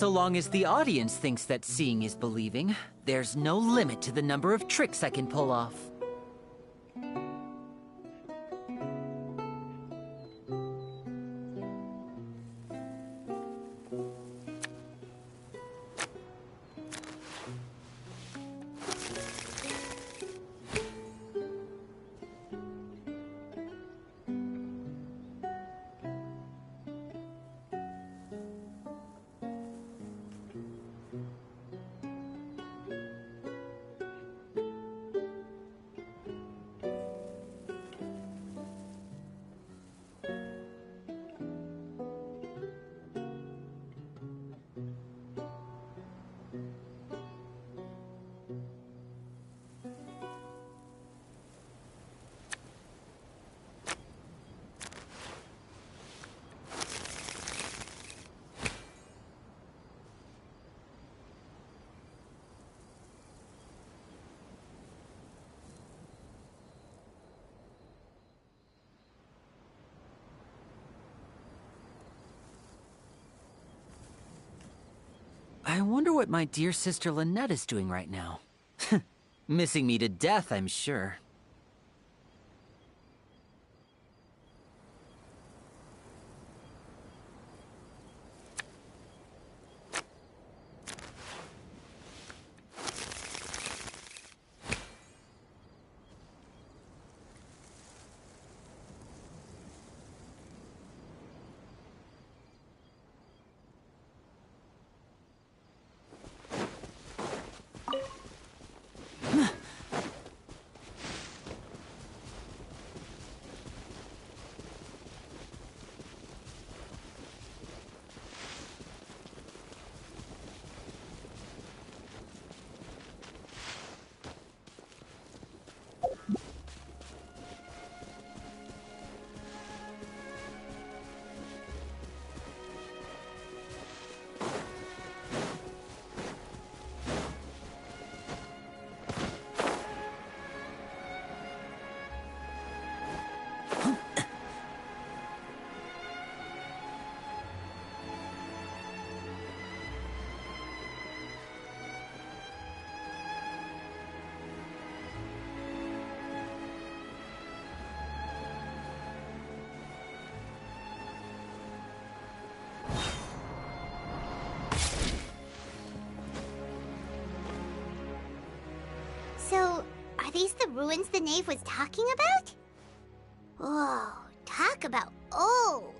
So long as the audience thinks that seeing is believing, there's no limit to the number of tricks I can pull off. I wonder what my dear sister Lynette is doing right now. Missing me to death, I'm sure. So, are these the ruins the knave was talking about? Whoa, talk about old!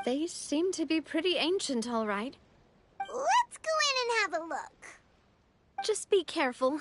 They seem to be pretty ancient, all right. Let's go in and have a look. Just be careful.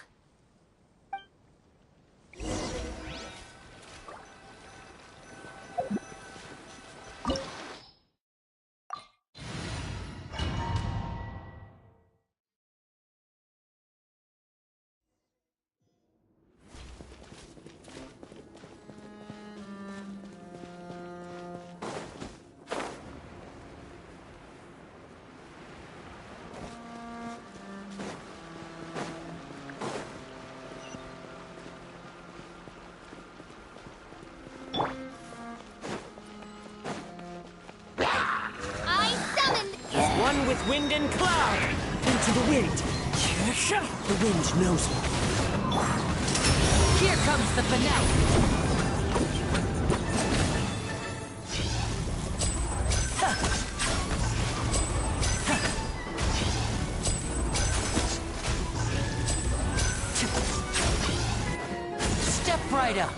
One with wind and cloud! Into the wind! The wind knows me. Here comes the finale! Step right up!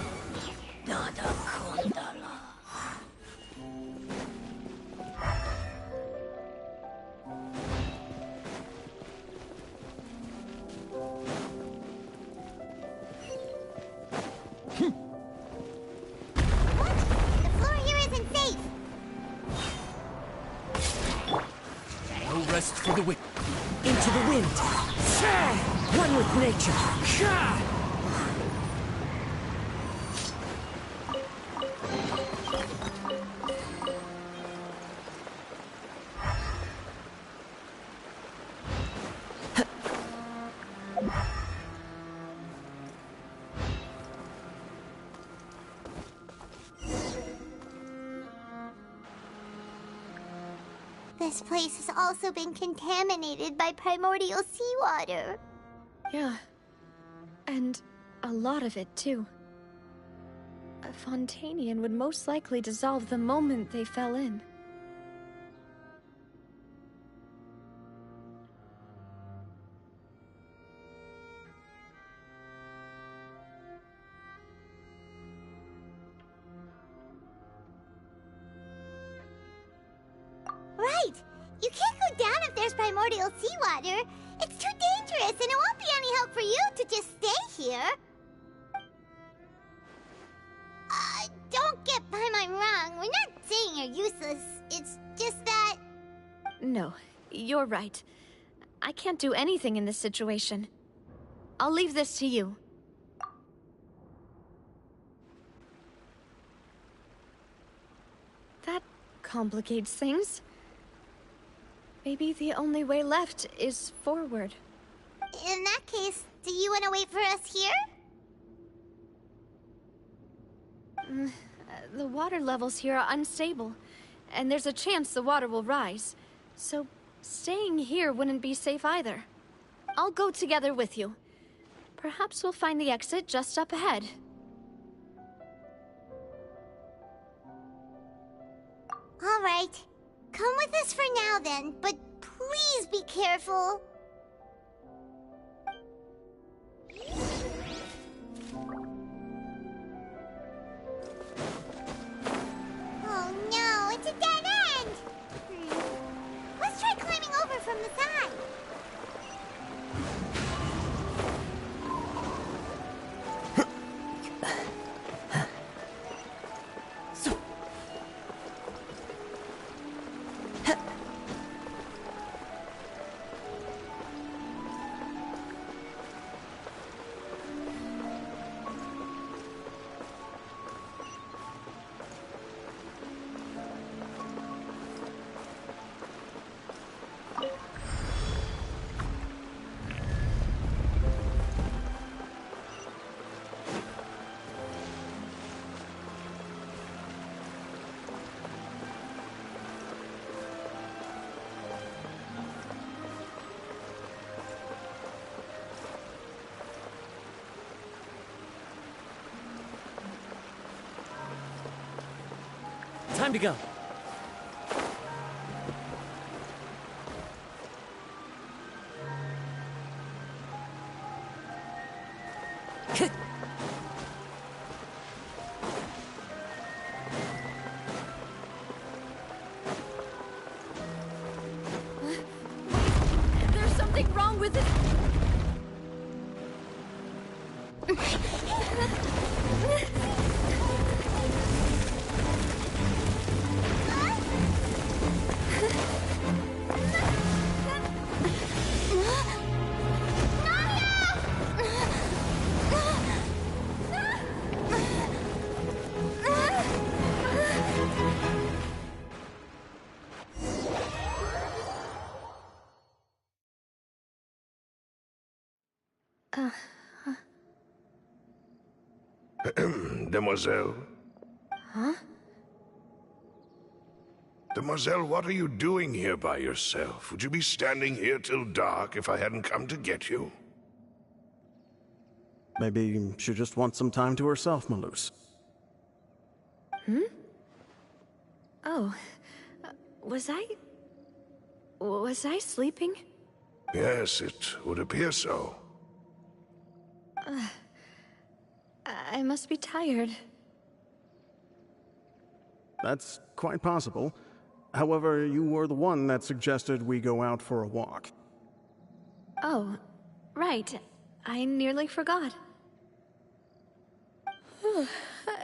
quest for the wind. Into the wind. One with nature. This place has also been contaminated by primordial seawater. Yeah. And a lot of it, too. A Fontainian would most likely dissolve the moment they fell in. Right! You can't go down if there's primordial seawater. It's too dangerous, and it won't be any help for you to just stay here. Don't get by my wrong. We're not saying you're useless. It's just that... No, you're right. I can't do anything in this situation. I'll leave this to you. That complicates things. Maybe the only way left is forward. In that case, do you want to wait for us here? The water levels here are unstable, and there's a chance the water will rise. So, staying here wouldn't be safe either. I'll go together with you. Perhaps we'll find the exit just up ahead. All right. Come with us for now then, but please be careful. Oh no, it's a dead end! Let's try climbing over from the side. Time to go. There's something wrong with it. Demoiselle? Huh? Demoiselle, what are you doing here by yourself? Would you be standing here till dark if I hadn't come to get you? Maybe she just wants some time to herself, Maloose. Oh. Was I sleeping? Yes, it would appear so. I must be tired. That's quite possible. However, you were the one that suggested we go out for a walk. Oh, right. I nearly forgot.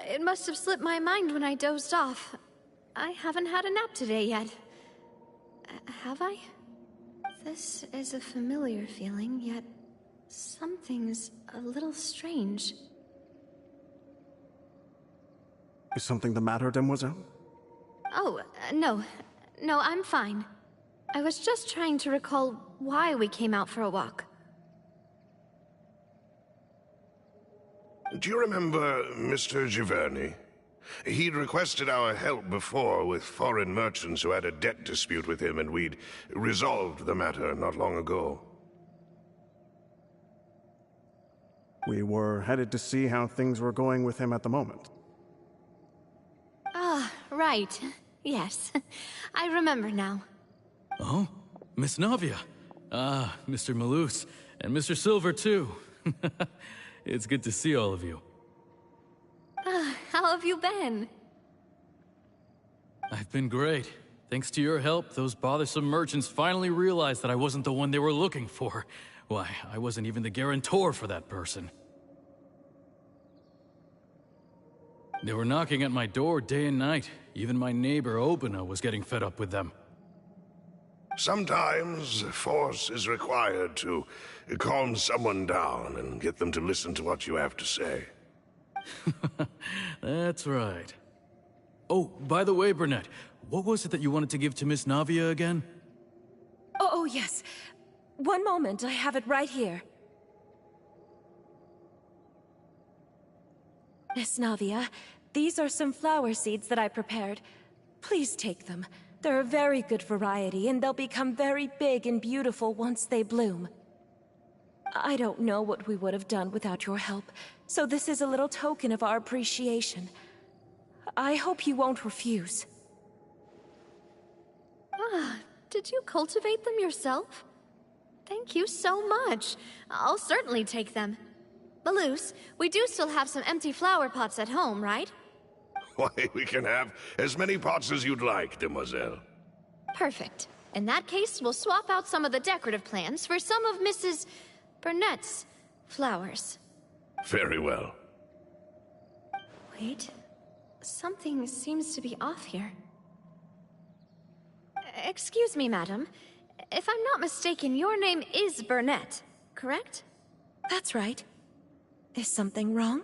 It must have slipped my mind when I dozed off. I haven't had a nap today yet. Have I? This is a familiar feeling, yet something's a little strange. Is something the matter, Demoiselle? Oh, no. No, I'm fine. I was just trying to recall why we came out for a walk. Do you remember Mr. Giverny? He'd requested our help before with foreign merchants who had a debt dispute with him, and we'd resolved the matter not long ago. We were headed to see how things were going with him at the moment. Ah, right. Yes. I remember now. Oh, Miss Navia. Ah, Mr. Malus. And Mr. Silver, too. It's good to see all of you. How have you been? I've been great. Thanks to your help, those bothersome merchants finally realized that I wasn't the one they were looking for. Why, I wasn't even the guarantor for that person. They were knocking at my door day and night. Even my neighbor, Obina, was getting fed up with them. Sometimes force is required to calm someone down and get them to listen to what you have to say. That's right. Oh, by the way, Burnett, what was it that you wanted to give to Miss Navia again? Oh, yes. One moment, I have it right here. Miss Navia, these are some flower seeds that I prepared. Please take them. They're a very good variety, and they'll become very big and beautiful once they bloom. I don't know what we would have done without your help, so this is a little token of our appreciation. I hope you won't refuse. Ah, did you cultivate them yourself? Thank you so much. I'll certainly take them. Malus, we do still have some empty flower pots at home, right? Why, we can have as many pots as you'd like, Demoiselle. Perfect. In that case, we'll swap out some of the decorative plants for some of Mrs. Burnett's flowers. Very well. Wait. Something seems to be off here. Excuse me, madam. If I'm not mistaken, your name is Burnett, correct? That's right. Is something wrong?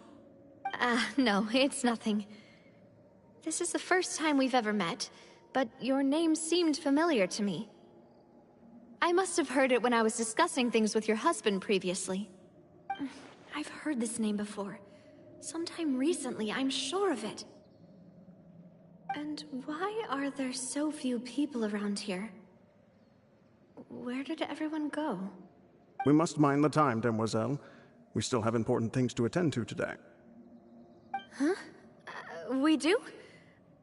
No, it's nothing. This is the first time we've ever met, but your name seemed familiar to me. I must have heard it when I was discussing things with your husband previously. I've heard this name before. Sometime recently, I'm sure of it. And why are there so few people around here? Where did everyone go? We must mind the time, Demoiselle. We still have important things to attend to today. Huh? We do?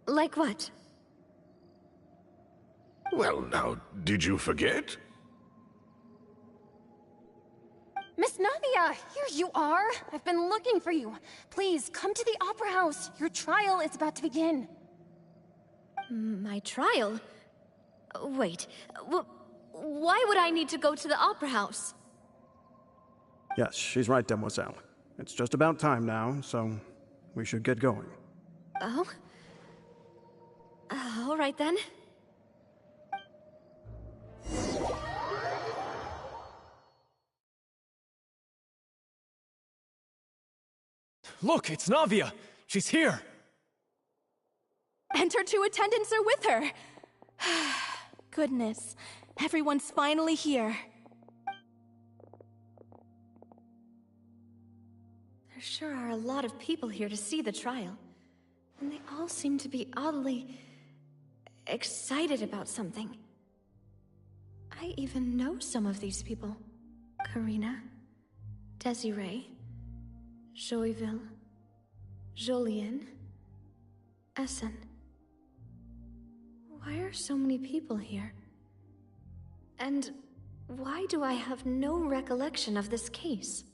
Like what? Well, now, did you forget? Miss Navia, here you are! I've been looking for you. Please, come to the Opera House. Your trial is about to begin. My trial? Wait, why would I need to go to the Opera House? Yes, she's right, Demoiselle. It's just about time now, so we should get going. Oh? All right then. Look, it's Navia! She's here! And her two attendants are with her! Goodness, everyone's finally here. There sure are a lot of people here to see the trial. And they all seem to be oddly excited about something. I even know some of these people. Karina, Desiree, Joyville, Jolien, Essen. Why are so many people here? And why do I have no recollection of this case?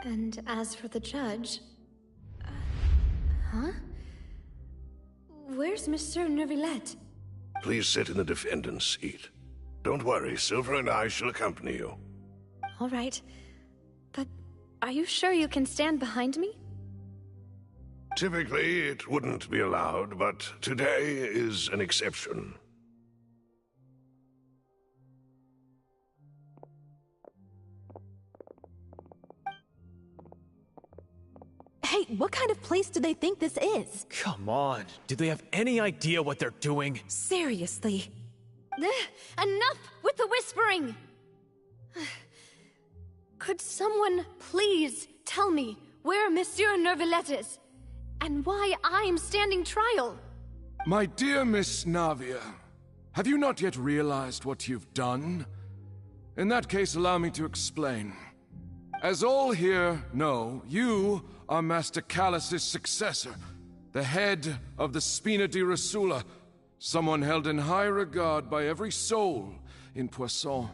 And as for the judge... huh? Where's Monsieur Neuvillette? Please sit in the defendant's seat. Don't worry, Silver and I shall accompany you. All right. But are you sure you can stand behind me? Typically, it wouldn't be allowed, but today is an exception. Hey, what kind of place do they think this is? Come on, do they have any idea what they're doing? Seriously. Enough with the whispering! Could someone please tell me where Monsieur Neuvillette is? And why I'm standing trial? My dear Miss Navia, have you not yet realized what you've done? In that case, allow me to explain. As all here know, you are Master Callus's successor, the head of the Spina di Rosula, someone held in high regard by every soul in Poisson.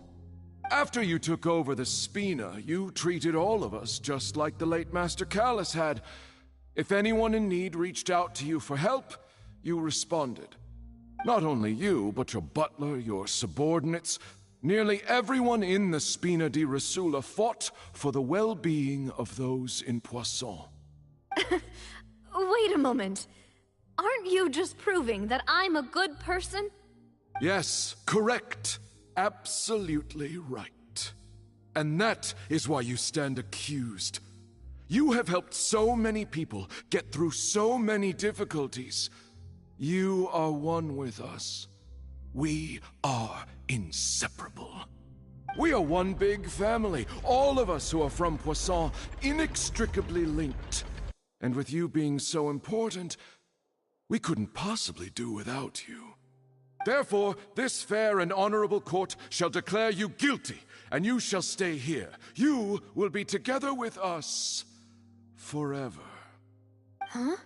After you took over the Spina, you treated all of us just like the late Master Callus had. If anyone in need reached out to you for help, you responded. Not only you, but your butler, your subordinates, nearly everyone in the Spina di Rosula fought for the well-being of those in Poisson. Wait a moment. Aren't you just proving that I'm a good person? Yes, correct. Absolutely right. And that is why you stand accused. You have helped so many people get through so many difficulties. You are one with us. We are inseparable. We are one big family, all of us who are from Poisson, inextricably linked. And with you being so important, we couldn't possibly do without you. Therefore, this fair and honorable court shall declare you guilty, and you shall stay here. You will be together with us forever. Huh?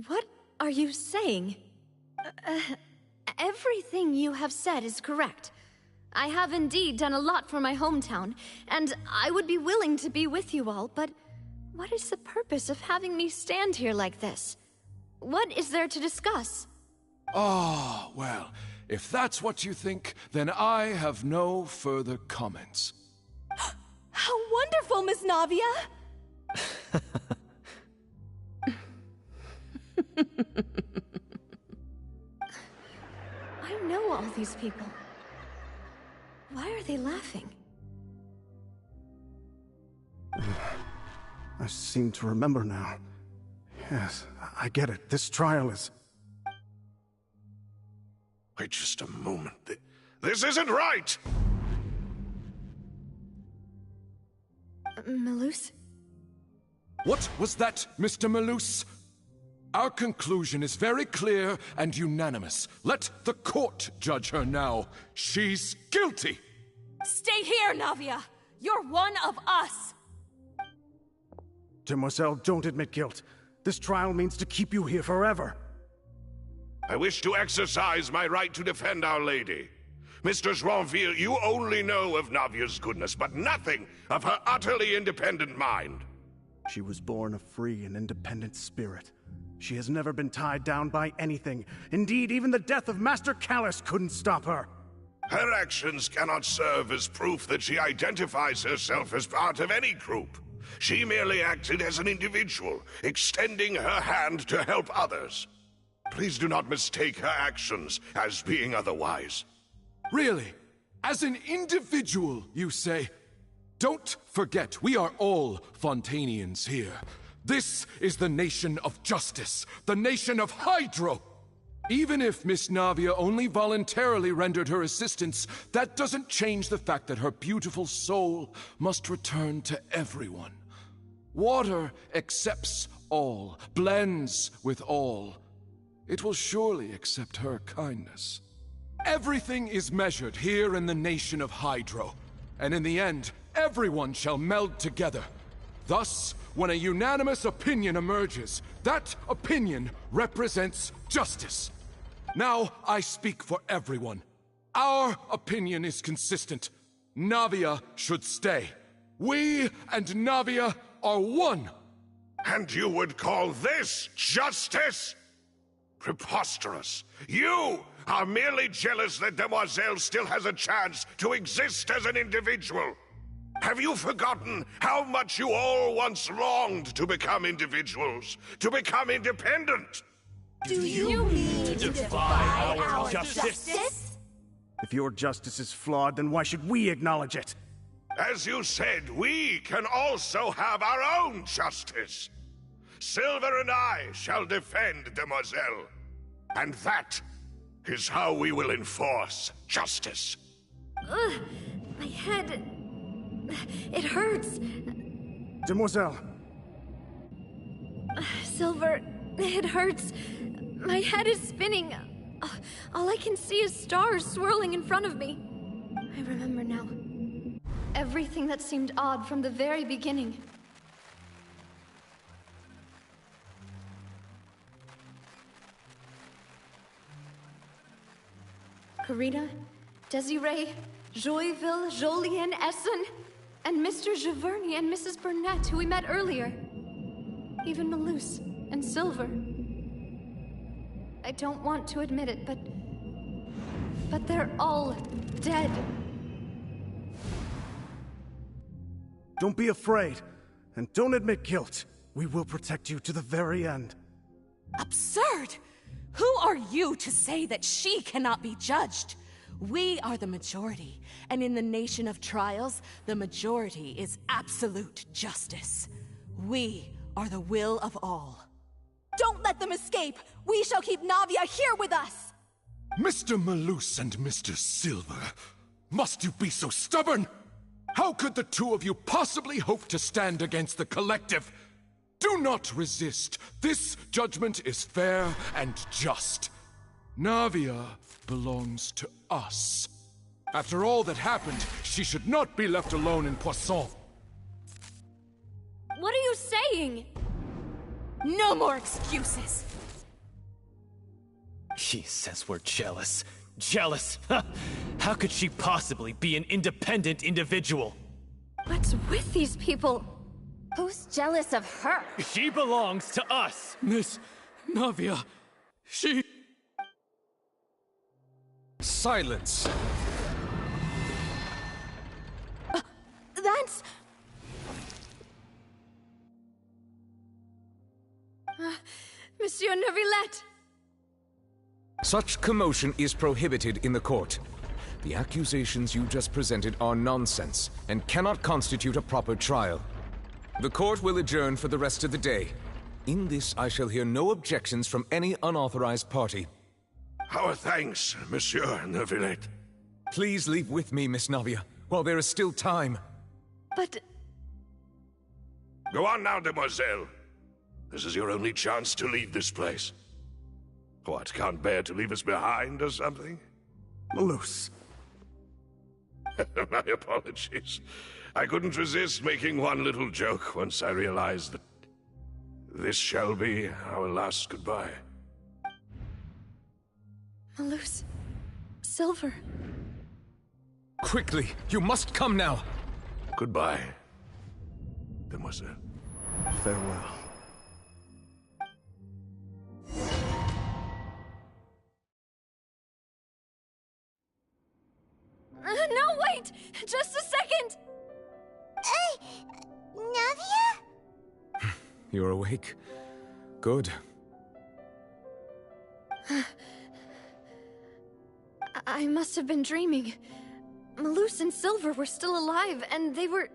What are you saying? Everything you have said is correct. I have indeed done a lot for my hometown, and I would be willing to be with you all, but what is the purpose of having me stand here like this? What is there to discuss? Ah, well, if that's what you think, then I have no further comments. How wonderful, Miss Navia! I know all these people. Why are they laughing? I seem to remember now. Yes, I get it. This trial is... Wait just a moment. This isn't right! Malus? What was that, Mr. Malus? Our conclusion is very clear and unanimous. Let the court judge her now. She's guilty! Stay here, Navia! You're one of us! Demoiselle, don't admit guilt. This trial means to keep you here forever. I wish to exercise my right to defend Our Lady. Mr. Joinville, you only know of Navia's goodness, but nothing of her utterly independent mind. She was born a free and independent spirit. She has never been tied down by anything. Indeed, even the death of Master Callus couldn't stop her. Her actions cannot serve as proof that she identifies herself as part of any group. She merely acted as an individual, extending her hand to help others. Please do not mistake her actions as being otherwise. Really? As an individual, you say? Don't forget, we are all FontaineArcs here. This is the nation of justice, the nation of Hydro. Even if Miss Navia only voluntarily rendered her assistance, that doesn't change the fact that her beautiful soul must return to everyone. Water accepts all, blends with all. It will surely accept her kindness. Everything is measured here in the nation of Hydro, and in the end, everyone shall meld together. Thus, when a unanimous opinion emerges, that opinion represents justice. Now, I speak for everyone. Our opinion is consistent. Navia should stay. We and Navia are one. And you would call this justice? Preposterous. You are merely jealous that Demoiselle still has a chance to exist as an individual. Have you forgotten how much you all once longed to become individuals, to become independent? Do you mean to defy our justice? If your justice is flawed, then why should we acknowledge it? As you said, we can also have our own justice. Silver and I shall defend Demoiselle. And that is how we will enforce justice. Ugh, my head... It hurts. Demoiselle. Silver, it hurts. My head is spinning. All I can see is stars swirling in front of me. I remember now. Everything that seemed odd from the very beginning. Karina, Desiree, Joyville, Jolien, Essen, and Mr. Giverny and Mrs. Burnett, who we met earlier. Even Malus and Silver. I don't want to admit it, but they're all dead. Don't be afraid, and don't admit guilt. We will protect you to the very end. Absurd! Who are you to say that she cannot be judged? We are the majority, and in the nation of trials, the majority is absolute justice. We are the will of all. Don't let them escape! We shall keep Navia here with us! Mr. Malus and Mr. Silver, must you be so stubborn? How could the two of you possibly hope to stand against the collective? Do not resist. This judgment is fair and just. Navia belongs to us. After all that happened, she should not be left alone in Poisson. What are you saying? No more excuses! She says we're jealous. Jealous? How could she possibly be an independent individual? What's with these people? Who's jealous of her? She belongs to us! Miss Navia, she... Silence! That's... Monsieur Neuvillette! Such commotion is prohibited in the court. The accusations you just presented are nonsense and cannot constitute a proper trial. The court will adjourn for the rest of the day. In this, I shall hear no objections from any unauthorized party. Our thanks, Monsieur Neuvillette. Please leave with me, Miss Navia, while there is still time. But... Go on now, Demoiselle. This is your only chance to leave this place. What, can't bear to leave us behind or something? Malus. My apologies. I couldn't resist making one little joke once I realized that this shall be our last goodbye. Malus... Silver... Quickly, you must come now! Goodbye, Demoiselle. Farewell. No, wait! Just a second! Navia? You're awake. Good. I must have been dreaming. Malus and Silver were still alive, and they were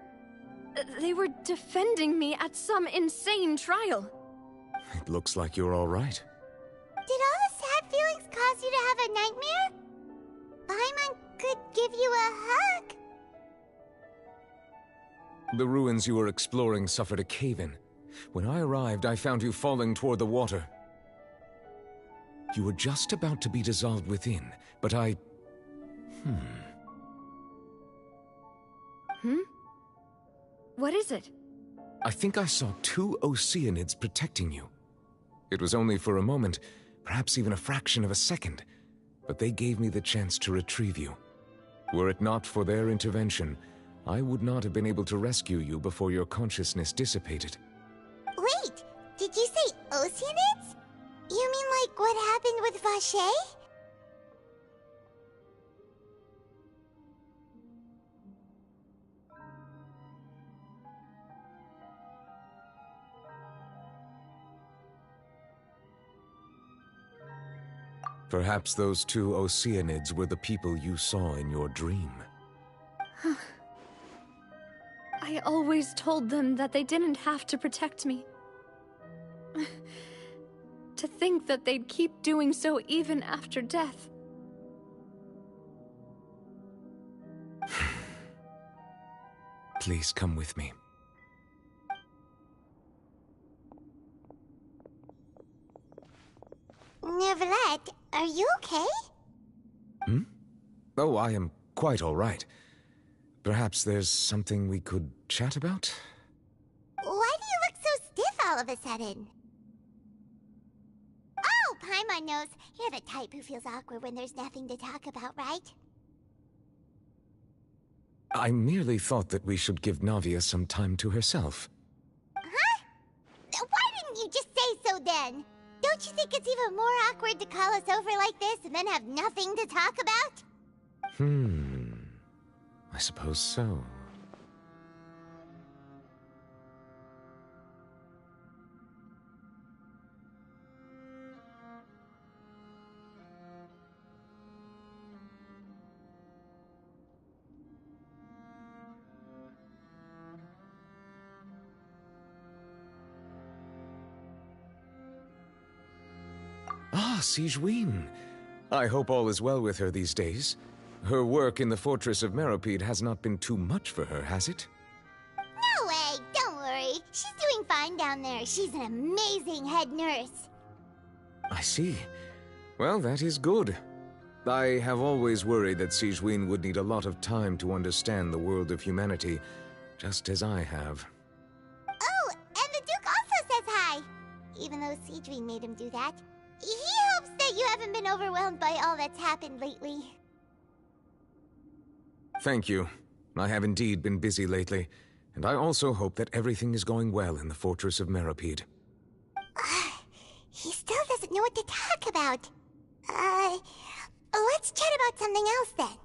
defending me at some insane trial. It looks like you're all right. Did all the sad feelings cause you to have a nightmare? Paimon could give you a hug. The ruins you were exploring suffered a cave-in. When I arrived, I found you falling toward the water. You were just about to be dissolved within, but I... What is it? I think I saw 2 Oceanids protecting you. It was only for a moment, perhaps even a fraction of a second, but they gave me the chance to retrieve you. Were it not for their intervention, I would not have been able to rescue you before your consciousness dissipated. Wait, did you say Oceanids? You mean like what happened with Vache? Perhaps those 2 Oceanids were the people you saw in your dream. I always told them that they didn't have to protect me. To think that they'd keep doing so even after death. Please come with me. Neverlet, are you okay? Hmm? Oh, I am quite all right. Perhaps there's something we could chat about? Why do you look so stiff all of a sudden? Oh, Paimon knows. You're the type who feels awkward when there's nothing to talk about, right? I merely thought that we should give Navia some time to herself. Huh? Why didn't you just say so then? Don't you think it's even more awkward to call us over like this and then have nothing to talk about? I suppose so. Ah, Sigewinne. I hope all is well with her these days. Her work in the Fortress of Meropide has not been too much for her, has it? No way! Don't worry. She's doing fine down there. She's an amazing head nurse. I see. Well, that is good. I have always worried that Sigewinne would need a lot of time to understand the world of humanity, just as I have. Oh, and the Duke also says hi! Even though Sigewinne made him do that. He hopes that you haven't been overwhelmed by all that's happened lately. Thank you. I have indeed been busy lately, and I also hope that everything is going well in the Fortress of Meropide. He still doesn't know what to talk about. Let's chat about something else then.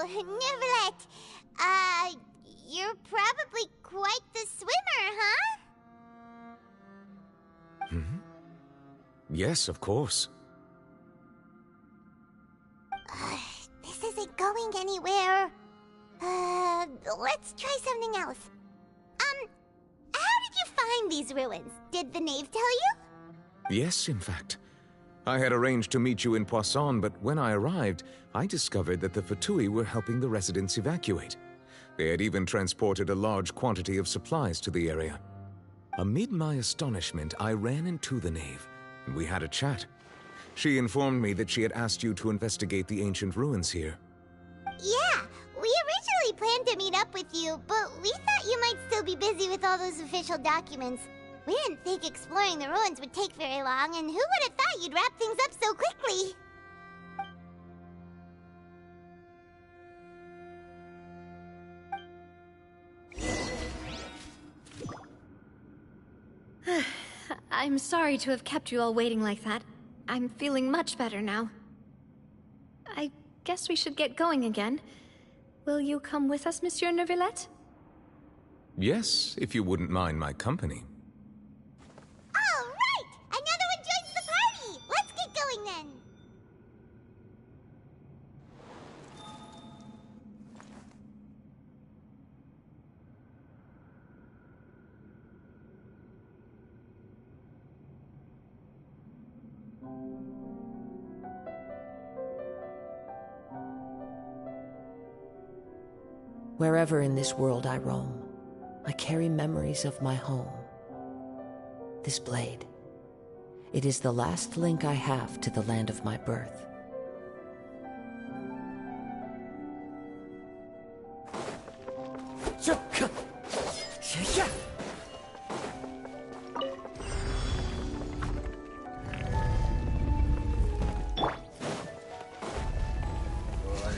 Neverlet. You're probably quite the swimmer, huh? Hmm? Yes, of course. This isn't going anywhere. Let's try something else. How did you find these ruins? Did the knave tell you? Yes, in fact. I had arranged to meet you in Poisson, but when I arrived, I discovered that the Fatui were helping the residents evacuate. They had even transported a large quantity of supplies to the area. Amid my astonishment, I ran into the knave, and we had a chat. She informed me that she had asked you to investigate the ancient ruins here. Yeah, we originally planned to meet up with you, but we thought you might still be busy with all those official documents. We didn't think exploring the ruins would take very long, and who would have thought you'd wrap things up so quickly? I'm sorry to have kept you all waiting like that. I'm feeling much better now. I guess we should get going again. Will you come with us, Monsieur Neuvillette? Yes, if you wouldn't mind my company. All right! Another one joins the party! Let's get going then! Wherever in this world I roam, I carry memories of my home. This blade, it is the last link I have to the land of my birth.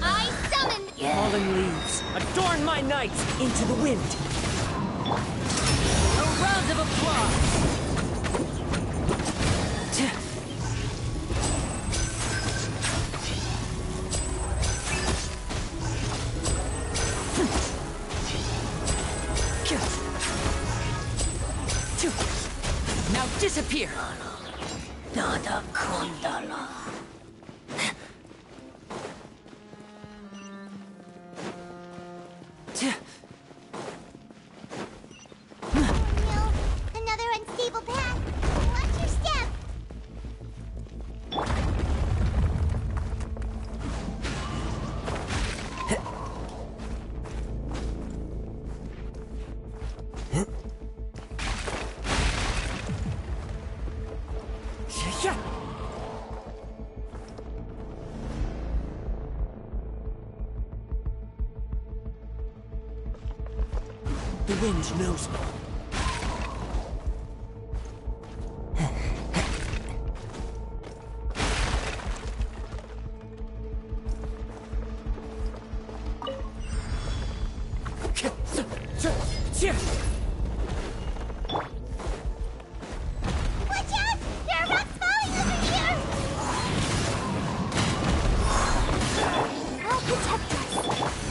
I summon... Falling leaves, adorn my nights into the wind. A round of applause! Now disappear! Nada Kundala. No, another unstable path. Watch your step. The wind knows me. Watch out! There are rocks falling over here! I'll protect us.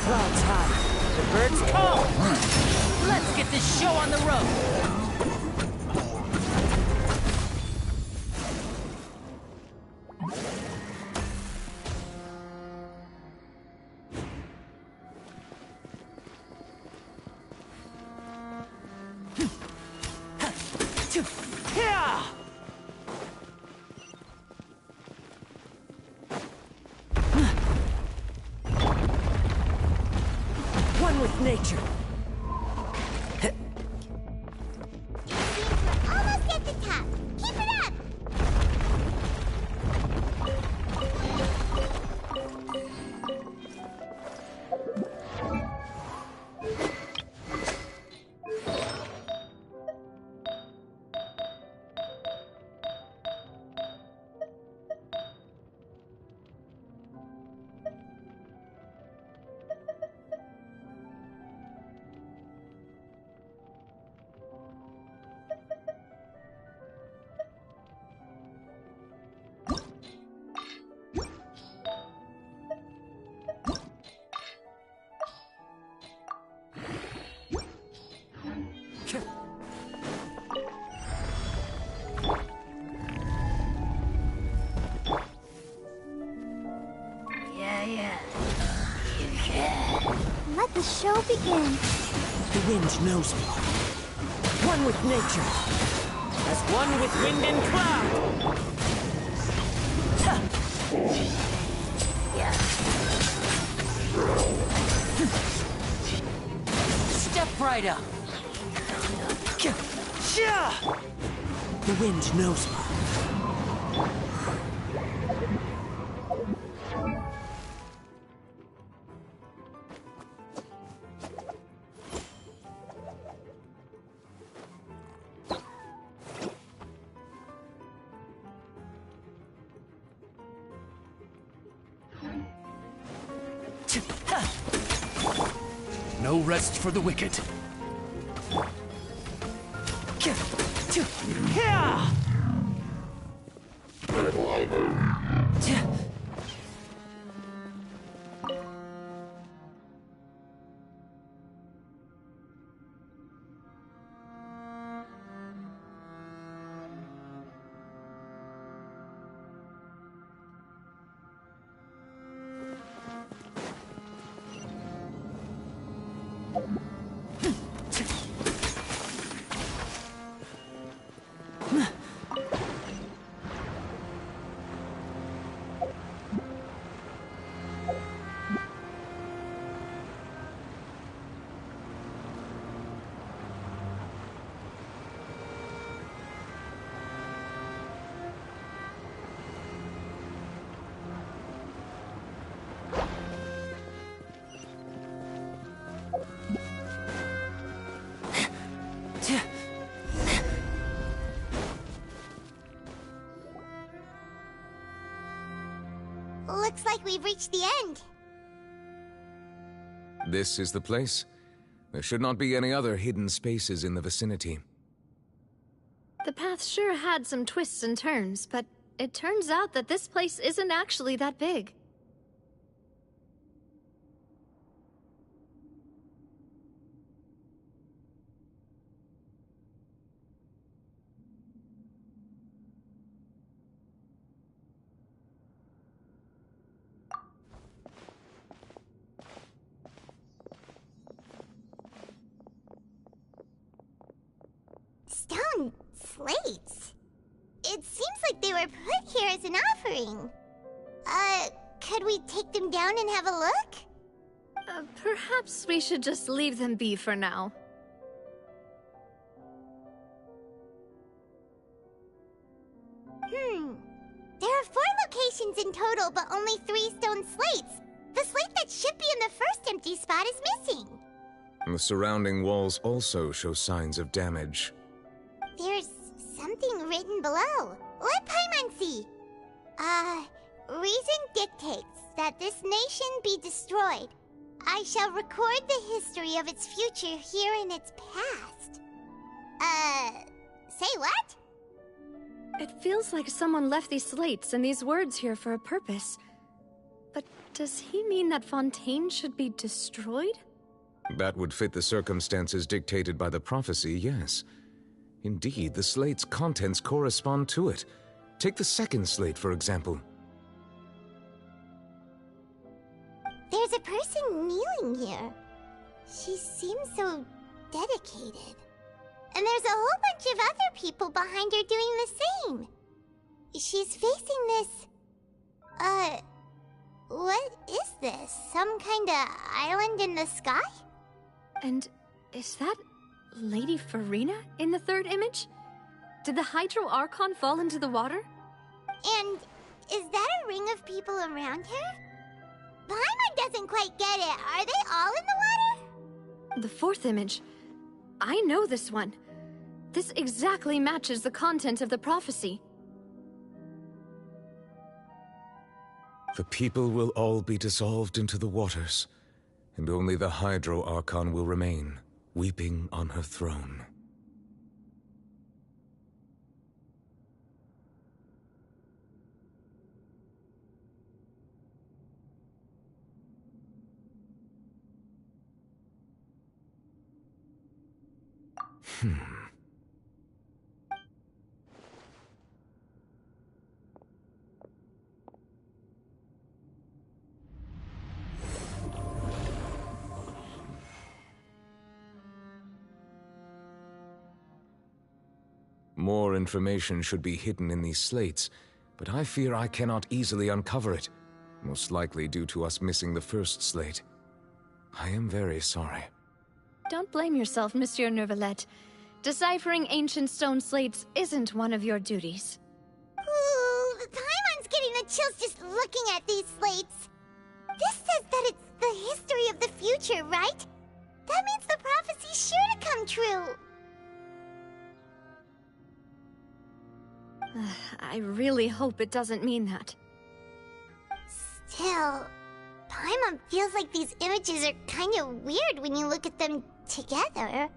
Clouds high. The birds call! Let's get this show on the road! One with nature. We're almost at the top. Keep it up! begin. The wind knows me. One with nature, as one with wind and cloud. Step right up. The wind knows me. No rest for the wicked. Looks like we've reached the end. This is the place. There should not be any other hidden spaces in the vicinity. The path sure had some twists and turns, but it turns out that this place isn't actually that big. Stone slates? It seems like they were put here as an offering. Could we take them down and have a look? Perhaps we should just leave them be for now. There are 4 locations in total, but only 3 stone slates. The slate that should be in the first empty spot is missing. The surrounding walls also show signs of damage. There's something written below. Let Paimon see. Reason dictates that this nation be destroyed. I shall record the history of its future here in its past. Say what? It feels like someone left these slates and these words here for a purpose. But does he mean that Fontaine should be destroyed? That would fit the circumstances dictated by the prophecy, yes. Indeed, the slate's contents correspond to it. Take the second slate, for example. There's a person kneeling here. She seems so dedicated. And there's a whole bunch of other people behind her doing the same. She's facing this... what is this? Some kind of island in the sky? And is that Lady Farina in the third image? Did the Hydro Archon fall into the water? And is that a ring of people around her? Paimon doesn't quite get it. Are they all in the water? The fourth image. I know this one. This exactly matches the content of the prophecy. The people will all be dissolved into the waters, and only the Hydro Archon will remain, weeping on her throne. More information should be hidden in these slates, but I fear I cannot easily uncover it, most likely due to us missing the first slate. I am very sorry. Don't blame yourself, Monsieur Neuvillette. Deciphering ancient stone slates isn't one of your duties. Ooh, Paimon's getting the chills just looking at these slates. This says that it's the history of the future, right? That means the prophecy's sure to come true. I really hope it doesn't mean that. Still, Paimon feels like these images are kind of weird when you look at them together.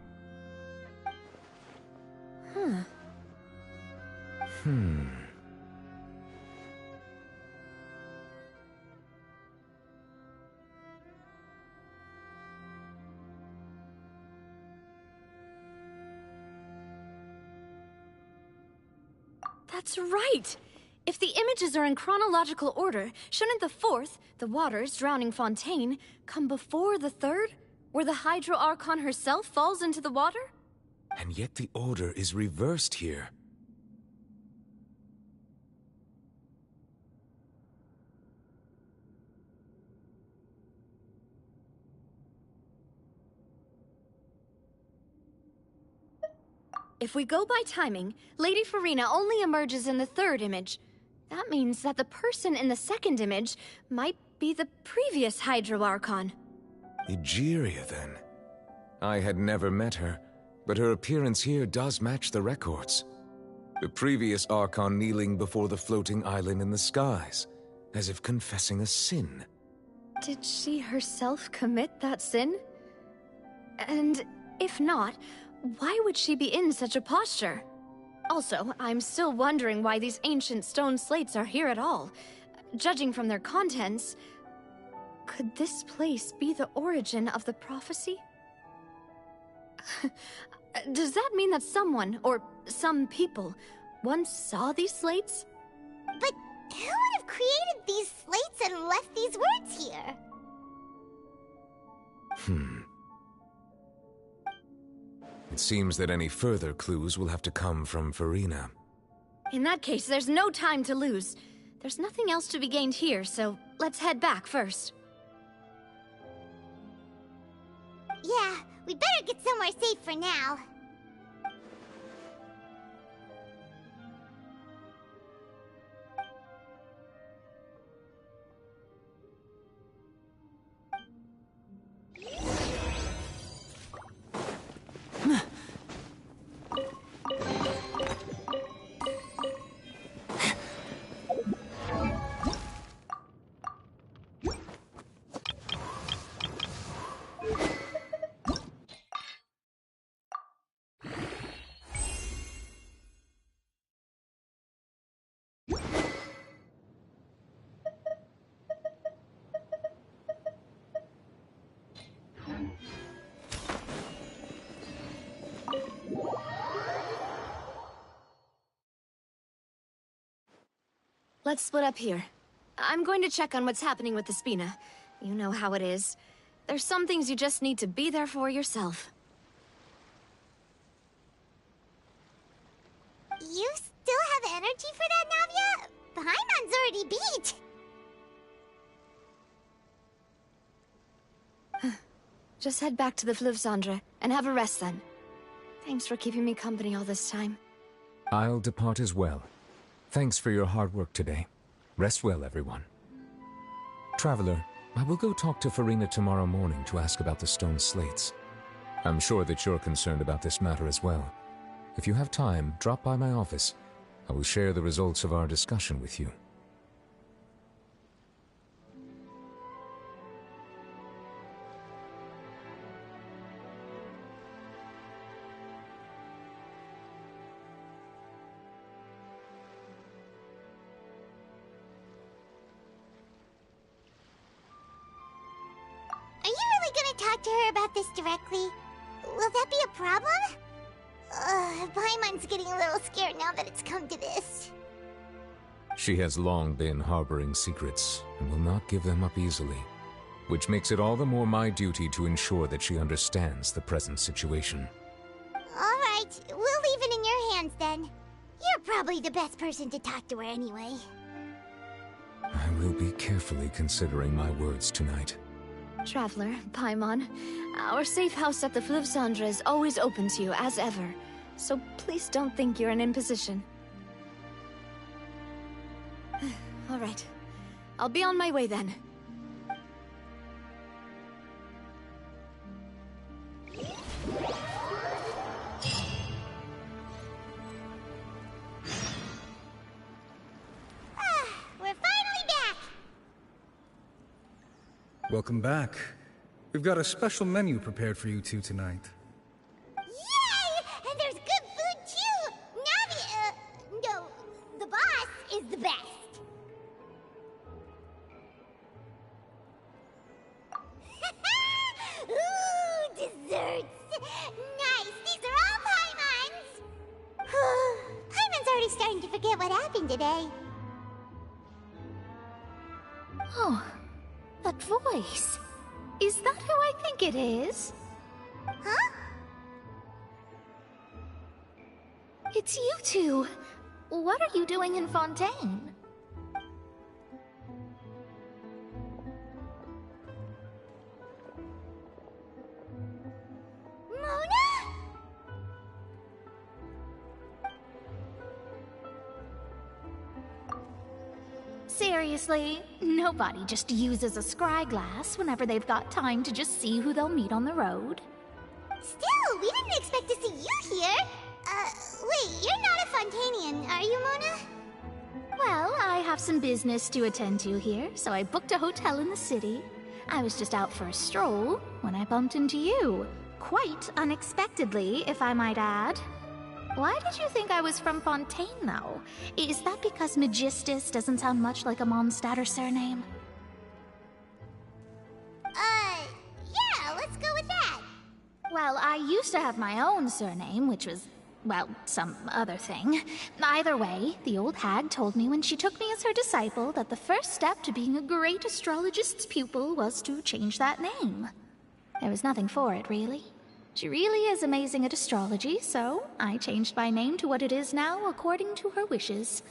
That's right! If the images are in chronological order, shouldn't the fourth, the waters drowning Fontaine, come before the third, where the Hydro Archon herself falls into the water? And yet the order is reversed here. If we go by timing, Lady Farina only emerges in the third image. That means that the person in the second image might be the previous Hydro Archon. Egeria, then. I had never met her, but her appearance here does match the records. The previous Archon kneeling before the floating island in the skies, as if confessing a sin. Did she herself commit that sin? And if not, why would she be in such a posture? Also, I'm still wondering why these ancient stone slates are here at all. Judging from their contents, could this place be the origin of the prophecy? Does that mean that someone, or some people, once saw these slates? But who would have created these slates and left these words here? It seems that any further clues will have to come from Farina. In that case, there's no time to lose. There's nothing else to be gained here, so let's head back first. Yeah, we better get somewhere safe for now. Let's split up here. I'm going to check on what's happening with the Spina. You know how it is. There's some things you just need to be there for yourself. You still have energy for that, Navia? Paimon's already beat! Just head back to the Fleuve Cendre and have a rest then. Thanks for keeping me company all this time. I'll depart as well. Thanks for your hard work today. Rest well, everyone. Traveler, I will go talk to Farina tomorrow morning to ask about the stone slates. I'm sure that you're concerned about this matter as well. If you have time, drop by my office. I will share the results of our discussion with you. Talk to her about this directly? Will that be a problem? Paimon's getting a little scared now that it's come to this. She has long been harboring secrets and will not give them up easily, which makes it all the more my duty to ensure that she understands the present situation. All right, we'll leave it in your hands then. You're probably the best person to talk to her anyway. I will be carefully considering my words tonight. Traveler, Paimon, our safe house at the Fleuve Cendre is always open to you, as ever. So please don't think you're an imposition. All right. I'll be on my way then. We're finally back! Welcome back. We've got a special menu prepared for you two tonight. Yay! And there's good food too! Navi, no, the boss is the best. Ooh, desserts! Nice! These are all Paimon's! Paimon's already starting to forget what happened today. Oh, that voice. Is that who I think it is? Huh? It's you two. What are you doing in Fontaine? Mona? Seriously, nobody just uses a scry glass whenever they've got time to just see who they'll meet on the road. Still, we didn't expect to see you here. Wait, you're not a Fontainian, are you, Mona? Well, I have some business to attend to here, so I booked a hotel in the city. I was just out for a stroll when I bumped into you. Quite unexpectedly, if I might add. Why did you think I was from Fontaine, though? Is that because Magistus doesn't sound much like a Mondstadter surname? Yeah, let's go with that. Well, I used to have my own surname, which was, well, some other thing. Either way, the old hag told me when she took me as her disciple that the first step to being a great astrologist's pupil was to change that name. There was nothing for it, really. She really is amazing at astrology, so I changed my name to what it is now according to her wishes.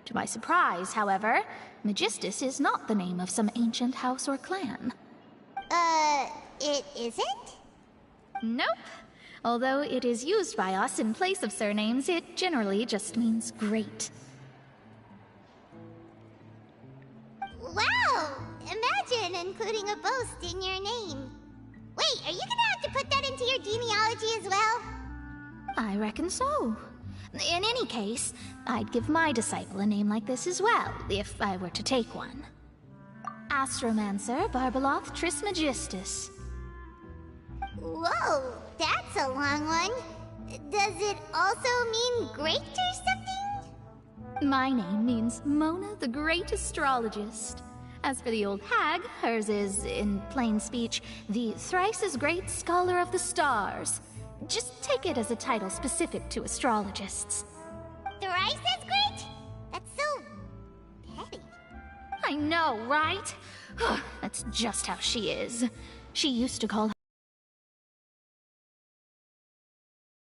To my surprise, however, Magistus is not the name of some ancient house or clan. It isn't? Nope. Although it is used by us in place of surnames, it generally just means great. Wow! Imagine including a boast in your name. Wait, are you gonna have to put that into your genealogy as well? I reckon so. In any case, I'd give my disciple a name like this as well, if I were to take one. Astromancer Barbeloth Trismegistus. Whoa, that's a long one. Does it also mean great or something? My name means Mona the Great Astrologist. As for the old hag, hers is, in plain speech, the thrice-as-great Scholar of the Stars. Just take it as a title specific to astrologists. Thrice as great? That's so petty. I know, right? That's just how she is. She used to call her...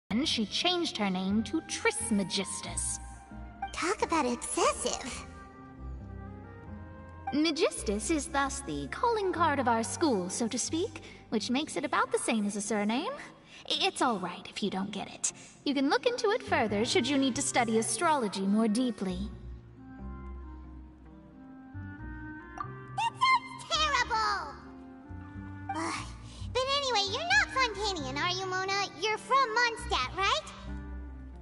And she changed her name to Trismegistus. Talk about obsessive. Magistus is thus the calling card of our school, so to speak, which makes it about the same as a surname. It's all right if you don't get it. You can look into it further should you need to study astrology more deeply. That sounds terrible! But anyway, you're not Fontainian, are you, Mona? You're from Mondstadt, right?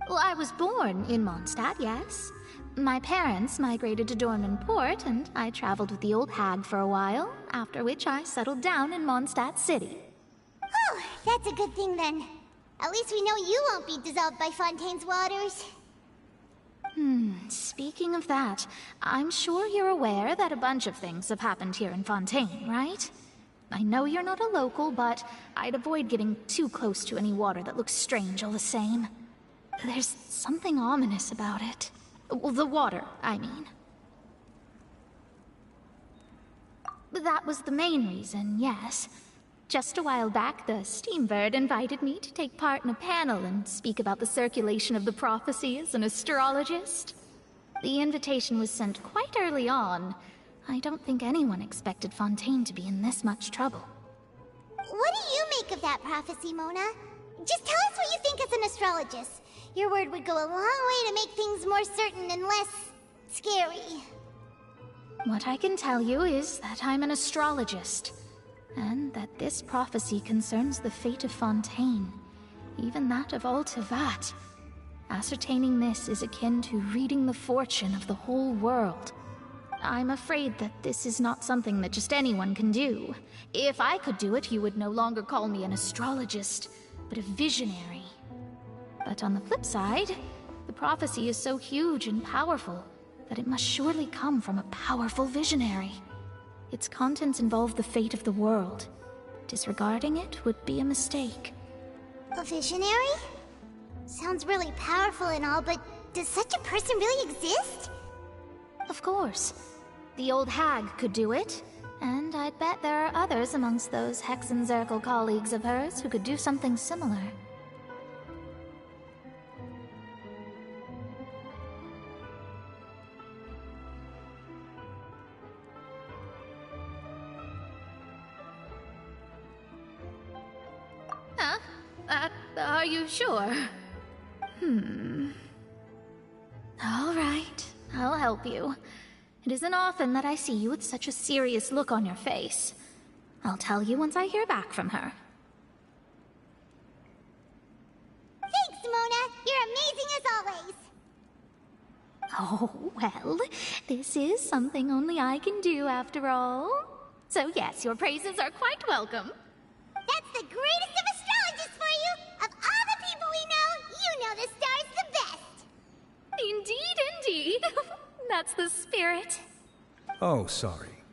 Well, I was born in Mondstadt, yes. My parents migrated to Dornman Port, and I traveled with the old hag for a while, after which I settled down in Mondstadt City. Oh, that's a good thing then. At least we know you won't be dissolved by Fontaine's waters. Speaking of that, I'm sure you're aware that a bunch of things have happened here in Fontaine, right? I know you're not a local, but I'd avoid getting too close to any water that looks strange all the same. There's something ominous about it. Well, the water, I mean. That was the main reason, yes. Just a while back, the Steambird invited me to take part in a panel and speak about the circulation of the prophecy as an astrologist. The invitation was sent quite early on. I don't think anyone expected Fontaine to be in this much trouble. What do you make of that prophecy, Mona? Just tell us what you think as an astrologist. Your word would go a long way to make things more certain and less scary. What I can tell you is that I'm an astrologist, and that this prophecy concerns the fate of Fontaine, even that of Ultivat. Ascertaining this is akin to reading the fortune of the whole world. I'm afraid that this is not something that just anyone can do. If I could do it, you would no longer call me an astrologist, but a visionary. But on the flip side, the prophecy is so huge and powerful that it must surely come from a powerful visionary. Its contents involve the fate of the world. Disregarding it would be a mistake. A visionary? Sounds really powerful and all, but does such a person really exist? Of course. The old hag could do it, and I'd bet there are others amongst those Hexenzirkel colleagues of hers who could do something similar. Huh? Are you sure? All right, I'll help you. It isn't often that I see you with such a serious look on your face. I'll tell you once I hear back from her. Thanks, Mona! You're amazing as always! Oh, well, this is something only I can do after all. So yes, your praises are quite welcome. That's the greatest of astrologists for you! Of all the people we know, you know the star's the best! Indeed, indeed. That's the spirit. Oh, sorry.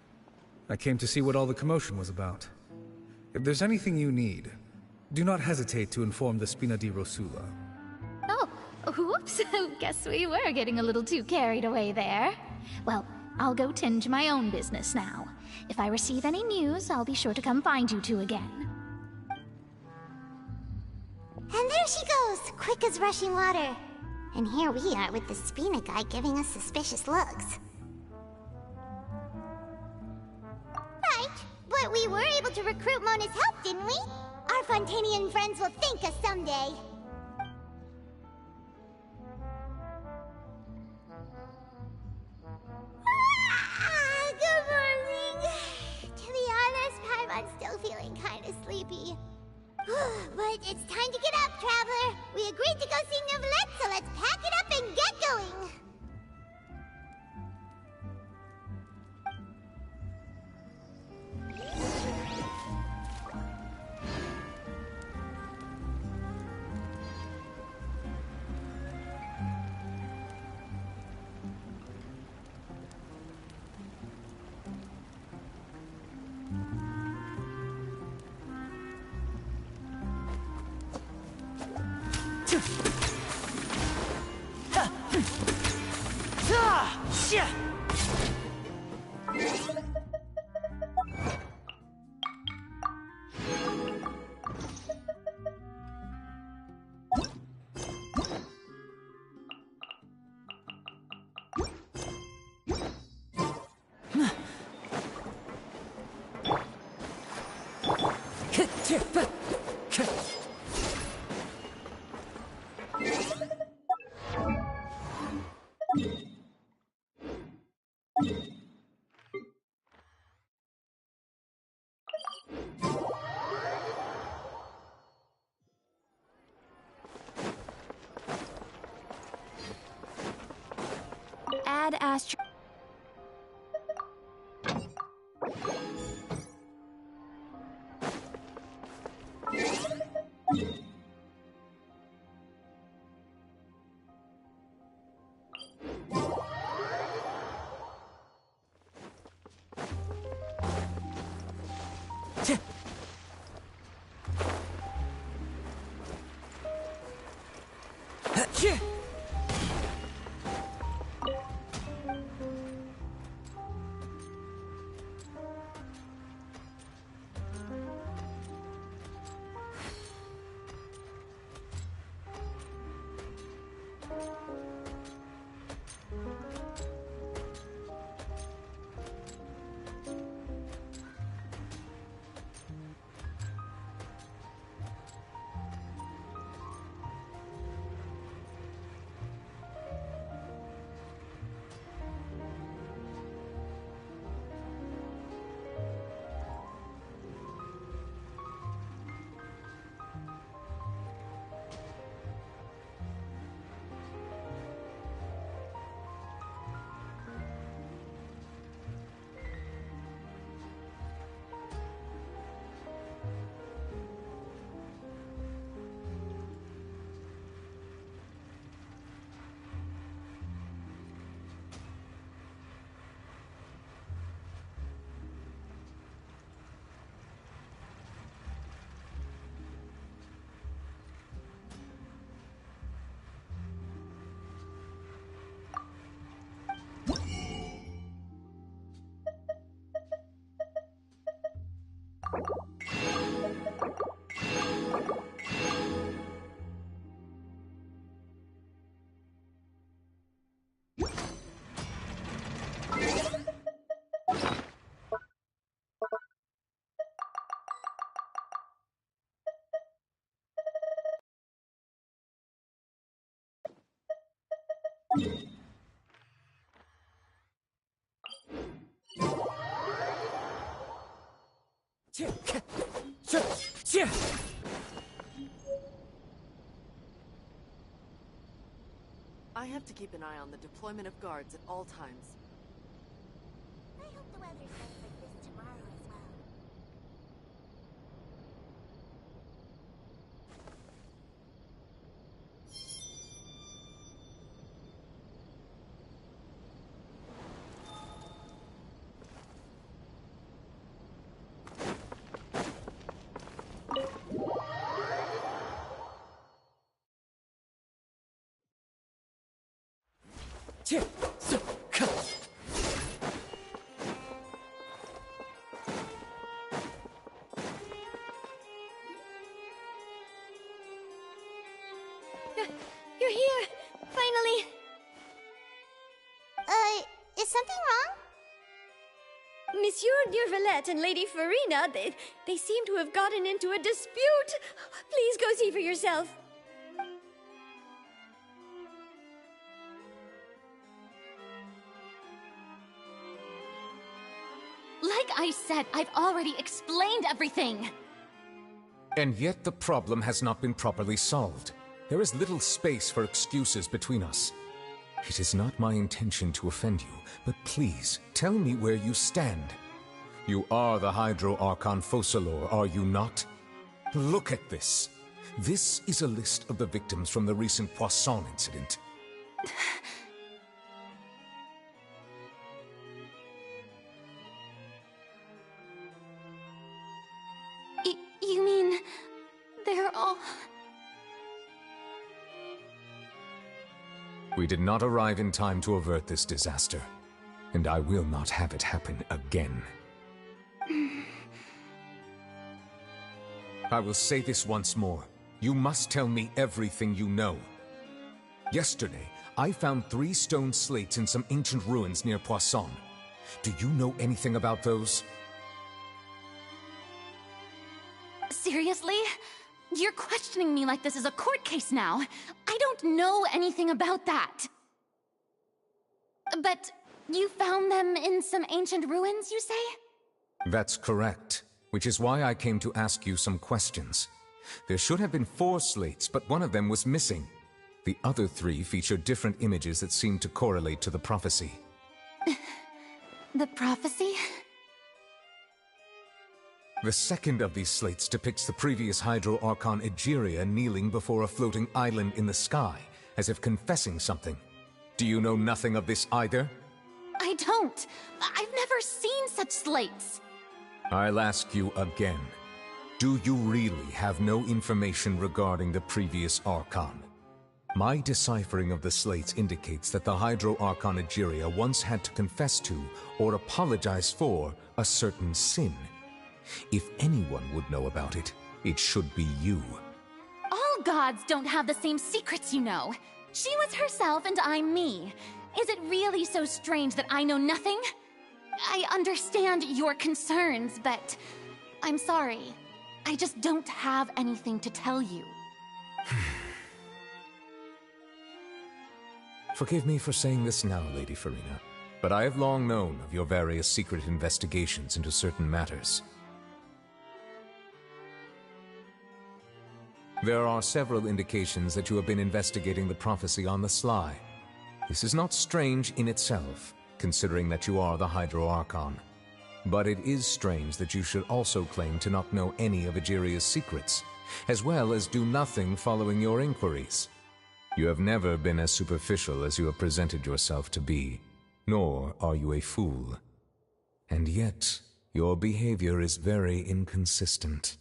I came to see what all the commotion was about. If there's anything you need, do not hesitate to inform the Spina di Rosula. Oh, oops. Guess we were getting a little too carried away there. Well, I'll go tend to my own business now. If I receive any news, I'll be sure to come find you two again. And there she goes, quick as rushing water. And here we are with the Spina guy giving us suspicious looks. Right, but we were able to recruit Mona's help, didn't we? Our Fontainian friends will thank us someday. Good morning. To be honest, Paimon's still feeling kind of sleepy. But it's time to get up, Traveler. We agreed to go see Neuvillette, so let's pack it up and get going. Add Astro. I have to keep an eye on the deployment of guards at all times. I hope the weather's nice like this tomorrow as well. You're here! Finally! Is something wrong? Monsieur Durvalette and Lady Farina, they seem to have gotten into a dispute. Please go see for yourself. Like I said, I've already explained everything. And yet the problem has not been properly solved. There is little space for excuses between us. It is not my intention to offend you, but please, tell me where you stand. You are the Hydro Archon Focalor, are you not? Look at this. This is a list of the victims from the recent Poisson incident. You mean... they're all... We did not arrive in time to avert this disaster, and I will not have it happen again. I will say this once more. You must tell me everything you know. Yesterday, I found 3 stone slates in some ancient ruins near Poisson. Do you know anything about those? Seriously? You're questioning me like this is a court case now. I don't know anything about that. But you found them in some ancient ruins, you say? That's correct, which is why I came to ask you some questions. There should have been 4 slates, but one of them was missing. The other 3 featured different images that seemed to correlate to the prophecy. The prophecy? The second of these slates depicts the previous Hydro Archon Egeria kneeling before a floating island in the sky, as if confessing something. Do you know nothing of this either? I don't. I've never seen such slates. I'll ask you again. Do you really have no information regarding the previous Archon? My deciphering of the slates indicates that the Hydro Archon Egeria once had to confess to, or apologize for, a certain sin. If anyone would know about it, it should be you. All gods don't have the same secrets, you know. She was herself and I'm me. Is it really so strange that I know nothing? I understand your concerns, but I'm sorry. I just don't have anything to tell you. Forgive me for saying this now, Lady Farina, but I have long known of your various secret investigations into certain matters. There are several indications that you have been investigating the prophecy on the sly. This is not strange in itself, considering that you are the Hydro Archon. But it is strange that you should also claim to not know any of Egeria's secrets, as well as do nothing following your inquiries. You have never been as superficial as you have presented yourself to be, nor are you a fool. And yet, your behavior is very inconsistent.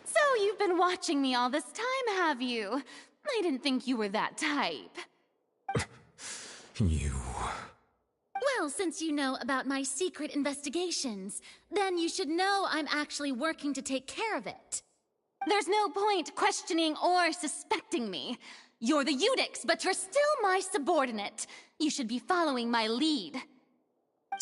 So you've been watching me all this time, have you? I didn't think you were that type. You... Well, since you know about my secret investigations, then you should know I'm actually working to take care of it. There's no point questioning or suspecting me. You're the Eudix, but you're still my subordinate. You should be following my lead.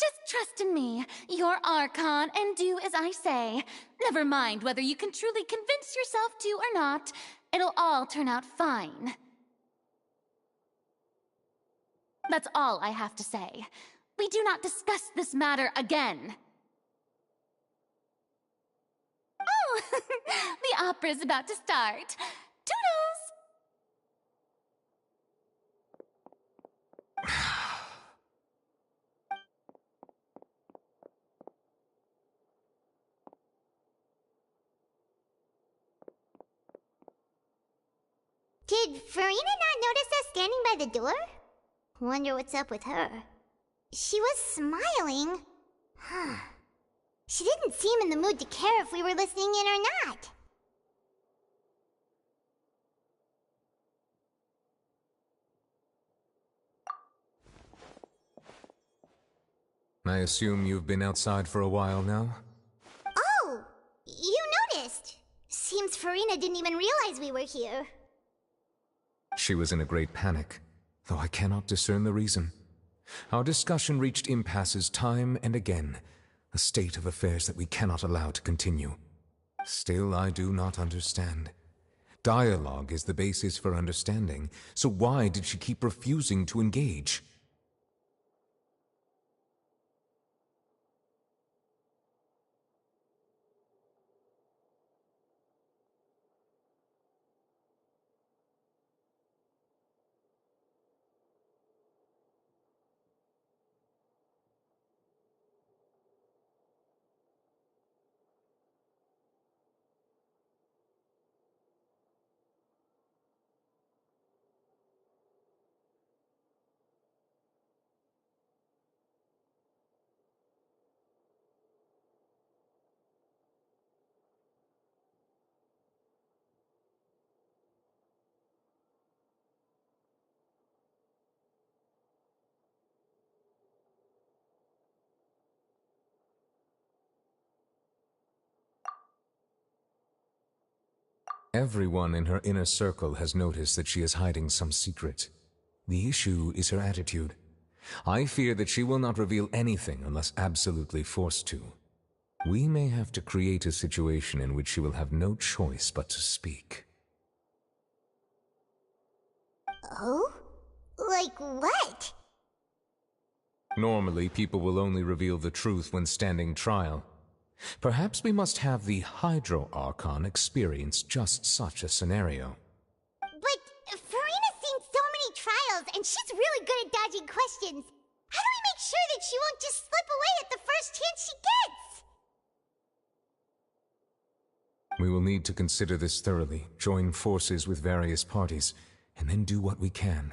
Just trust in me, your Archon, and do as I say. Never mind whether you can truly convince yourself to or not. It'll all turn out fine. That's all I have to say. We do not discuss this matter again. Oh, the opera's about to start. Toodles! Did Farina not notice us standing by the door? Wonder what's up with her. She was smiling. Huh. She didn't seem in the mood to care if we were listening in or not. I assume you've been outside for a while now? Oh! You noticed! Seems Farina didn't even realize we were here. She was in a great panic, though I cannot discern the reason. Our discussion reached impasses time and again, a state of affairs that we cannot allow to continue. Still, I do not understand. Dialogue is the basis for understanding, so why did she keep refusing to engage? Everyone in her inner circle has noticed that she is hiding some secret. The issue is her attitude. I fear that she will not reveal anything unless absolutely forced to. We may have to create a situation in which she will have no choice but to speak. Oh? Like what? Normally, people will only reveal the truth when standing trial. Perhaps we must have the Hydro Archon experience just such a scenario. But Farina's seen so many trials, and she's really good at dodging questions. How do we make sure that she won't just slip away at the first chance she gets? We will need to consider this thoroughly, join forces with various parties, and then do what we can.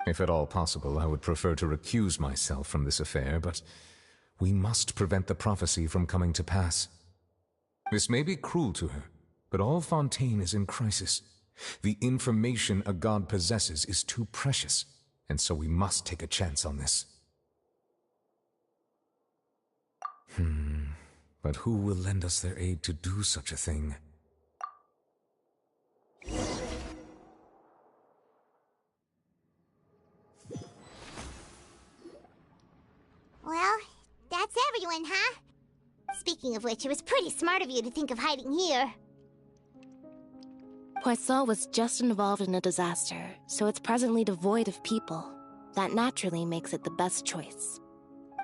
If at all possible, I would prefer to recuse myself from this affair, but we must prevent the prophecy from coming to pass. This may be cruel to her, but all Fontaine is in crisis. The information a god possesses is too precious, and so we must take a chance on this. But who will lend us their aid to do such a thing? Well, that's everyone, huh? Speaking of which, it was pretty smart of you to think of hiding here. Poisson was just involved in a disaster, so it's presently devoid of people. That naturally makes it the best choice.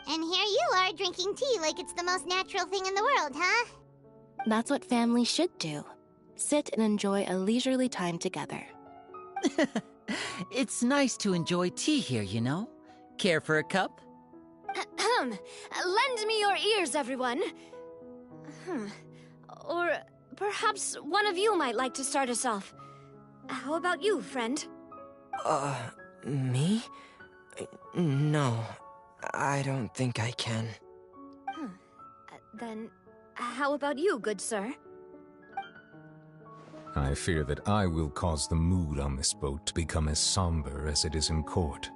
And here you are drinking tea like it's the most natural thing in the world, huh? That's what family should do. Sit and enjoy a leisurely time together. It's nice to enjoy tea here, you know? Care for a cup? Lend me your ears, everyone. Or perhaps one of you might like to start us off. How about you, friend? Me? No, I don't think I can. Then, how about you, good sir? I fear that I will cause the mood on this boat to become as somber as it is in court.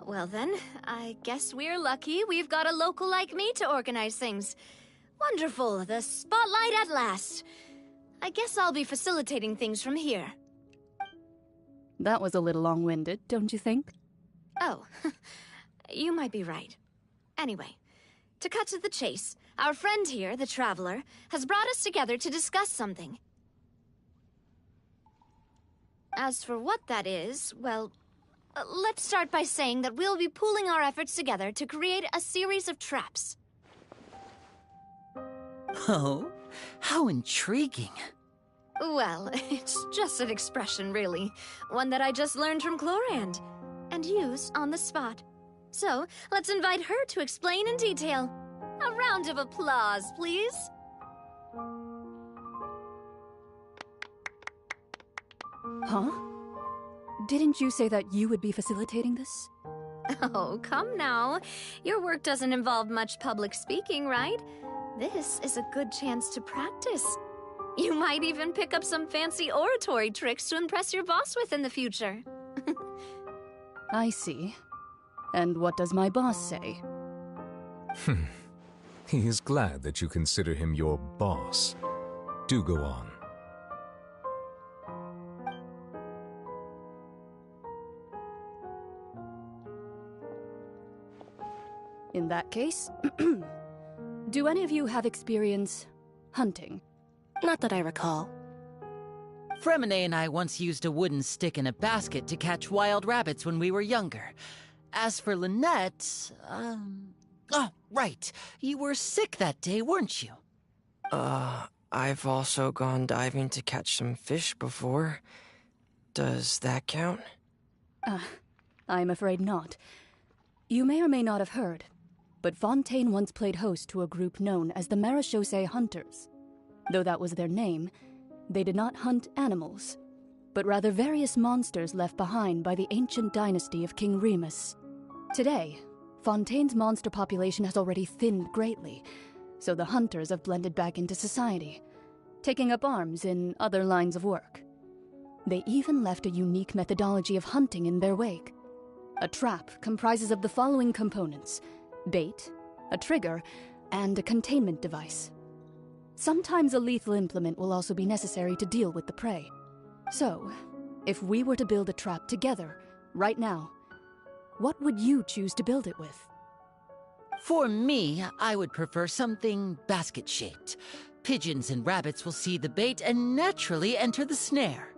Well then, I guess we're lucky we've got a local like me to organize things. Wonderful, the spotlight at last. I guess I'll be facilitating things from here. That was a little long-winded, don't you think? Oh, you might be right. Anyway, to cut to the chase, our friend here, the Traveler, has brought us together to discuss something. As for what that is, well, let's start by saying that we'll be pooling our efforts together to create a series of traps. Oh, how intriguing. Well, it's just an expression, really. One that I just learned from Chlorand, and used on the spot. So, let's invite her to explain in detail. A round of applause, please. Huh? Didn't you say that you would be facilitating this? Oh, come now. Your work doesn't involve much public speaking, right? This is a good chance to practice. You might even pick up some fancy oratory tricks to impress your boss with in the future. I see. And what does my boss say? He is glad that you consider him your boss. Do go on. In that case, do any of you have experience hunting? Not that I recall. Fremine and I once used a wooden stick in a basket to catch wild rabbits when we were younger. As for Lynette, oh, right. You were sick that day, weren't you? I've also gone diving to catch some fish before. Does that count? I'm afraid not. You may or may not have heard, but Fontaine once played host to a group known as the Marechaussee Hunters. Though that was their name, they did not hunt animals, but rather various monsters left behind by the ancient dynasty of King Remus. Today, Fontaine's monster population has already thinned greatly, so the hunters have blended back into society, taking up arms in other lines of work. They even left a unique methodology of hunting in their wake. A trap comprises of the following components: bait, a trigger, and a containment device. Sometimes a lethal implement will also be necessary to deal with the prey. So, if we were to build a trap together, right now, what would you choose to build it with? For me, I would prefer something basket-shaped. Pigeons and rabbits will see the bait and naturally enter the snare.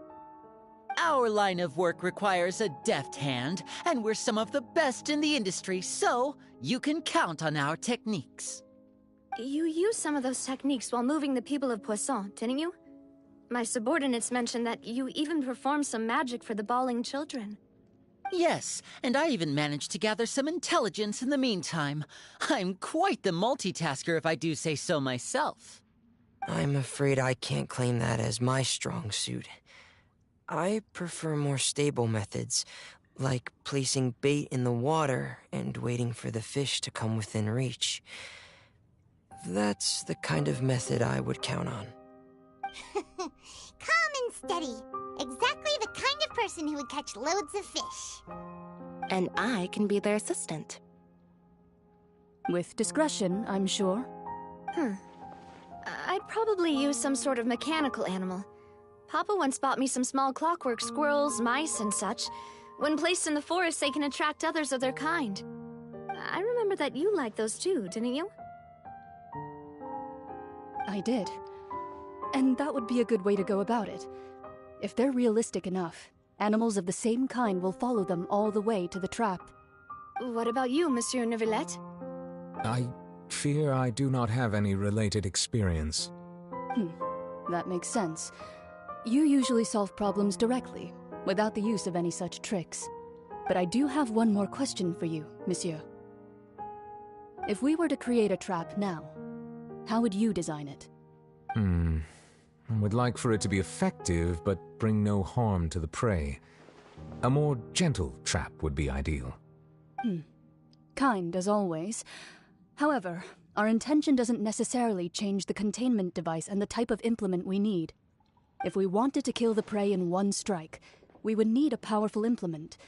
Our line of work requires a deft hand, and we're some of the best in the industry, so you can count on our techniques. You used some of those techniques while moving the people of Poisson, didn't you? My subordinates mentioned that you even performed some magic for the bawling children. Yes, and I even managed to gather some intelligence in the meantime. I'm quite the multitasker if I do say so myself. I'm afraid I can't claim that as my strong suit. I prefer more stable methods, like placing bait in the water and waiting for the fish to come within reach. That's the kind of method I would count on. Calm and steady. Exactly the kind of person who would catch loads of fish. And I can be their assistant. With discretion, I'm sure. I'd probably use some sort of mechanical animal. Papa once bought me some small clockwork squirrels, mice, and such. When placed in the forest, they can attract others of their kind. I remember that you liked those too, didn't you? I did. And that would be a good way to go about it. If they're realistic enough, animals of the same kind will follow them all the way to the trap. What about you, Monsieur Neuvillette? I fear I do not have any related experience. That makes sense. You usually solve problems directly, without the use of any such tricks. But I do have one more question for you, Monsieur. If we were to create a trap now, how would you design it? I would like for it to be effective, but bring no harm to the prey. A more gentle trap would be ideal. Kind, as always. However, our intention doesn't necessarily change the containment device and the type of implement we need. If we wanted to kill the prey in one strike, we would need a powerful implement.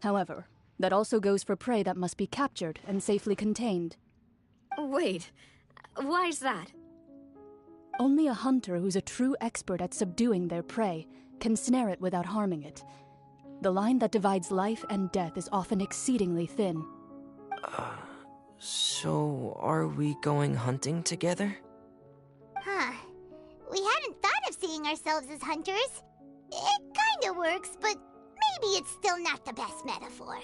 However, that also goes for prey that must be captured and safely contained. Wait, why's that? Only a hunter who's a true expert at subduing their prey can snare it without harming it. The line that divides life and death is often exceedingly thin. So are we going hunting together? Huh. We hadn't thought of seeing ourselves as hunters. It kinda works, but maybe it's still not the best metaphor.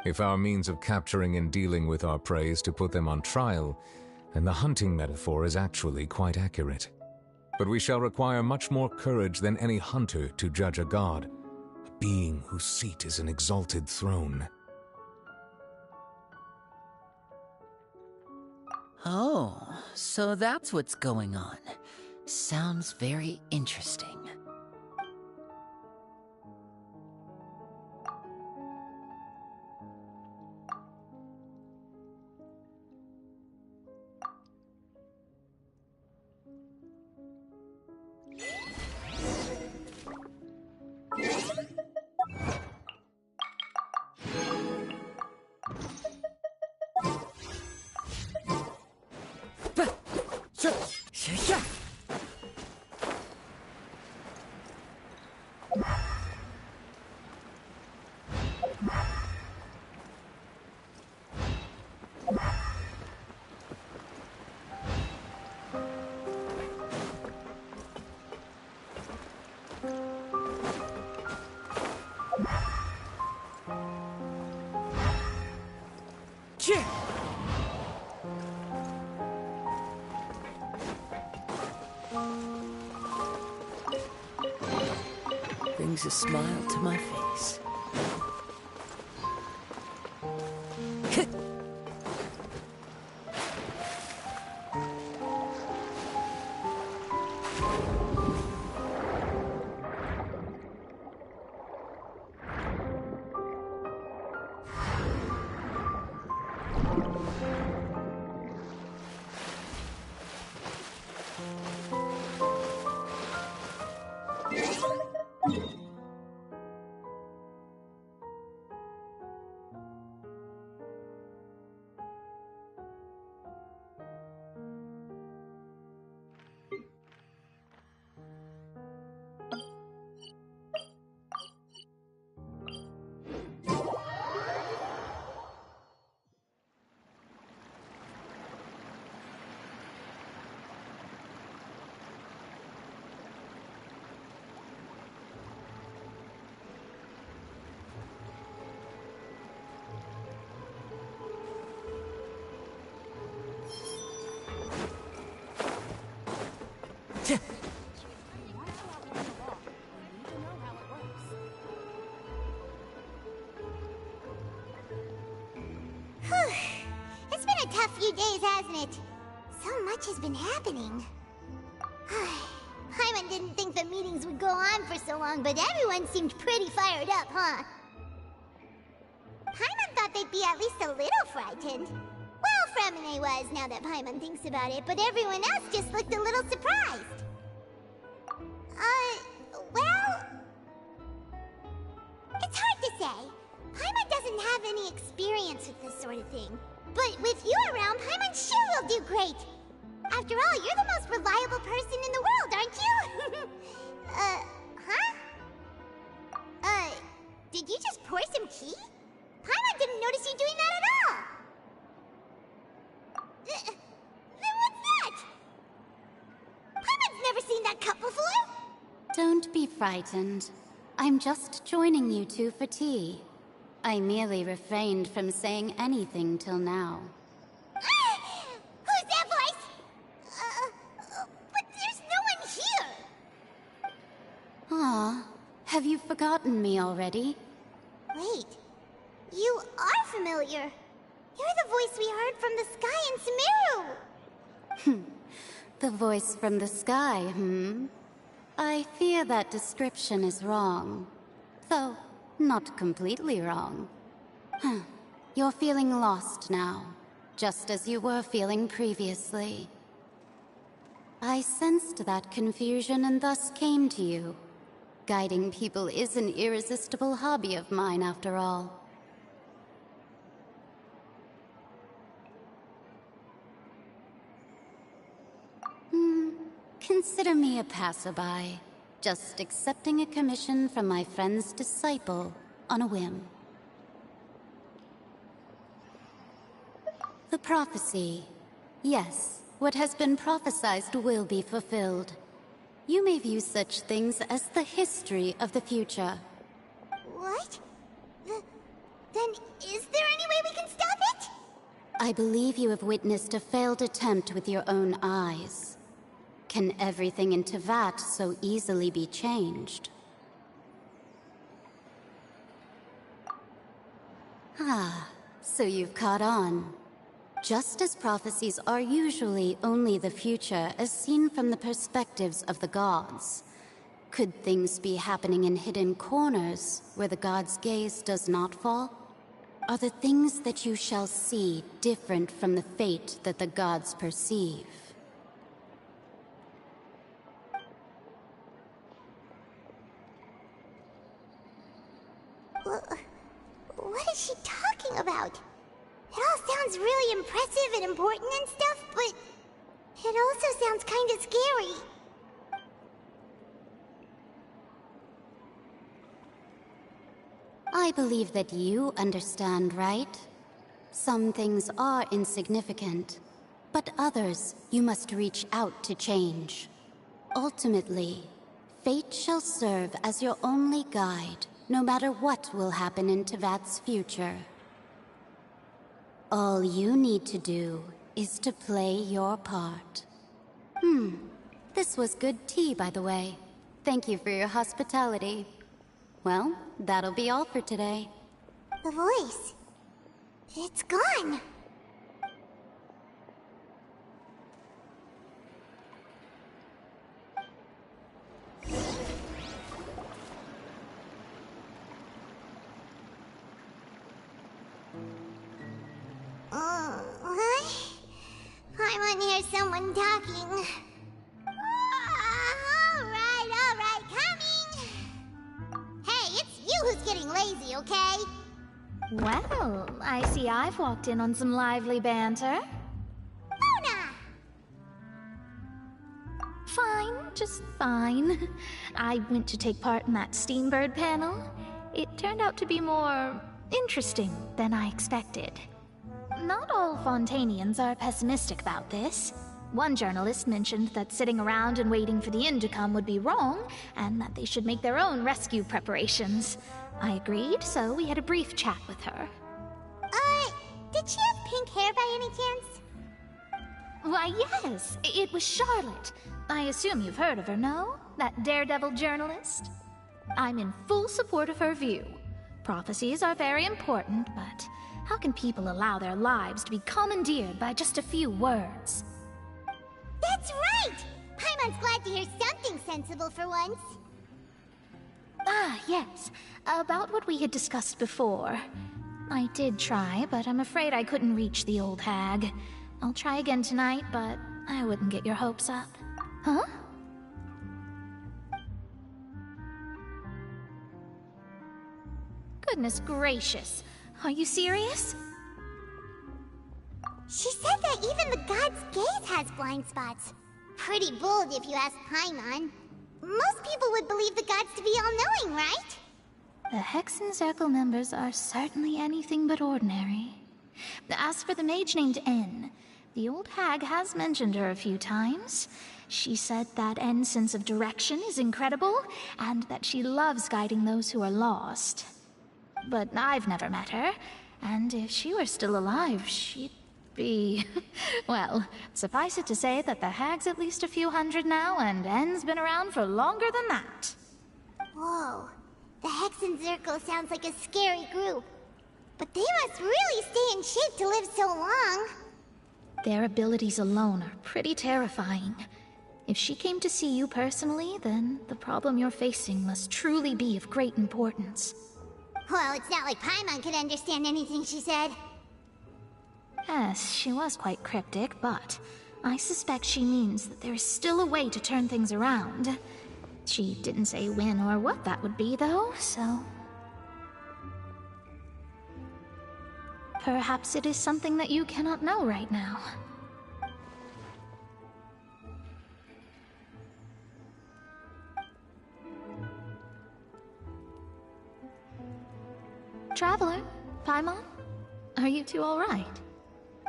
If our means of capturing and dealing with our prey is to put them on trial, then the hunting metaphor is actually quite accurate. But we shall require much more courage than any hunter to judge a god, a being whose seat is an exalted throne. Oh, so that's what's going on. Sounds very interesting. Brings a smile to my face. It's been a tough few days, hasn't it? So much has been happening. Paimon didn't think the meetings would go on for so long, but everyone seemed pretty fired up, huh? Paimon thought they'd be at least a little frightened. Well, Fremine was, now that Paimon thinks about it, but everyone else just looked a little surprised. Well... It's hard to say. Paimon doesn't have any experience with this sort of thing. But with you around, Paimon sure will do great. After all, you're the most reliable person in the world, aren't you? Did you just pour some tea? Paimon didn't notice you doing that at all. Then what's that? Paimon's never seen that cup before. Don't be frightened. I'm just joining you two for tea. I merely refrained from saying anything till now. Who's that voice? But there's no one here. Aw, have you forgotten me already? Wait, you are familiar. You're the voice we heard from the sky in Sumeru. The voice from the sky, I fear that description is wrong. Though, not completely wrong. You're feeling lost now, just as you were feeling previously. I sensed that confusion and thus came to you. Guiding people is an irresistible hobby of mine, after all. Consider me a passerby. Just accepting a commission from my friend's disciple on a whim. The prophecy. Yes, what has been prophesied will be fulfilled. You may view such things as the history of the future. What? Then is there any way we can stop it? I believe you have witnessed a failed attempt with your own eyes. Can everything in Teyvat so easily be changed? Ah, so you've caught on. Just as prophecies are usually only the future as seen from the perspectives of the gods, could things be happening in hidden corners where the gods' gaze does not fall? Are the things that you shall see different from the fate that the gods perceive? What is she talking about? It all sounds really impressive and important and stuff, but it also sounds kind of scary. I believe that you understand, right? Some things are insignificant, but others you must reach out to change. Ultimately, fate shall serve as your only guide, no matter what will happen in Teyvat's future. All you need to do is to play your part. This was good tea, by the way. Thank you for your hospitality. Well, that'll be all for today. The voice. It's gone. What? I want to hear someone talking. Alright, coming! Hey, it's you who's getting lazy, okay? Well, I see I've walked in on some lively banter. Luna! Fine, just fine. I went to take part in that Steambird panel. It turned out to be more interesting than I expected. Not all Fontainians are pessimistic about this. One journalist mentioned that sitting around and waiting for the end to come would be wrong, and that they should make their own rescue preparations. I agreed, so we had a brief chat with her. Did she have pink hair by any chance? Why, yes, it was Charlotte. I assume you've heard of her, no? That daredevil journalist? I'm in full support of her view. Prophecies are very important, but how can people allow their lives to be commandeered by just a few words? That's right! Paimon's glad to hear something sensible for once. Ah, yes. About what we had discussed before. I did try, but I'm afraid I couldn't reach the old hag. I'll try again tonight, but I wouldn't get your hopes up. Huh? Goodness gracious. Are you serious? She said that even the god's gaze has blind spots. Pretty bold if you ask Paimon. Most people would believe the gods to be all-knowing, right? The Hexen Circle members are certainly anything but ordinary. As for the mage named N, the old hag has mentioned her a few times. She said that N's sense of direction is incredible, and that she loves guiding those who are lost. But I've never met her, and if she were still alive, she'd be... well, suffice it to say that the hag's at least a few hundred now, and N's been around for longer than that. Whoa. The Hexen Circle sounds like a scary group. But they must really stay in shape to live so long. Their abilities alone are pretty terrifying. If she came to see you personally, then the problem you're facing must truly be of great importance. Well, it's not like Paimon could understand anything she said. Yes, she was quite cryptic, but I suspect she means that there is still a way to turn things around. She didn't say when or what that would be, though, so... perhaps it is something that you cannot know right now. Traveler, Paimon, are you two alright?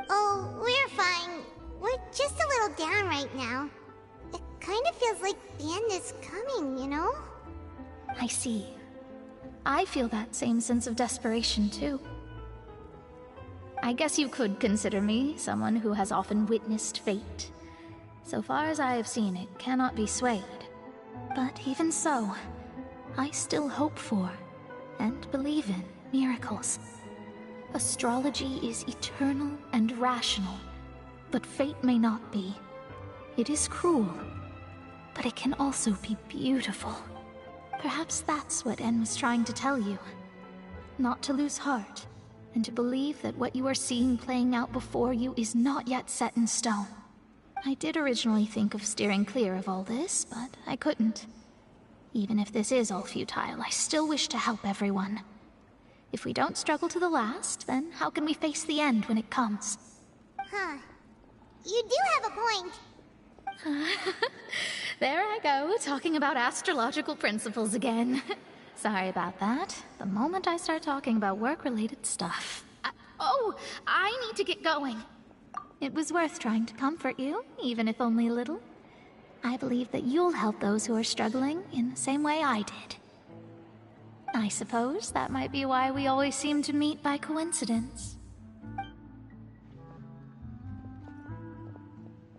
Oh, we're fine. We're just a little down right now. It kind of feels like the end is coming, you know? I see. I feel that same sense of desperation, too. I guess you could consider me someone who has often witnessed fate. So far as I have seen, it cannot be swayed. But even so, I still hope for, and believe in, miracles. Astrology is eternal and rational, but fate may not be. It is cruel, but it can also be beautiful. Perhaps that's what En was trying to tell you. Not to lose heart, and to believe that what you are seeing playing out before you is not yet set in stone. I did originally think of steering clear of all this, but I couldn't. Even if this is all futile, I still wish to help everyone. If we don't struggle to the last, then how can we face the end when it comes? Huh. You do have a point. There I go, talking about astrological principles again. Sorry about that. The moment I start talking about work-related stuff. I need to get going. It was worth trying to comfort you, even if only a little. I believe that you'll help those who are struggling in the same way I did. I suppose that might be why we always seem to meet by coincidence.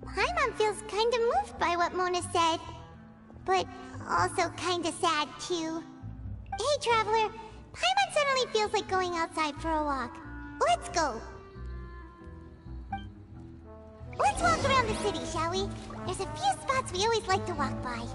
Paimon feels kinda moved by what Mona said. But also kinda sad, too. Hey, Traveler. Paimon suddenly feels like going outside for a walk. Let's go. Let's walk around the city, shall we? There's a few spots we always like to walk by.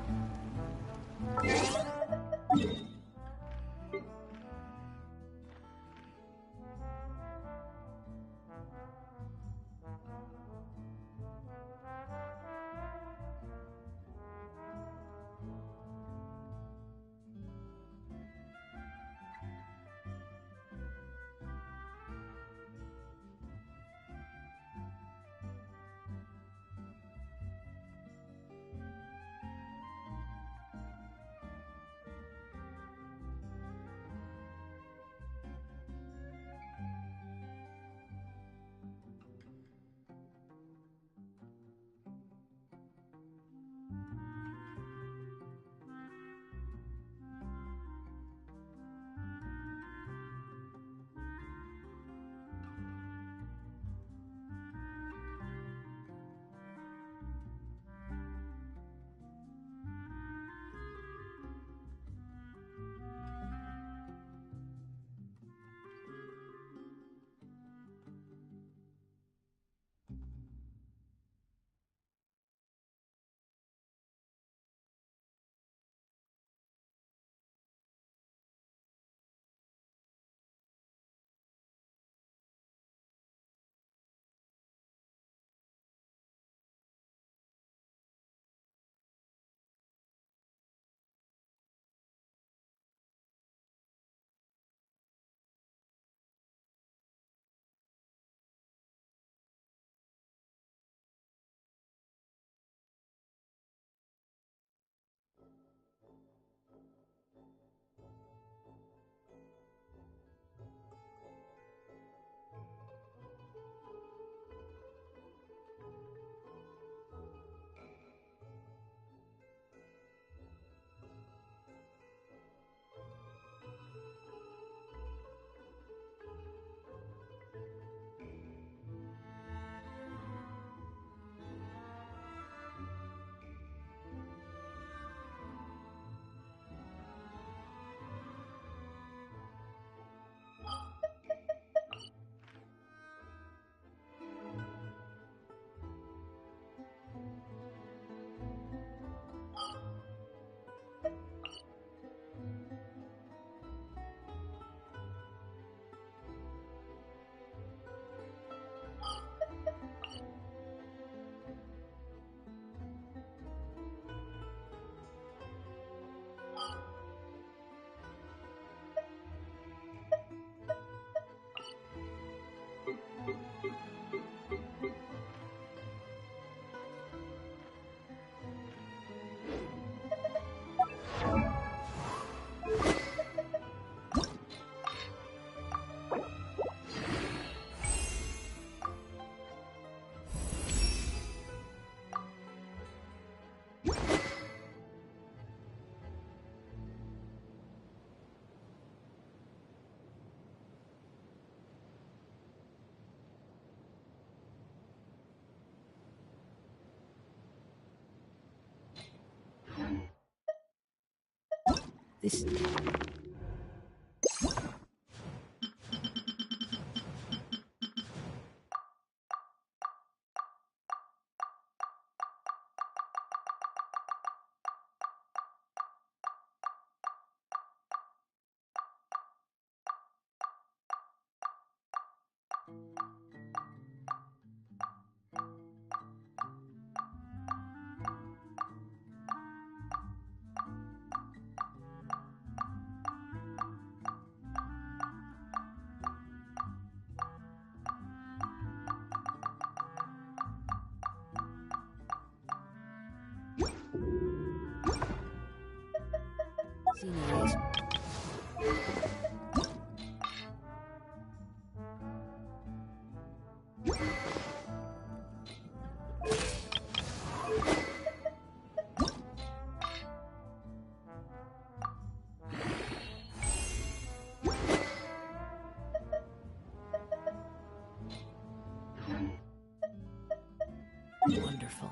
This... Wonderful.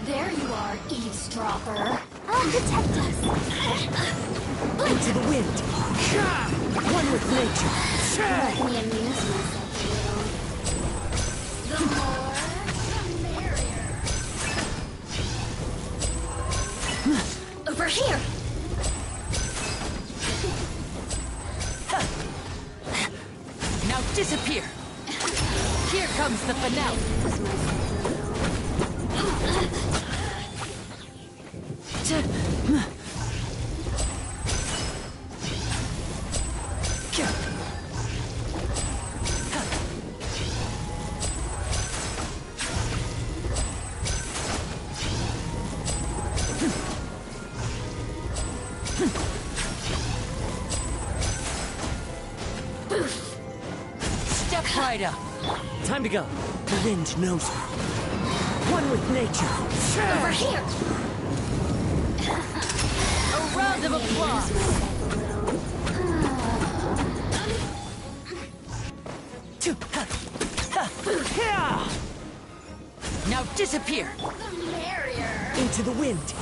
There you are, eavesdropper. I'll protect us. Into the wind. One with nature. Let me amuse myself a little. The more, the merrier. Over here. Now disappear. Here comes the finale. Step right up. Time to go. The wind knows me. One with nature. Over here. A round of applause. Now disappear. The merrier. Into the wind.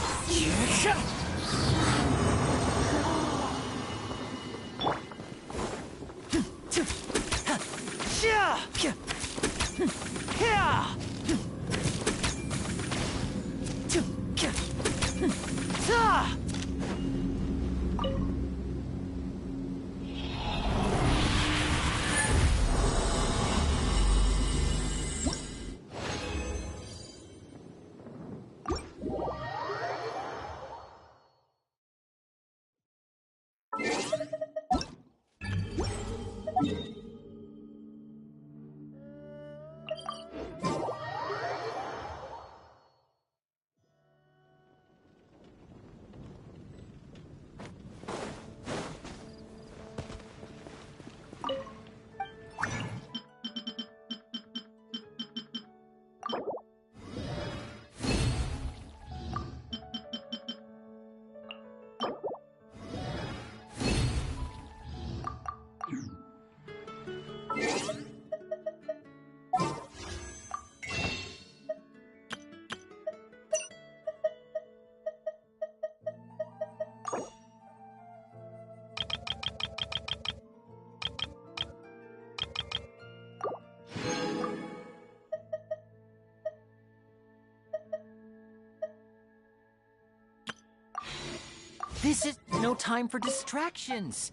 This is no time for distractions.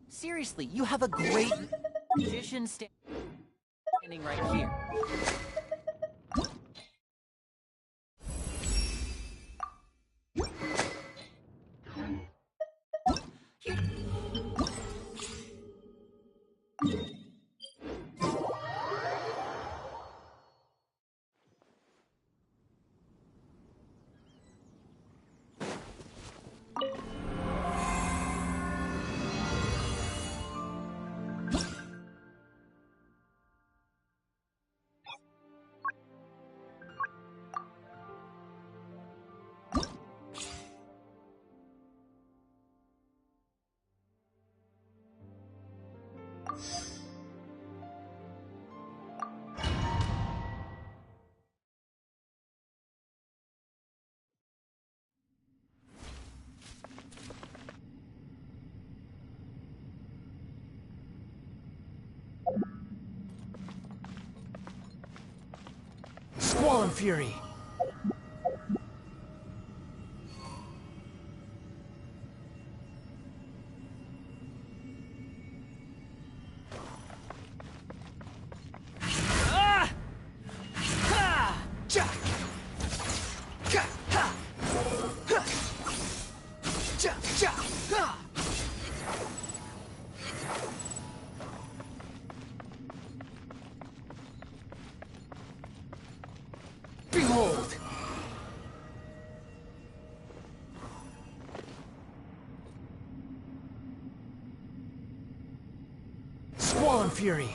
Seriously, you have a great magician standing right here. Squall Fury! Behold! Squall Fury!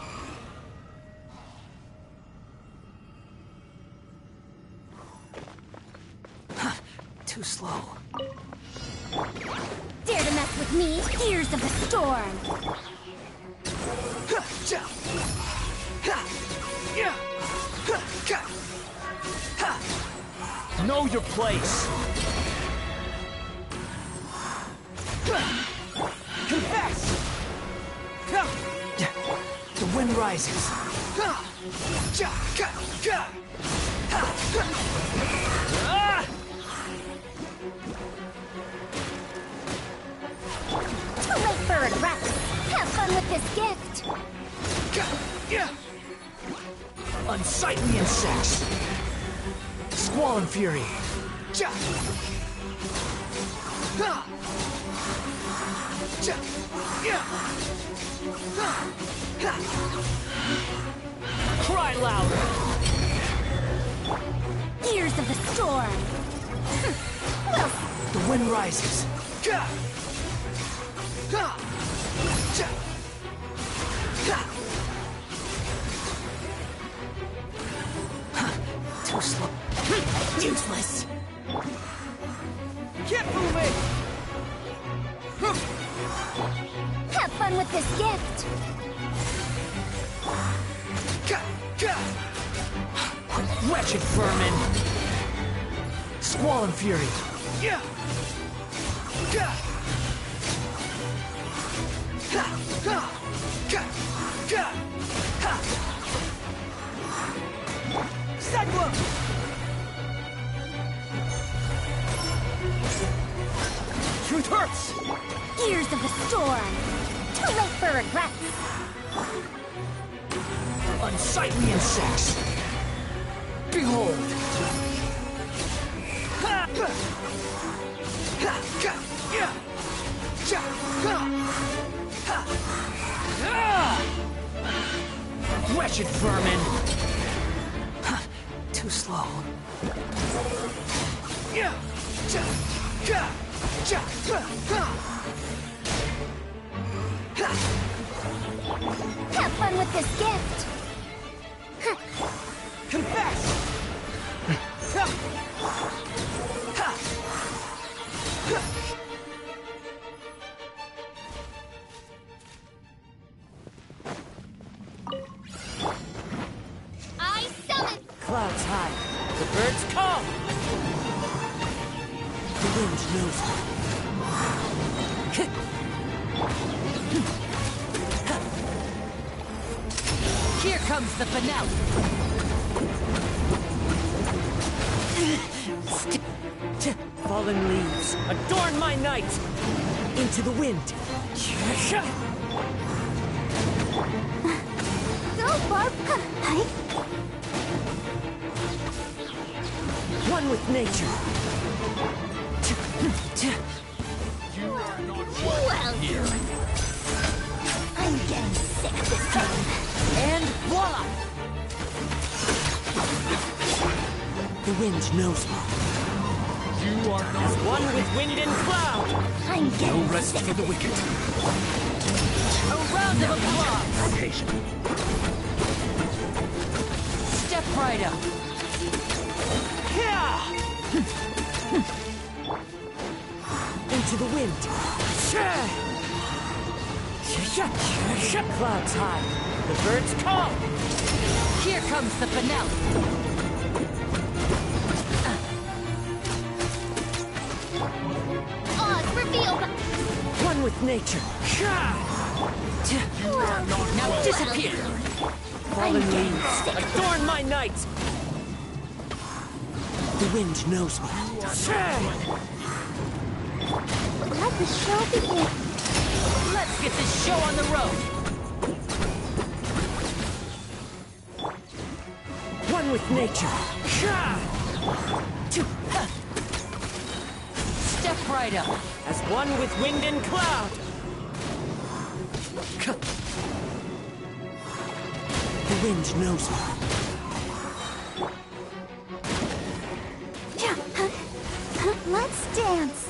Too slow. Dare to mess with me, Tears of the Storm! Know your place! Confess! The wind rises. Too late for regrets! Have fun with this gift! Unsightly insects! Squall and Fury! Cry louder! Tears of the Storm! Well, the wind rises. Too slow. Useless. Get moving! have fun with this gift! Wretched vermin! Squall and Fury! Truth hurts! Gears of the Storm! Too late for regrets! Unsightly insects! Behold! Wretched vermin! Too slow. Have fun with this gift! Confess! I summon! Clouds high. The birds come! The wind knows me. Here comes the finale. Fallen leaves, adorn my night! Into the wind! Go, Barb! One with nature! Well Here. I'm getting sick this time. And voila! The wind knows me. You are not As one with wind and cloud! I'm getting no rest for the wicked. A round of applause. Occasion. Step right up. Into the wind! Clouds high. The birds come! Here comes the finale. Oz, reveal! One with nature. Now disappear. Fallen leaves, adorn my night! The wind knows me. Let the show begin. Let's get this show on the road. One with nature. Step right up. As one with wind and cloud. The wind knows me. Let's dance.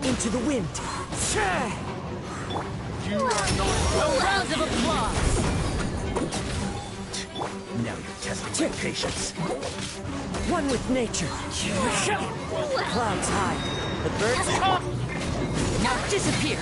Into the wind. You are not A round of applause. Now you're testing my patience. One with nature. Clouds hide. The birds come. Now disappear.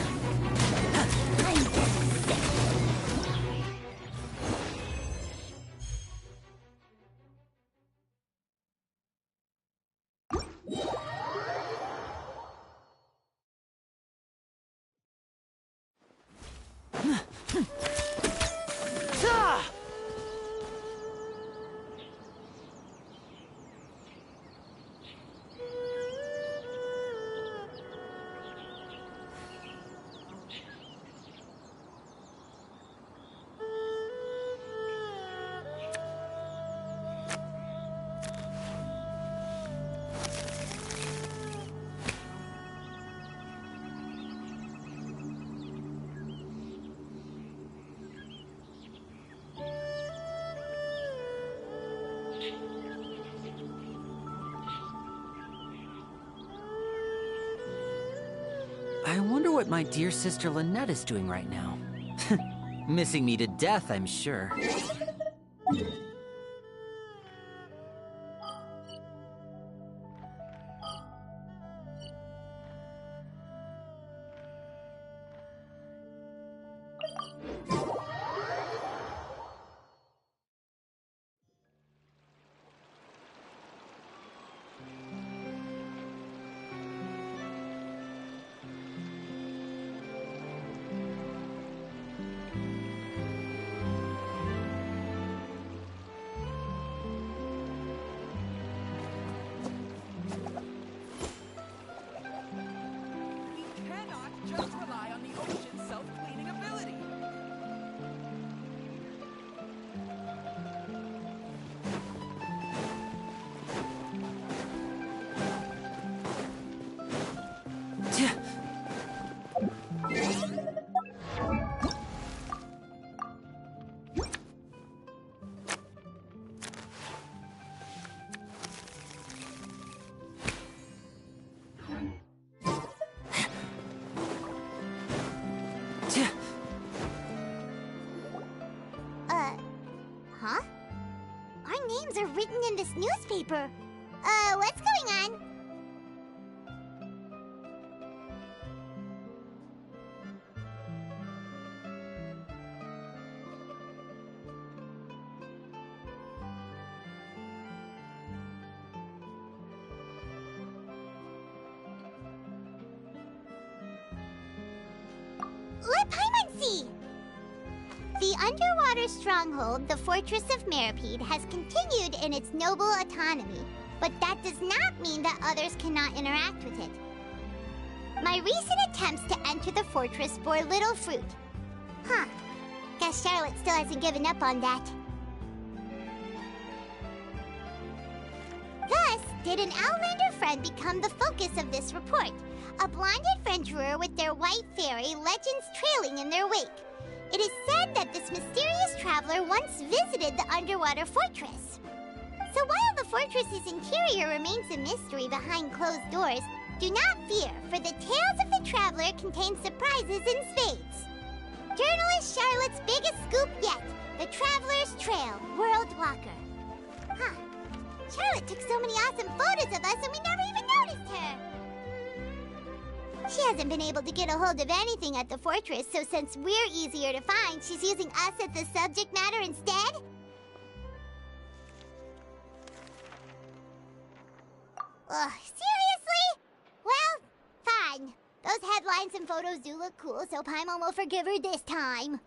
I wonder what my dear sister Lynette is doing right now. Missing me to death, I'm sure. Just rely on the ocean's self-cleaning ability. Huh? Our names are written in this newspaper. What's going on? Let Paimon see! The underwater stronghold, the Fortress of Meripede, has continued in its noble autonomy, but that does not mean that others cannot interact with it. My recent attempts to enter the fortress bore little fruit. Huh. Guess Charlotte still hasn't given up on that. Thus, did an Outlander friend become the focus of this report? A blonde adventurer with their white fairy, legends trailing in their wake. It is said that this mysterious traveler once visited the underwater fortress. So while the fortress's interior remains a mystery behind closed doors, do not fear, for the tales of the traveler contain surprises in spades. Journalist Charlotte's biggest scoop yet, the Traveler's Trail, World Walker. Huh. Charlotte took so many awesome photos of us and we never even noticed her. She hasn't been able to get a hold of anything at the fortress, so since we're easier to find, she's using us as the subject matter instead? Ugh, seriously? Well, fine. Those headlines and photos do look cool, so Paimon will forgive her this time.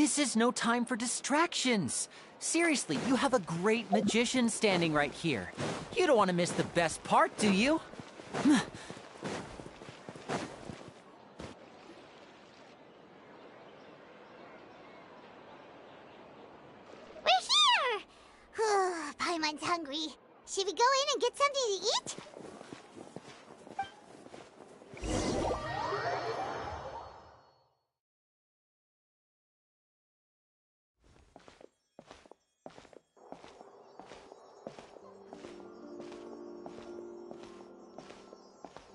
This is no time for distractions. Seriously, you have a great magician standing right here. You don't want to miss the best part, do you? We're here! Paimon's hungry. Should we go in and get something to eat?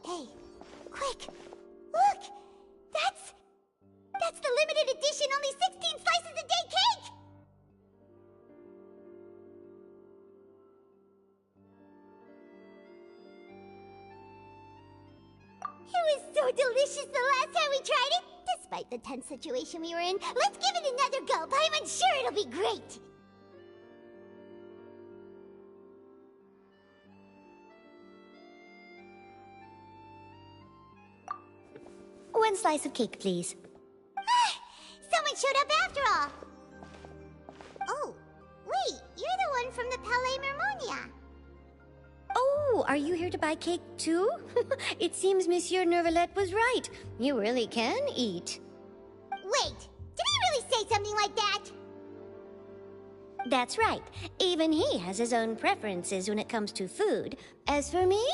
Hey, quick! Look! That's the limited edition only 16 slices a day cake! It was so delicious the last time we tried it! Despite the tense situation we were in, let's give it another go! I'm sure it'll be great! One slice of cake, please. Someone showed up after all! Oh, wait, you're the one from the Palais Mermonia. Oh, are you here to buy cake too? It seems Monsieur Nervalette was right. You really can eat. Wait, did he really say something like that? That's right. Even he has his own preferences when it comes to food. As for me,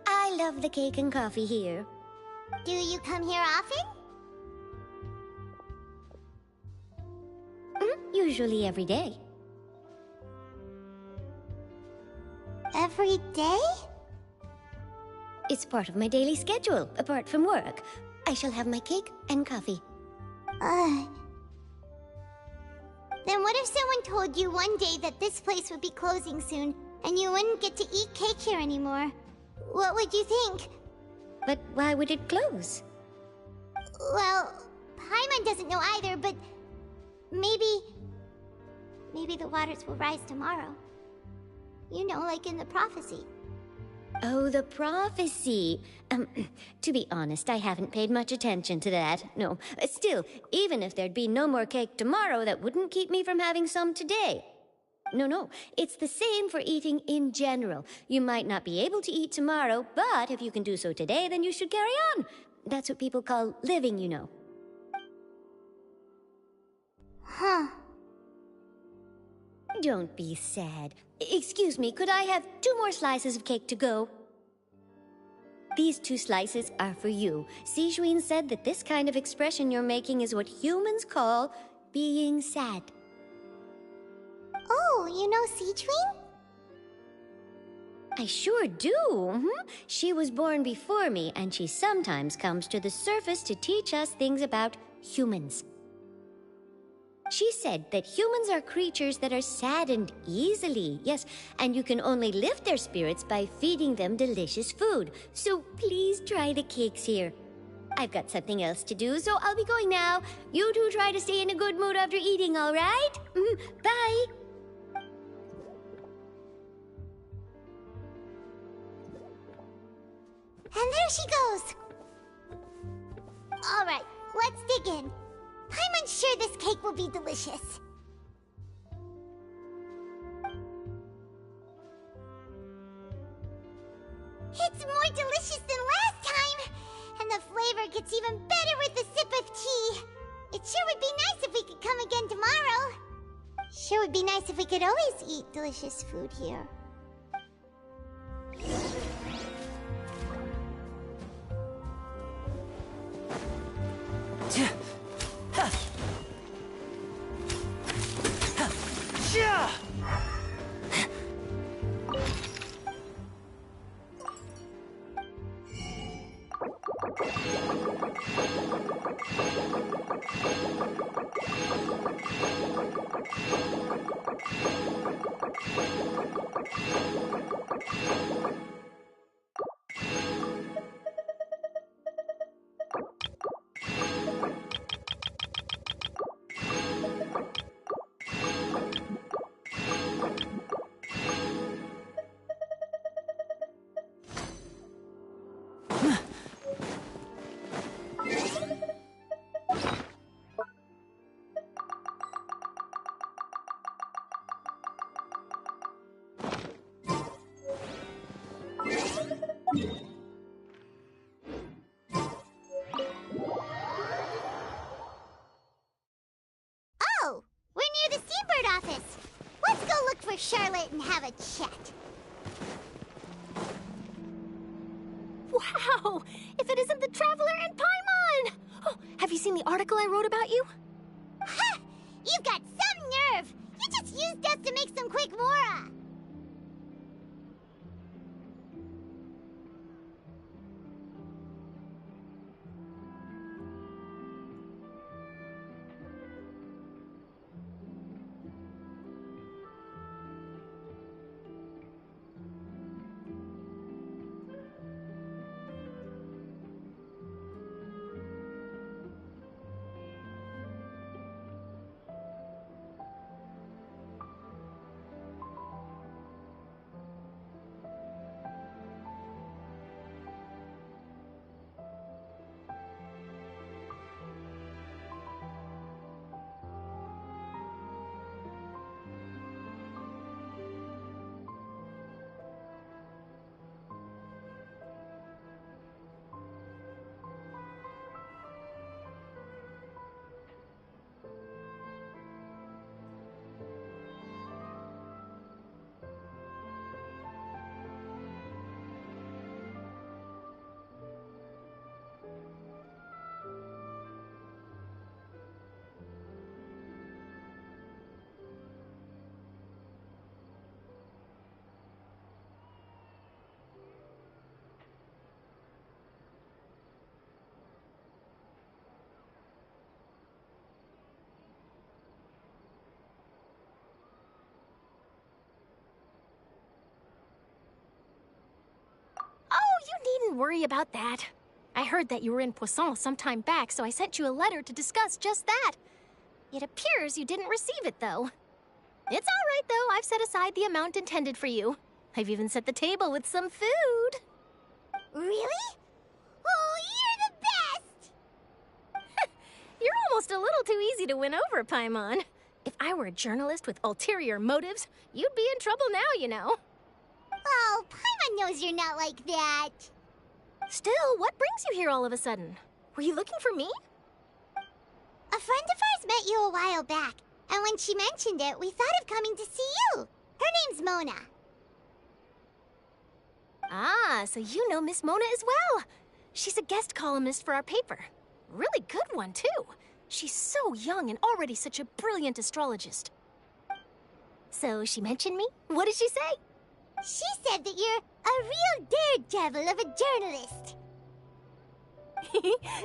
I love the cake and coffee here. Do you come here often? Usually every day. Every day? It's part of my daily schedule, apart from work. I shall have my cake and coffee. Then what if someone told you one day that this place would be closing soon, and you wouldn't get to eat cake here anymore? What would you think? But why would it close? Well, Paimon doesn't know either, but maybe the waters will rise tomorrow. You know, like in the prophecy. Oh, the prophecy. To be honest, I haven't paid much attention to that. No, still, even if there'd be no more cake tomorrow, that wouldn't keep me from having some today. No, it's the same for eating in general. You might not be able to eat tomorrow, but if you can do so today, then you should carry on. That's what people call living, you know. Huh. Don't be sad. Excuse me, could I have 2 more slices of cake to go? These 2 slices are for you. Sijuin said that this kind of expression you're making is what humans call being sad. Oh, you know Sijuin? I sure do. She was born before me, and she sometimes comes to the surface to teach us things about humans. She said that humans are creatures that are saddened easily, yes, and you can only lift their spirits by feeding them delicious food. So please try the cakes here. I've got something else to do, so I'll be going now. You two try to stay in a good mood after eating, all right? Bye. And there she goes. All right, let's dig in. I'm unsure this cake will be delicious. It's more delicious than last time! And the flavor gets even better with a sip of tea. It sure would be nice if we could come again tomorrow. Sure would be nice if we could always eat delicious food here. Oh, we're near the Seabird office. Let's go look for Charlotte and have a chat. Wow! If it isn't the Traveler and Paimon! Oh, have you seen the article I wrote about you? Ha! You've got some nerve! You just used us to make some quick mora! You needn't worry about that. I heard that you were in Poisson some time back, so I sent you a letter to discuss just that. It appears you didn't receive it, though. It's all right, though. I've set aside the amount intended for you. I've even set the table with some food. Really? Oh, you're the best! You're almost a little too easy to win over, Paimon. If I were a journalist with ulterior motives, you'd be in trouble now, you know. Oh, Paimon knows you're not like that. Still, what brings you here all of a sudden? Were you looking for me? A friend of ours met you a while back, and when she mentioned it, we thought of coming to see you. Her name's Mona. Ah, so you know Miss Mona as well. She's a guest columnist for our paper. Really good one, too. She's so young and already such a brilliant astrologist. So she mentioned me? What did she say? She said that you're a real daredevil of a journalist.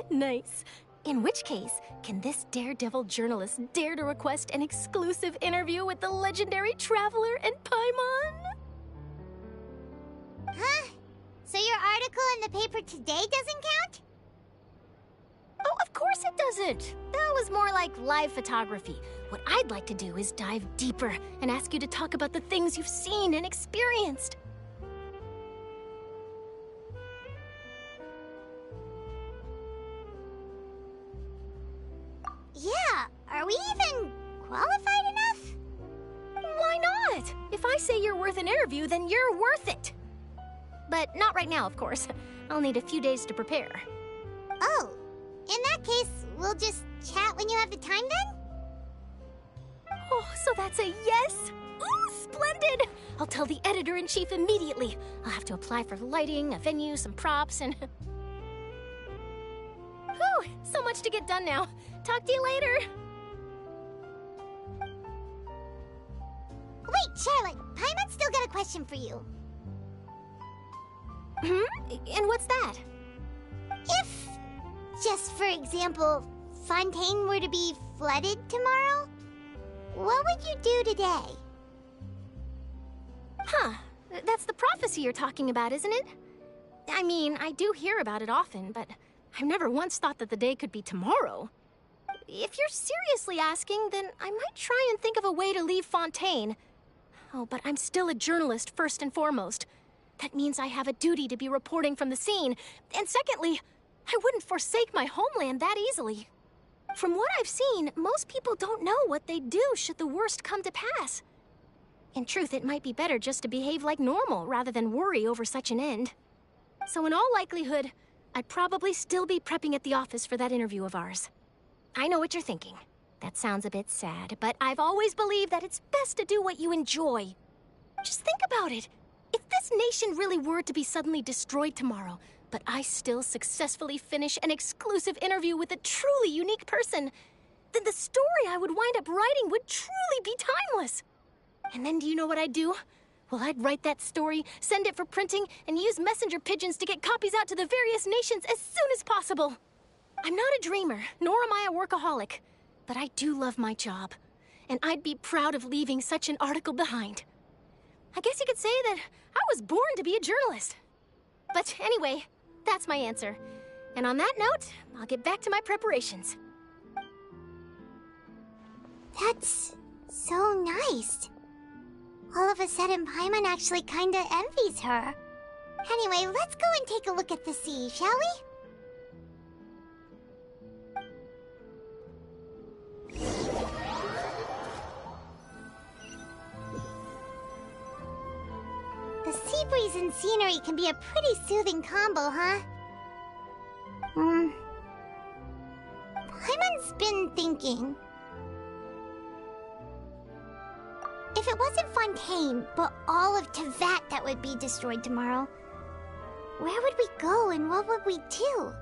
Nice. In which case, can this daredevil journalist dare to request an exclusive interview with the legendary Traveler and Paimon? Huh? So your article in the paper today doesn't count? Oh, of course it doesn't. That was more like live photography. What I'd like to do is dive deeper and ask you to talk about the things you've seen and experienced. Yeah, are we even qualified enough? Why not? If I say you're worth an interview, then you're worth it. But not right now, of course. I'll need a few days to prepare. Oh, in that case, we'll just chat when you have the time then? Oh, so that's a yes? Ooh, splendid! I'll tell the editor-in-chief immediately. I'll have to apply for lighting, a venue, some props, and... Whew, so much to get done now. Talk to you later. Wait, Charlotte, Paimon's still got a question for you. And what's that? If, just for example, Fontaine were to be flooded tomorrow, what would you do today? Huh. That's the prophecy you're talking about, isn't it? I mean, I do hear about it often, but I've never once thought that the day could be tomorrow. If you're seriously asking, then I might try and think of a way to leave Fontaine. Oh, but I'm still a journalist, first and foremost. That means I have a duty to be reporting from the scene. And secondly, I wouldn't forsake my homeland that easily. From what I've seen, most people don't know what they'd do should the worst come to pass. In truth, it might be better just to behave like normal rather than worry over such an end. So in all likelihood, I'd probably still be prepping at the office for that interview of ours. I know what you're thinking. That sounds a bit sad, but I've always believed that it's best to do what you enjoy. Just think about it. If this nation really were to be suddenly destroyed tomorrow, but I still successfully finish an exclusive interview with a truly unique person, then the story I would wind up writing would truly be timeless. And then do you know what I'd do? Well, I'd write that story, send it for printing, and use messenger pigeons to get copies out to the various nations as soon as possible. I'm not a dreamer, nor am I a workaholic, but I do love my job, and I'd be proud of leaving such an article behind. I guess you could say that I was born to be a journalist. But anyway, that's my answer. And on that note, I'll get back to my preparations. That's so nice. All of a sudden, Paimon actually kinda envies her. Anyway, let's go and take a look at the sea, shall we? The sea breeze and scenery can be a pretty soothing combo, huh? Paimon's been thinking. If it wasn't Fontaine, but all of Tevat that would be destroyed tomorrow, where would we go and what would we do?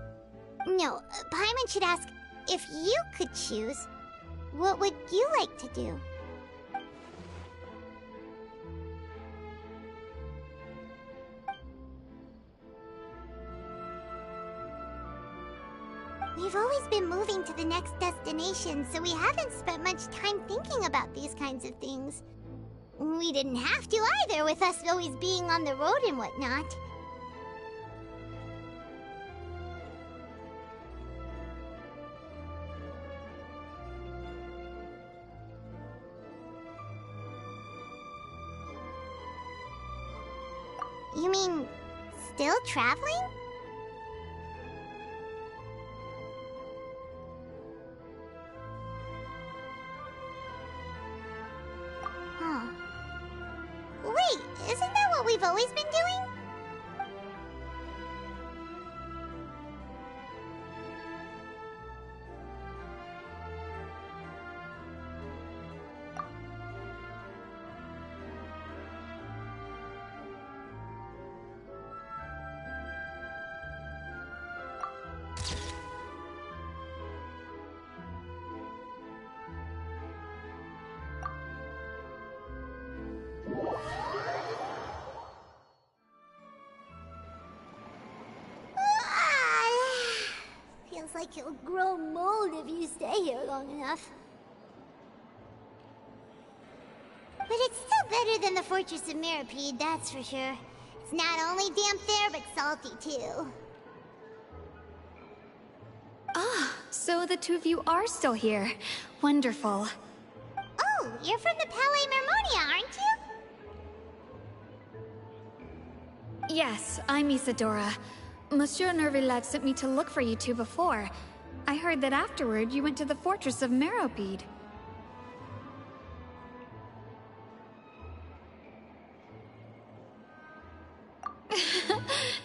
No, Paimon should ask, if you could choose, what would you like to do? We've always been moving to the next destination, so we haven't spent much time thinking about these kinds of things. We didn't have to either, with us always being on the road and whatnot. You mean, still traveling? Huh. Wait, isn't that what we've always been doing? Feels like you'll grow mold if you stay here long enough. But it's still better than the Fortress of Mirapede, that's for sure. It's not only damp there, but salty too. Ah, so the two of you are still here. Wonderful. Oh, you're from the Palais Mermonia, aren't you? Yes, I'm Isadora. Monsieur Nervillat sent me to look for you two before. I heard that afterward you went to the Fortress of Meropide.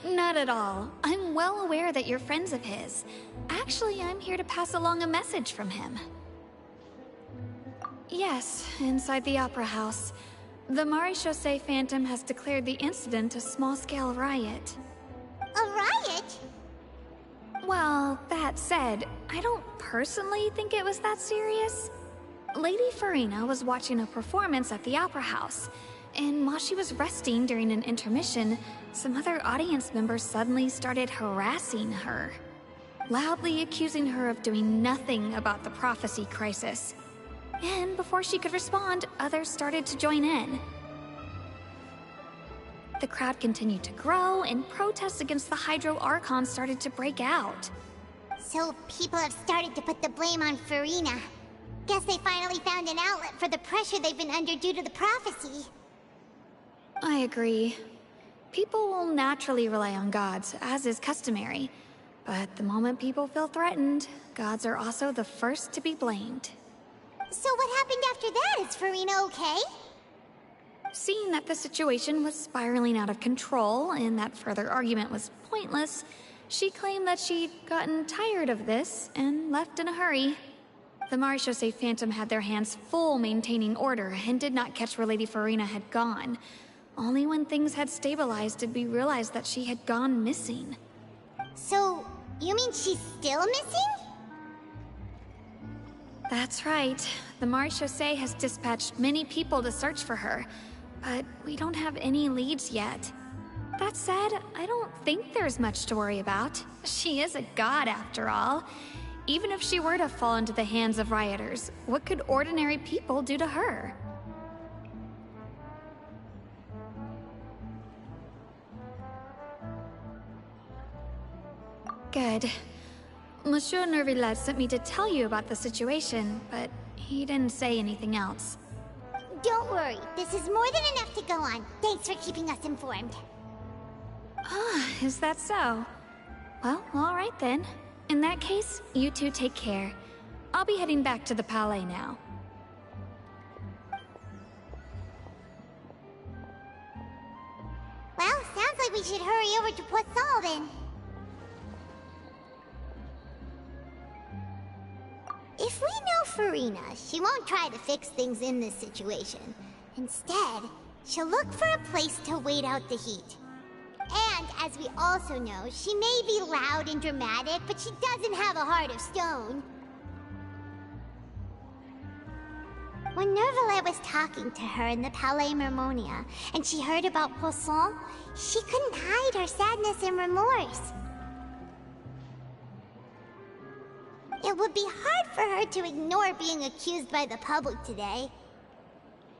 Not at all. I'm well aware that you're friends of his. Actually, I'm here to pass along a message from him. Yes, inside the Opera House. The Maréchaussée Phantom has declared the incident a small-scale riot. A riot? Well, that said, I don't personally think it was that serious. Lady Farina was watching a performance at the Opera House, and while she was resting during an intermission, some other audience members suddenly started harassing her, loudly accusing her of doing nothing about the prophecy crisis. And before she could respond, others started to join in. The crowd continued to grow, and protests against the Hydro Archon started to break out. So people have started to put the blame on Farina. Guess they finally found an outlet for the pressure they've been under due to the prophecy. I agree. People will naturally rely on gods, as is customary. But the moment people feel threatened, gods are also the first to be blamed. So what happened after that? Is Farina okay? Seeing that the situation was spiraling out of control and that further argument was pointless, she claimed that she'd gotten tired of this and left in a hurry. The Marechaussee Phantom had their hands full maintaining order and did not catch where Lady Farina had gone. Only when things had stabilized did we realize that she had gone missing. So, you mean she's still missing? That's right. The Marechaussee has dispatched many people to search for her, but we don't have any leads yet. That said, I don't think there's much to worry about. She is a god after all. Even if she were to fall into the hands of rioters, what could ordinary people do to her? Good. Monsieur Nervillet sent me to tell you about the situation, but he didn't say anything else. Don't worry, this is more than enough to go on. Thanks for keeping us informed. Ah, is that so? Well, all right then. In that case, you two take care. I'll be heading back to the Palais now. Well, sounds like we should hurry over to Poisson then. If we know Farina, she won't try to fix things in this situation. Instead, she'll look for a place to wait out the heat. And, as we also know, she may be loud and dramatic, but she doesn't have a heart of stone. When Nervillet was talking to her in the Palais Mermonia, and she heard about Poisson, she couldn't hide her sadness and remorse. It would be hard for her to ignore being accused by the public today.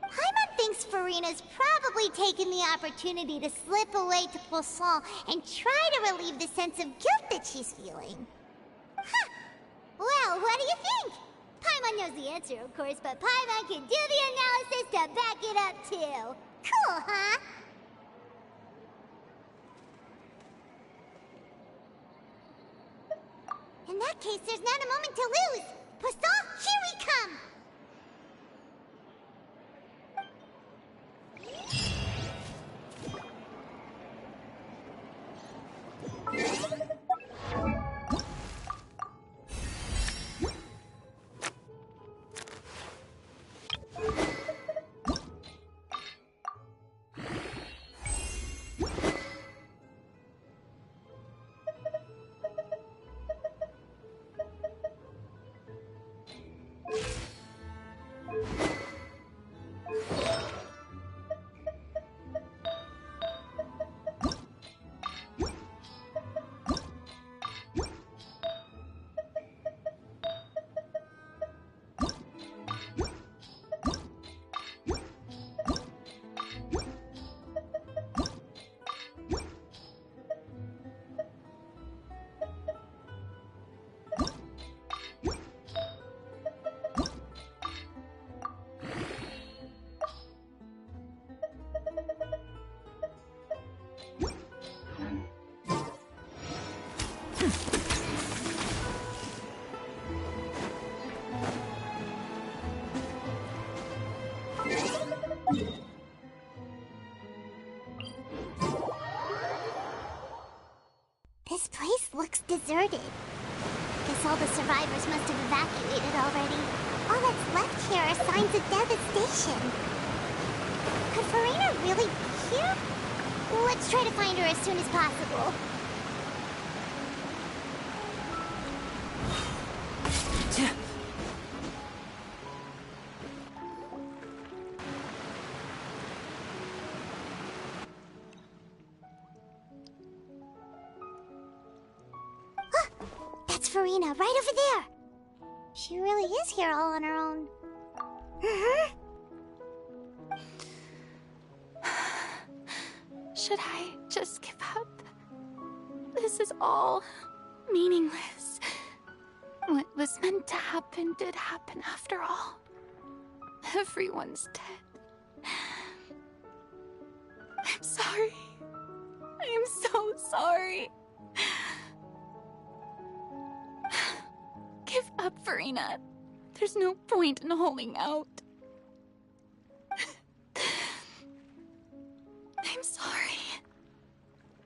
Paimon thinks Farina's probably taken the opportunity to slip away to Poisson and try to relieve the sense of guilt that she's feeling. Huh! Well, what do you think? Paimon knows the answer, of course, but Paimon can do the analysis to back it up, too. Cool, huh? In that case, there's not a moment to lose! Poisson, here we come! This place looks deserted. Guess all the survivors must have evacuated already. All that's left here are signs of devastation. Could Farina really be here? Let's try to find her as soon as possible. That's Farina, right over there. She really is here all on her own. Should I just give up? This is all meaningless. What was meant to happen did happen after all. Everyone's dead. I'm sorry. I am so sorry. Give up, Farina. There's no point in holding out. I'm sorry.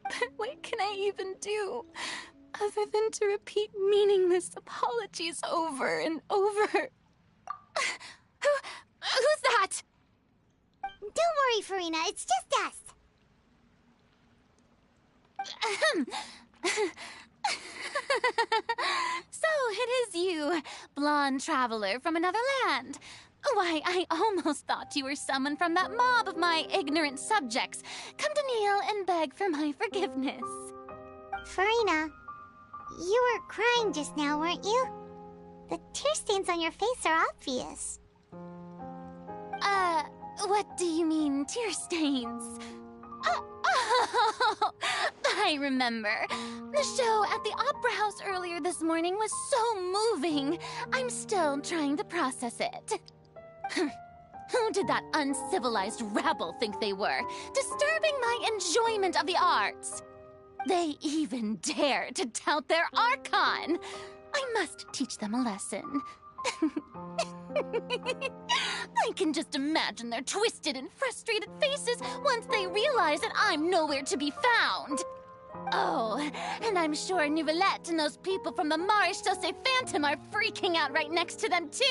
But what can I even do other than to repeat meaningless apologies over and over? Who's that? Don't worry, Farina. It's just us. So it is you, blonde traveler from another land. Why, I almost thought you were someone from that mob of my ignorant subjects, come to kneel and beg for my forgiveness. Farina, you were crying just now, weren't you? The tear stains on your face are obvious. What do you mean, tear stains? Oh, I remember. The show at the Opera House earlier this morning was so moving. I'm still trying to process it. Who did that uncivilized rabble think they were, disturbing my enjoyment of the arts? They even dare to tout their Archon. I must teach them a lesson. I can just imagine their twisted and frustrated faces once they realize that I'm nowhere to be found. Oh, and I'm sure Nouvellette and those people from the Maréchaussée Phantom are freaking out right next to them, too.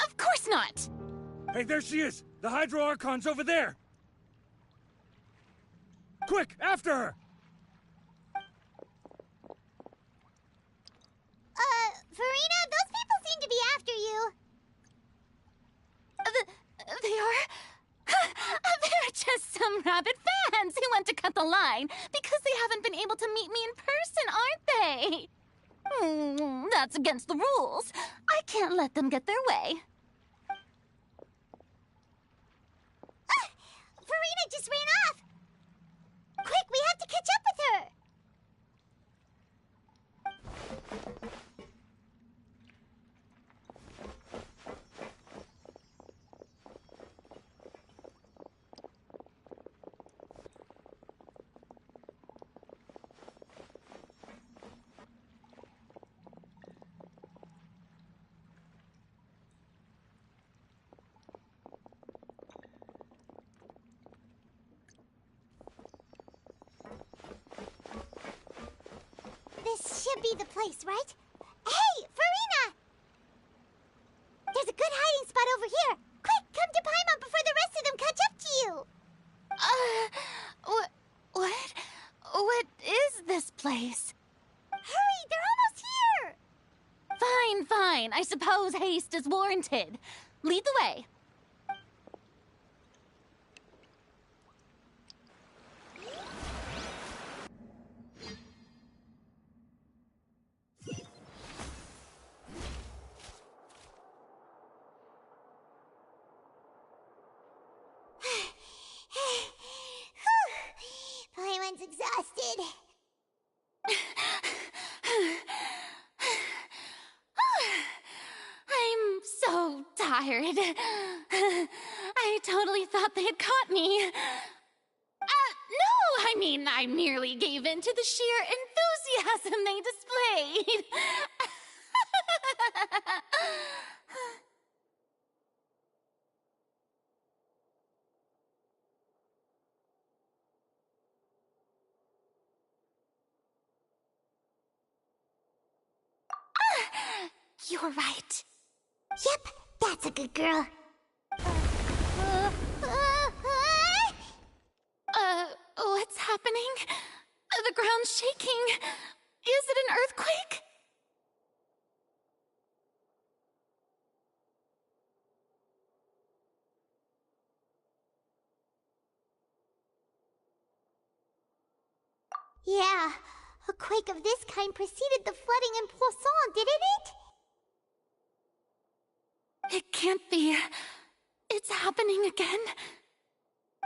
Of course not. Hey, there she is! The Hydro Archon's over there! Quick, after her! Farina, those people seem to be after you. They are? They're just some rabid fans who want to cut the line because they haven't been able to meet me in person, aren't they? That's against the rules. I can't let them get their way. Farina just ran off! Quick, we have to catch up with her! This should be the place, right? Hey, Farina! There's a good hiding spot over here. Quick, come to Paimon before the rest of them catch up to you. What is this place? Hurry, they're almost here! Fine. I suppose haste is warranted. Lead the way. Paimon's exhausted. I'm so tired. I totally thought they had caught me. No, I merely gave in to the sheer enthusiasm they displayed. You're right. Yep, that's a good girl. What's happening? The ground's shaking. Is it an earthquake? Yeah, a quake of this kind preceded the flooding in Poisson, didn't it? It can't be. It's happening again.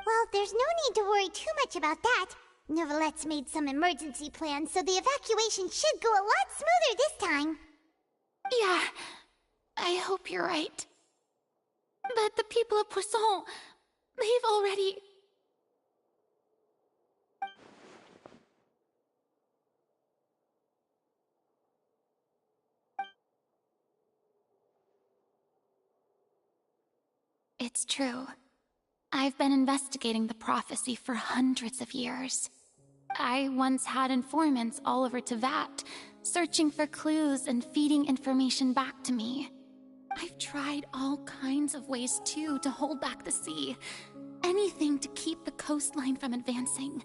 Well, there's no need to worry too much about that. Nouvellette's made some emergency plans, so the evacuation should go a lot smoother this time. Yeah, I hope you're right. But the people of Poisson, they've already... It's true. I've been investigating the prophecy for hundreds of years. I once had informants all over Teyvat, searching for clues and feeding information back to me. I've tried all kinds of ways, too, to hold back the sea. Anything to keep the coastline from advancing.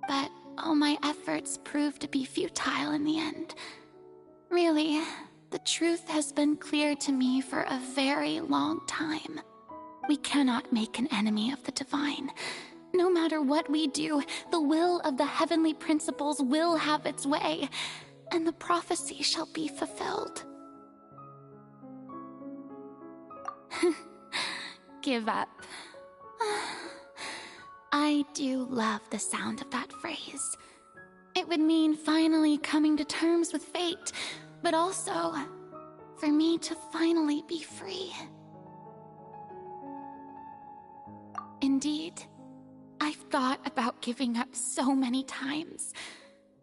But all my efforts proved to be futile in the end. Really, the truth has been clear to me for a very long time. We cannot make an enemy of the divine. No matter what we do, the will of the heavenly principles will have its way, and the prophecy shall be fulfilled. Give up. I do love the sound of that phrase. It would mean finally coming to terms with fate, but also for me to finally be free. Indeed, I've thought about giving up so many times,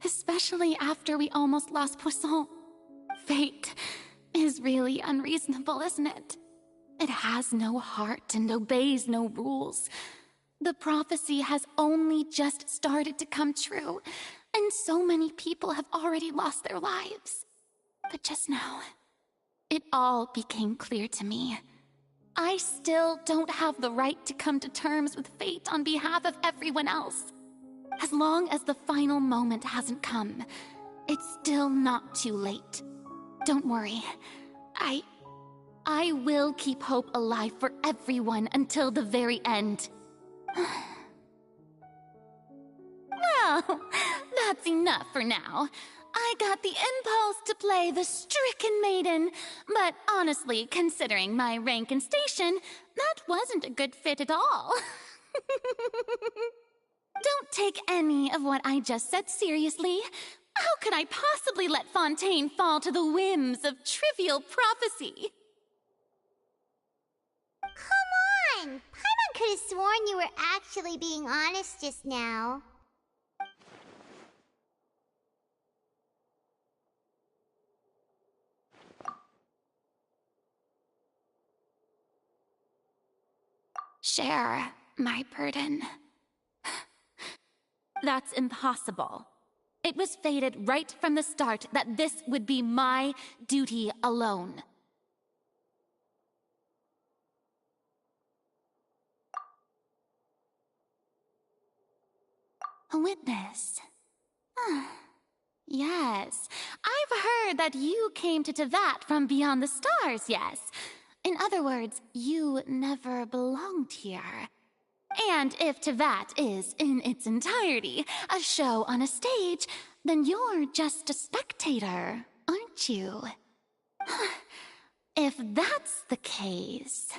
especially after we almost lost Poisson. Fate is really unreasonable, isn't it? It has no heart and obeys no rules. The prophecy has only just started to come true, and so many people have already lost their lives. But just now, it all became clear to me. I still don't have the right to come to terms with fate on behalf of everyone else. As long as the final moment hasn't come, it's still not too late. Don't worry. I will keep hope alive for everyone until the very end. Well, that's enough for now. I got the impulse to play the stricken maiden, but honestly, considering my rank and station, that wasn't a good fit at all. Don't take any of what I just said seriously. How could I possibly let Fontaine fall to the whims of trivial prophecy? Come on! Paimon could have sworn you were actually being honest just now. Share my burden. That's impossible. It was fated right from the start that this would be my duty alone. A witness. Yes, I've heard that you came to Teyvat from beyond the stars, yes. In other words, you never belonged here. And if Teyvat is, in its entirety, a show on a stage, then you're just a spectator, aren't you? If that's the case...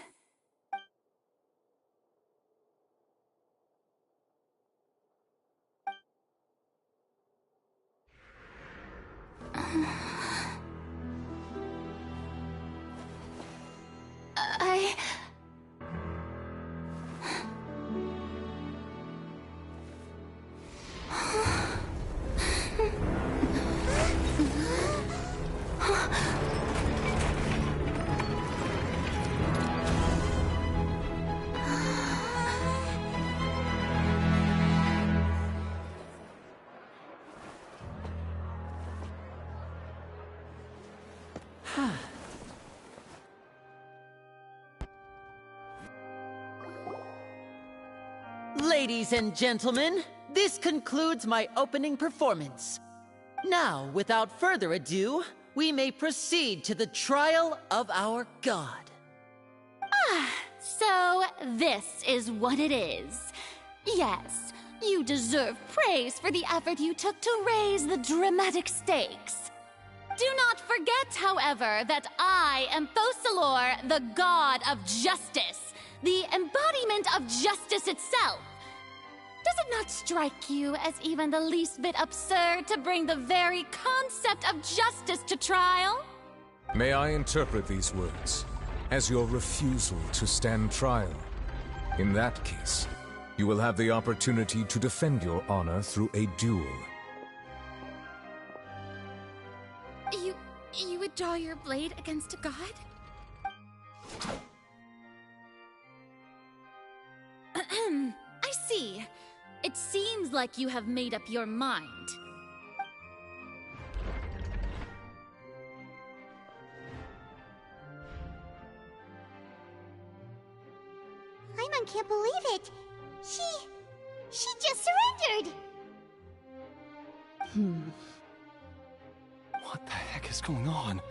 Ladies and gentlemen, this concludes my opening performance. Now, without further ado, we may proceed to the trial of our god. So this is what it is. Yes, you deserve praise for the effort you took to raise the dramatic stakes. Do not forget, however, that I am Focalor, the god of justice, the embodiment of justice itself. Does it not strike you as even the least bit absurd to bring the very concept of justice to trial? May I interpret these words as your refusal to stand trial? In that case, you will have the opportunity to defend your honor through a duel. You would draw your blade against a god? Seems like you have made up your mind. Paimon can't believe it. She just surrendered. What the heck is going on?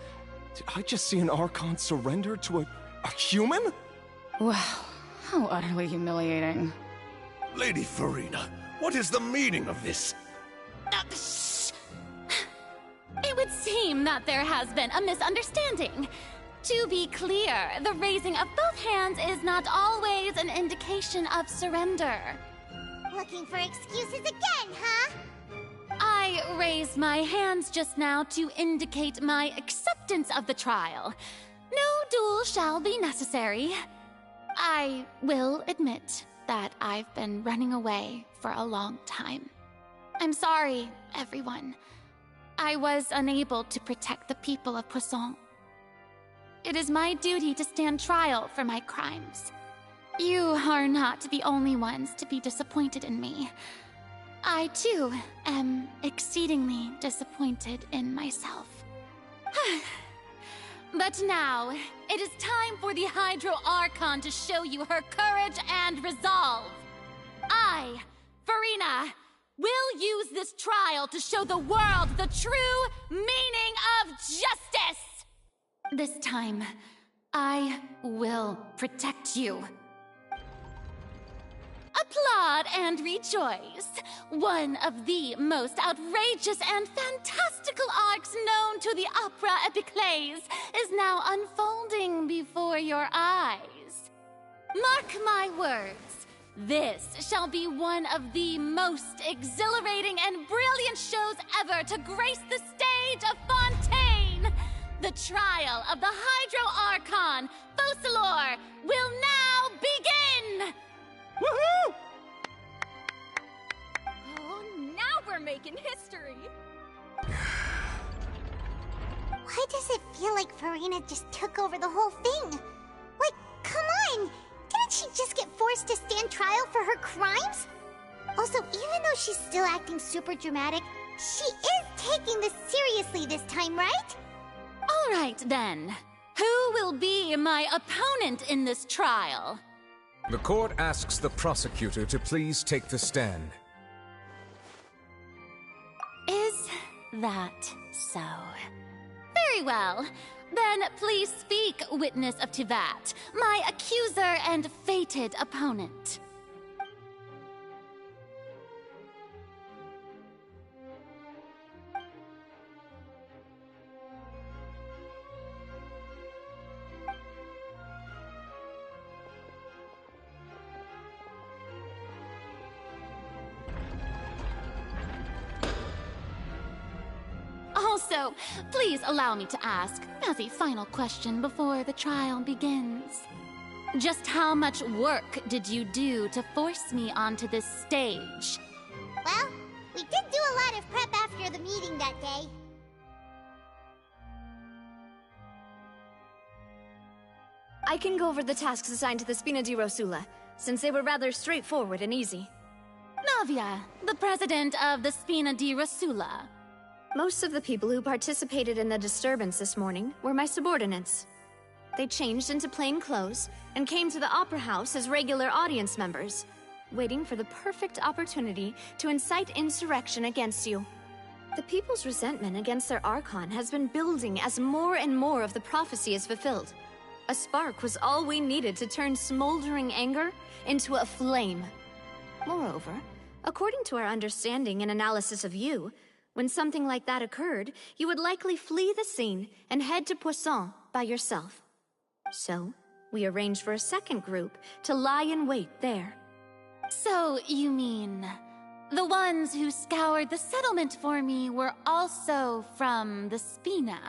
Did I just see an Archon surrender to a human? Wow, how utterly humiliating. Lady Farina, what is the meaning of this? It would seem that there has been a misunderstanding. To be clear, the raising of both hands is not always an indication of surrender. Looking for excuses again, huh? I raised my hands just now to indicate my acceptance of the trial. No duel shall be necessary. I will admit that I've been running away for a long time. I'm sorry, everyone. I was unable to protect the people of Poisson. It is my duty to stand trial for my crimes. You are not the only ones to be disappointed in me. I, too, am exceedingly disappointed in myself. But now, it is time for the Hydro Archon to show you her courage and resolve. I, Farina, will use this trial to show the world the true meaning of justice! This time, I will protect you. Applaud and rejoice! One of the most outrageous and fantastical arcs known to the opera epiclese is now unfolding before your eyes. Mark my words, this shall be one of the most exhilarating and brilliant shows ever to grace the stage of Fontaine! The trial of the Hydro Archon, Focalor, will now begin! Woohoo! Oh, now we're making history! Why does it feel like Farina just took over the whole thing? Like, come on! Didn't she just get forced to stand trial for her crimes? Also, even though she's still acting super dramatic, she is taking this seriously this time, right? All right, then. Who will be my opponent in this trial? The court asks the prosecutor to please take the stand. Is that so? Very well. Then please speak, witness of Tivat, my accuser and fated opponent. Also, please allow me to ask, as a final question before the trial begins. Just how much work did you do to force me onto this stage? Well, we did do a lot of prep after the meeting that day. I can go over the tasks assigned to the Spina di Rosula, since they were rather straightforward and easy. Navia, the president of the Spina di Rosula. Most of the people who participated in the disturbance this morning were my subordinates. They changed into plain clothes and came to the Opera House as regular audience members, waiting for the perfect opportunity to incite insurrection against you. The people's resentment against their Archon has been building as more and more of the prophecy is fulfilled. A spark was all we needed to turn smoldering anger into a flame. Moreover, according to our understanding and analysis of you, when something like that occurred, you would likely flee the scene and head to Poisson by yourself. So, we arranged for a second group to lie in wait there. So, you mean, the ones who scoured the settlement for me were also from the Spina?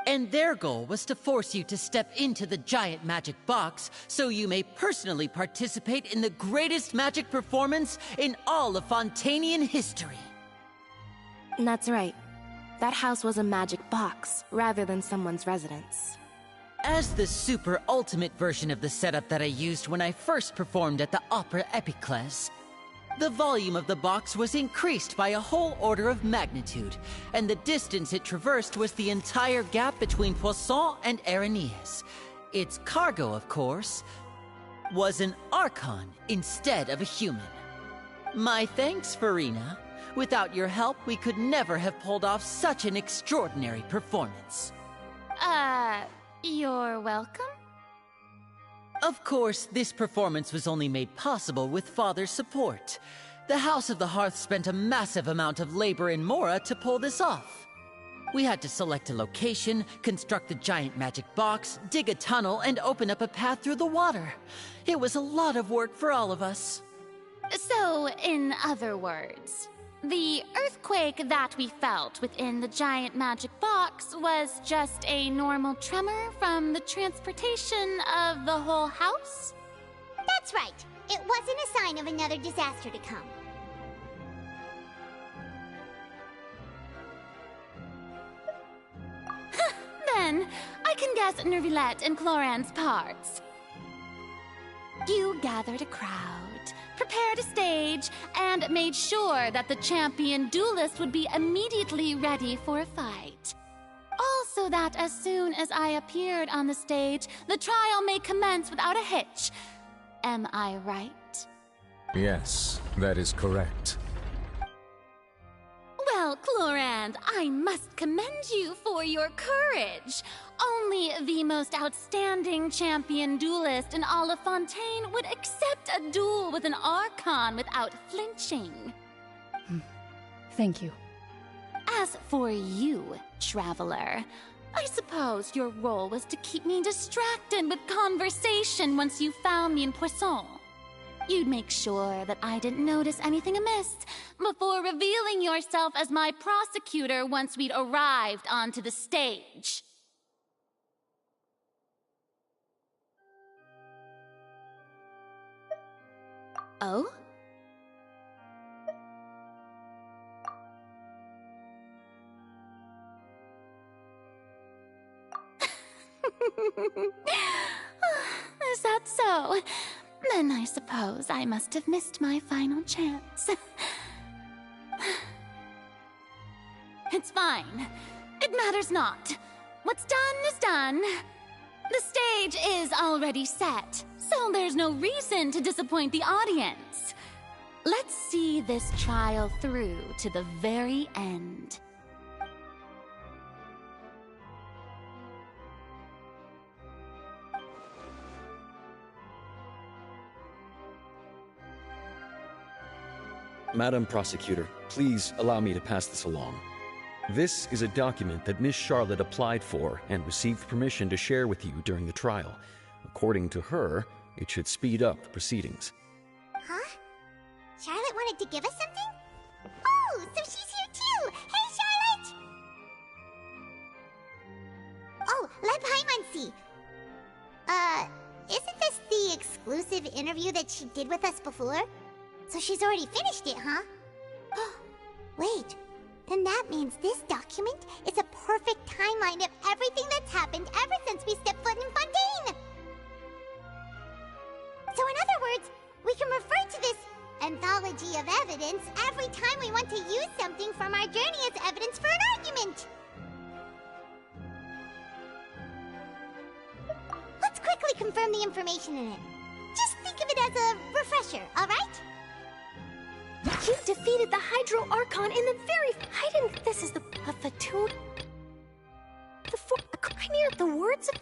And their goal was to force you to step into the giant magic box so you may personally participate in the greatest magic performance in all of Fontainian history. That's right. That house was a magic box, rather than someone's residence. As the super ultimate version of the setup that I used when I first performed at the Opera Epiclese, The volume of the box was increased by a whole order of magnitude, and the distance it traversed was the entire gap between Poisson and Aranias. Its cargo, of course, was an Archon instead of a human. My thanks, Farina. Without your help, we could never have pulled off such an extraordinary performance. You're welcome? Of course, this performance was only made possible with Father's support. The House of the Hearth spent a massive amount of labor in Mora to pull this off. We had to select a location, construct the giant magic box, dig a tunnel, and open up a path through the water. It was a lot of work for all of us. So, in other words, the earthquake that we felt within the giant magic box was just a normal tremor from the transportation of the whole house? That's right. It wasn't a sign of another disaster to come. Then, I can guess Nervilette and Cloran's parts. You gathered a crowd, prepared a stage, and made sure that the champion duelist would be immediately ready for a fight. Also that as soon as I appeared on the stage, the trial may commence without a hitch. Am I right? Yes, that is correct. Well, Clorand, I must commend you for your courage. Only the most outstanding champion duelist in all of Fontaine would accept a duel with an Archon without flinching. Thank you. As for you, Traveler, I suppose your role was to keep me distracted with conversation once you found me in Poisson. You'd make sure that I didn't notice anything amiss before revealing yourself as my prosecutor once we'd arrived onto the stage. Oh? Is that so? Then I suppose I must have missed my final chance. It's fine. It matters not. What's done is done. The stage is already set, so there's no reason to disappoint the audience. Let's see this trial through to the very end. Madam Prosecutor, please allow me to pass this along. This is a document that Miss Charlotte applied for and received permission to share with you during the trial. According to her, it should speed up the proceedings. Huh? Charlotte wanted to give us something? Oh, so she's here too! Hey, Charlotte! Oh, let Paimon see. Isn't this the exclusive interview that she did with us before? So she's already finished it, huh? Wait, then that means this document is a perfect timeline of everything that's happened ever since we stepped foot in Fontaine! So in other words, we can refer to this anthology of evidence every time we want to use something from our journey as evidence for an argument! Let's quickly confirm the information in it. Just think of it as a refresher, alright? You defeated the Hydro Archon in the very... I didn't think this is the tune... The Crimea of the words of...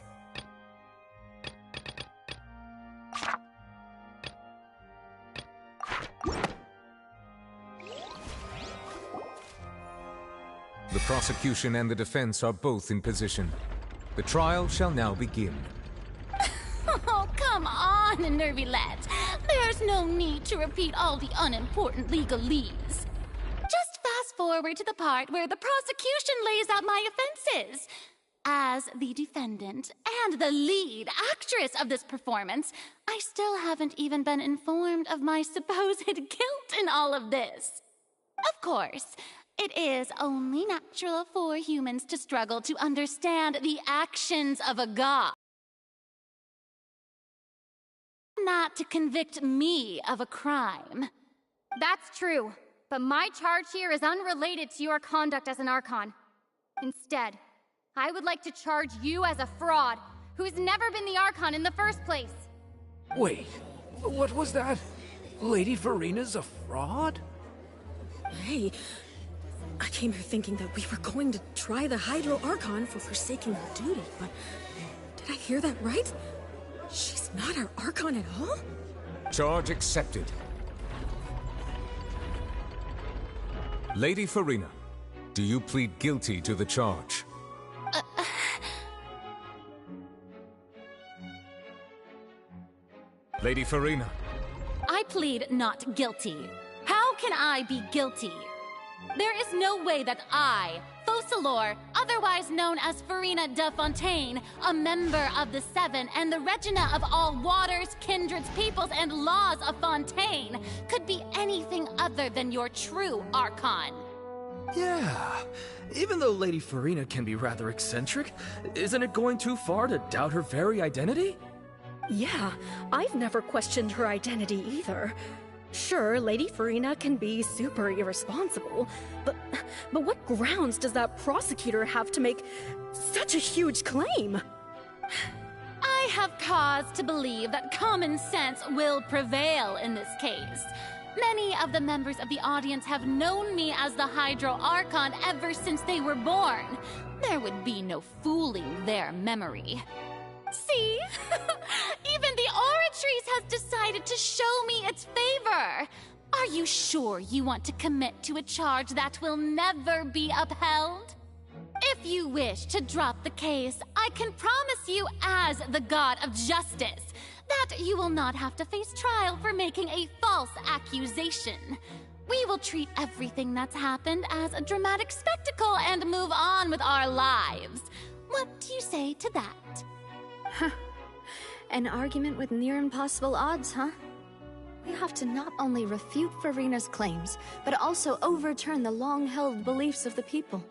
The prosecution and the defense are both in position. The trial shall now begin. Oh, come on, Nervilette. There's no need to repeat all the unimportant legalese. Just fast forward to the part where the prosecution lays out my offenses. As the defendant and the lead actress of this performance, I still haven't even been informed of my supposed guilt in all of this. Of course, it is only natural for humans to struggle to understand the actions of a god. Not to convict me of a crime. That's true, but my charge here is unrelated to your conduct as an Archon. Instead, I would like to charge you as a fraud who's never been the Archon in the first place. Wait, what was that? Lady Farina's a fraud? Hey, I came here thinking that we were going to try the Hydro Archon for forsaking her duty, but did I hear that right? She's not our Archon at all? Charge accepted. Lady Farina, do you plead guilty to the charge? Lady Farina. I plead not guilty. How can I be guilty? There is no way that I, Focalor, otherwise known as Farina de Fontaine, a member of the Seven and the Regina of all waters, kindreds, peoples, and laws of Fontaine, could be anything other than your true Archon. Yeah, even though Lady Farina can be rather eccentric, isn't it going too far to doubt her very identity? Yeah, I've never questioned her identity either. Sure, Lady Farina can be super irresponsible, but what grounds does that prosecutor have to make such a huge claim? I have cause to believe that common sense will prevail in this case. Many of the members of the audience have known me as the Hydro Archon ever since they were born. There would be no fooling their memory. See? Even the Oratrice has decided to show me its favor. Are you sure you want to commit to a charge that will never be upheld? If you wish to drop the case, I can promise you as the God of Justice that you will not have to face trial for making a false accusation. We will treat everything that's happened as a dramatic spectacle and move on with our lives. What do you say to that? Huh. An argument with near impossible odds, huh? We have to not only refute Farina's claims, but also overturn the long-held beliefs of the people.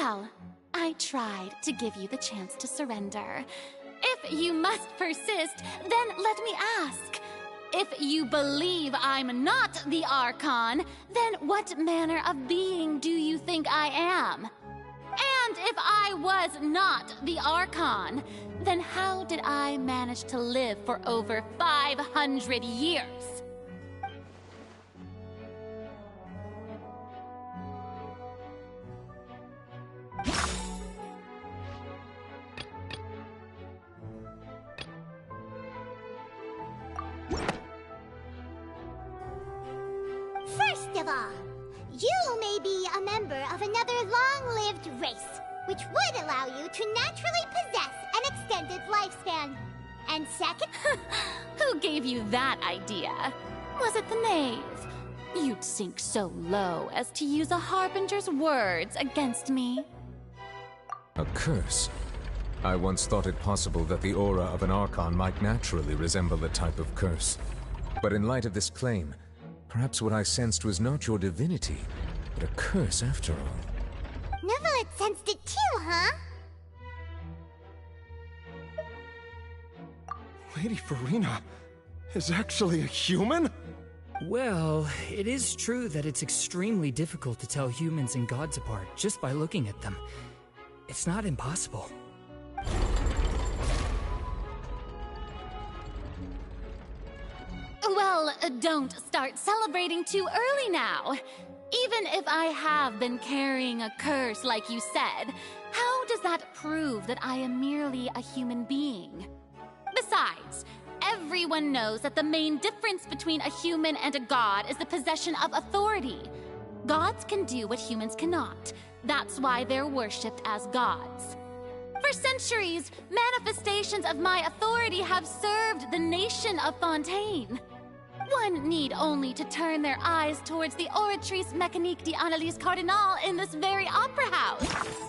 Well, I tried to give you the chance to surrender. If you must persist, then let me ask. If you believe I'm not the Archon, then what manner of being do you think I am? And if I was not the Archon, then how did I manage to live for over 500 years? First of all, you may be a member of another long-lived race, which would allow you to naturally possess an extended lifespan. And second... Who gave you that idea? Was it the knave? You'd sink so low as to use a harbinger's words against me. A curse? I once thought it possible that the aura of an Archon might naturally resemble a type of curse. But in light of this claim, perhaps what I sensed was not your divinity, but a curse after all. Neuvillette sensed it too, huh? Lady Farina is actually a human? Well, it is true that it's extremely difficult to tell humans and gods apart just by looking at them. It's not impossible. Well, don't start celebrating too early now. Even if I have been carrying a curse like you said, how does that prove that I am merely a human being? Besides, everyone knows that the main difference between a human and a god is the possession of authority. Gods can do what humans cannot. That's why they're worshipped as gods. For centuries, manifestations of my authority have served the nation of Fontaine. One need only to turn their eyes towards the Oratrice Mécanique d'Analyse Cardinal in this very opera house.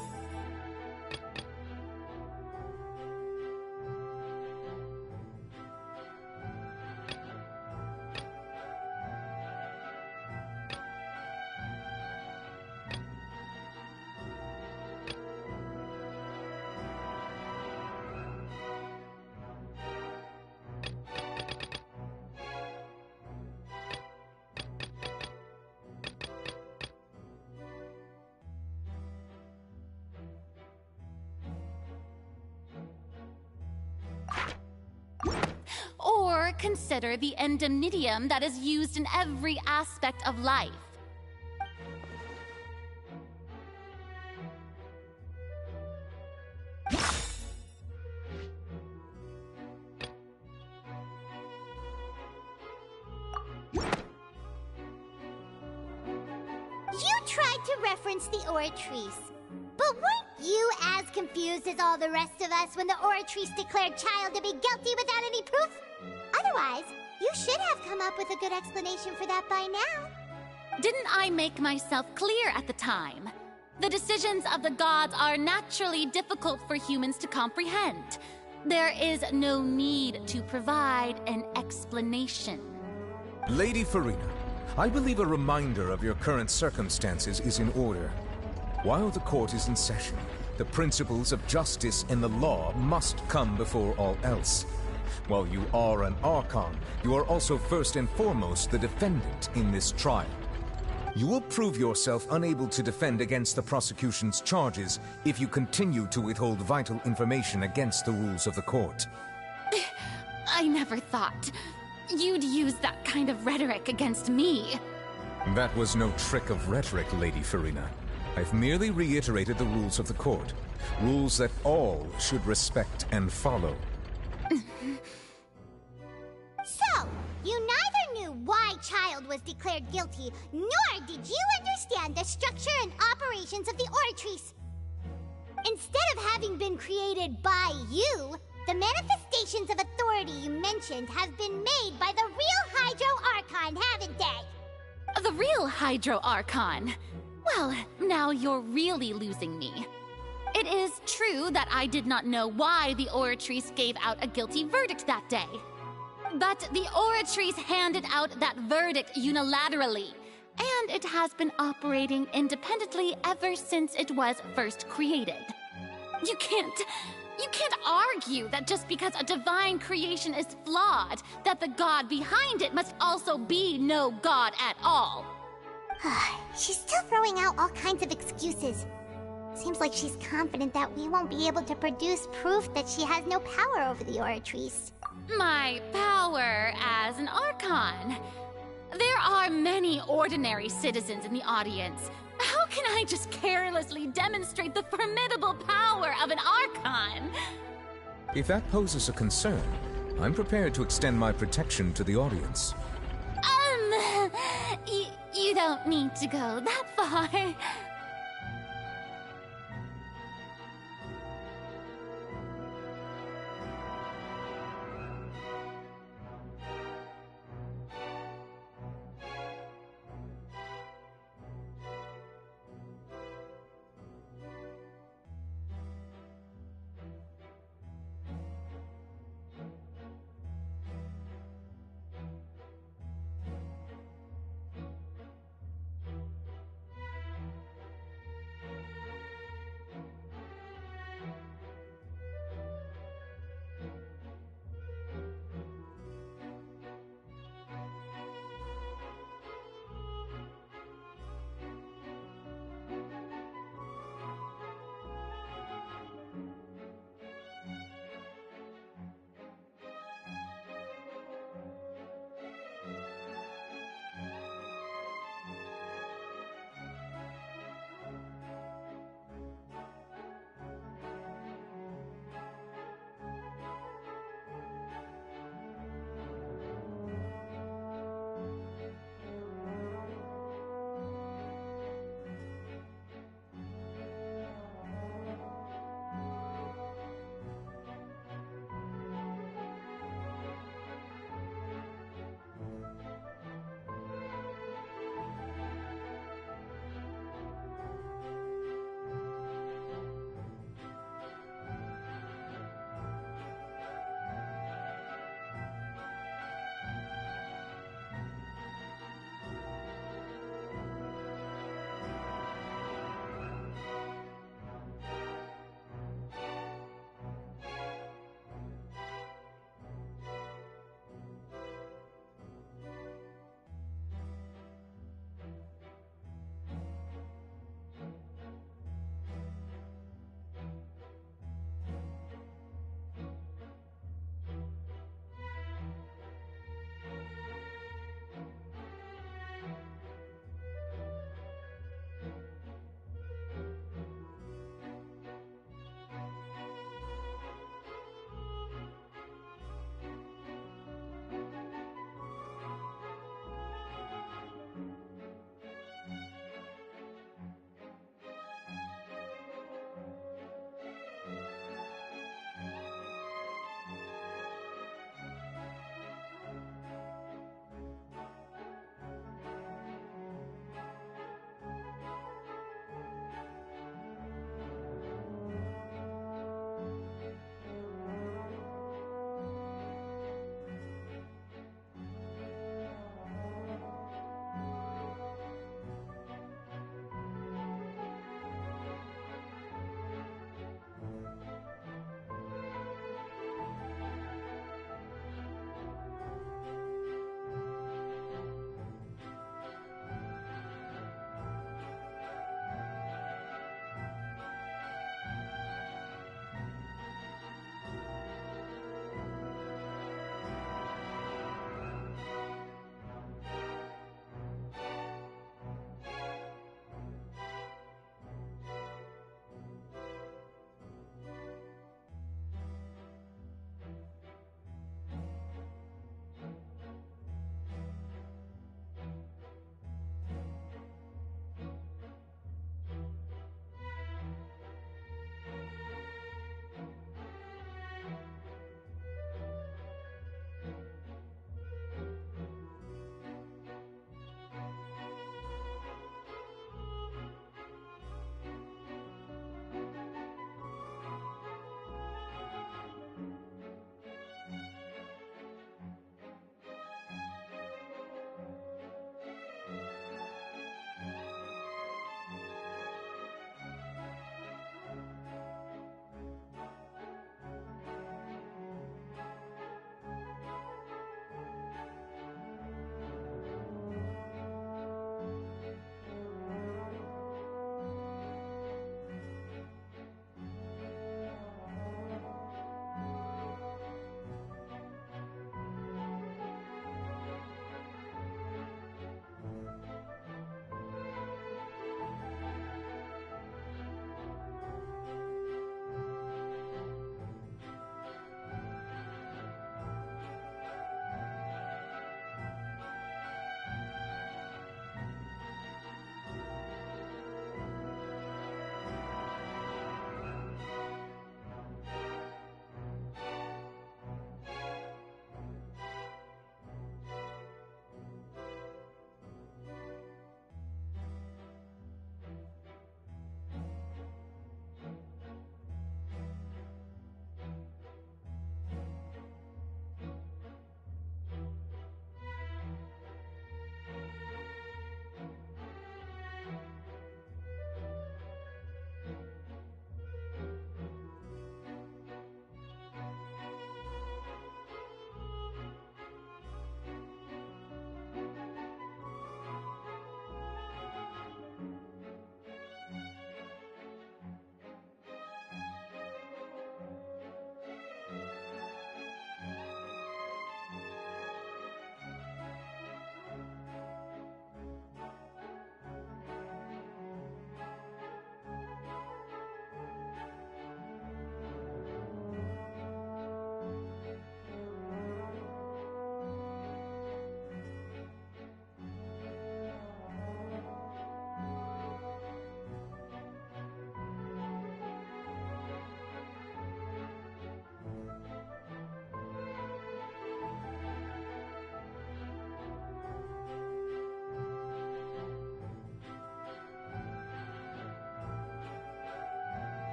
Or consider the indemnitium that is used in every aspect of life. You tried to reference the Oratrice. But weren't you as confused as all the rest of us when the Oratrice declared Child to be guilty without any proof? Otherwise, you should have come up with a good explanation for that by now. Didn't I make myself clear at the time? The decisions of the gods are naturally difficult for humans to comprehend. There is no need to provide an explanation. Lady Farina, I believe a reminder of your current circumstances is in order. While the court is in session, the principles of justice and the law must come before all else. While you are an Archon, you are also first and foremost the defendant in this trial. You will prove yourself unable to defend against the prosecution's charges if you continue to withhold vital information against the rules of the court. I never thought you'd use that kind of rhetoric against me. That was no trick of rhetoric, Lady Farina. I've merely reiterated the rules of the court. Rules that all should respect and follow. So, you neither knew why Child was declared guilty, nor did you understand the structure and operations of the Oratrice. Instead of having been created by you, the manifestations of authority you mentioned have been made by the real Hydro Archon, haven't they? The real Hydro Archon? Well, now you're really losing me. It is true that I did not know why the Oratrice gave out a guilty verdict that day. But the Oratrice handed out that verdict unilaterally. and it has been operating independently ever since it was first created. You can't argue that just because a divine creation is flawed, that the god behind it must also be no god at all. She's still throwing out all kinds of excuses. Seems like she's confident that we won't be able to produce proof that she has no power over the Oratrice. My power as an Archon. There are many ordinary citizens in the audience. How can I just carelessly demonstrate the formidable power of an Archon? If that poses a concern, I'm prepared to extend my protection to the audience. You don't need to go that far.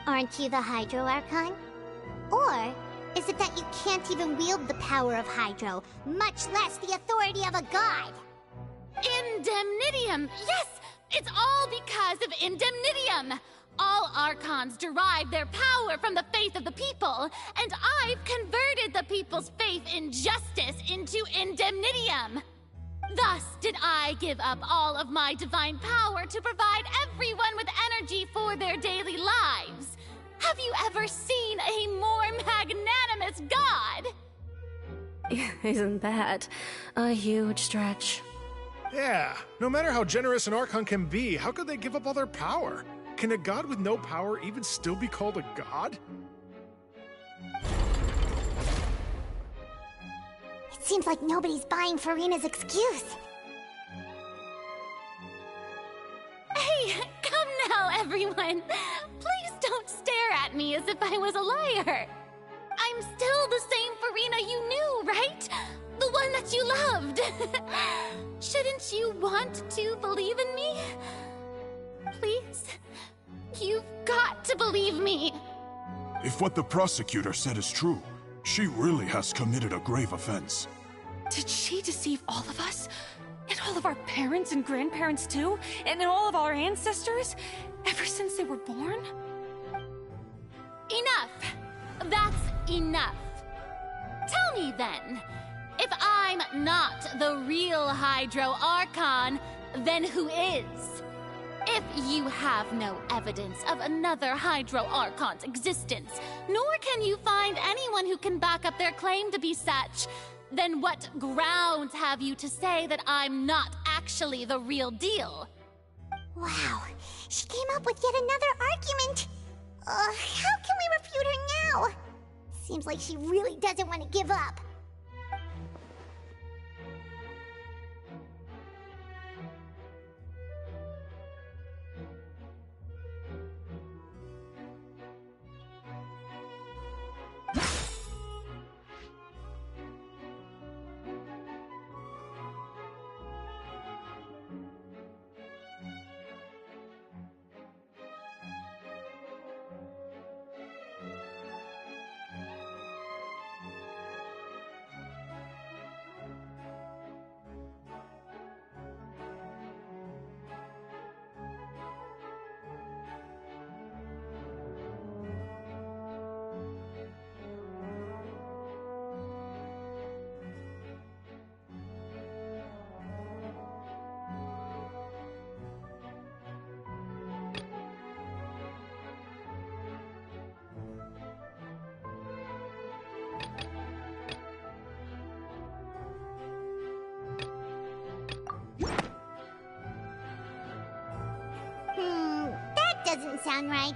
Aren't you the Hydro Archon? Or is it that you can't even wield the power of Hydro, much less the authority of a god? Indemnitium! Yes! It's all because of Indemnitium! All Archons derive their power from the faith of the people, and I've converted the people's faith in justice into Indemnitium! Thus did I give up all of my divine power to provide everyone with energy for their daily lives. Have you ever seen a more magnanimous god? Isn't that a huge stretch? Yeah, no matter how generous an Archon can be, how could they give up all their power? Can a god with no power even still be called a god? It seems like nobody's buying Furina's excuse. Hey, come now, everyone! Please don't stare at me as if I was a liar! I'm still the same Furina you knew, right? The one that you loved! Shouldn't you want to believe in me? Please? You've got to believe me! If what the prosecutor said is true, she really has committed a grave offense. Did she deceive all of us? And all of our parents and grandparents too? And all of our ancestors? Ever since they were born? Enough! That's enough. Tell me then, if I'm not the real Hydro Archon, then who is? If you have no evidence of another Hydro Archon's existence, nor can you find anyone who can back up their claim to be such, then what grounds have you to say that I'm not actually the real deal? Wow, she came up with yet another argument. How can we refute her now? Seems like she really doesn't want to give up. That doesn't sound right.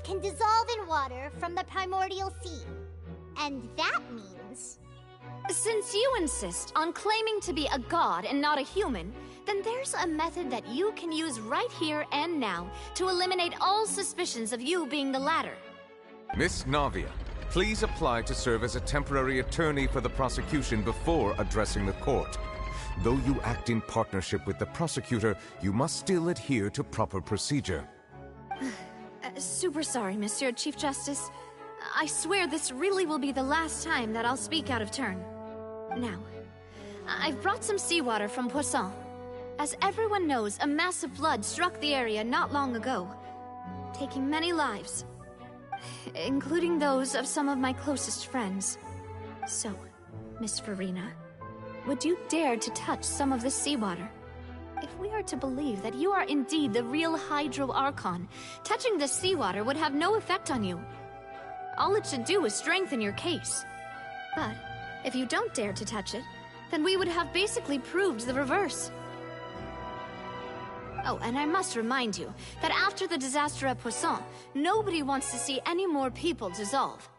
Can dissolve in water from the primordial sea. And that means... Since you insist on claiming to be a god and not a human, then there's a method that you can use right here and now to eliminate all suspicions of you being the latter. Miss Navia, please apply to serve as a temporary attorney for the prosecution before addressing the court. Though you act in partnership with the prosecutor, you must still adhere to proper procedure. Super sorry, Monsieur Chief Justice. I swear this really will be the last time that I'll speak out of turn. Now, I've brought some seawater from Poisson. As everyone knows, a massive flood struck the area not long ago, taking many lives, including those of some of my closest friends. So, Miss Furina, would you dare to touch some of this seawater? If we are to believe that you are indeed the real Hydro Archon, touching the seawater would have no effect on you. All it should do is strengthen your case. But if you don't dare to touch it, then we would have basically proved the reverse. Oh, and I must remind you that after the disaster at Poisson, nobody wants to see any more people dissolve.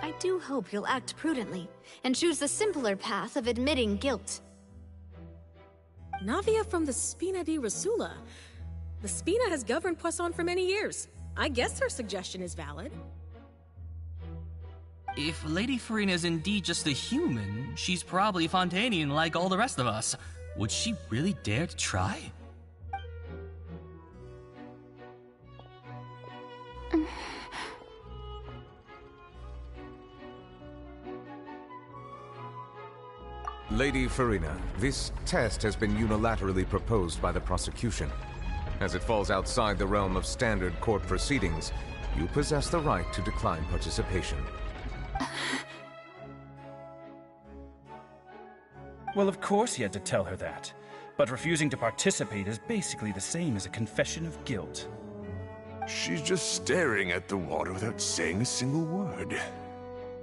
I do hope you'll act prudently and choose the simpler path of admitting guilt. Navia from the Spina di Rasula. The Spina has governed Poisson for many years. I guess her suggestion is valid. If Lady Farina is indeed just a human, she's probably Fontainian like all the rest of us. Would she really dare to try? Lady Farina, this test has been unilaterally proposed by the prosecution. As it falls outside the realm of standard court proceedings, you possess the right to decline participation. Well, of course he had to tell her that. But refusing to participate is basically the same as a confession of guilt. She's just staring at the water without saying a single word.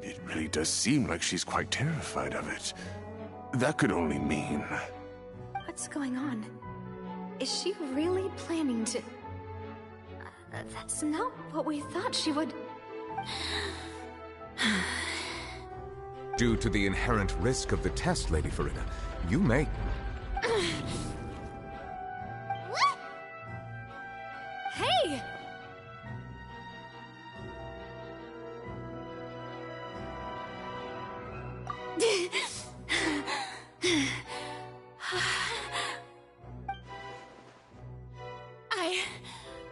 It really does seem like she's quite terrified of it. That could only mean... What's going on? Is she really planning to... that's not what we thought she would... Due to the inherent risk of the test, Lady Farina, you may... What? Hey!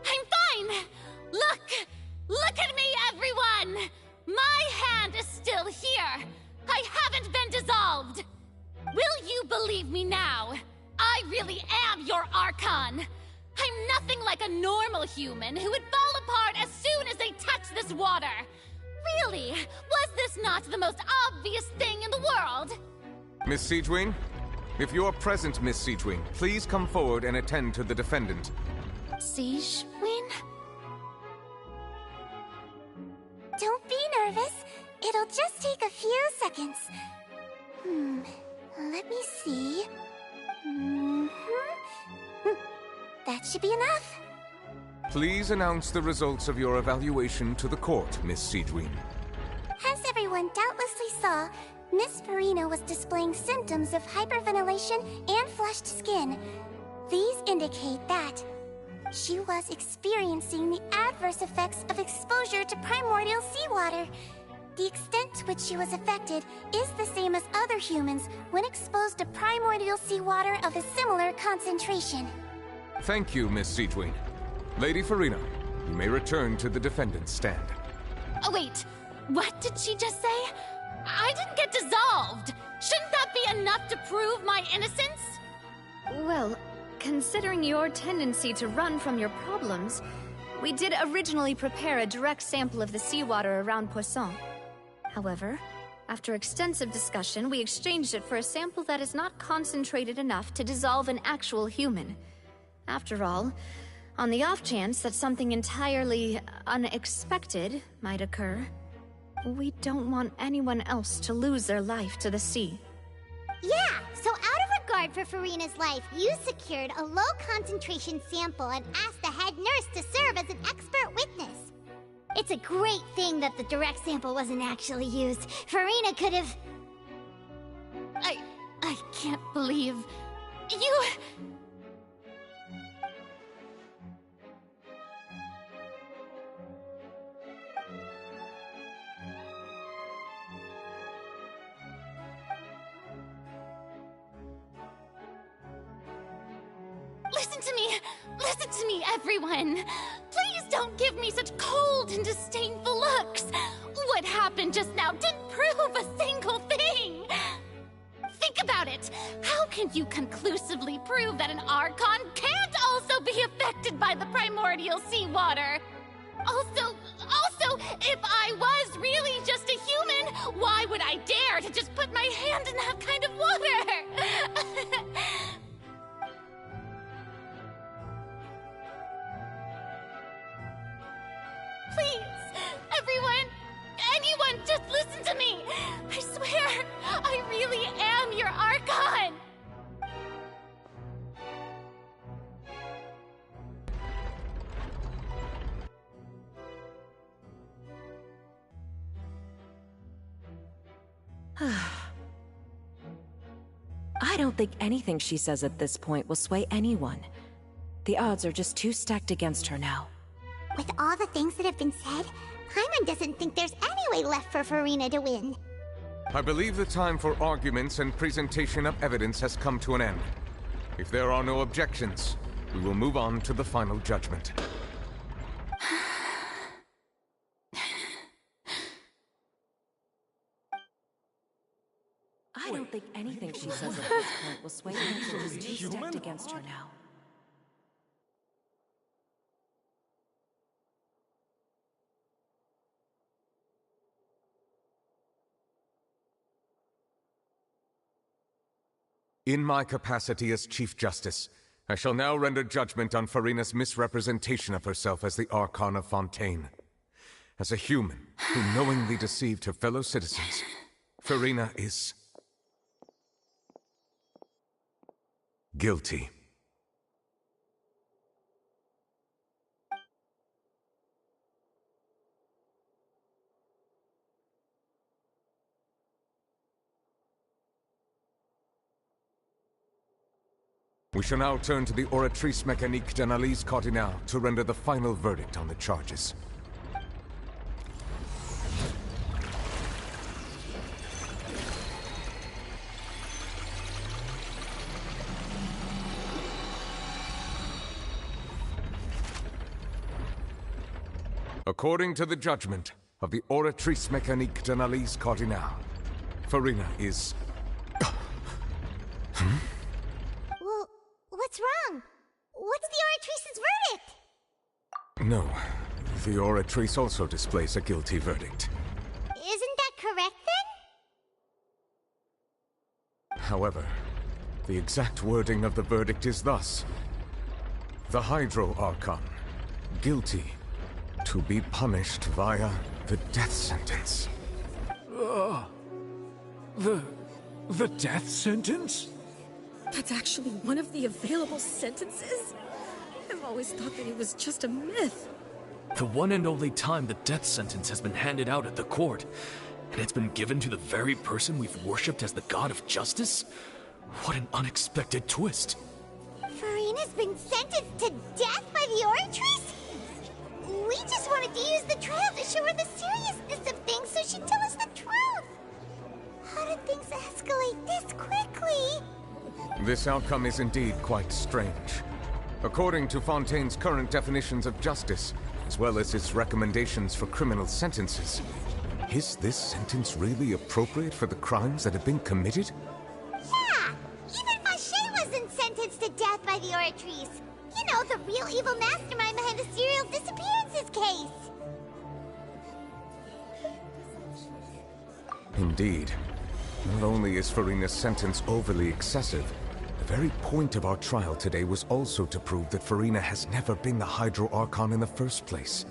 I'm fine! Look at me, everyone! My hand is still here! I haven't been dissolved! Will you believe me now? I really am your Archon! I'm nothing like a normal human who would fall apart as soon as they touch this water! Really, was this not the most obvious thing in the world? Miss Siegewing? If you're present, Miss Siegewing, please come forward and attend to the defendant. Siegewing? Don't be nervous. It'll just take a few seconds. Let me see. That should be enough. Please announce the results of your evaluation to the court, Miss Siegewing. As everyone doubtlessly saw, Miss Farina was displaying symptoms of hyperventilation and flushed skin. These indicate that she was experiencing the adverse effects of exposure to primordial seawater. The extent to which she was affected is the same as other humans when exposed to primordial seawater of a similar concentration. Thank you, Miss Siegewing. Lady Farina, you may return to the defendant's stand. Oh wait, what did she just say? I didn't get dissolved! Shouldn't that be enough to prove my innocence? Well, considering your tendency to run from your problems, we did originally prepare a direct sample of the seawater around Poisson. However, after extensive discussion, we exchanged it for a sample that is not concentrated enough to dissolve an actual human. After all, on the off chance that something entirely unexpected might occur, we don't want anyone else to lose their life to the sea. Yeah, so out of regard for Farina's life, you secured a low-concentration sample and asked the head nurse to serve as an expert witness. It's a great thing that the direct sample wasn't actually used. Farina could have... I can't believe... you... Listen to me, everyone! Please don't give me such cold and disdainful looks! What happened just now didn't prove a single thing! Think about it! How can you conclusively prove that an Archon can't also be affected by the primordial seawater? Also, if I was really just a human, why would I dare to just put my hand in that kind of water? Please, everyone, anyone, just listen to me! I swear, I really am your Archon! I don't think anything she says at this point will sway anyone. The odds are just too stacked against her now. With all the things that have been said, Paimon doesn't think there's any way left for Furina to win. I believe the time for arguments and presentation of evidence has come to an end. If there are no objections, we will move on to the final judgment. I don't think anything she says at this point will sway anyone. She's too stacked against her now. In my capacity as Chief Justice, I shall now render judgment on Furina's misrepresentation of herself as the Archon of Fontaine. As a human who knowingly deceived her fellow citizens, Furina is guilty. We shall now turn to the Oratrice Mécanique d'Analyse Cardinale to render the final verdict on the charges. According to the judgment of the Oratrice Mécanique d'Analyse Cardinale, Furina is... Well, what's wrong? What's the Oratrice's verdict? No, the Oratrice also displays a guilty verdict. Isn't that correct then? However, the exact wording of the verdict is thus. The Hydro Archon, guilty, to be punished via the death sentence. The death sentence? That's actually one of the available sentences? I've always thought that it was just a myth. The one and only time the death sentence has been handed out at the court, and it's been given to the very person we've worshipped as the god of justice? What an unexpected twist. Furina's been sentenced to death by the Oratrice? We just wanted to use the trial to show her the seriousness of things so she'd tell us the truth. How did things escalate this quickly? This outcome is indeed quite strange. According to Fontaine's current definitions of justice, as well as his recommendations for criminal sentences, is this sentence really appropriate for the crimes that have been committed? Yeah! Even Vacher wasn't sentenced to death by the Oratrice. You know, the real evil mastermind behind the serial disappearances case. Indeed. Not only is Furina's sentence overly excessive, the very point of our trial today was also to prove that Furina has never been the Hydro Archon in the first place.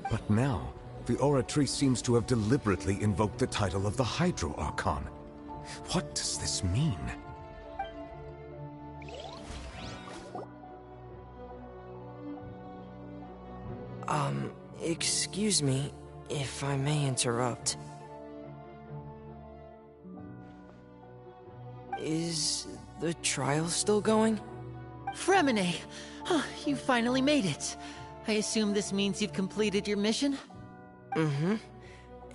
But now, the Oratrice seems to have deliberately invoked the title of the Hydro Archon. What does this mean? Excuse me, if I may interrupt. Is the trial still going? Fremine! You finally made it. I assume this means you've completed your mission? Mm-hmm.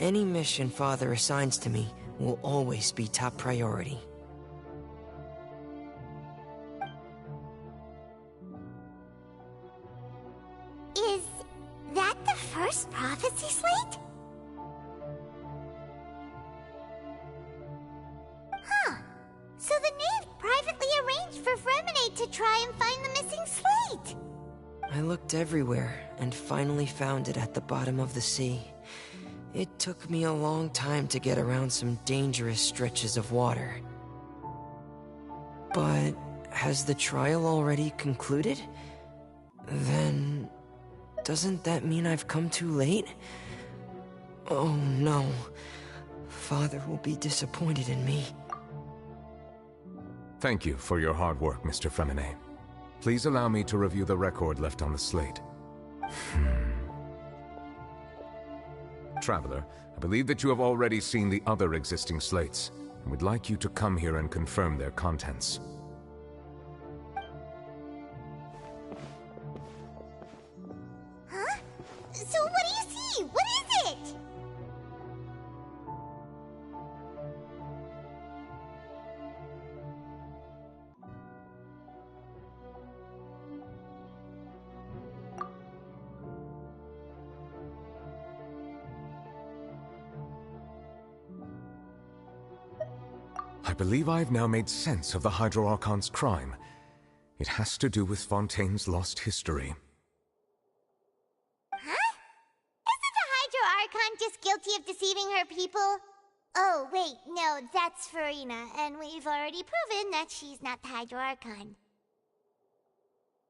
Any mission Father assigns to me will always be top priority. Is that the first prophecy slate? Huh. So the knave privately arranged for Fremine to try and find the missing slate. I looked everywhere and finally found it at the bottom of the sea. It took me a long time to get around some dangerous stretches of water. But has the trial already concluded? Then doesn't that mean I've come too late? Oh no. Father will be disappointed in me. Thank you for your hard work, Mr. Fremine. Please allow me to review the record left on the slate. Traveler, I believe that you have already seen the other existing slates, and would like you to come here and confirm their contents. Huh? So what do you see? What is it? I believe I have now made sense of the Hydro-Archon's crime. It has to do with Fontaine's lost history. Huh? Isn't the Hydro-Archon just guilty of deceiving her people? Oh, wait, no, that's Farina, and we've already proven that she's not the Hydro-Archon.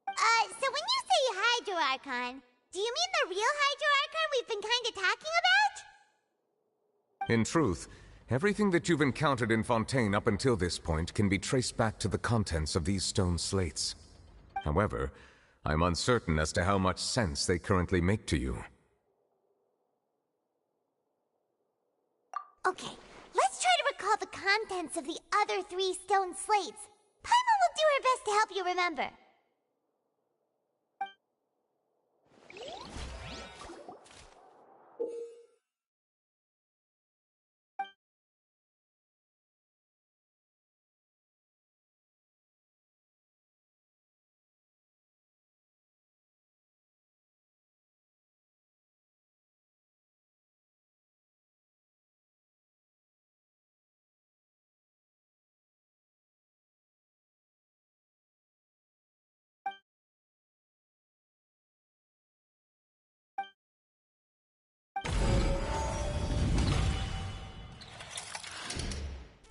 So when you say Hydro-Archon, do you mean the real Hydro-Archon we've been kinda talking about? In truth, everything that you've encountered in Fontaine up until this point can be traced back to the contents of these stone slates. However, I'm uncertain as to how much sense they currently make to you. Okay, let's try to recall the contents of the other 3 stone slates. Paimon will do her best to help you remember.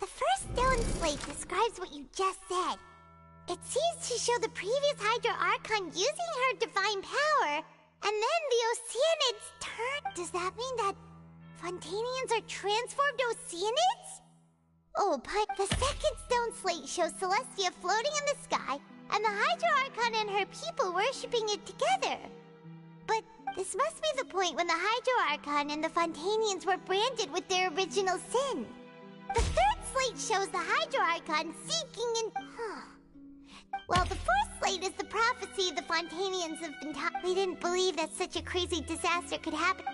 The first stone slate describes what you just said. It seems to show the previous Hydro-Archon using her divine power, and then the Oceanids turn. Does that mean that Fontainians are transformed Oceanids? Oh, but the second stone slate shows Celestia floating in the sky, and the Hydro-Archon and her people worshipping it together. But this must be the point when the Hydro-Archon and the Fontainians were branded with their original sin. The third slate shows the Hydro-Archon seeking and... Well, the fourth slate is the prophecy the Fontainians have been taught. They didn't believe that such a crazy disaster could happen.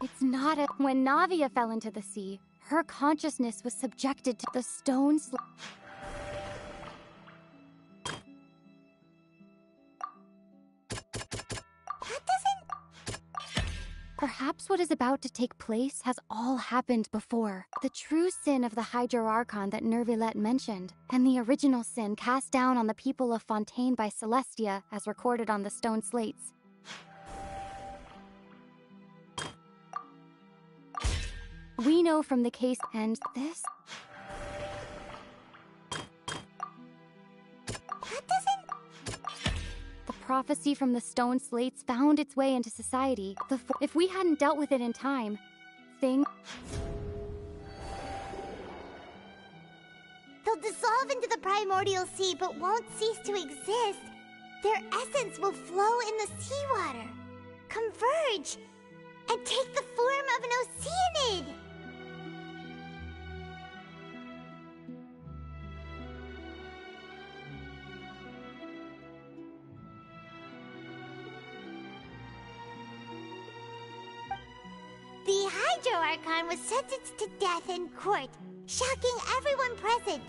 It's not a... When Navia fell into the sea, her consciousness was subjected to the stone slate. Perhaps what is about to take place has all happened before. The true sin of the Hydro-Archon that Nervilette mentioned, and the original sin cast down on the people of Fontaine by Celestia, as recorded on the stone slates. We know from the case, and this... The prophecy from the stone slates found its way into society. If we hadn't dealt with it in time, things... They'll dissolve into the primordial sea, but won't cease to exist. Their essence will flow in the seawater, converge, and take the form of an Oceanid. The Hydro-Archon was sentenced to death in court, shocking everyone present.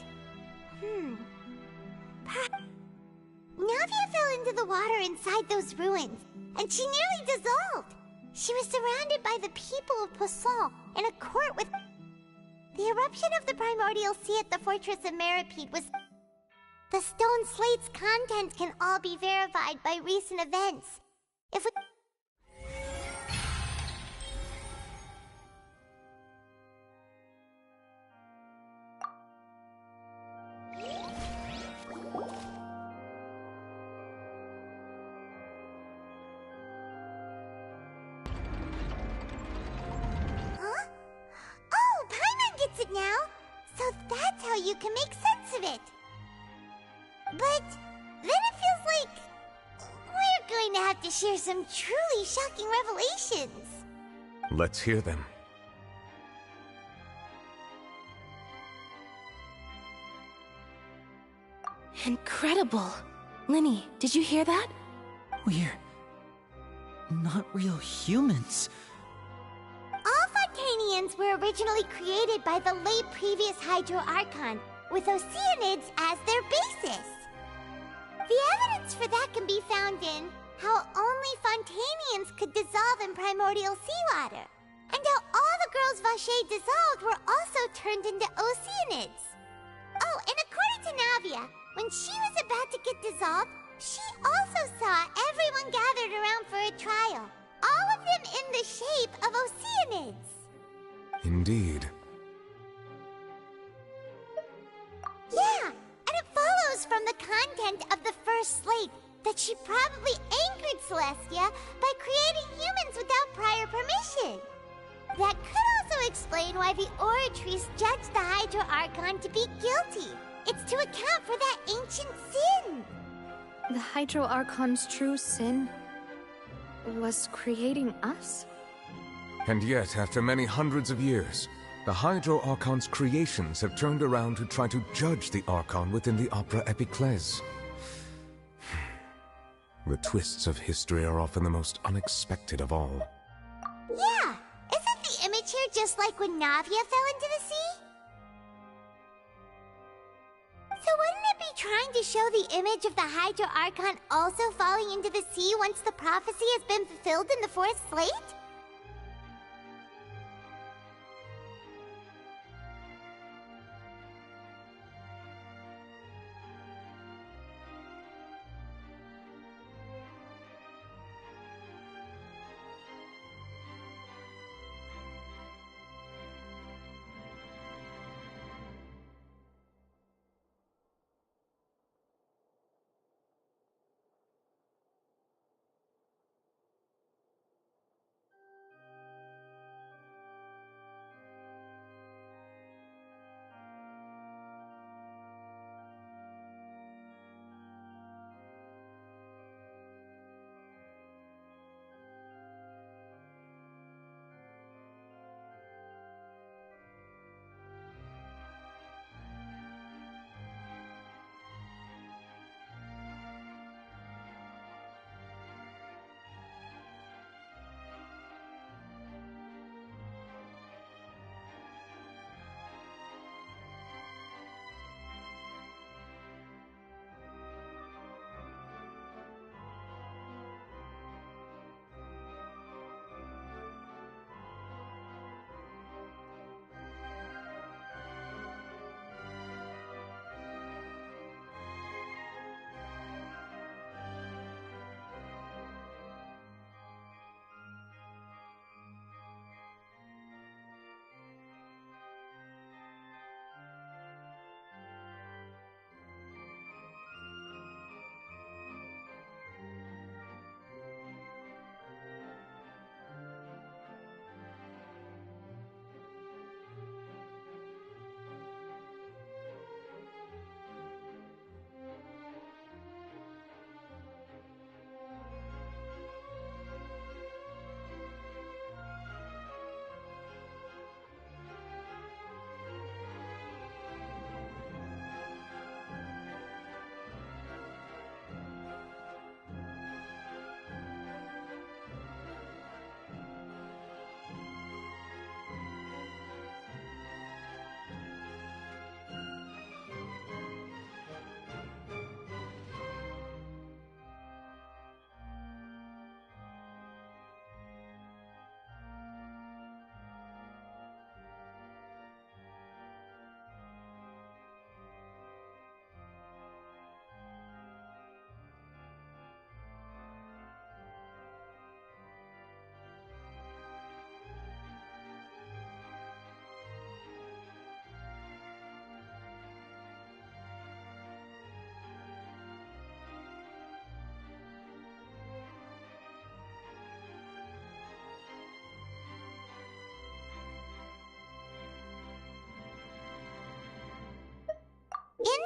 Navia fell fell into the water inside those ruins, and she nearly dissolved. She was surrounded by the people of Poisson in a court with... The eruption of the primordial sea at the fortress of Meripede was... The stone slate's contents can all be verified by recent events. If we... Huh? Oh, Paimon gets it now! So that's how you can make sense of it! But then it feels like we're going to have to share some truly shocking revelations. Let's hear them. Incredible. Lyney, did you hear that? We're not real humans. All Fontainians were originally created by the late previous Hydro Archon, with Oceanids as their basis. The evidence for that can be found in how only Fontainians could dissolve in primordial seawater, and how all the girls Vacher dissolved were also turned into Oceanids. Oh, and according to Navia, when she was about to get dissolved, she also saw everyone gathered around for a trial, all of them in the shape of Oceanids. Indeed. Yeah, and it follows from the content of the first slate that she probably angered Celestia by creating humans without prior permission. That could also explain why the Oratrice judged the Hydro Archon to be guilty. It's to account for that ancient sin. The Hydro Archon's true sin was creating us? And yet, after many hundreds of years, the Hydro Archon's creations have turned around to try to judge the Archon within the Opera Epiclese. The twists of history are often the most unexpected of all. Yeah, isn't the image here just like when Navia fell into the sea? So wouldn't it be trying to show the image of the Hydro Archon also falling into the sea once the prophecy has been fulfilled in the fourth slate?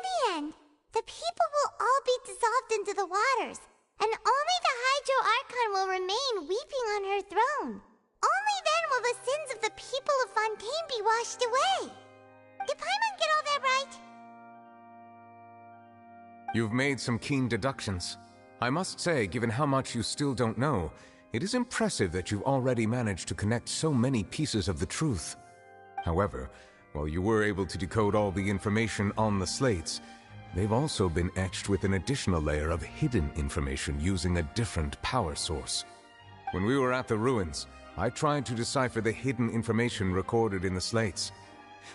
the end, the people will all be dissolved into the waters, and only the Hydro Archon will remain weeping on her throne. Only then will the sins of the people of Fontaine be washed away. Did Paimon get all that right? You've made some keen deductions. I must say, given how much you still don't know, it is impressive that you've already managed to connect so many pieces of the truth. However, while you were able to decode all the information on the slates, they've also been etched with an additional layer of hidden information using a different power source. When we were at the ruins, I tried to decipher the hidden information recorded in the slates.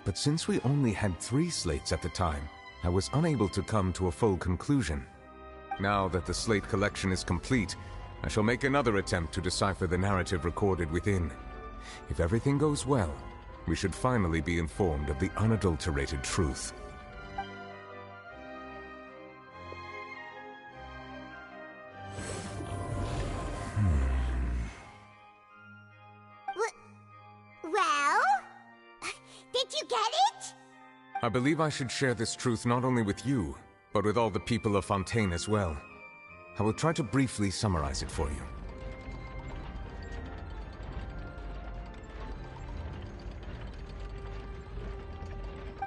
But since we only had 3 slates at the time, I was unable to come to a full conclusion. Now that the slate collection is complete, I shall make another attempt to decipher the narrative recorded within. If everything goes well, we should finally be informed of the unadulterated truth. Well? Did you get it? I believe I should share this truth not only with you, but with all the people of Fontaine as well. I will try to briefly summarize it for you.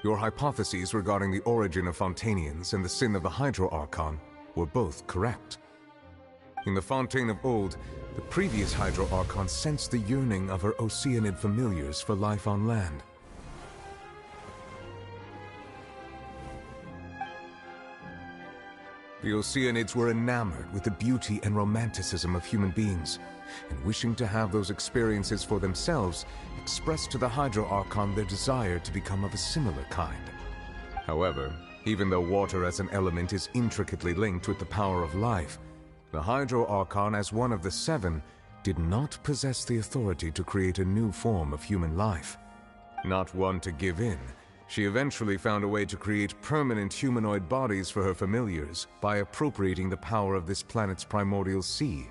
Your hypotheses regarding the origin of Fontainians and the sin of the Hydro Archon were both correct. In the Fontaine of old, the previous Hydro Archon sensed the yearning of her Oceanid familiars for life on land. The Oceanids were enamored with the beauty and romanticism of human beings, and wishing to have those experiences for themselves, expressed to the Hydro Archon their desire to become of a similar kind. However, even though water as an element is intricately linked with the power of life, the Hydro Archon, as one of the 7, did not possess the authority to create a new form of human life. Not one to give in, she eventually found a way to create permanent humanoid bodies for her familiars by appropriating the power of this planet's primordial sea.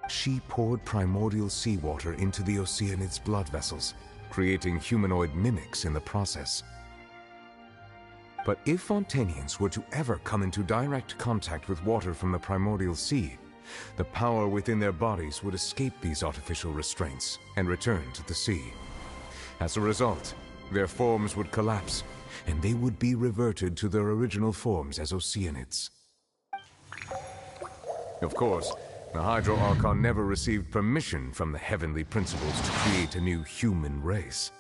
She poured primordial seawater into the Oceanids' blood vessels, creating humanoid mimics in the process. But if Fontainians were to ever come into direct contact with water from the primordial sea, the power within their bodies would escape these artificial restraints and return to the sea. As a result, their forms would collapse, and they would be reverted to their original forms as Oceanids. Of course, the Hydro Archon never received permission from the heavenly principles to create a new human race.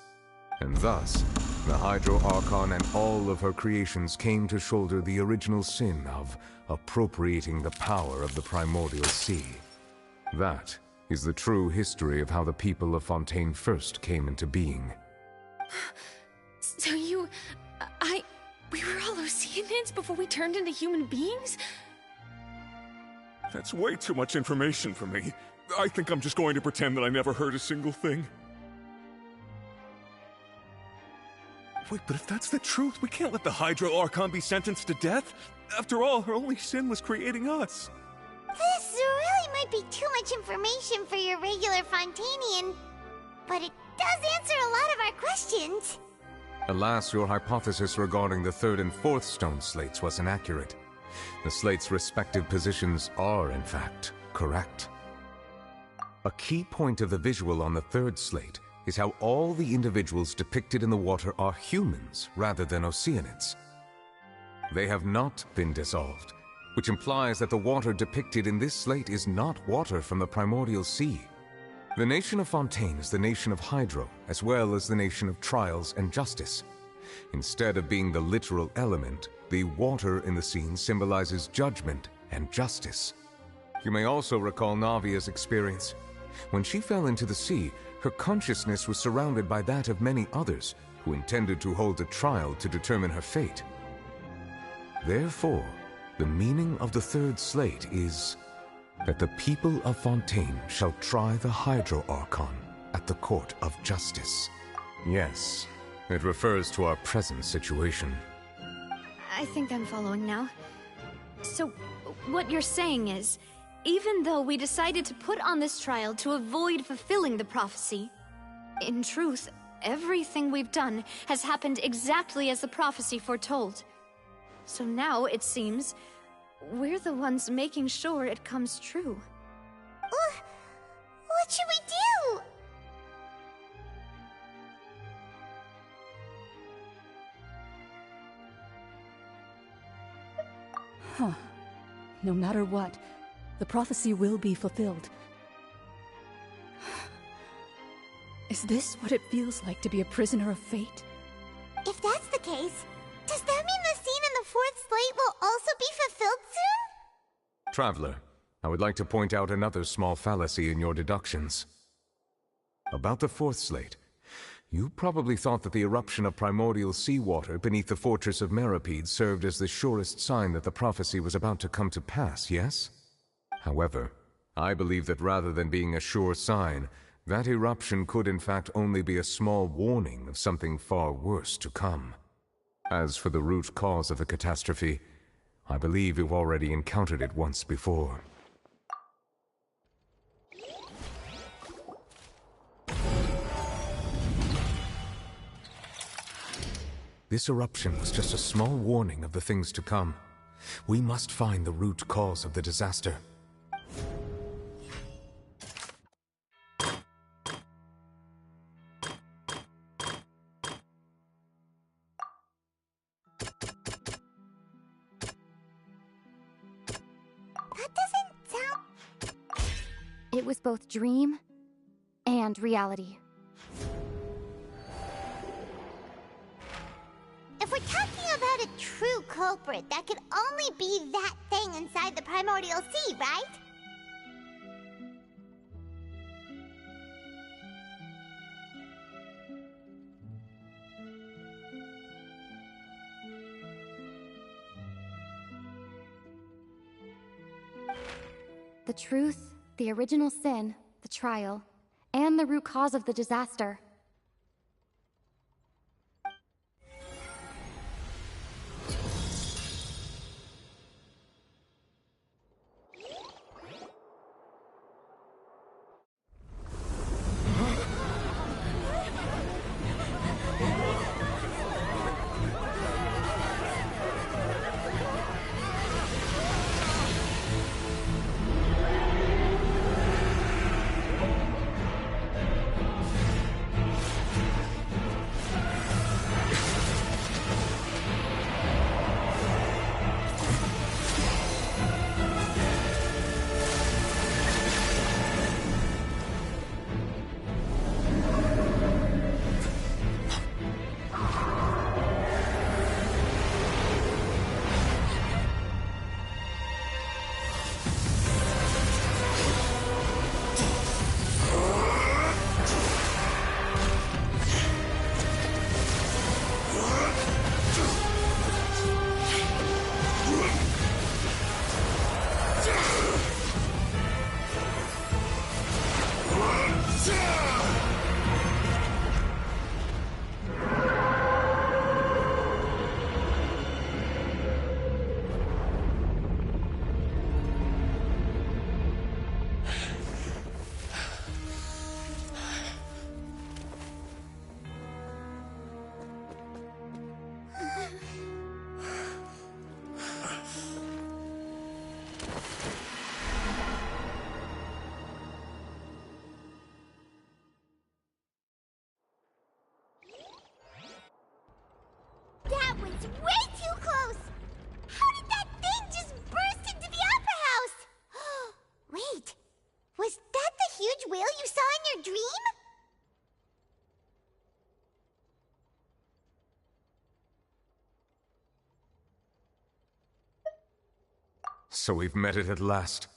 And thus, the Hydro Archon and all of her creations came to shoulder the original sin of appropriating the power of the primordial sea. That is the true history of how the people of Fontaine first came into being. So we were all Oceanids before we turned into human beings? That's way too much information for me. I think I'm just going to pretend that I never heard a single thing. Wait, but if that's the truth, we can't let the Hydro Archon be sentenced to death. After all, her only sin was creating us. This really might be too much information for your regular Fontainian, but it does answer a lot of our questions. Alas, your hypothesis regarding the 3rd and 4th stone slates was inaccurate. The slates' respective positions are, in fact, correct. A key point of the visual on the 3rd slate is how all the individuals depicted in the water are humans rather than Oceanids. They have not been dissolved, which implies that the water depicted in this slate is not water from the primordial sea. The nation of Fontaine is the nation of Hydro, as well as the nation of trials and justice. Instead of being the literal element, the water in the scene symbolizes judgment and justice. You may also recall Navia's experience. When she fell into the sea, her consciousness was surrounded by that of many others who intended to hold a trial to determine her fate. Therefore, the meaning of the 3rd slate is that the people of Fontaine shall try the Hydro Archon at the court of justice. Yes, it refers to our present situation. I think I'm following now. So, what you're saying is, even though we decided to put on this trial to avoid fulfilling the prophecy, in truth, everything we've done has happened exactly as the prophecy foretold. So now, it seems, we're the ones making sure it comes true. What should we do? Huh. No matter what, the prophecy will be fulfilled. Is this what it feels like to be a prisoner of fate? If that's the case, does that mean the scene in the fourth slate will also be fulfilled soon? Traveler, I would like to point out another small fallacy in your deductions. About the fourth slate, you probably thought that the eruption of primordial seawater beneath the fortress of Meripede served as the surest sign that the prophecy was about to come to pass, yes? However, I believe that rather than being a sure sign, that eruption could in fact only be a small warning of something far worse to come. As for the root cause of the catastrophe, I believe you've already encountered it once before. This eruption was just a small warning of the things to come. We must find the root cause of the disaster. That doesn't sound... It was both dream and reality. If we're talking about a true culprit, that could only be that thing inside the primordial sea, right? The truth, the original sin, the trial, and the root cause of the disaster. That was way too close! How did that thing just burst into the Opera House? Wait, was that the huge whale you saw in your dream? So we've met it at last.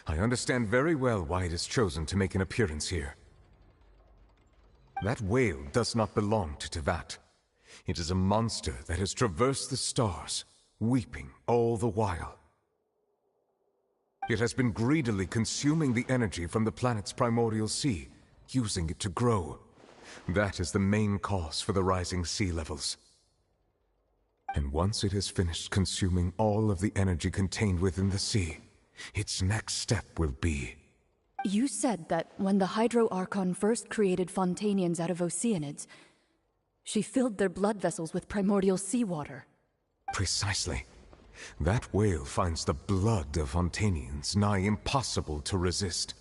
I understand very well why it has chosen to make an appearance here. That whale does not belong to Tevat. It is a monster that has traversed the stars, weeping all the while. It has been greedily consuming the energy from the planet's primordial sea, using it to grow. That is the main cause for the rising sea levels. And once it has finished consuming all of the energy contained within the sea, its next step will be... You said that when the Hydro Archon first created FontaineArcs out of Oceanids, she filled their blood vessels with primordial seawater. Precisely. That whale finds the blood of Fontainians nigh impossible to resist.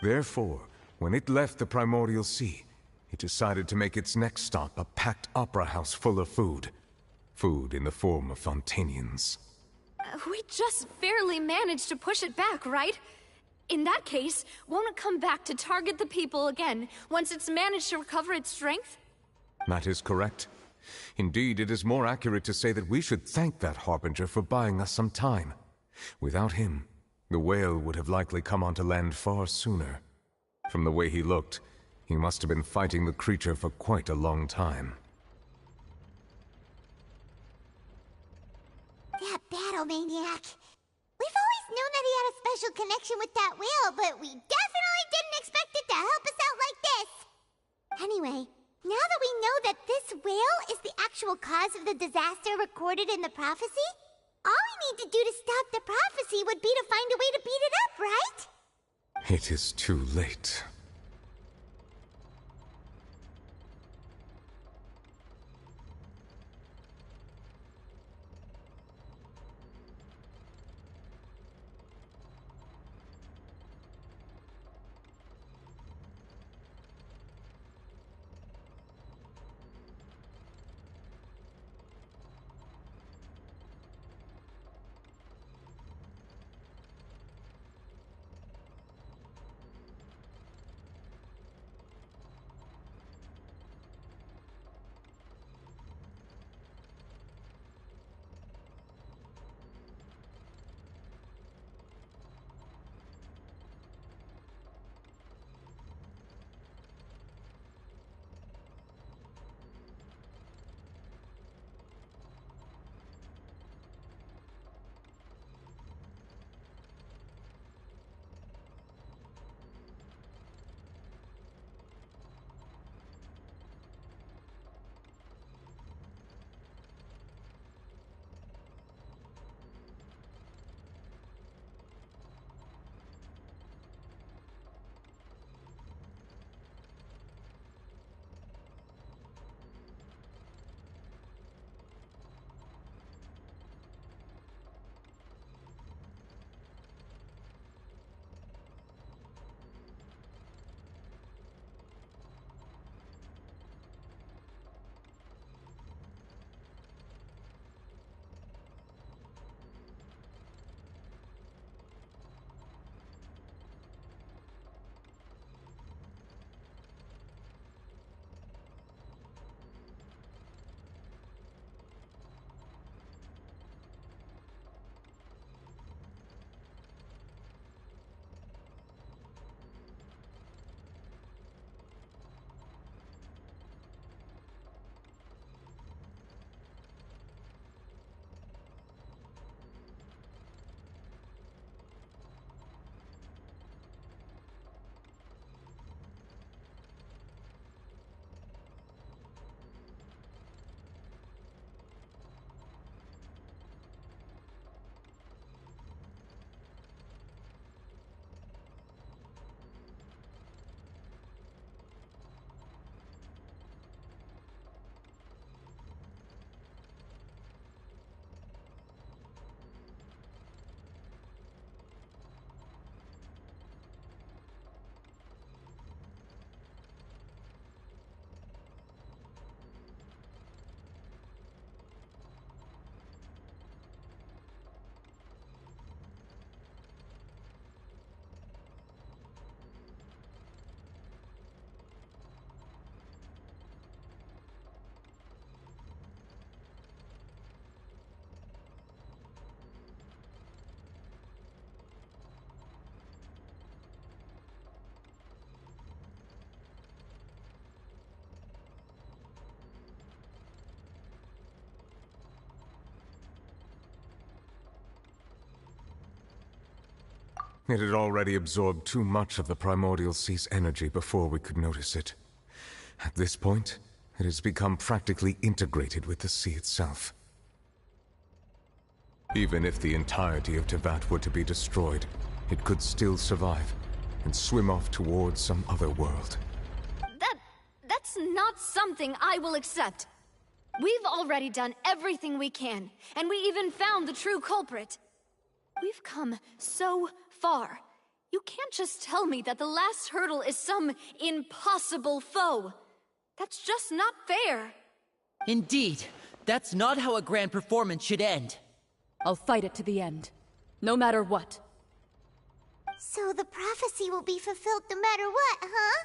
Therefore, when it left the Primordial Sea, it decided to make its next stop a packed opera house full of food. Food in the form of Fontainians. We just barely managed to push it back, right? In that case, won't it come back to target the people again once it's managed to recover its strength? That is correct. Indeed, it is more accurate to say that we should thank that Harbinger for buying us some time. Without him, the whale would have likely come onto land far sooner. From the way he looked, he must have been fighting the creature for quite a long time. That battle maniac. We've always known that he had a special connection with that whale, but we definitely didn't expect it to help us out like this. Anyway, now that we know that this whale is the actual cause of the disaster recorded in the prophecy, all we need to do to stop the prophecy would be to find a way to beat it up, right? It is too late. It had already absorbed too much of the Primordial Sea's energy before we could notice it. At this point, it has become practically integrated with the sea itself. Even if the entirety of Teyvat were to be destroyed, it could still survive and swim off towards some other world. That's not something I will accept. We've already done everything we can, and we even found the true culprit. We've come so far. You can't just tell me that the last hurdle is some impossible foe. That's just not fair. Indeed, that's not how a grand performance should end. I'll fight it to the end, no matter what. So the prophecy will be fulfilled no matter what, huh?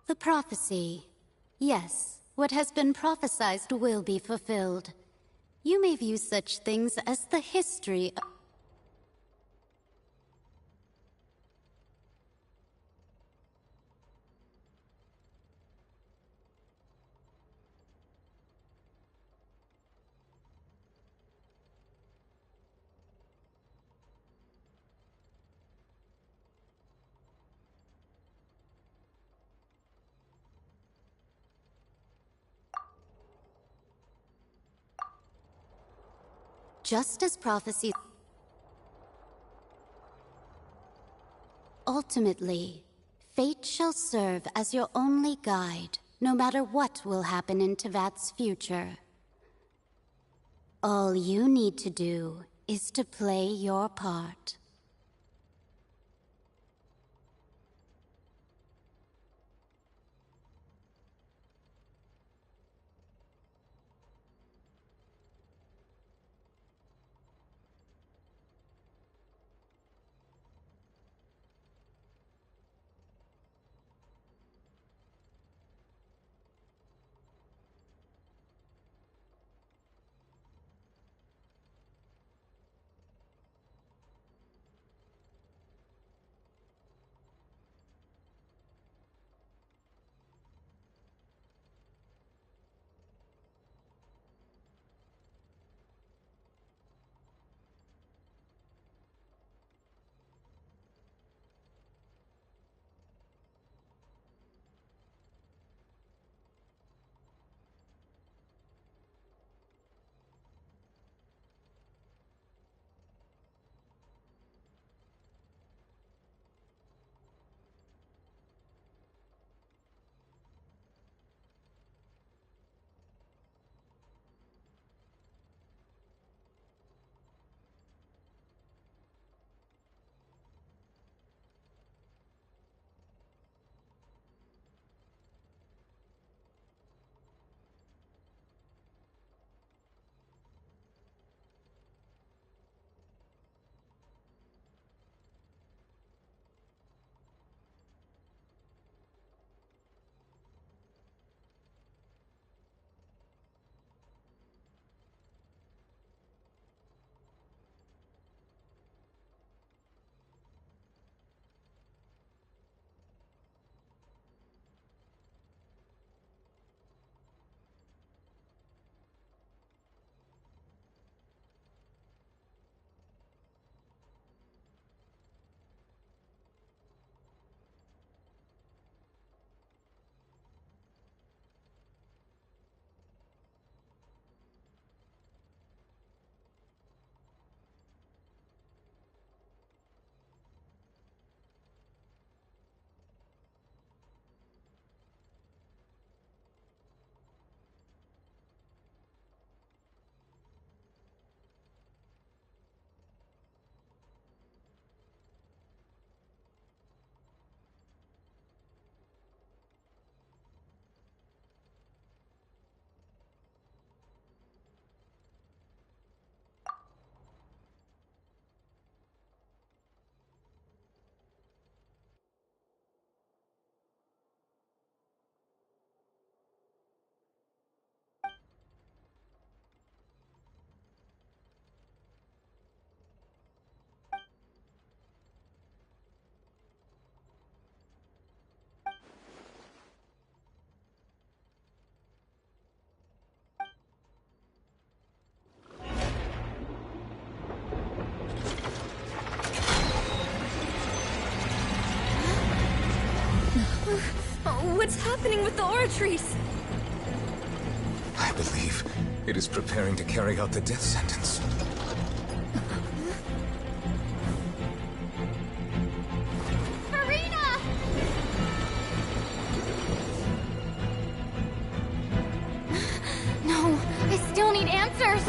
The prophecy. Yes, what has been prophesied will be fulfilled. You may view such things as the history of... Just as prophecy... Ultimately, fate shall serve as your only guide, no matter what will happen in Tevat's future. All you need to do is to play your part. What's happening with the oratories? I believe it is preparing to carry out the death sentence. Furina! No, I still need answers.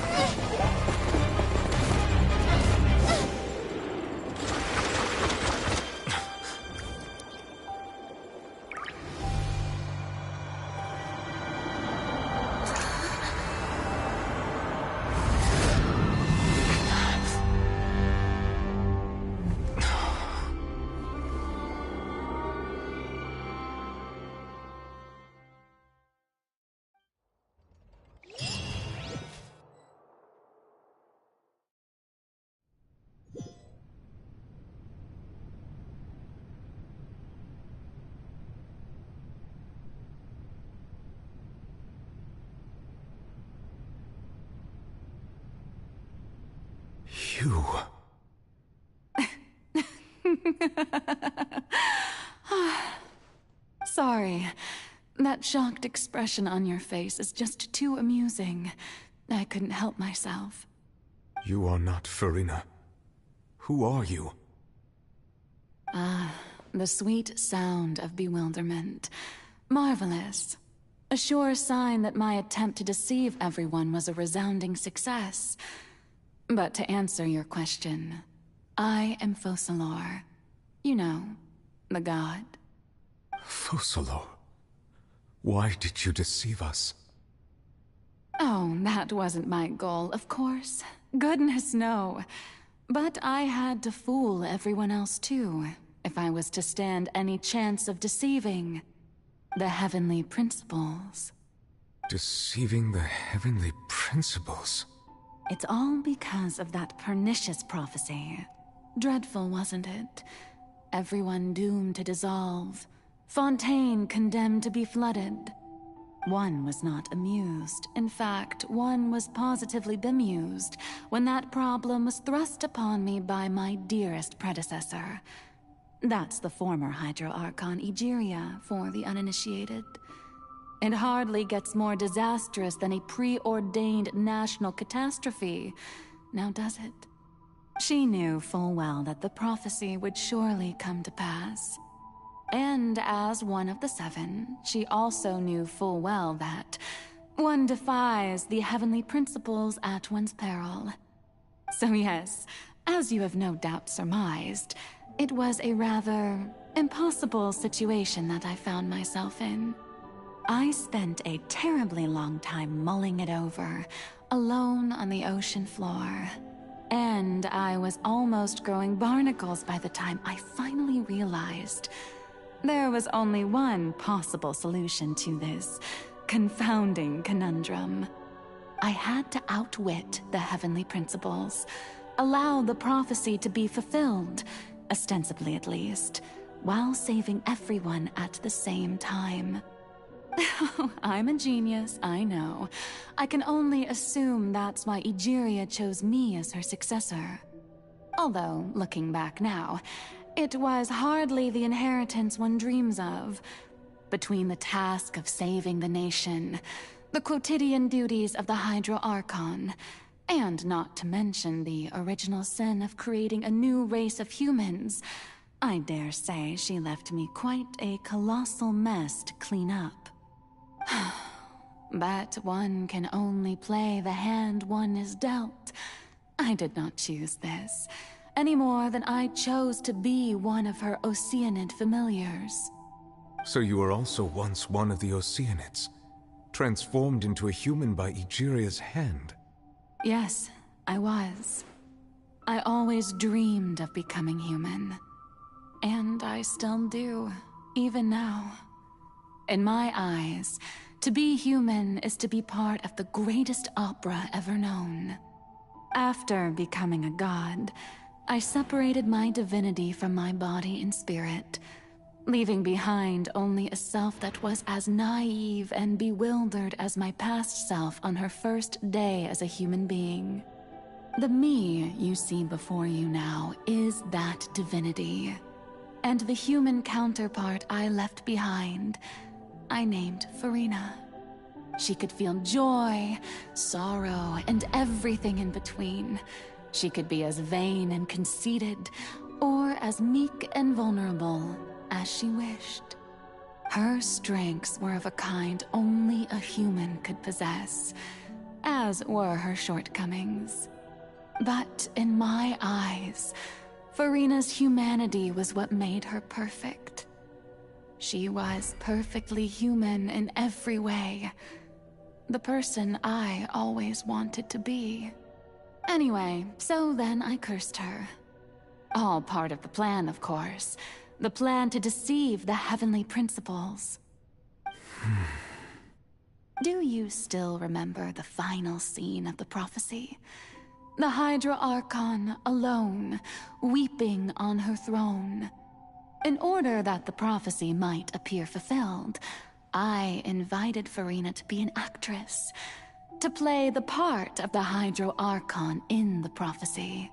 You... Sorry. That shocked expression on your face is just too amusing. I couldn't help myself. You are not Furina. Who are you? Ah, the sweet sound of bewilderment. Marvelous. A sure sign that my attempt to deceive everyone was a resounding success. But to answer your question, I am Focalor. You know, the god. Focalor? Why did you deceive us? Oh, that wasn't my goal, of course. Goodness, no. But I had to fool everyone else too, if I was to stand any chance of deceiving the heavenly principles. Deceiving the heavenly principles? It's all because of that pernicious prophecy. Dreadful, wasn't it? Everyone doomed to dissolve. Fontaine condemned to be flooded. One was not amused. In fact, one was positively bemused when that problem was thrust upon me by my dearest predecessor. That's the former Hydro Archon Egeria, for the uninitiated. It hardly gets more disastrous than a preordained national catastrophe, now does it? She knew full well that the prophecy would surely come to pass. And as one of the seven, she also knew full well that one defies the heavenly principles at one's peril. So yes, as you have no doubt surmised, it was a rather impossible situation that I found myself in. I spent a terribly long time mulling it over, alone on the ocean floor. And I was almost growing barnacles by the time I finally realized there was only one possible solution to this confounding conundrum. I had to outwit the heavenly principles, allow the prophecy to be fulfilled, ostensibly at least, while saving everyone at the same time. I'm a genius, I know. I can only assume that's why Egeria chose me as her successor. Although, looking back now, it was hardly the inheritance one dreams of. Between the task of saving the nation, the quotidian duties of the Hydro Archon, and not to mention the original sin of creating a new race of humans, I dare say she left me quite a colossal mess to clean up. But one can only play the hand one is dealt. I did not choose this, any more than I chose to be one of her Oceanid familiars. So you were also once one of the Oceanids, transformed into a human by Egeria's hand? Yes, I was. I always dreamed of becoming human. And I still do, even now. In my eyes, to be human is to be part of the greatest opera ever known. After becoming a god, I separated my divinity from my body and spirit, leaving behind only a self that was as naive and bewildered as my past self on her first day as a human being. The me you see before you now is that divinity. And the human counterpart I left behind, I named Farina. She could feel joy, sorrow, and everything in between. She could be as vain and conceited, or as meek and vulnerable as she wished. Her strengths were of a kind only a human could possess, as were her shortcomings. But in my eyes, Farina's humanity was what made her perfect. She was perfectly human in every way. The person I always wanted to be. Anyway, so then I cursed her. All part of the plan, of course. The plan to deceive the heavenly principles. Do you still remember the final scene of the prophecy? The Hydra Archon alone, weeping on her throne. In order that the prophecy might appear fulfilled, I invited Farina to be an actress, to play the part of the Hydro Archon in the prophecy.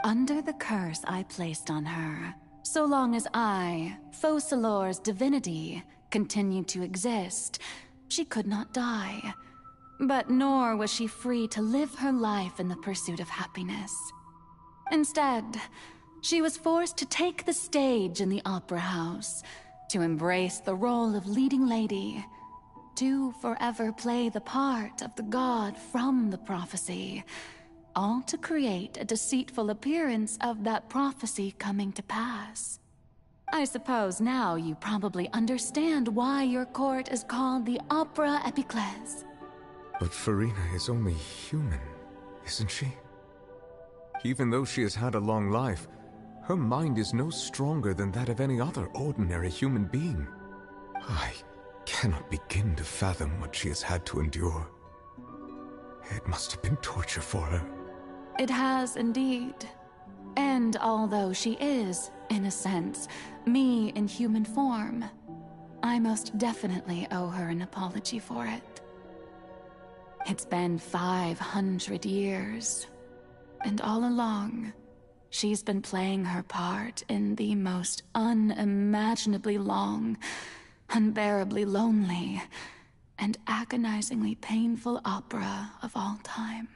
Under the curse I placed on her, so long as I, Focalor's divinity, continued to exist, she could not die. But nor was she free to live her life in the pursuit of happiness. Instead, she was forced to take the stage in the opera house, to embrace the role of leading lady, to forever play the part of the god from the prophecy, all to create a deceitful appearance of that prophecy coming to pass. I suppose now you probably understand why your court is called the Opera Epiclese. But Farina is only human, isn't she? Even though she has had a long life, her mind is no stronger than that of any other ordinary human being. I cannot begin to fathom what she has had to endure. It must have been torture for her. It has indeed. And although she is, in a sense, me in human form, I most definitely owe her an apology for it. It's been 500 years, and all along, she's been playing her part in the most unimaginably long, unbearably lonely, and agonizingly painful opera of all time.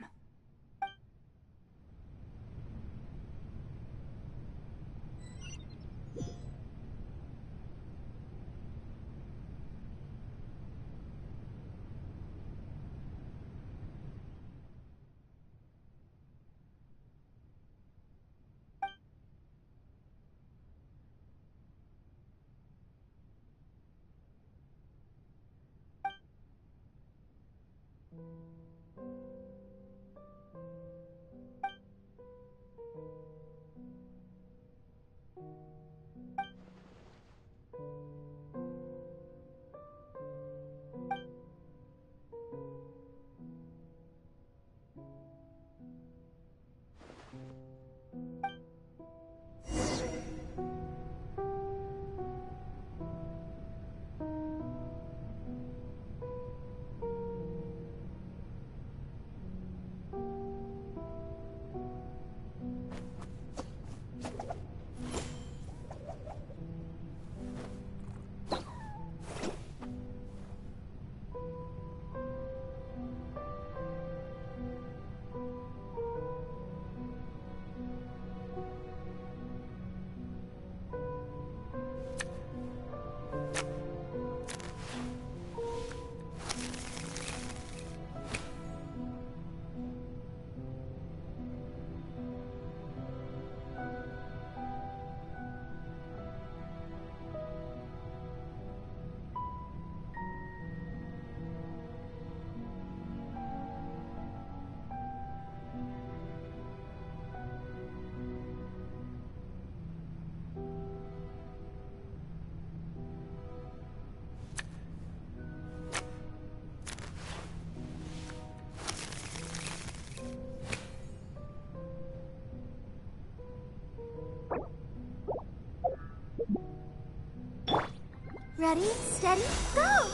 Ready, steady, go!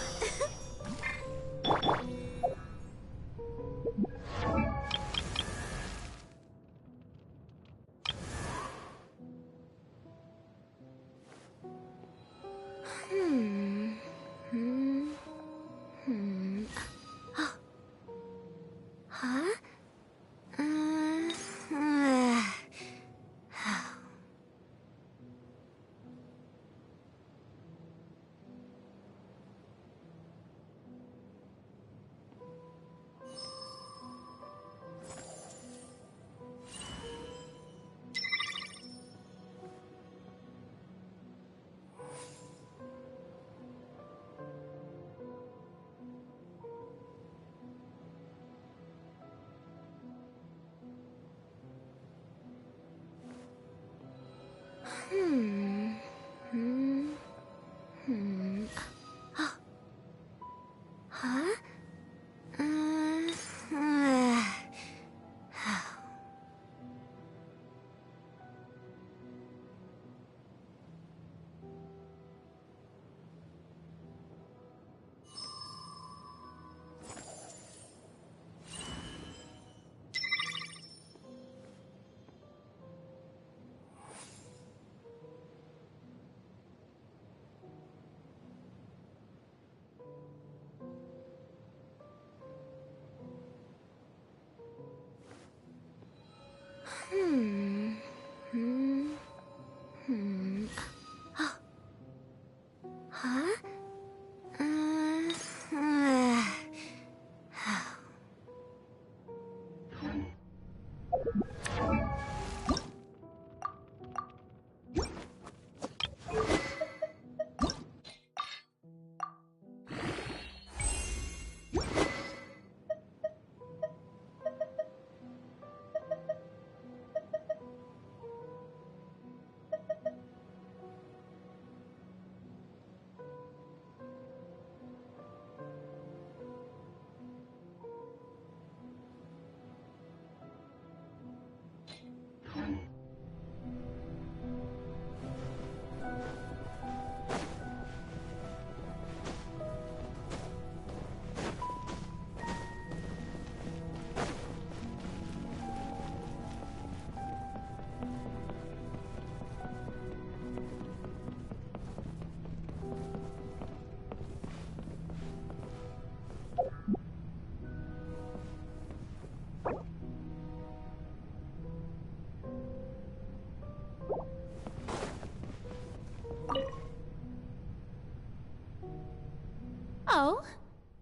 So,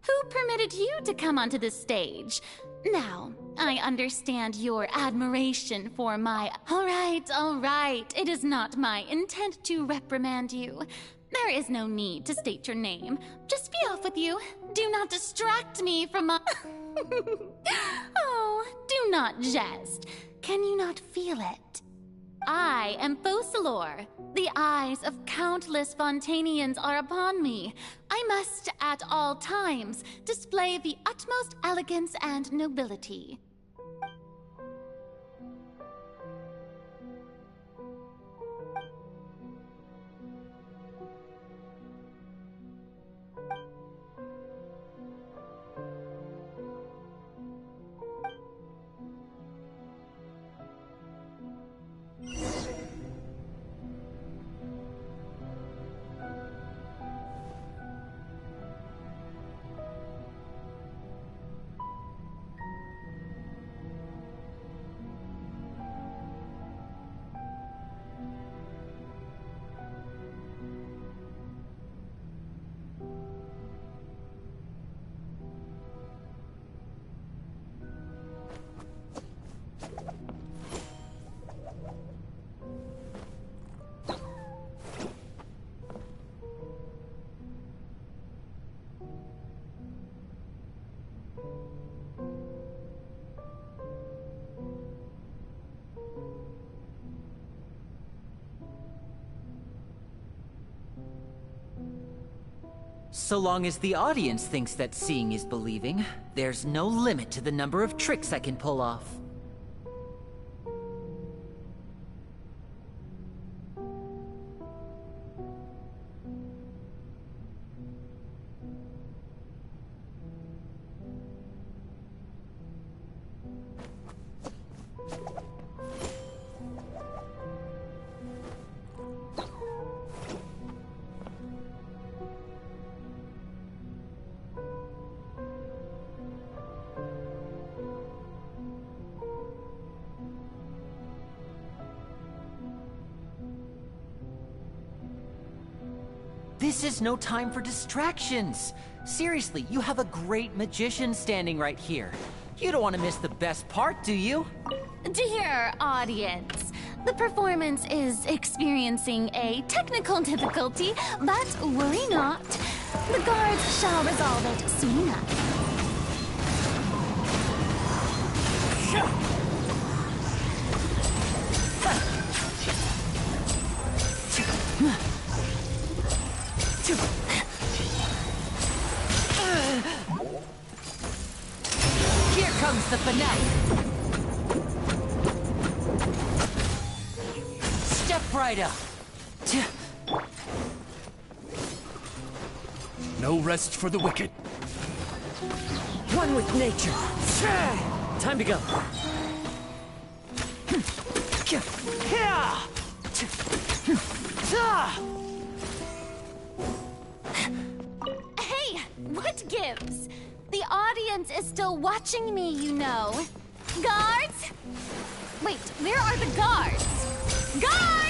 who permitted you to come onto the stage? Now, I understand your admiration for my... All right. It is not my intent to reprimand you. There is no need to state your name. Just be off with you. Do not distract me from my... Oh, do not jest. Can you not feel it? I am Focalor. The eyes of countless FontaineArcs are upon me. I must, at all times, display the utmost elegance and nobility. So long as the audience thinks that seeing is believing, there's no limit to the number of tricks I can pull off. This is no time for distractions. Seriously, you have a great magician standing right here. You don't want to miss the best part, do you? Dear audience, the performance is experiencing a technical difficulty, but worry not. The guards shall resolve it soon enough. Here comes the finale. Step right up. No rest for the wicked. One with nature. Time to go. Hey, what gives? The audience is still watching me, you know. Guards? Wait, where are the guards? Guards!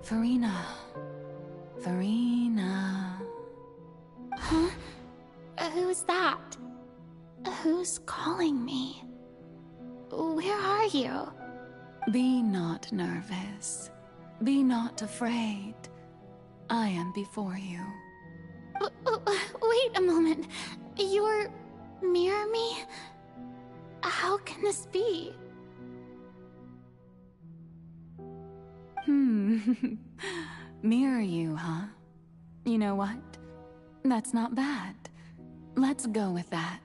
Furina. Furina. Huh? Who's that? Who's calling me? Where are you? Be not nervous. Be not afraid. I am before you. Wait a moment. You're... Mirror me? How can this be? Mirror you, huh? You know what? That's not bad. Let's go with that.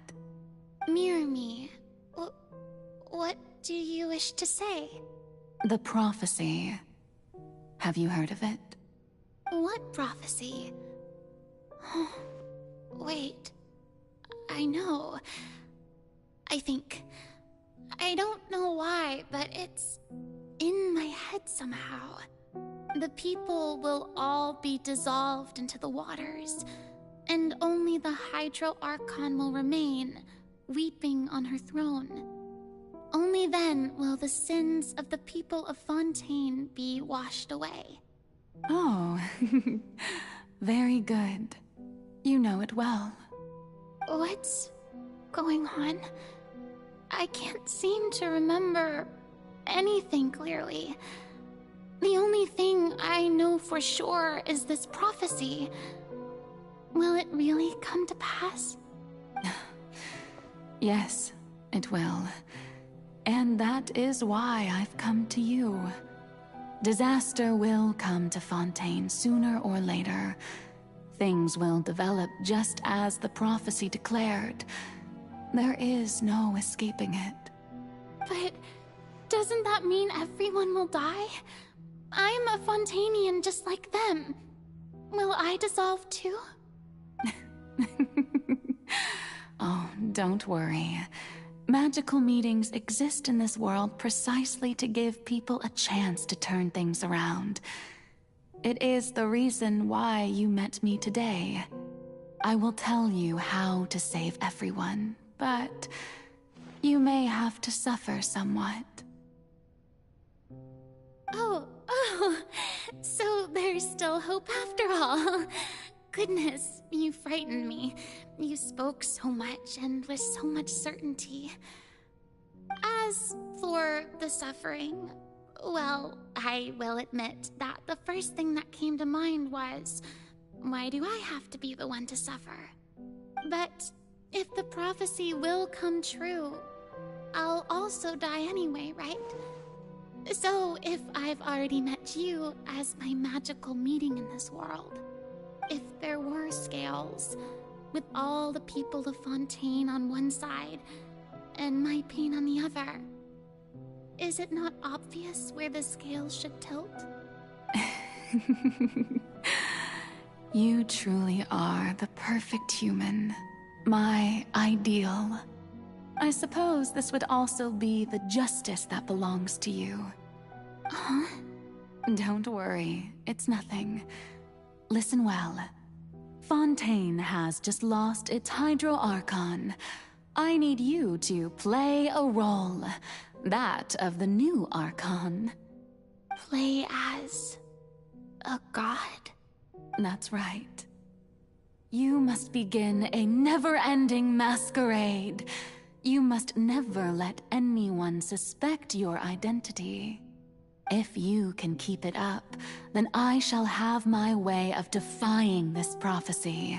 Mirror me. What do you wish to say? The prophecy. Have you heard of it? What prophecy? Wait. I know. I think... I don't know why, but it's in my head somehow. The people will all be dissolved into the waters, and only the Hydro-Archon will remain, weeping on her throne. Only then will the sins of the people of Fontaine be washed away. Oh, very good. You know it well. What's going on? I can't seem to remember anything clearly. The only thing I know for sure is this prophecy. Will it really come to pass? Yes, it will. And that is why I've come to you. Disaster will come to Fontaine sooner or later. Things will develop just as the prophecy declared. There is no escaping it. But doesn't that mean everyone will die? I'm a Fontainian just like them. Will I dissolve too? Oh, don't worry. Magical meetings exist in this world precisely to give people a chance to turn things around. It is the reason why you met me today. I will tell you how to save everyone, but you may have to suffer somewhat. Oh, so there's still hope after all. Goodness, you frightened me. You spoke so much and with so much certainty. As for the suffering, well, I will admit that the first thing that came to mind was, why do I have to be the one to suffer? But if the prophecy will come true, I'll also die anyway, right? So if I've already met you as my magical meeting in this world, if there were scales, with all the people of Fontaine on one side, and my pain on the other, is it not obvious where the scales should tilt? You truly are the perfect human. My ideal. I suppose this would also be the justice that belongs to you. Huh? Don't worry, it's nothing. Listen well. Fontaine has just lost its Hydro-Archon. I need you to play a role. That of the new Archon. Play as... a god? That's right. You must begin a never-ending masquerade. You must never let anyone suspect your identity. If you can keep it up, then I shall have my way of defying this prophecy.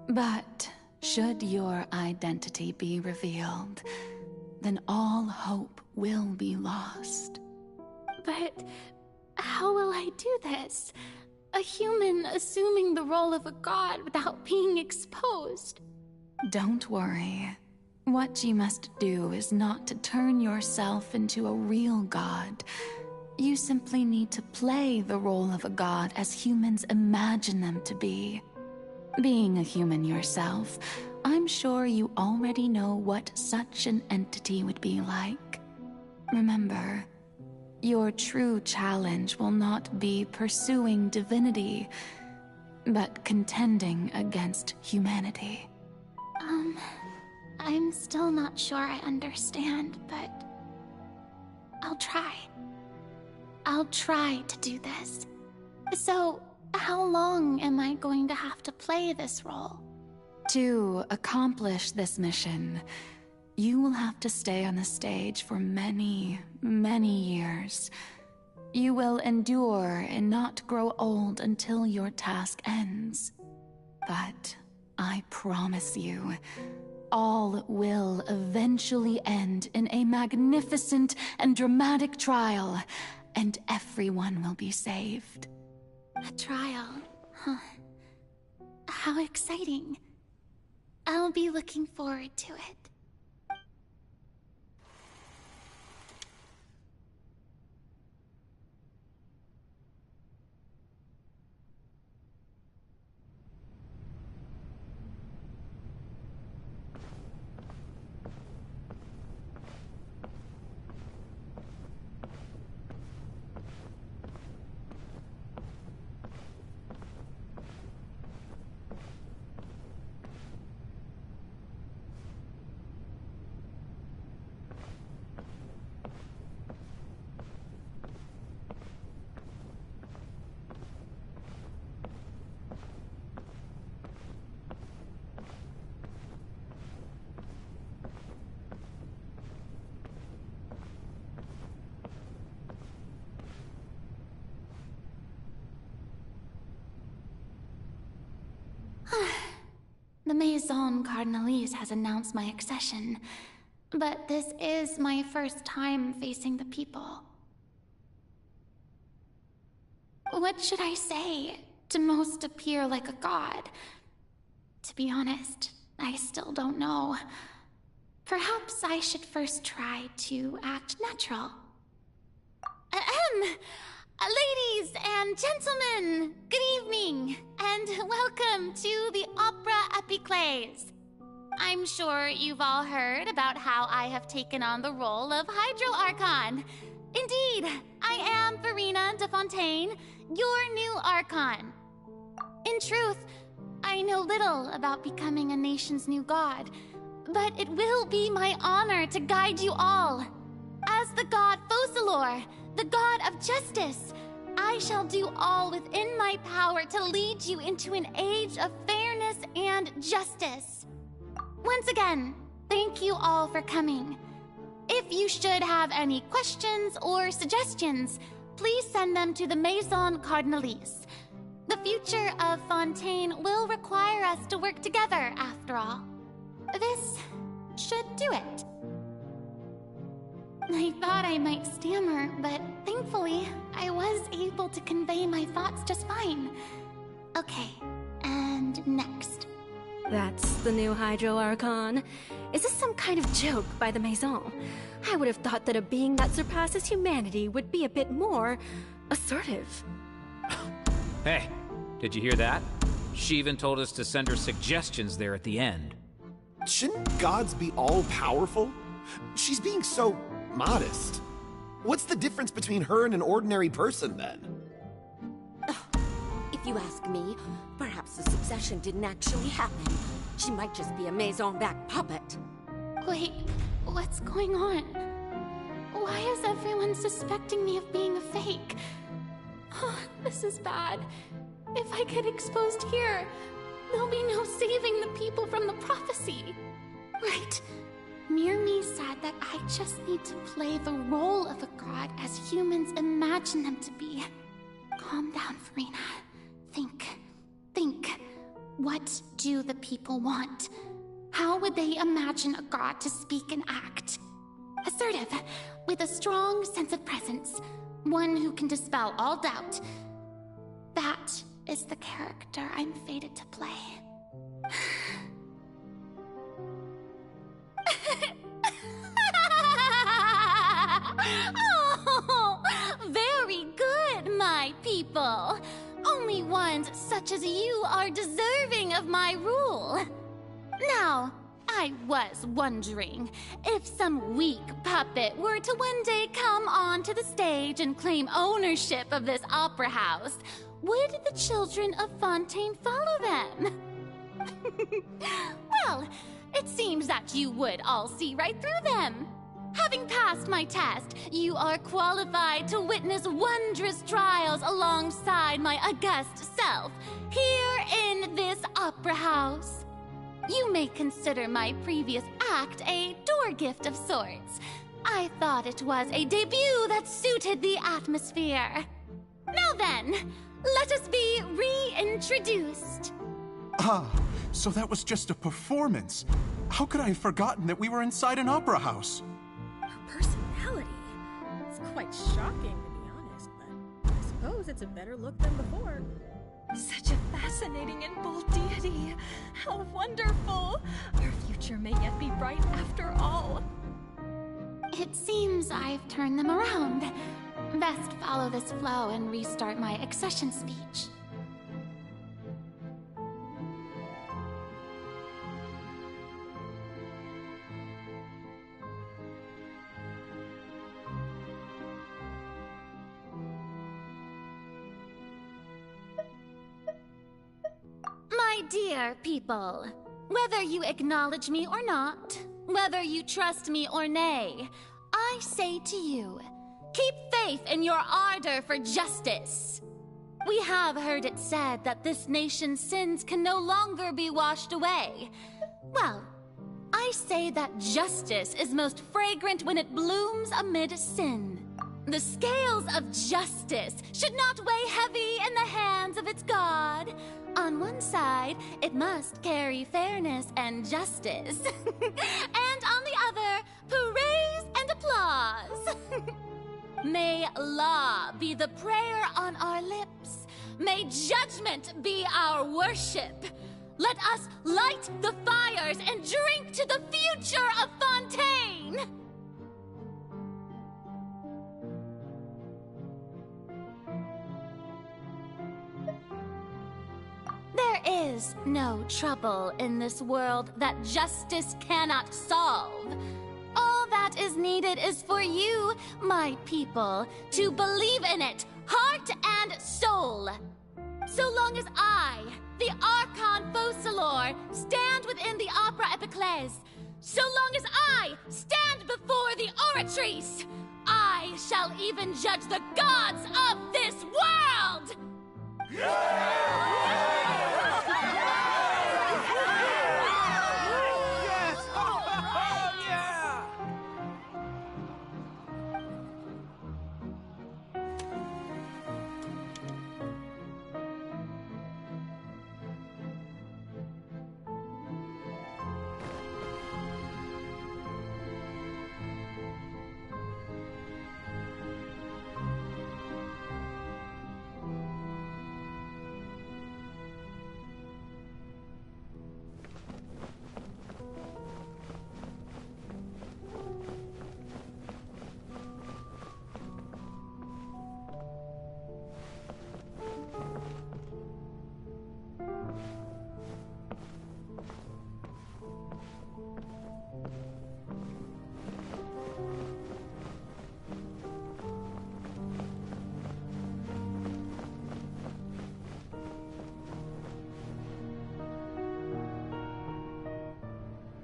But should your identity be revealed, then all hope will be lost. But how will I do this? A human assuming the role of a god without being exposed. Don't worry. What you must do is not to turn yourself into a real god. You simply need to play the role of a god as humans imagine them to be. Being a human yourself, I'm sure you already know what such an entity would be like. Remember, your true challenge will not be pursuing divinity, but contending against humanity. I'm still not sure I understand, but I'll try. I'll try to do this. So, how long am I going to have to play this role? To accomplish this mission, you will have to stay on the stage for many, many years. You will endure and not grow old until your task ends. But I promise you, all will eventually end in a magnificent and dramatic trial, and everyone will be saved. A trial, huh? How exciting. I'll be looking forward to it. The Maison Cardinalise has announced my accession, but this is my first time facing the people. What should I say to most appear like a god? To be honest, I still don't know. Perhaps I should first try to act natural. Ladies and gentlemen, good evening, and welcome to the Opera Epiclese. I'm sure you've all heard about how I have taken on the role of HydroArchon. Indeed, I am Farina de Fontaine, your new Archon. In truth, I know little about becoming a nation's new god, but it will be my honor to guide you all. As the god Focalor, the god of justice, I shall do all within my power to lead you into an age of fairness and justice. Once again, thank you all for coming. If you should have any questions or suggestions, please send them to the Maison Cardinalise. The future of Fontaine will require us to work together, after all. This should do it. I thought I might stammer, but thankfully, I was able to convey my thoughts just fine. Okay, and next. That's the new HydroArchon. Is this some kind of joke by the Maison? I would have thought that a being that surpasses humanity would be a bit more assertive. Hey, did you hear that? She even told us to send her suggestions there at the end. Shouldn't gods be all-powerful? She's being so modest. What's the difference between her and an ordinary person, then? If you ask me, perhaps the succession didn't actually happen. She might just be a Maison-backed puppet. Wait, what's going on? Why is everyone suspecting me of being a fake? Oh, this is bad. If I get exposed here, there'll be no saving the people from the prophecy. Right. Mirmi said that I just need to play the role of a god as humans imagine them to be. Calm down, Farina. Think. What do the people want? How would they imagine a god to speak and act? Assertive, with a strong sense of presence. One who can dispel all doubt. That is the character I'm fated to play. Oh, very good, my people. Only ones such as you are deserving of my rule. Now, I was wondering, if some weak puppet were to one day come onto the stage and claim ownership of this opera house, would the children of Fontaine follow them? Well, it seems that you would all see right through them. Having passed my test, you are qualified to witness wondrous trials alongside my august self, here in this opera house. You may consider my previous act a door gift of sorts. I thought it was a debut that suited the atmosphere. Now then, let us be reintroduced. Ah, so that was just a performance. How could I have forgotten that we were inside an opera house? Her personality. It's quite shocking, to be honest, but I suppose it's a better look than before. Such a fascinating and bold deity. How wonderful. Our future may yet be bright after all. It seems I've turned them around. Best follow this flow and restart my accession speech. My dear people, whether you acknowledge me or not, whether you trust me or nay, I say to you, keep faith in your ardor for justice. We have heard it said that this nation's sins can no longer be washed away. Well, I say that justice is most fragrant when it blooms amid sin. The scales of justice should not weigh heavy in the hands of its God. On one side, it must carry fairness and justice. And on the other, praise and applause. May law be the prayer on our lips. May judgment be our worship. Let us light the fires and drink to the future of Fontaine! There is no trouble in this world that justice cannot solve. All that is needed is for you, my people, to believe in it, heart and soul. So long as I, the Archon Focalor, stand within the Opera Epiclese, so long as I stand before the Oratrice, I shall even judge the gods of this world!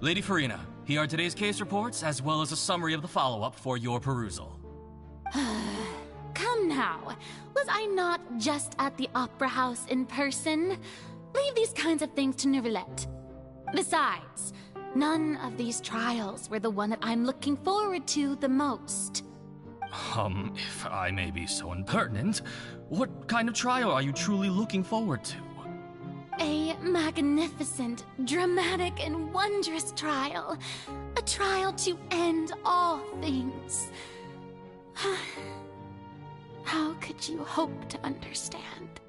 Lady Farina, here are today's case reports, as well as a summary of the follow-up for your perusal. Come now, was I not just at the Opera House in person? Leave these kinds of things to Neuvillette. Besides, none of these trials were the one that I'm looking forward to the most. If I may be so impertinent, what kind of trial are you truly looking forward to? A magnificent, dramatic, and wondrous trial. A trial to end all things. How could you hope to understand?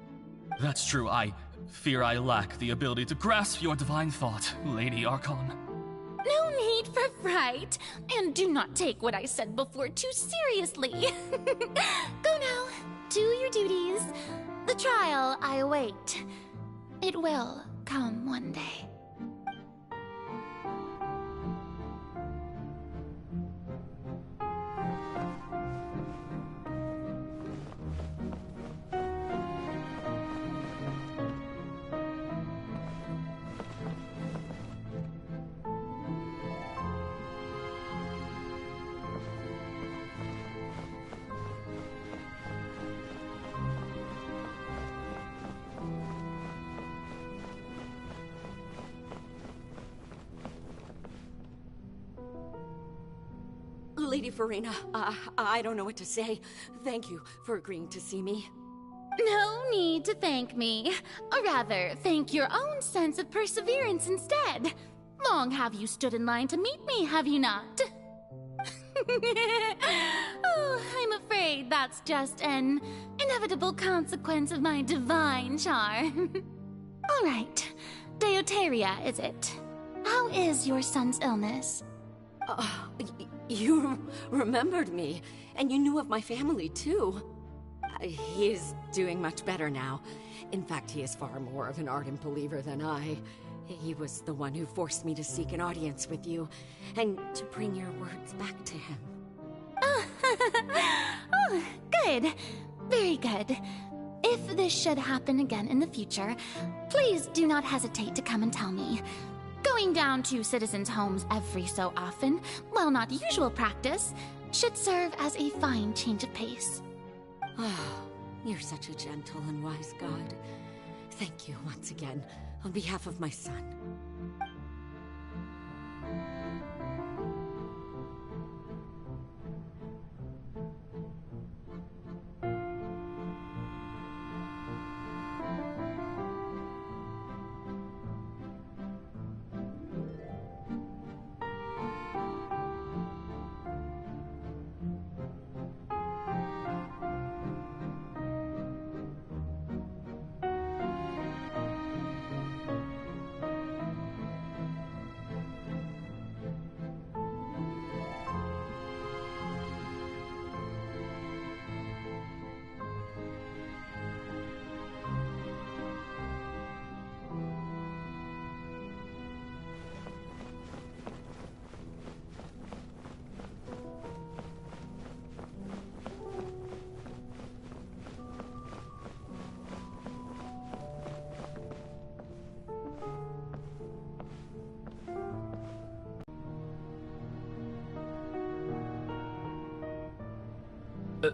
That's true. I fear I lack the ability to grasp your divine thought, Lady Archon. No need for fright, and do not take what I said before too seriously. Go now, do your duties. The trial I await. It will come one day. Lady Farina, I don't know what to say. Thank you for agreeing to see me. No need to thank me. Or rather, thank your own sense of perseverance instead. Long have you stood in line to meet me, have you not? Oh, I'm afraid that's just an inevitable consequence of my divine charm. All right. Deoteria, is it? How is your son's illness? You remembered me, and you knew of my family, too. He is doing much better now. In fact, he is far more of an ardent believer than I. He was the one who forced me to seek an audience with you, and to bring your words back to him. Oh, good. Very good. If this should happen again in the future, please do not hesitate to come and tell me. Going down to citizens' homes every so often, while not usual practice, should serve as a fine change of pace. Oh, you're such a gentle and wise god. Thank you once again, on behalf of my son.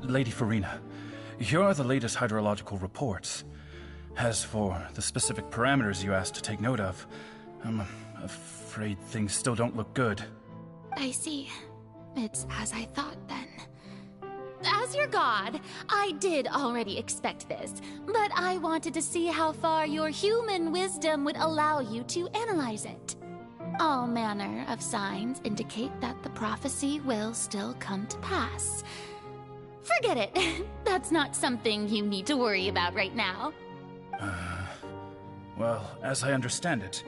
Lady Farina, here are the latest hydrological reports. As for the specific parameters you asked to take note of, I'm afraid things still don't look good. I see. It's as I thought, then. As your god, I did already expect this, but I wanted to see how far your human wisdom would allow you to analyze it. All manner of signs indicate that the prophecy will still come to pass. Forget it. That's not something you need to worry about right now. Well, as I understand it,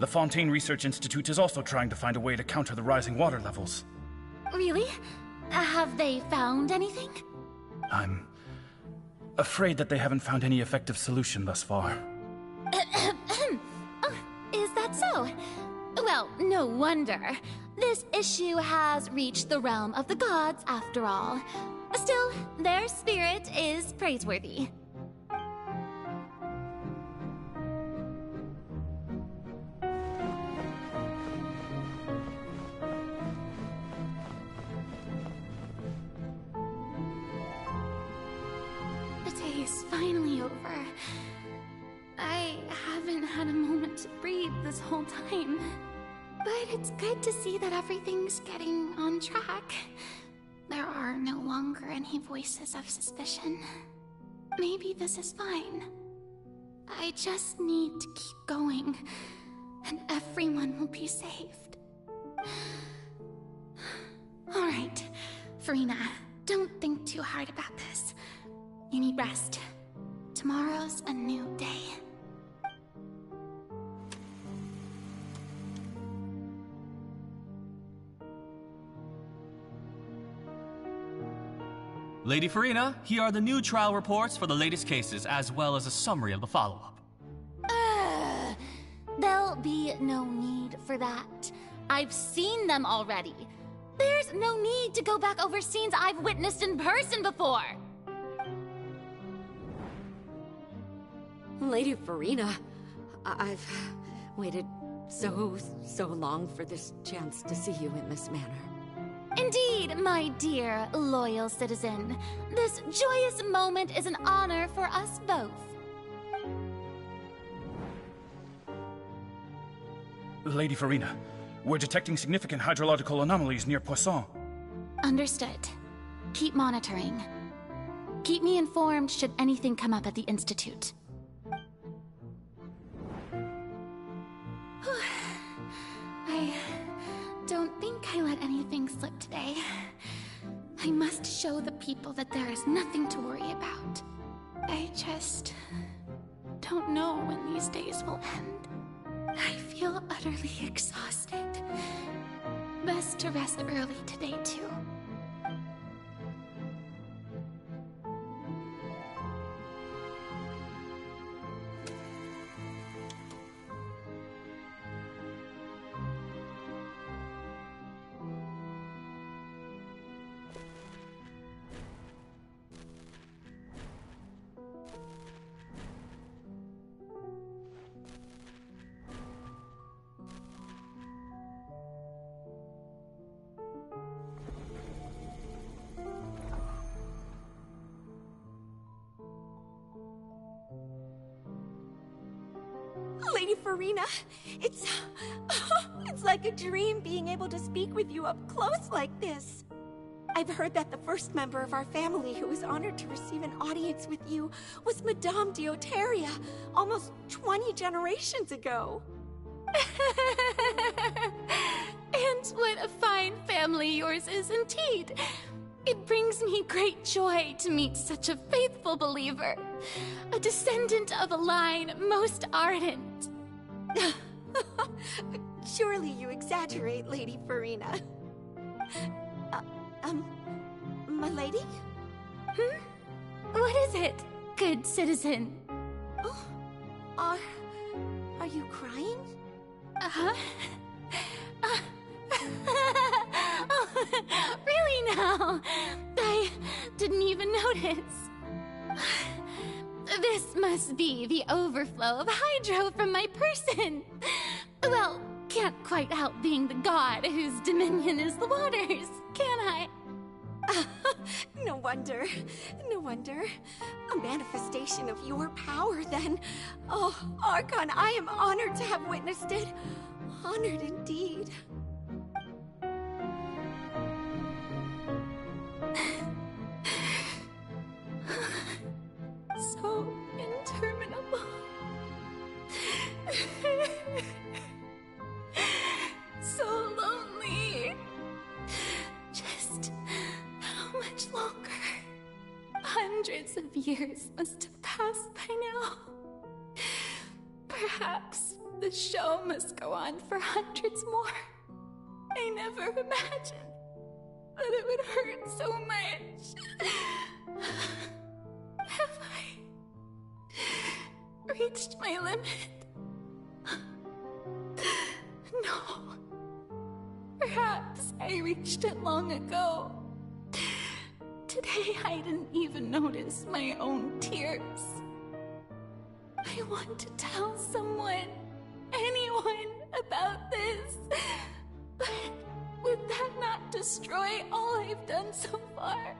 the Fontaine Research Institute is also trying to find a way to counter the rising water levels. Really? Have they found anything? I'm afraid that they haven't found any effective solution thus far. Oh, is that so? Well, no wonder. This issue has reached the realm of the gods, after all. Still, their spirit is praiseworthy. The day is finally over. I haven't had a moment to breathe this whole time. But it's good to see that everything's getting on track. There are no longer any voices of suspicion. Maybe this is fine. I just need to keep going, and everyone will be saved. All right, Farina, don't think too hard about this. You need rest. Tomorrow's a new day. Lady Farina, here are the new trial reports for the latest cases, as well as a summary of the follow-up. There'll be no need for that. I've seen them already. There's no need to go back over scenes I've witnessed in person before. Lady Farina, I've waited so long for this chance to see you in this manner. Indeed, my dear, loyal citizen. This joyous moment is an honor for us both. Lady Farina, we're detecting significant hydrological anomalies near Poisson. Understood. Keep monitoring. Keep me informed should anything come up at the Institute. I don't think I let anything slip today. I must show the people that there is nothing to worry about. I just don't know when these days will end. I feel utterly exhausted. Best to rest early today, too. Lady Farina, it's like a dream being able to speak with you up close like this. I've heard that the first member of our family who was honored to receive an audience with you was Madame Dioteria, almost 20 generations ago. And what a fine family yours is indeed. It brings me great joy to meet such a faithful believer, a descendant of a line most ardent. Surely you exaggerate, Lady Farina. My lady? What is it, good citizen? Oh, are you crying? Uh-huh. Really now? I didn't even notice. This must be the overflow of hydro from my person. Well, can't quite help being the god whose dominion is the waters, can I? No wonder. No wonder. A manifestation of your power, then. Oh, Archon, I am honored to have witnessed it. Honored indeed. So interminable. So lonely. Just how much longer? Hundreds of years must have passed by now. Perhaps the show must go on for hundreds more. I never imagined that it would hurt so much. Have I reached my limit? No. Perhaps I reached it long ago. Today I didn't even notice my own tears. I want to tell someone, anyone, about this. But would that not destroy all I've done so far?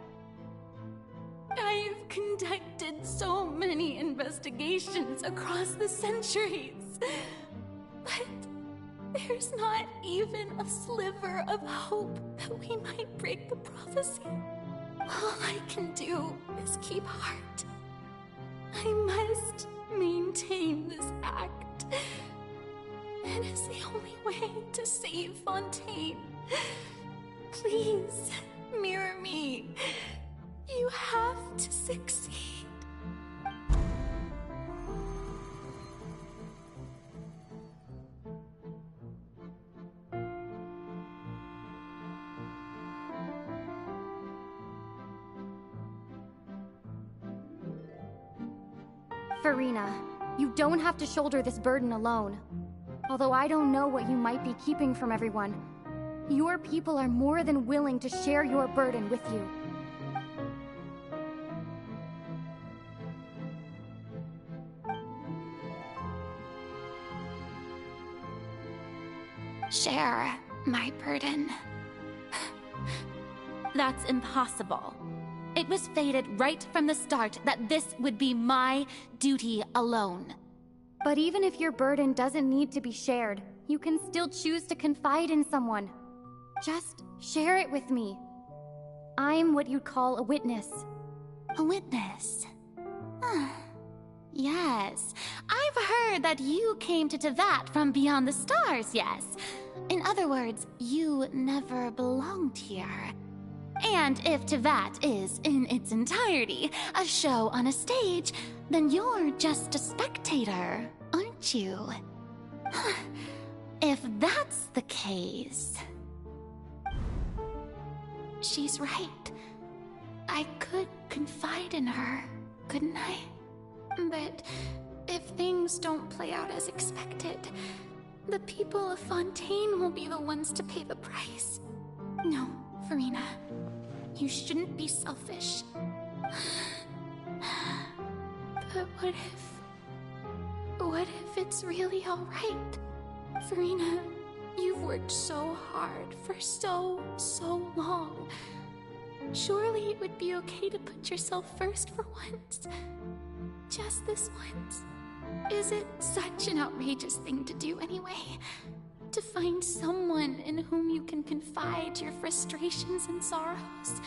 I've conducted so many investigations across the centuries, but there's not even a sliver of hope that we might break the prophecy. All I can do is keep heart. I must maintain this act. It is the only way to save Fontaine. Please, mirror me. You have to succeed. Farina, you don't have to shoulder this burden alone. Although I don't know what you might be keeping from everyone, your people are more than willing to share your burden with you. Share my burden. That's impossible. It was fated right from the start that this would be my duty alone. But even if your burden doesn't need to be shared, you can still choose to confide in someone. Just share it with me. I'm what you'd call a witness. A witness? Yes. I've heard that you came to Tevat from beyond the stars, yes. In other words, you never belonged here. And if Tevat is, in its entirety, a show on a stage, then you're just a spectator, aren't you? If that's the case... She's right. I could confide in her, couldn't I? But if things don't play out as expected, the people of Fontaine will be the ones to pay the price. No, Furina. You shouldn't be selfish. But what if it's really alright? Furina, you've worked so hard for so long. Surely it would be okay to put yourself first for once. Just this once. Is it such an outrageous thing to do anyway? To find someone in whom you can confide your frustrations and sorrows?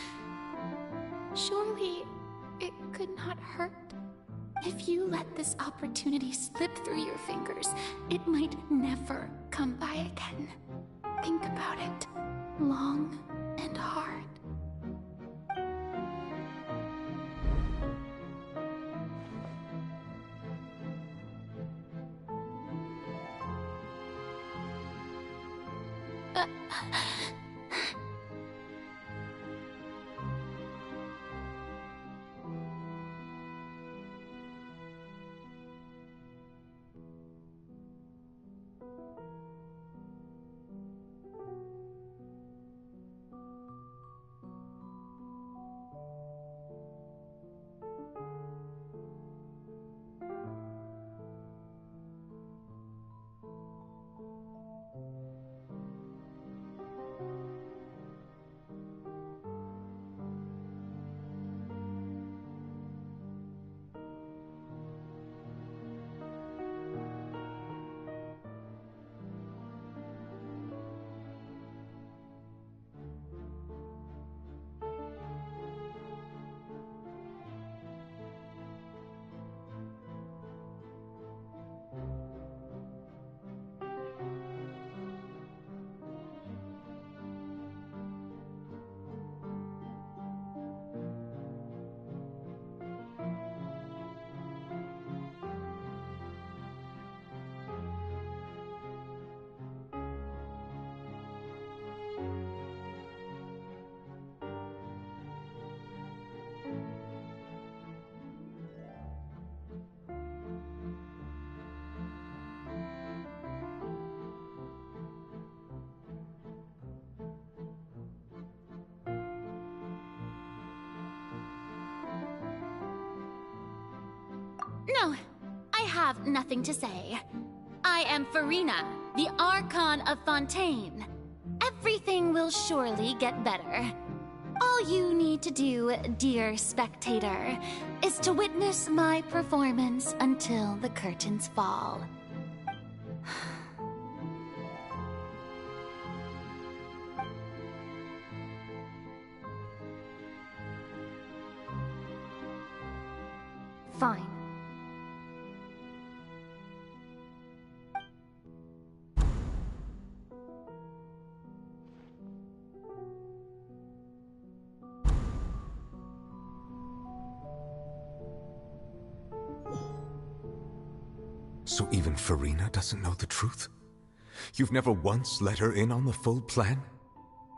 Surely it could not hurt. If you let this opportunity slip through your fingers, it might never come by again. Think about it long and hard. No, I have nothing to say. I am Furina, the Archon of Fontaine. Everything will surely get better. All you need to do, dear spectator, is to witness my performance until the curtains fall. Fine. So even Furina doesn't know the truth? You've never once let her in on the full plan?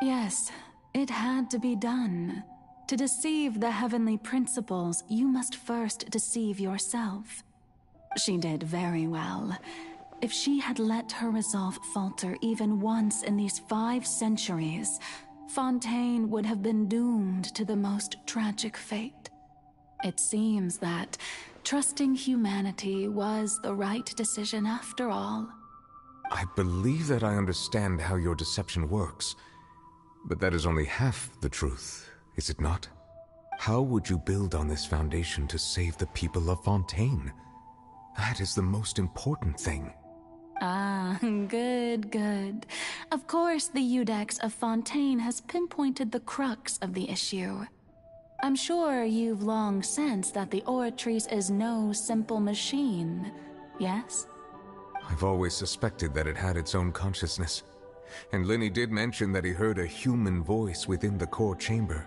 Yes, it had to be done. To deceive the heavenly principles, you must first deceive yourself. She did very well. If she had let her resolve falter even once in these 5 centuries, Fontaine would have been doomed to the most tragic fate. It seems that trusting humanity was the right decision after all. I believe that I understand how your deception works, but that is only half the truth, is it not? How would you build on this foundation to save the people of Fontaine? That is the most important thing. Ah, good, good. Of course, the Iudex of Fontaine has pinpointed the crux of the issue. I'm sure you've long sensed that the Oratrice is no simple machine, yes? I've always suspected that it had its own consciousness. And Lyney did mention that he heard a human voice within the core chamber.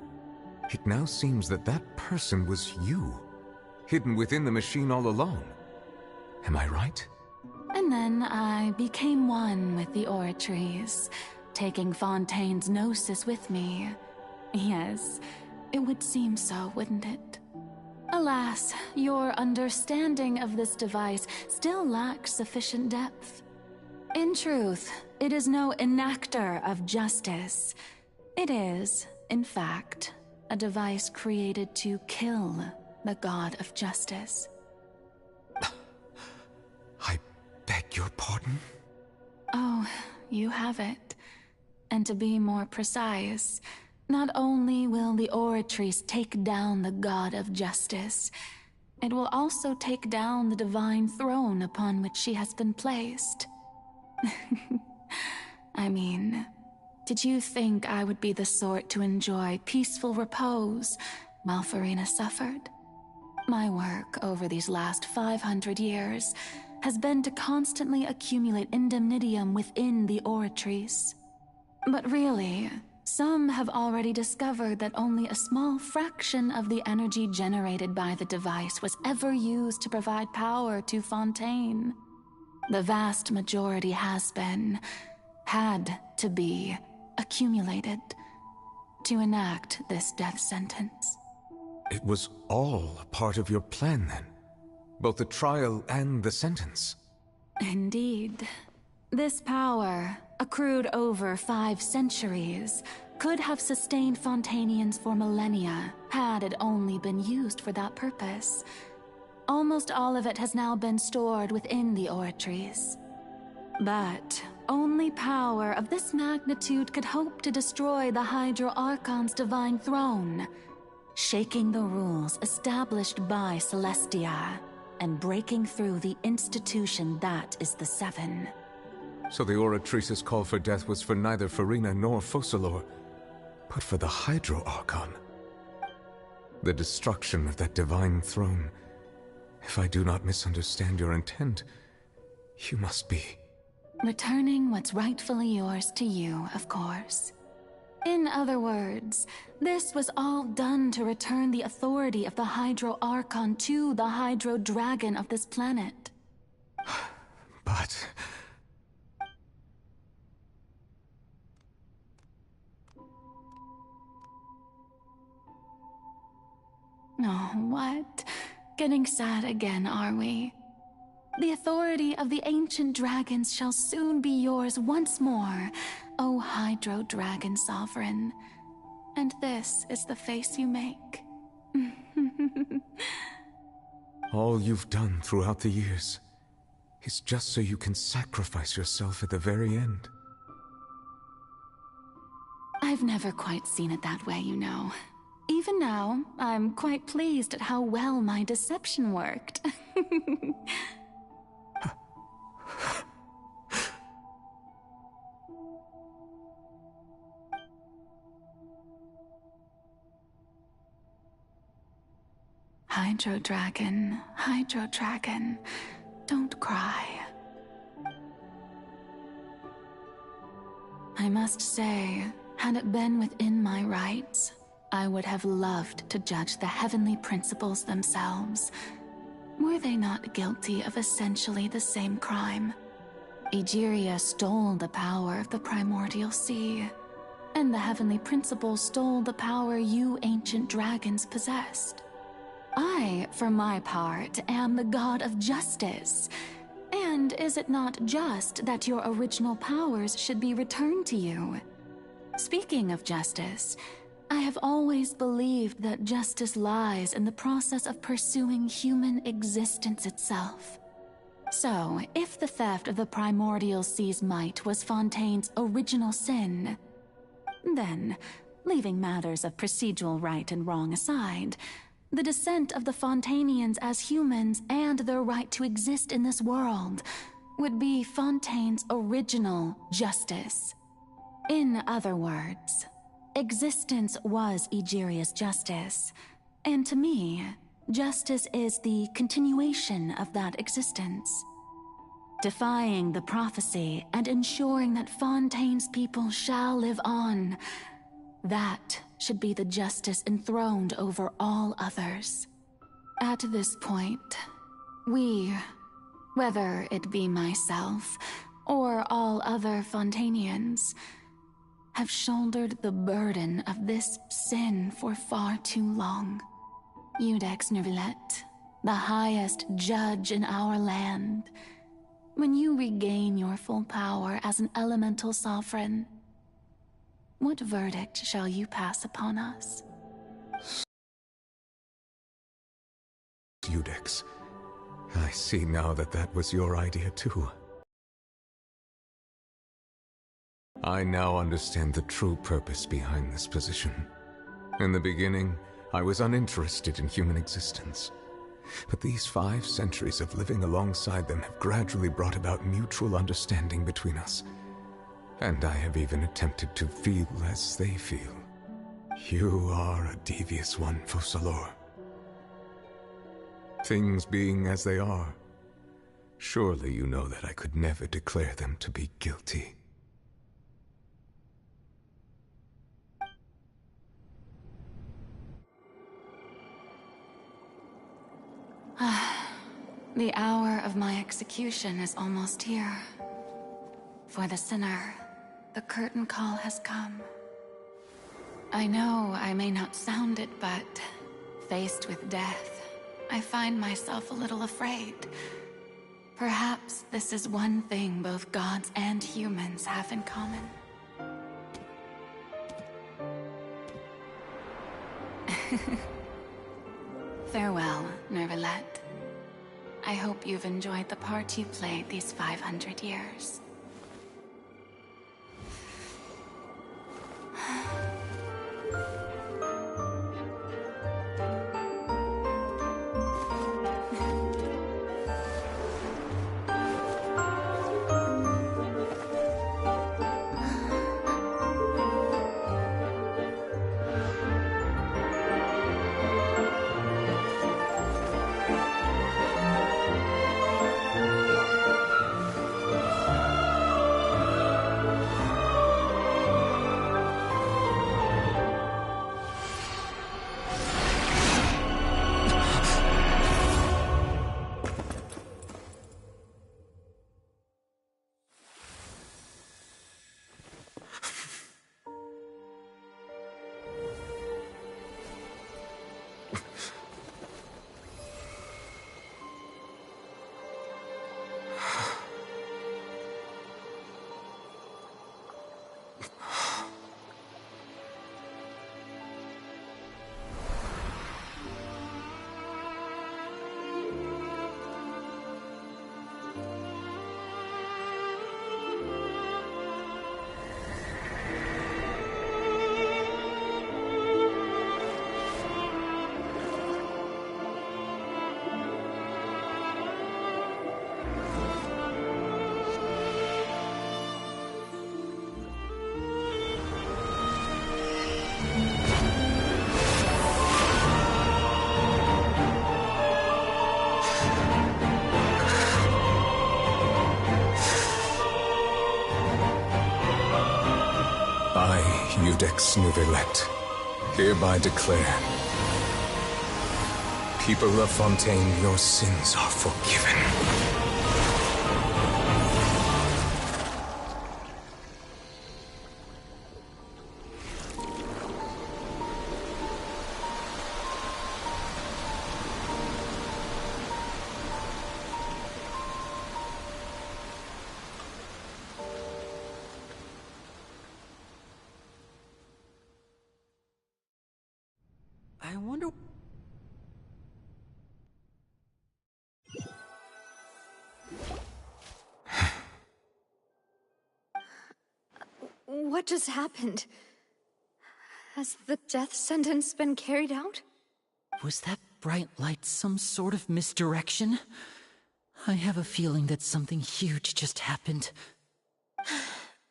It now seems that that person was you, hidden within the machine all along. Am I right? And then I became one with the Oratrice, taking Fontaine's gnosis with me. Yes, it would seem so, wouldn't it? Alas, your understanding of this device still lacks sufficient depth. In truth, it is no enactor of justice. It is, in fact, a device created to kill the god of justice. I beg your pardon? Oh, you have it. And to be more precise, not only will the Oratrice take down the god of justice, it will also take down the divine throne upon which she has been placed. I mean, did you think I would be the sort to enjoy peaceful repose while Farina suffered? My work over these last 500 years has been to constantly accumulate indemnitium within the Oratrice. But really, some have already discovered that only a small fraction of the energy generated by the device was ever used to provide power to Fontaine. The vast majority has been, had to be, accumulated to enact this death sentence. It was all a part of your plan, then? Both the trial and the sentence? Indeed. This power, accrued over 5 centuries, could have sustained Fontainians for millennia had it only been used for that purpose. Almost all of it has now been stored within the Oratrice. But only power of this magnitude could hope to destroy the Hydro-Archon's divine throne, shaking the rules established by Celestia and breaking through the institution that is the Seven. So the Oratrice's call for death was for neither Farina nor Focalor, but for the Hydro-Archon. The destruction of that divine throne. If I do not misunderstand your intent, you must be... returning what's rightfully yours to you, of course. In other words, this was all done to return the authority of the Hydro-Archon to the Hydro-Dragon of this planet. But... Oh, what? Getting sad again, are we? The authority of the ancient dragons shall soon be yours once more, O Hydro-Dragon Sovereign. And this is the face you make. All you've done throughout the years is just so you can sacrifice yourself at the very end. I've never quite seen it that way, you know. Even now, I'm quite pleased at how well my deception worked. Hydro-Dragon, Hydro-Dragon, don't cry. I must say, had it been within my rights, I would have loved to judge the heavenly principles themselves. Were they not guilty of essentially the same crime? Egeria stole the power of the primordial sea, and the heavenly principles stole the power you ancient dragons possessed. I, for my part, am the god of justice. And is it not just that your original powers should be returned to you? Speaking of justice, I have always believed that justice lies in the process of pursuing human existence itself. So, if the theft of the primordial sea's might was Fontaine's original sin, then, leaving matters of procedural right and wrong aside, the descent of the Fontainians as humans and their right to exist in this world would be Fontaine's original justice. In other words, existence was Egeria's justice, and to me, justice is the continuation of that existence. Defying the prophecy and ensuring that Fontaine's people shall live on, that should be the justice enthroned over all others. At this point, we, whether it be myself or all other FontaineIans, have shouldered the burden of this sin for far too long. Iudex Neuvillette, the highest judge in our land, when you regain your full power as an elemental sovereign, what verdict shall you pass upon us? Iudex, I see now that that was your idea too. I now understand the true purpose behind this position. In the beginning, I was uninterested in human existence. But these 5 centuries of living alongside them have gradually brought about mutual understanding between us. And I have even attempted to feel as they feel. You are a devious one, Focalors. Things being as they are, surely you know that I could never declare them to be guilty. The hour of my execution is almost here. For the sinner, the curtain call has come. I know I may not sound it, but faced with death, I find myself a little afraid. Perhaps this is one thing both gods and humans have in common. Farewell, Neuvillette. I hope you've enjoyed the part you played these 500 years. Iudex Neuvillette, hereby declare, people of Fontaine, your sins are forgiven. I wonder... What just happened? Has the death sentence been carried out? Was that bright light some sort of misdirection? I have a feeling that something huge just happened.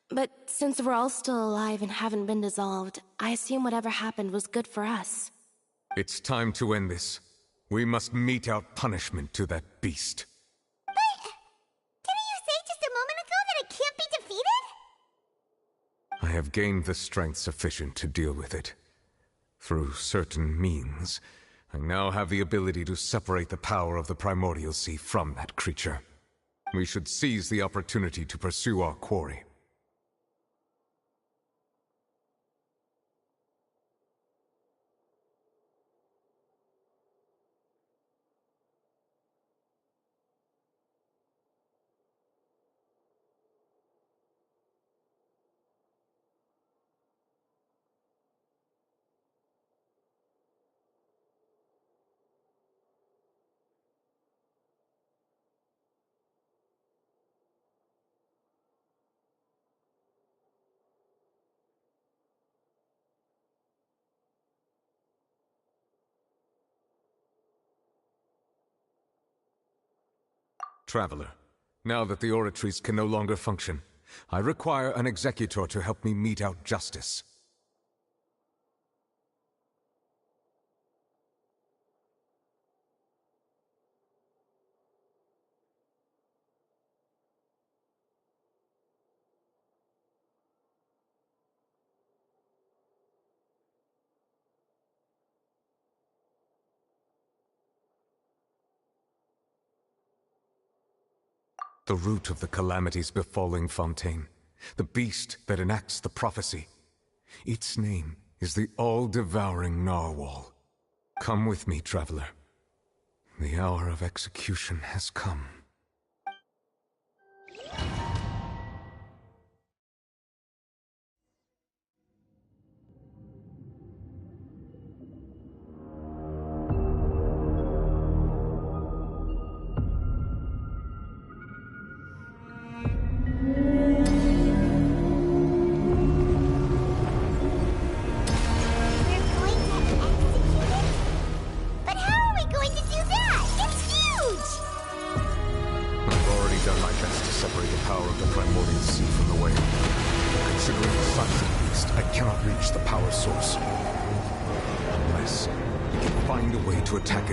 But since we're all still alive and haven't been dissolved, I assume whatever happened was good for us. It's time to end this. We must mete out punishment to that beast. Didn't you say just a moment ago that it can't be defeated? I have gained the strength sufficient to deal with it. Through certain means, I now have the ability to separate the power of the Primordial Sea from that creature. We should seize the opportunity to pursue our quarry. Traveler, now that the oratories can no longer function, I require an executor to help me mete out justice. The root of the calamities befalling Fontaine, the beast that enacts the prophecy. Its name is the all-devouring narwhal. Come with me, traveler. The hour of execution has come.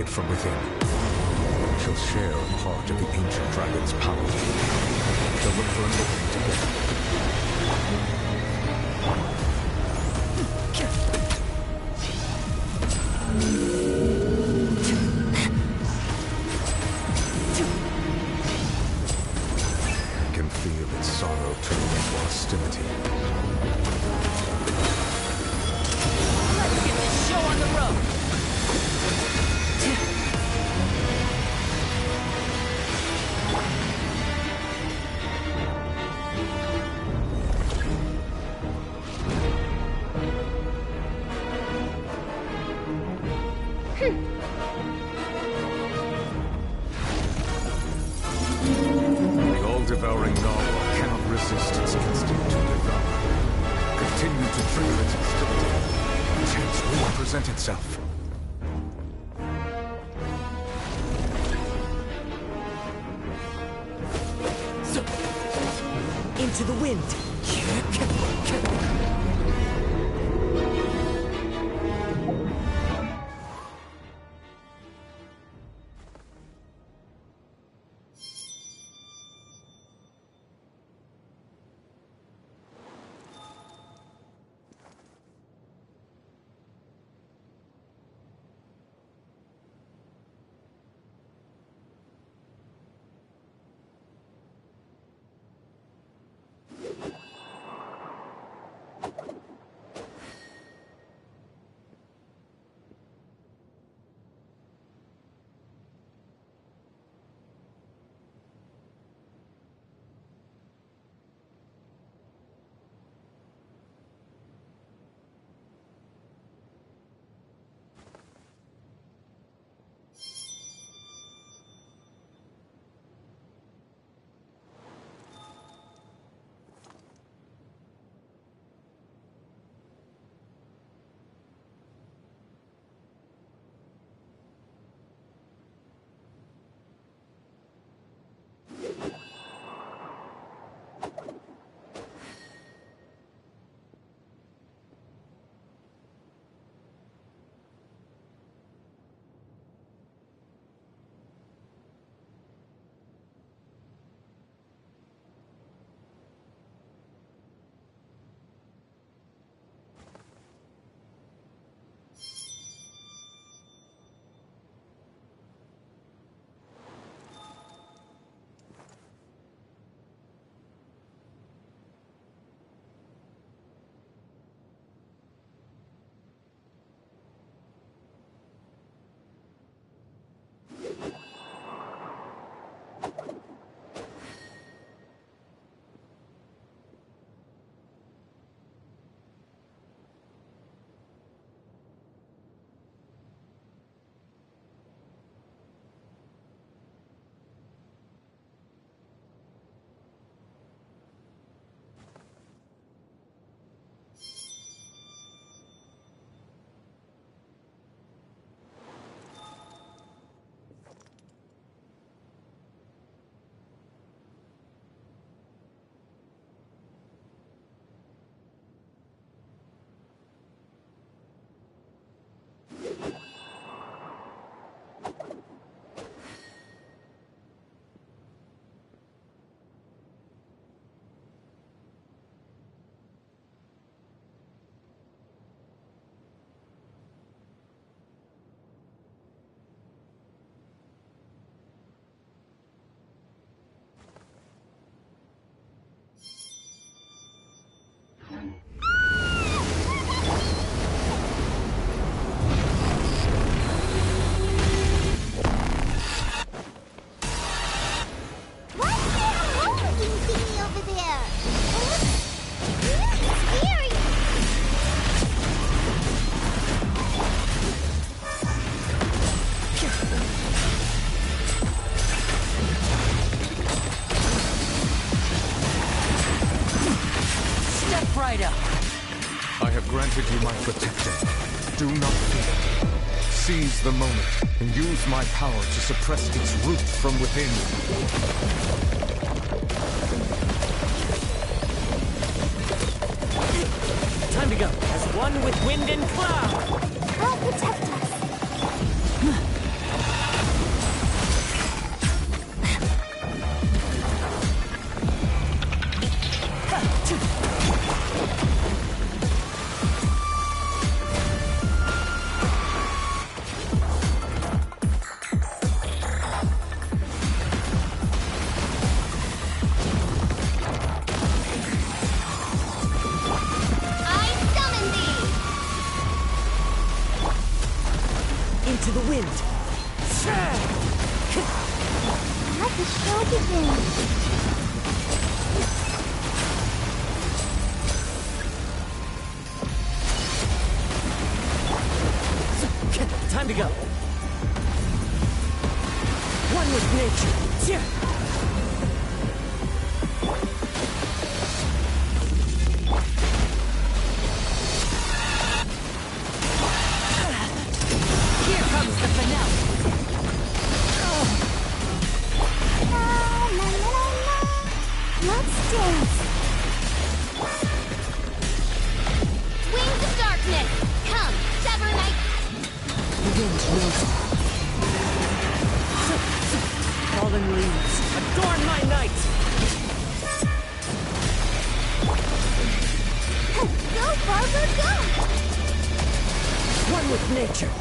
From within, shall share a part of the ancient dragon's power. Shall look for an opening together. I can feel its sorrow turn into hostility. Let's get this show on the road! Devouring narwhal cannot resist its instinct to devour. Continue to trigger its hostility. A chance will present itself. Into the wind! appointed you my protector. Do not fear. Seize the moment and use my power to suppress its root from within. Time to go, as one with wind and cloud! I'll protect us. Into the wind! Let the show begin. Time to go! One with nature! Here comes the finale! Let's dance. Wings of darkness! Come, sever night! The wind knows it. Fallen leaves, adorn my night! Go, Barbara, go! One with nature!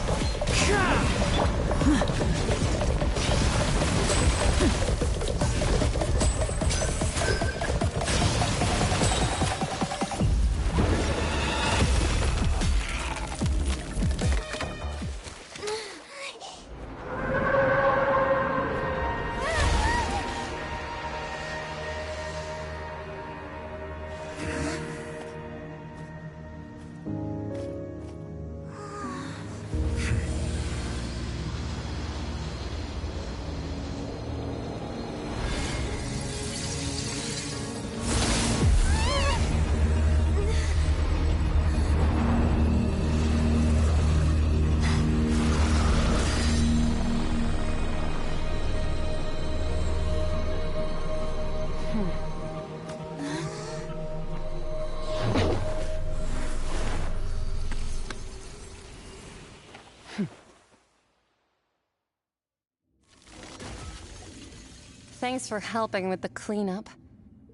Thanks for helping with the cleanup.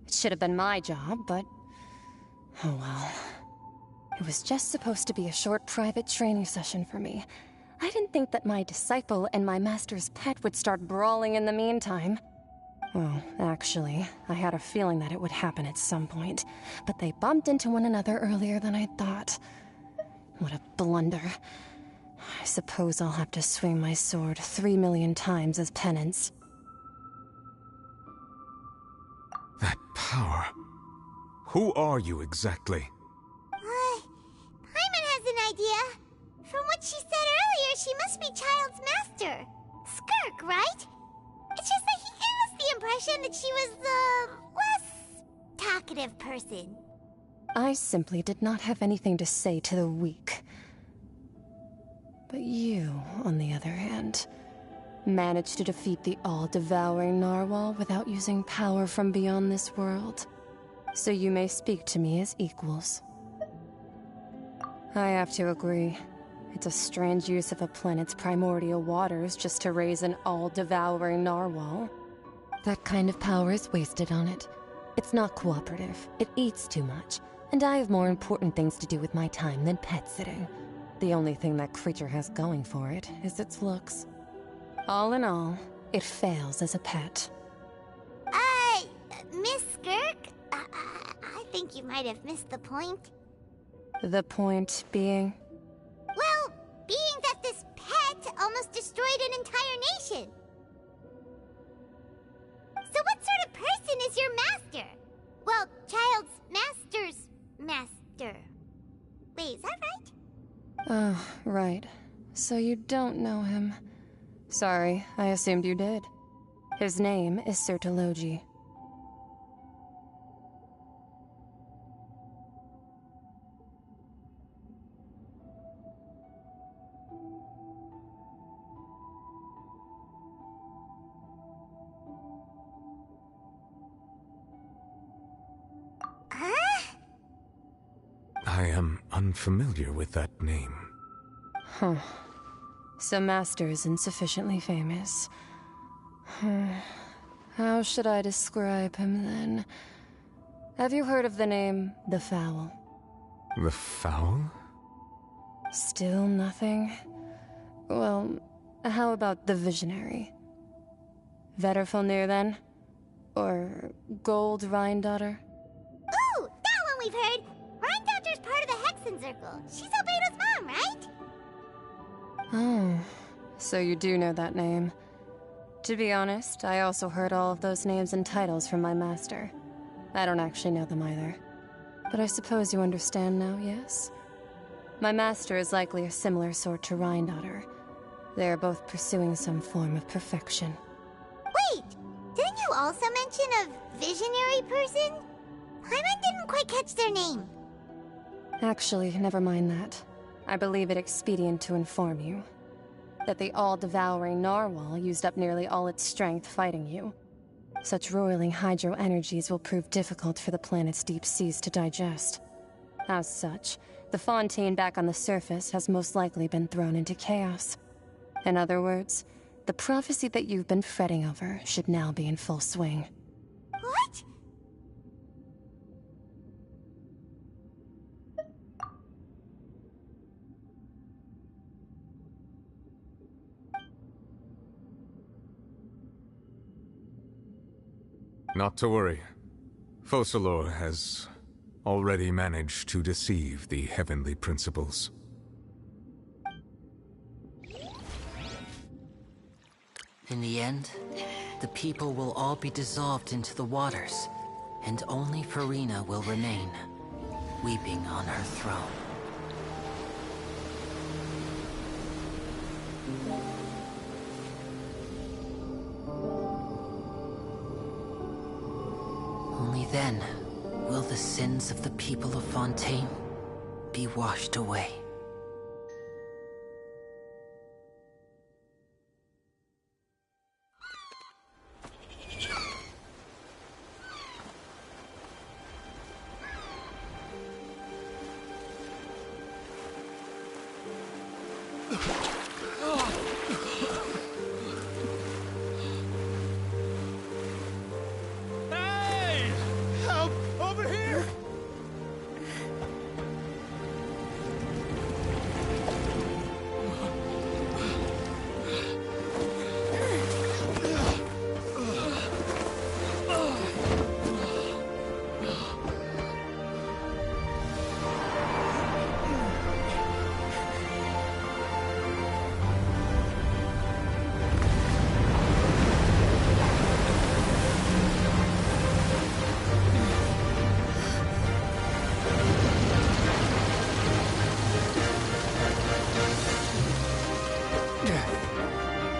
It should have been my job, but... oh well. It was just supposed to be a short private training session for me. I didn't think that my disciple and my master's pet would start brawling in the meantime. Well, actually, I had a feeling that it would happen at some point, but they bumped into one another earlier than I thought. What a blunder. I suppose I'll have to swing my sword 3 million times as penance. That power. Who are you exactly? Paimon has an idea. From what she said earlier, she must be Child's master. Skirk, right? It's just that he gave us the impression that she was the less talkative person. I simply did not have anything to say to the weak. But you, on the other hand, managed to defeat the all-devouring narwhal without using power from beyond this world. So you may speak to me as equals. I have to agree. It's a strange use of a planet's primordial waters just to raise an all-devouring narwhal. That kind of power is wasted on it. It's not cooperative. It eats too much. And I have more important things to do with my time than pet sitting. The only thing that creature has going for it is its looks. All in all, it fails as a pet. Miss Skirk? I think you might have missed the point. The point being? Well, being that this pet almost destroyed an entire nation. So what sort of person is your master? Well, Child's master's master. Wait, is that right? Oh, right. So you don't know him. Sorry, I assumed you did. His name is Sertologi. unfamiliar with that name. Huh. So Master is insufficiently famous. How should I describe him then? Have you heard of the name The Fowl? The Fowl? Still nothing? Well, how about the Visionary? Vetterfulnir then? Or Gold Rhindaughter? Ooh, that one we've heard! Rhindaughter's part of the Hexen Circle. She's Albedo's mom, right? Oh, so you do know that name. To be honest, I also heard all of those names and titles from my master. I don't actually know them either. But I suppose you understand now, yes? My master is likely a similar sort to Rhindaughter. They are both pursuing some form of perfection. Wait! Didn't you also mention a visionary person? Paimon didn't quite catch their name. Actually, never mind that. I believe it expedient to inform you that the all-devouring narwhal used up nearly all its strength fighting you. Such roiling hydro energies will prove difficult for the planet's deep seas to digest. As such, the Fontaine back on the surface has most likely been thrown into chaos. In other words, the prophecy that you've been fretting over should now be in full swing. What? Not to worry. Focalor has already managed to deceive the heavenly principles. In the end, the people will all be dissolved into the waters, and only Furina will remain, weeping on her throne. Only then will the sins of the people of Fontaine be washed away. Hey! Help! Over here!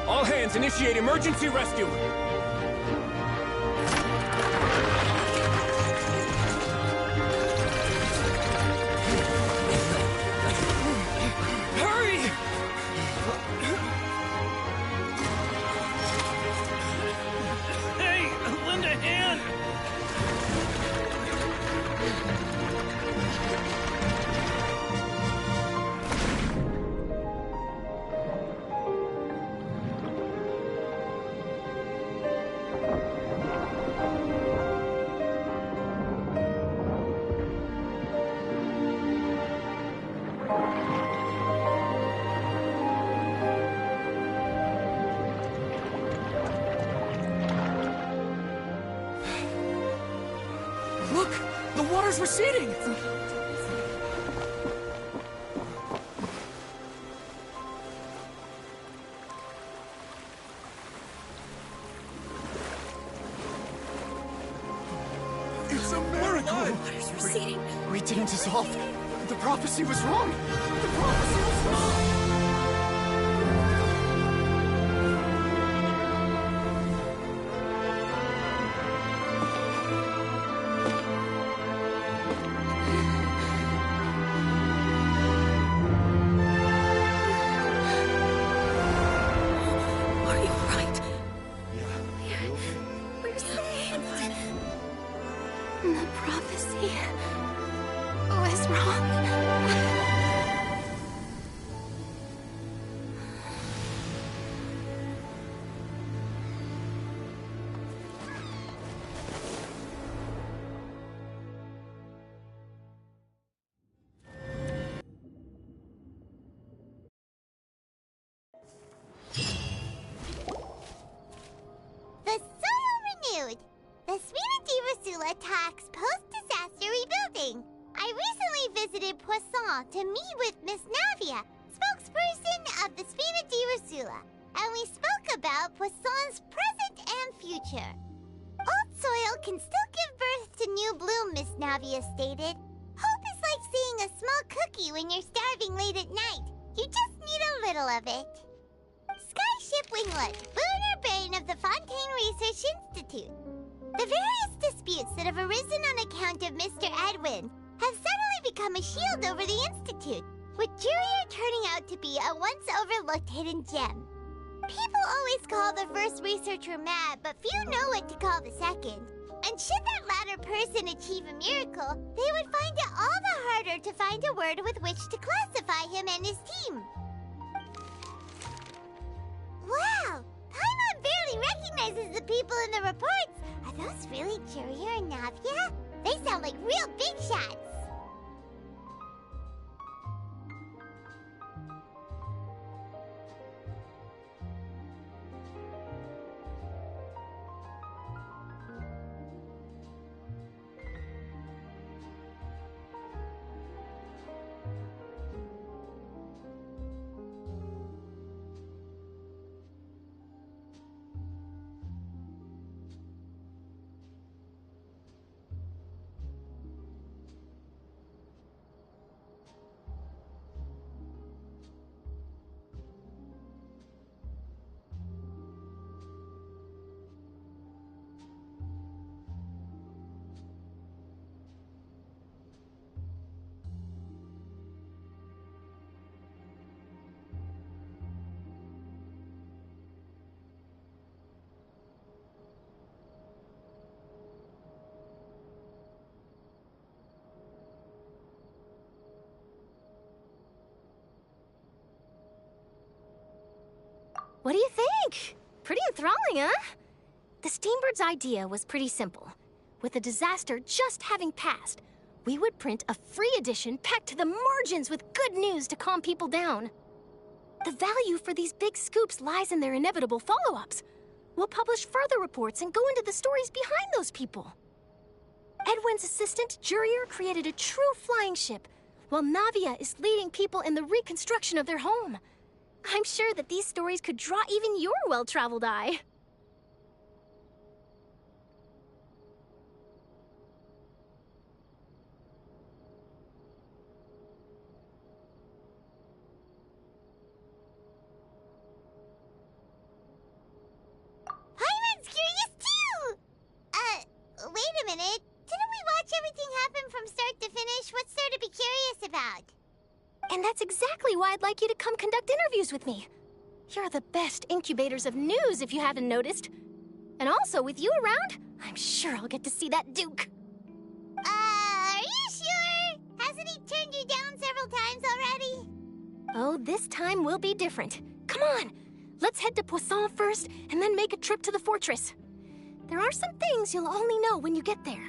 All hands, initiate emergency rescue! Hurry! Hey, lend a hand! Look! The water's receding! It's a miracle! Water's receding. We didn't dissolve. The prophecy was wrong. The prophecy was wrong. Are you right? We're saved. The prophecy was wrong. out to meet with Miss Navia, spokesperson of the Spina di Rosula, and we spoke about Poisson's present and future. Old soil can still give birth to new bloom, Miss Navia stated. Hope is like seeing a small cookie when you're starving late at night. You just need a little of it. Skyship Winglet, lunar brain of the Fontaine Research Institute. The various disputes that have arisen on account of Mr. Edwin have suddenly become a shield over the Institute, with Jurier turning out to be a once overlooked hidden gem. People always call the first researcher mad, but few know what to call the second. And should that latter person achieve a miracle, they would find it all the harder to find a word with which to classify him and his team. Wow! Paimon barely recognizes the people in the reports. Are those really Jurier and Navia? They sound like real big shots. What do you think? Pretty enthralling, huh? The Steambird's idea was pretty simple. With the disaster just having passed, we would print a free edition packed to the margins with good news to calm people down. The value for these big scoops lies in their inevitable follow-ups. We'll publish further reports and go into the stories behind those people. Edwin's assistant, Jurier, created a true flying ship, while Navia is leading people in the reconstruction of their home. I'm sure that these stories could draw even your well-traveled eye. Paimon's curious too! Wait a minute. Didn't we watch everything happen from start to finish? What's there to be curious about? And that's exactly why I'd like you to come conduct interviews with me. You're the best incubators of news, if you haven't noticed. And also, with you around, I'm sure I'll get to see that Duke. Are you sure? Hasn't he turned you down several times already? Oh, this time will be different. Come on, let's head to Poisson first, and then make a trip to the fortress. There are some things you'll only know when you get there.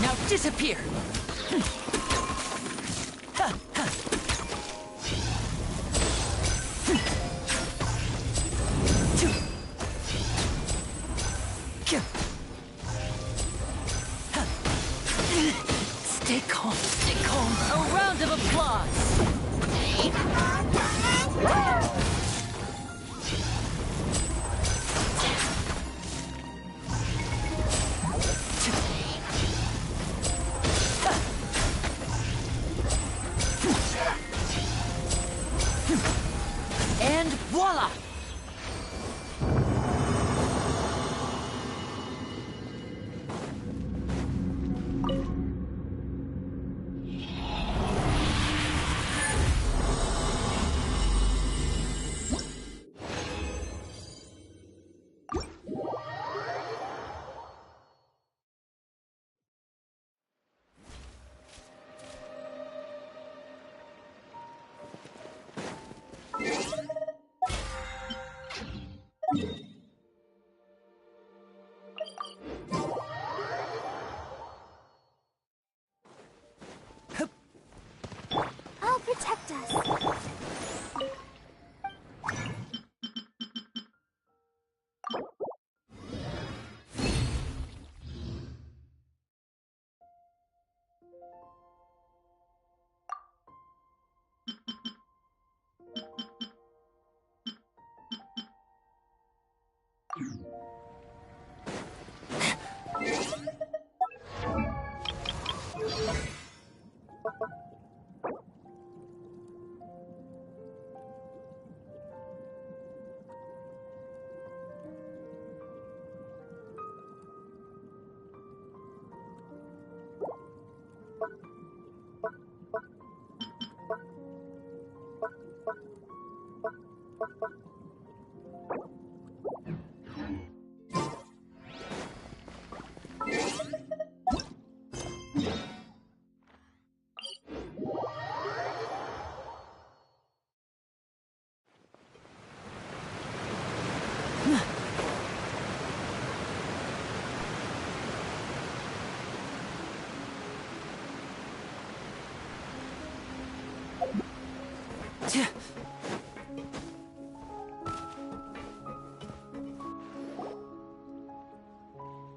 Now disappear! Stay calm, stay calm. A round of applause! And voila! I'll protect us.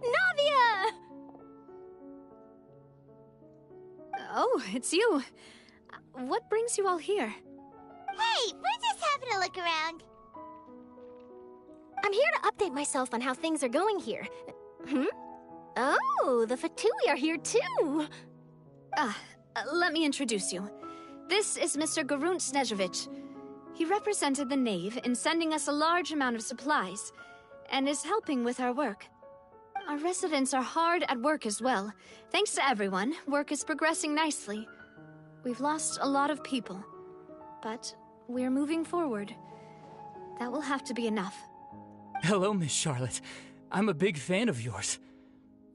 Navia! Oh, it's you. What brings you all here? Hey, we're just having a look around. I'm here to update myself on how things are going here. Oh, the Fatui are here too! Let me introduce you. This is Mr. Garunt Snežević. He represented the Knave in sending us a large amount of supplies, and is helping with our work. Our residents are hard at work as well. Thanks to everyone, work is progressing nicely. We've lost a lot of people, but we're moving forward. That will have to be enough. Hello, Miss Charlotte. I'm a big fan of yours.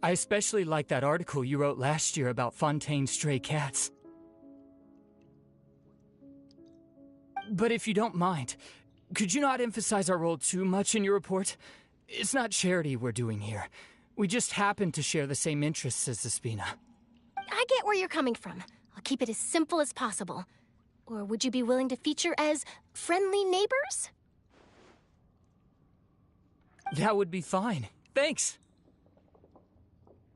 I especially like that article you wrote last year about Fontaine's stray cats. But if you don't mind, could you not emphasize our role too much in your report? It's not charity we're doing here. We just happen to share the same interests as the Spina. I get where you're coming from. I'll keep it as simple as possible. Or would you be willing to feature as friendly neighbors? That would be fine. Thanks!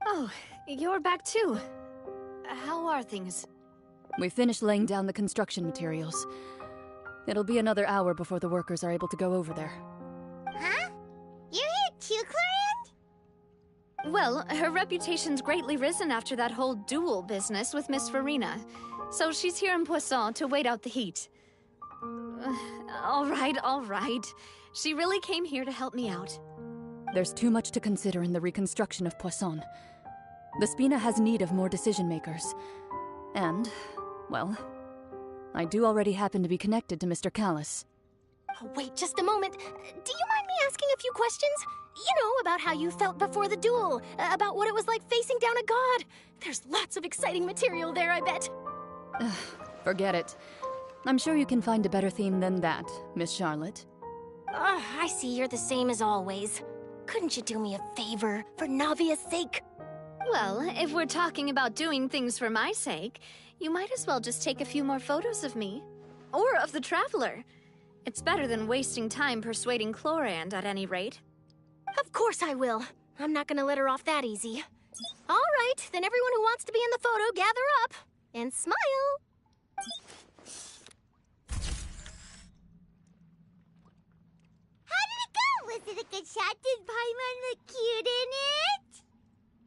Oh, you're back too. how are things? We finished laying down the construction materials. It'll be another hour before the workers are able to go over there. Huh? You're here too, Clorinde? Well, her reputation's greatly risen after that whole duel business with Miss Farina. So she's here in Poisson to wait out the heat. All right. She really came here to help me out. There's too much to consider in the reconstruction of Poisson. The Spina has need of more decision-makers. And, well, I do already happen to be connected to Mr. Callis. Oh, wait just a moment. Do you mind me asking a few questions? You know, about how you felt before the duel, about what it was like facing down a god. There's lots of exciting material there, I bet. Forget it. I'm sure you can find a better theme than that, Miss Charlotte. I see you're the same as always. Couldn't you do me a favor, for Navia's sake? Well, if we're talking about doing things for my sake, you might as well just take a few more photos of me. Or of the Traveler. It's better than wasting time persuading Clorinde, at any rate. Of course I will. I'm not gonna let her off that easy. All right, then everyone who wants to be in the photo, gather up. And smile! How did it go? Was it a good shot? Did Paimon look cute in it?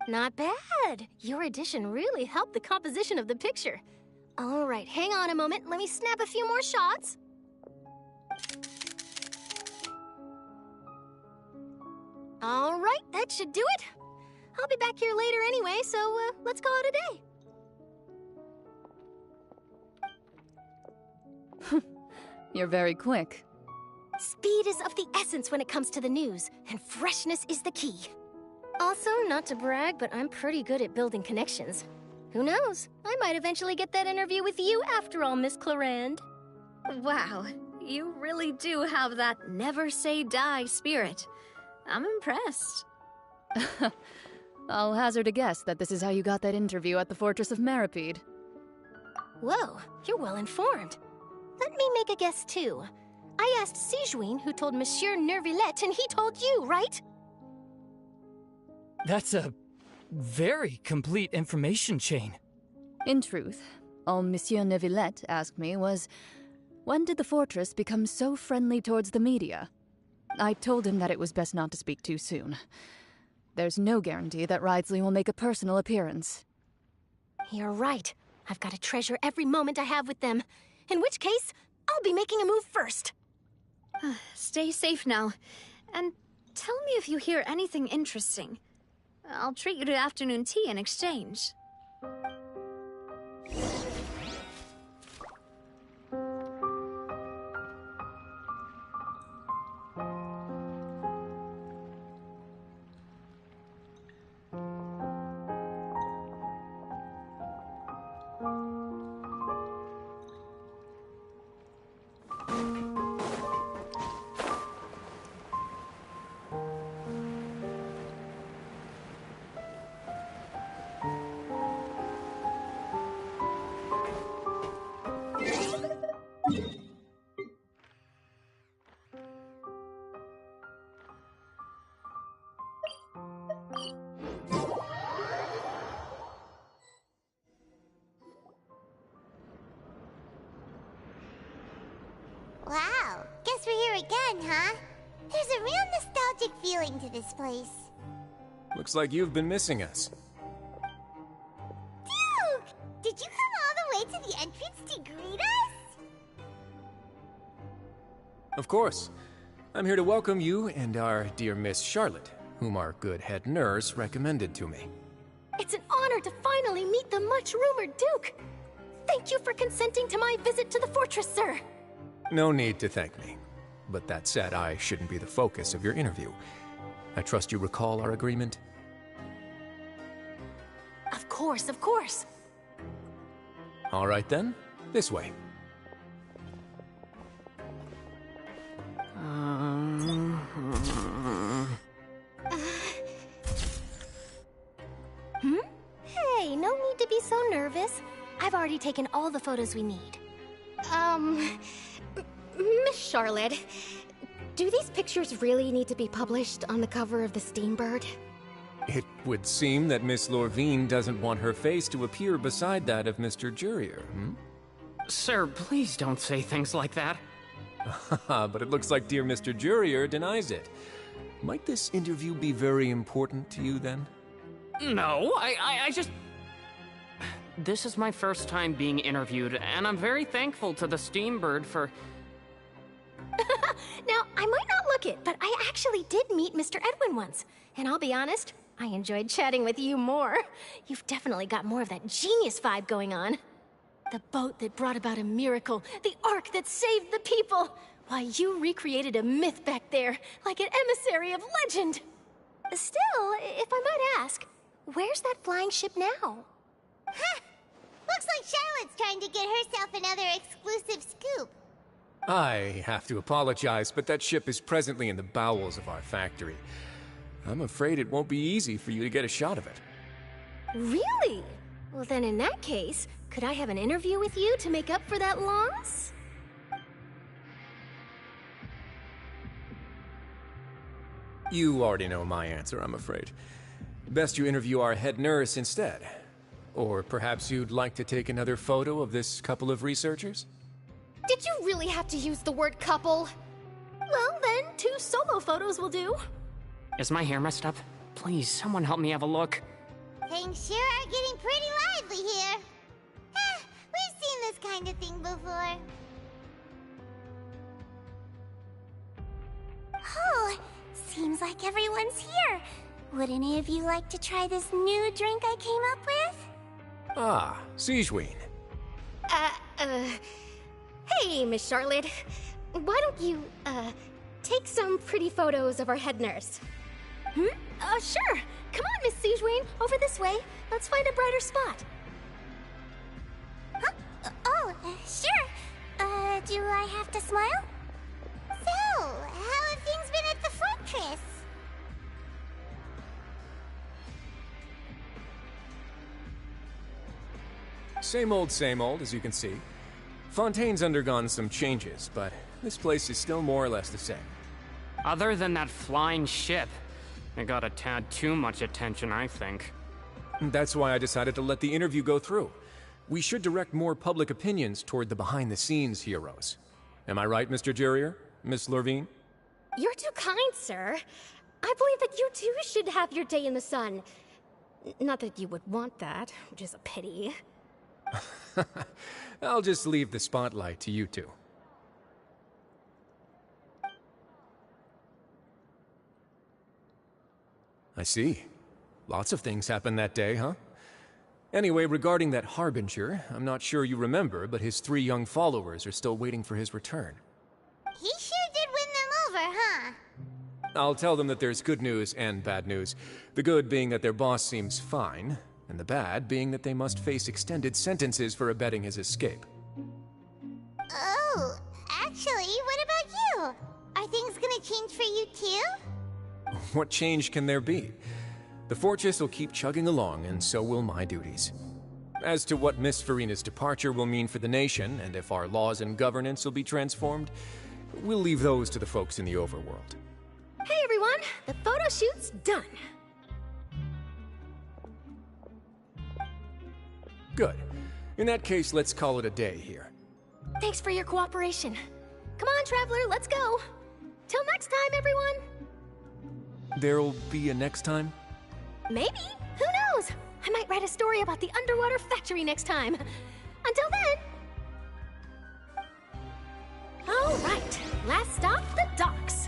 Not bad. Your addition really helped the composition of the picture. All right, hang on a moment. Let me snap a few more shots. All right, that should do it. I'll be back here later anyway, so let's call it a day. You're very quick. Speed is of the essence when it comes to the news, and freshness is the key. Also, not to brag, but I'm pretty good at building connections. Who knows? I might eventually get that interview with you after all, Miss Clorinde. Wow, you really do have that never say die spirit. I'm impressed. I'll hazard a guess that this is how you got that interview at the Fortress of Meripede. Whoa, you're well informed. Let me make a guess, too. I asked Sijuin, who told Monsieur Neuvillette, and he told you, right? That's a very complete information chain. In truth, all Monsieur Neuvillette asked me was, when did the Fortress become so friendly towards the media? I told him that it was best not to speak too soon. There's no guarantee that Ridsley will make a personal appearance. You're right. I've got to treasure every moment I have with them. In which case, I'll be making a move first. Stay safe now. And tell me if you hear anything interesting. I'll treat you to afternoon tea in exchange. Wow, guess we're here again, huh? There's a real nostalgic feeling to this place. Looks like you've been missing us. Duke! Did you come all the way to the entrance to greet us? Of course. I'm here to welcome you and our dear Miss Charlotte, whom our good head nurse recommended to me. It's an honor to finally meet the much-rumored Duke. Thank you for consenting to my visit to the fortress, sir. No need to thank me. But that said, I shouldn't be the focus of your interview. I trust you recall our agreement? Of course, of course. All right then, this way. Hey, no need to be so nervous. I've already taken all the photos we need. Miss Charlotte, do these pictures really need to be published on the cover of the Steambird? It would seem that Miss Lorvine doesn't want her face to appear beside that of Mr. Jurier, hmm? Sir, please don't say things like that. But it looks like dear Mr. Jurier denies it. Might this interview be very important to you, then? No, I just... This is my first time being interviewed, and I'm very thankful to the Steambird for... Now, I might not look it, but I actually did meet Mr. Edwin once. And I'll be honest, I enjoyed chatting with you more. You've definitely got more of that genius vibe going on. The boat that brought about a miracle, the ark that saved the people. Why, you recreated a myth back there, like an emissary of legend. Still, if I might ask, where's that flying ship now? Huh! Looks like Charlotte's trying to get herself another exclusive scoop. I have to apologize, but that ship is presently in the bowels of our factory. I'm afraid it won't be easy for you to get a shot of it. Really? Well, then in that case, could I have an interview with you to make up for that loss? You already know my answer, I'm afraid. Best you interview our head nurse instead. Or perhaps you'd like to take another photo of this couple of researchers? Did you really have to use the word couple? Well, then, 2 solo photos will do. Is my hair messed up? Please, someone help me have a look. Things sure are getting pretty lively here. We've seen this kind of thing before. Oh, seems like everyone's here. Would any of you like to try this new drink I came up with? Ah, Sigewinne. Hey, Miss Charlotte. Why don't you, take some pretty photos of our head nurse? Sure. Come on, Miss Sigewinne. Over this way. Let's find a brighter spot. Sure. Do I have to smile? So, how have things been at the fortress? Same old, as you can see. Fontaine's undergone some changes, but this place is still more or less the same. Other than that flying ship, it got a tad too much attention, I think. That's why I decided to let the interview go through. We should direct more public opinions toward the behind-the-scenes heroes. Am I right, Mr. Jurier? Miss Lorvine? You're too kind, sir. I believe that you too should have your day in the sun. Not that you would want that, which is a pity. I'll just leave the spotlight to you two. I see. Lots of things happened that day, huh? Anyway, regarding that Harbinger, I'm not sure you remember, but his 3 young followers are still waiting for his return. He sure did win them over, huh? I'll tell them that there's good news and bad news. The good being that their boss seems fine, and the bad being that they must face extended sentences for abetting his escape. Oh, actually, what about you? Are things gonna change for you too? What change can there be? The fortress will keep chugging along, and so will my duties. As to what Miss Furina's departure will mean for the nation, and if our laws and governance will be transformed, we'll leave those to the folks in the overworld. Hey everyone, the photo shoot's done. Good. In that case, let's call it a day here. Thanks for your cooperation. Come on, Traveler, let's go. Till next time, everyone. There'll be a next time? Maybe. Who knows? I might write a story about the underwater factory next time. Until then. All right. Last stop, the docks.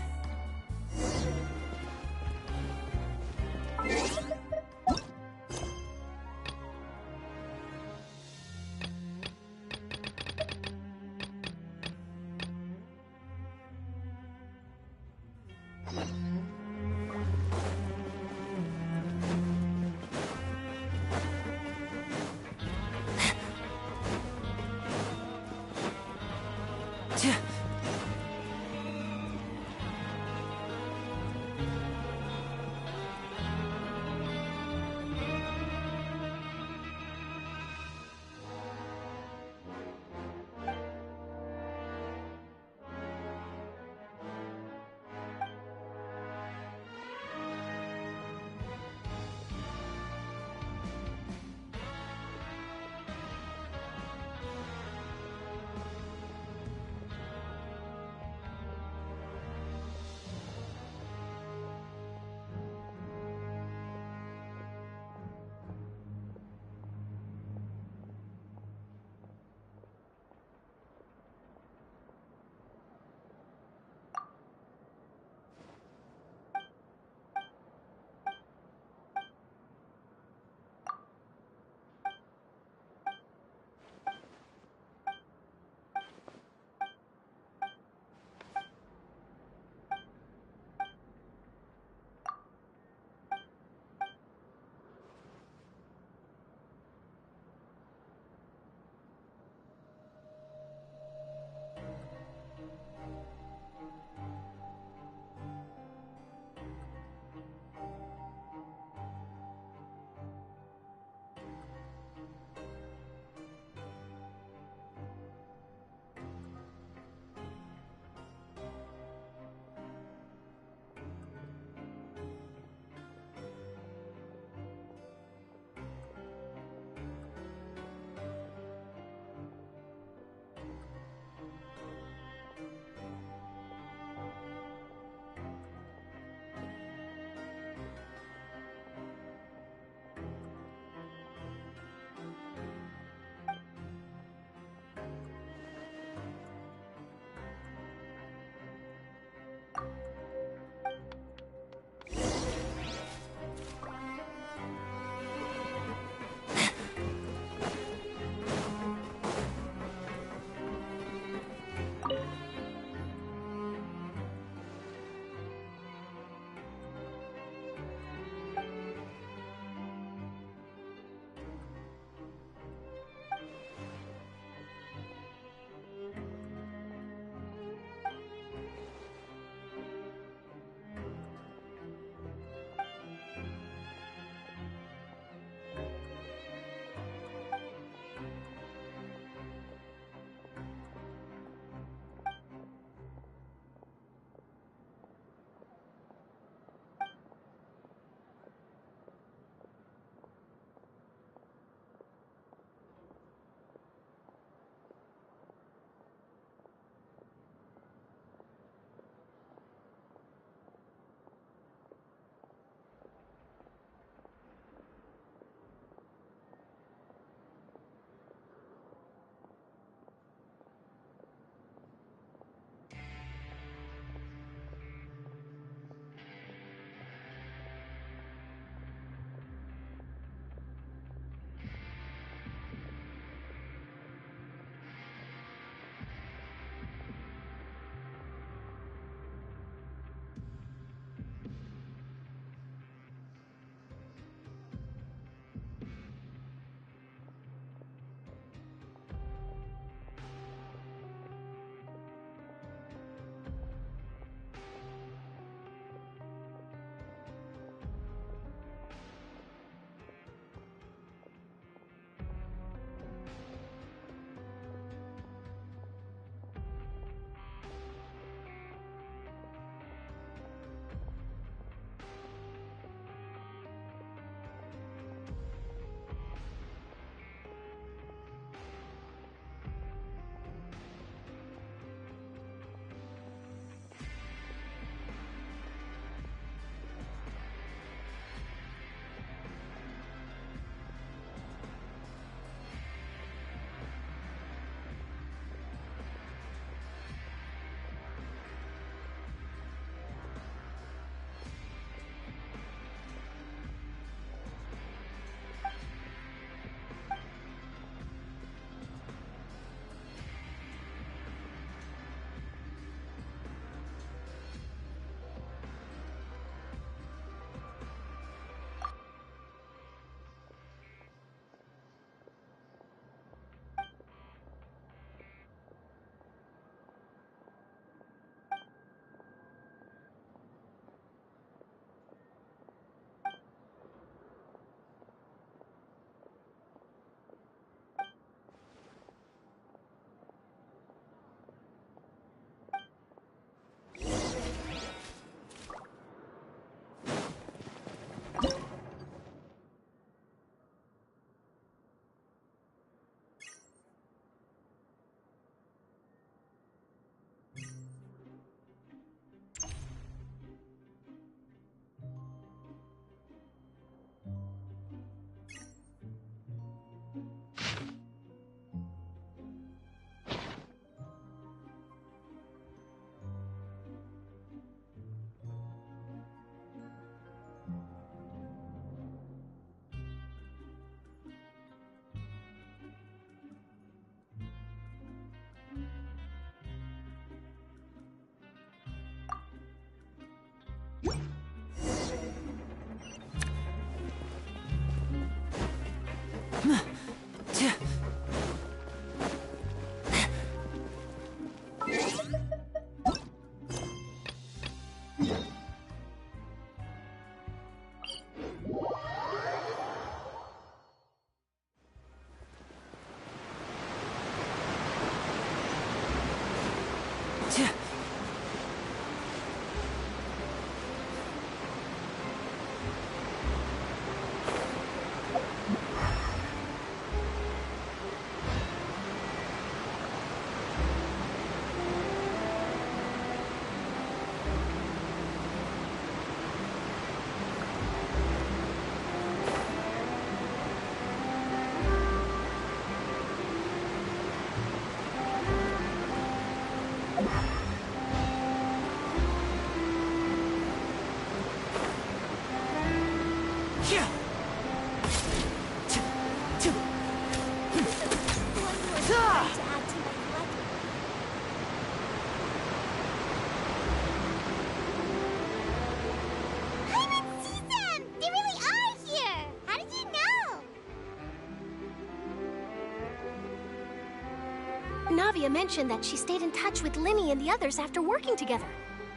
Navia mentioned that she stayed in touch with Lyney and the others after working together.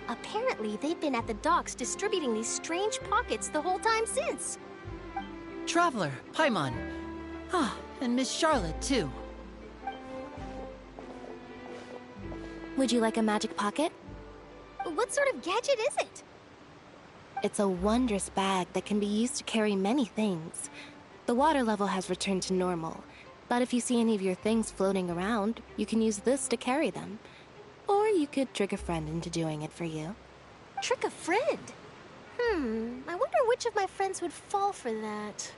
Apparently, they've been at the docks distributing these strange pockets the whole time since. Traveler, Paimon. Ah, and Miss Charlotte, too. Would you like a magic pocket? What sort of gadget is it? It's a wondrous bag that can be used to carry many things. The water level has returned to normal, but if you see any of your things floating around, you can use this to carry them. Or you could trick a friend into doing it for you. Trick a friend? I wonder which of my friends would fall for that.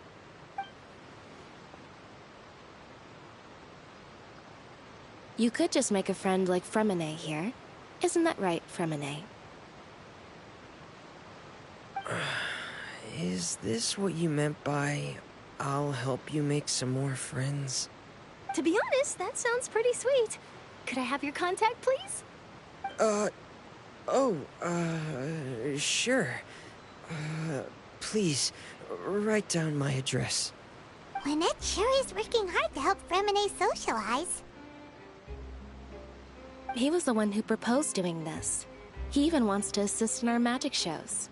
You could just make a friend like Fremine here. Isn't that right, Fremine? Is this what you meant by, I'll help you make some more friends? To be honest, that sounds pretty sweet. Could I have your contact, please? Sure. Please, write down my address. Lynette sure is working hard to help Fremine socialize. He was the one who proposed doing this. He even wants to assist in our magic shows.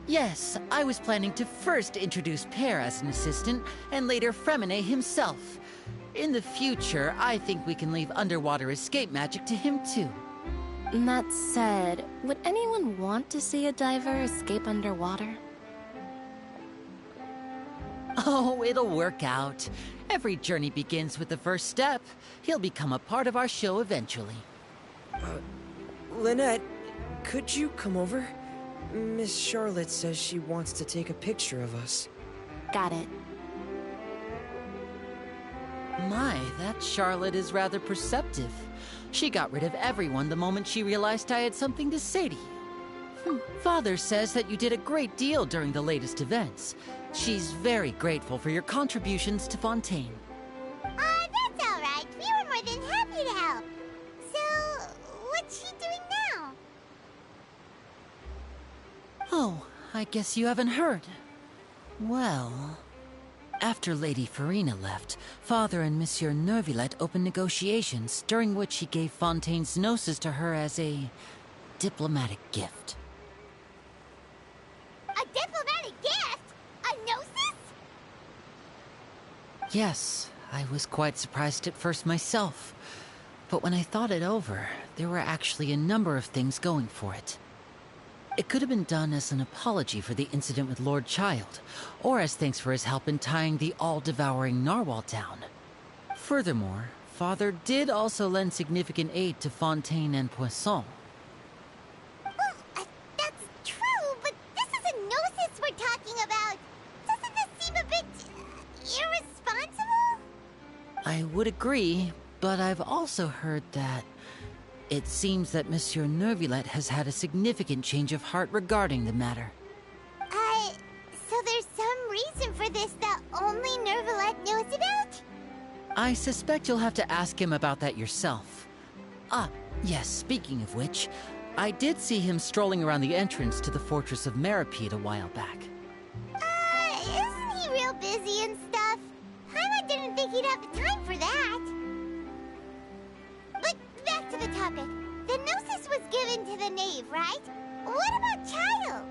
Yes, I was planning to first introduce Pear as an assistant, and later Fremine himself. In the future, I think we can leave underwater escape magic to him too. That said, would anyone want to see a diver escape underwater? Oh, it'll work out. Every journey begins with the first step. He'll become a part of our show eventually. Lynette, could you come over? Miss Charlotte says she wants to take a picture of us. Got it. My, that Charlotte is rather perceptive. She got rid of everyone the moment she realized I had something to say to you. Father says that you did a great deal during the latest events. She's very grateful for your contributions to Fontaine. That's all right. We were more than happy to help. So, what's she doing now? Oh, I guess you haven't heard. Well, after Lady Farina left, Father and Monsieur Neuvillette opened negotiations, during which he gave Fontaine's gnosis to her as a diplomatic gift. A diplomatic gift? A gnosis? Yes, I was quite surprised at first myself. But when I thought it over, there were actually a number of things going for it. It could have been done as an apology for the incident with Lord Child, or as thanks for his help in tying the all-devouring narwhal down. Furthermore, Father did also lend significant aid to Fontaine and Poisson. Well, that's true, but this is a gnosis we're talking about. Doesn't this seem a bit irresponsible? I would agree, but I've also heard that it seems that Monsieur Neuvillette has had a significant change of heart regarding the matter. So there's some reason for this that only Neuvillette knows about? I suspect you'll have to ask him about that yourself. Ah, yes, speaking of which, I did see him strolling around the entrance to the Fortress of Meripede a while back. Isn't he real busy and stuff? Paimon didn't think he'd have the time for that. But back to the topic. The gnosis was given to the knave, right? What about Child?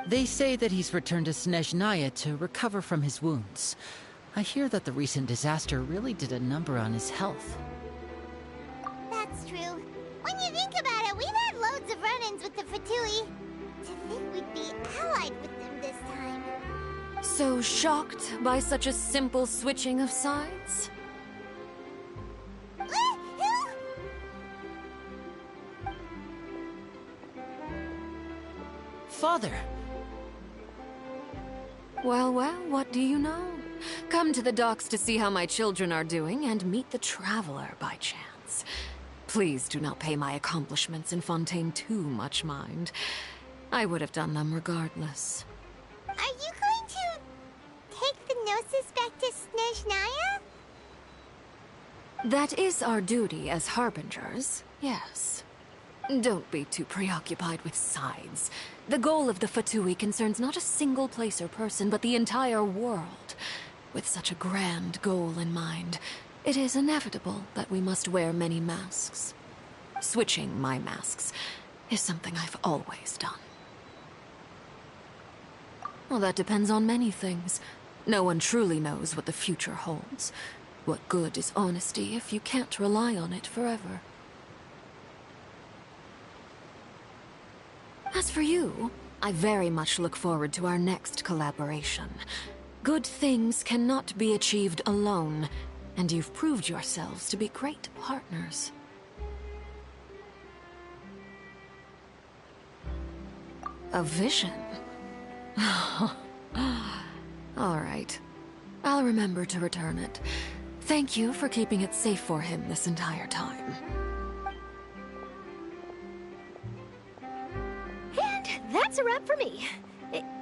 They say that he's returned to Snezhnaya to recover from his wounds. I hear that the recent disaster really did a number on his health. That's true. When you think about it, we've had loads of run-ins with the Fatui. To think we'd be allied with them this time. So shocked by such a simple switching of sides? Father! Well, what do you know? Come to the docks to see how my children are doing and meet the Traveler by chance. Please do not pay my accomplishments in Fontaine too much mind. I would have done them regardless. Are you going to take the Gnosis back to Snezhnaya? That is our duty as Harbingers, yes. Don't be too preoccupied with sides. The goal of the Fatui concerns not a single place or person, but the entire world. With such a grand goal in mind, it is inevitable that we must wear many masks. Switching my masks is something I've always done. Well, that depends on many things. No one truly knows what the future holds. What good is honesty if you can't rely on it forever? As for you, I very much look forward to our next collaboration. Good things cannot be achieved alone, and you've proved yourselves to be great partners. A vision? All right. I'll remember to return it. Thank you for keeping it safe for him this entire time. And that's a wrap for me.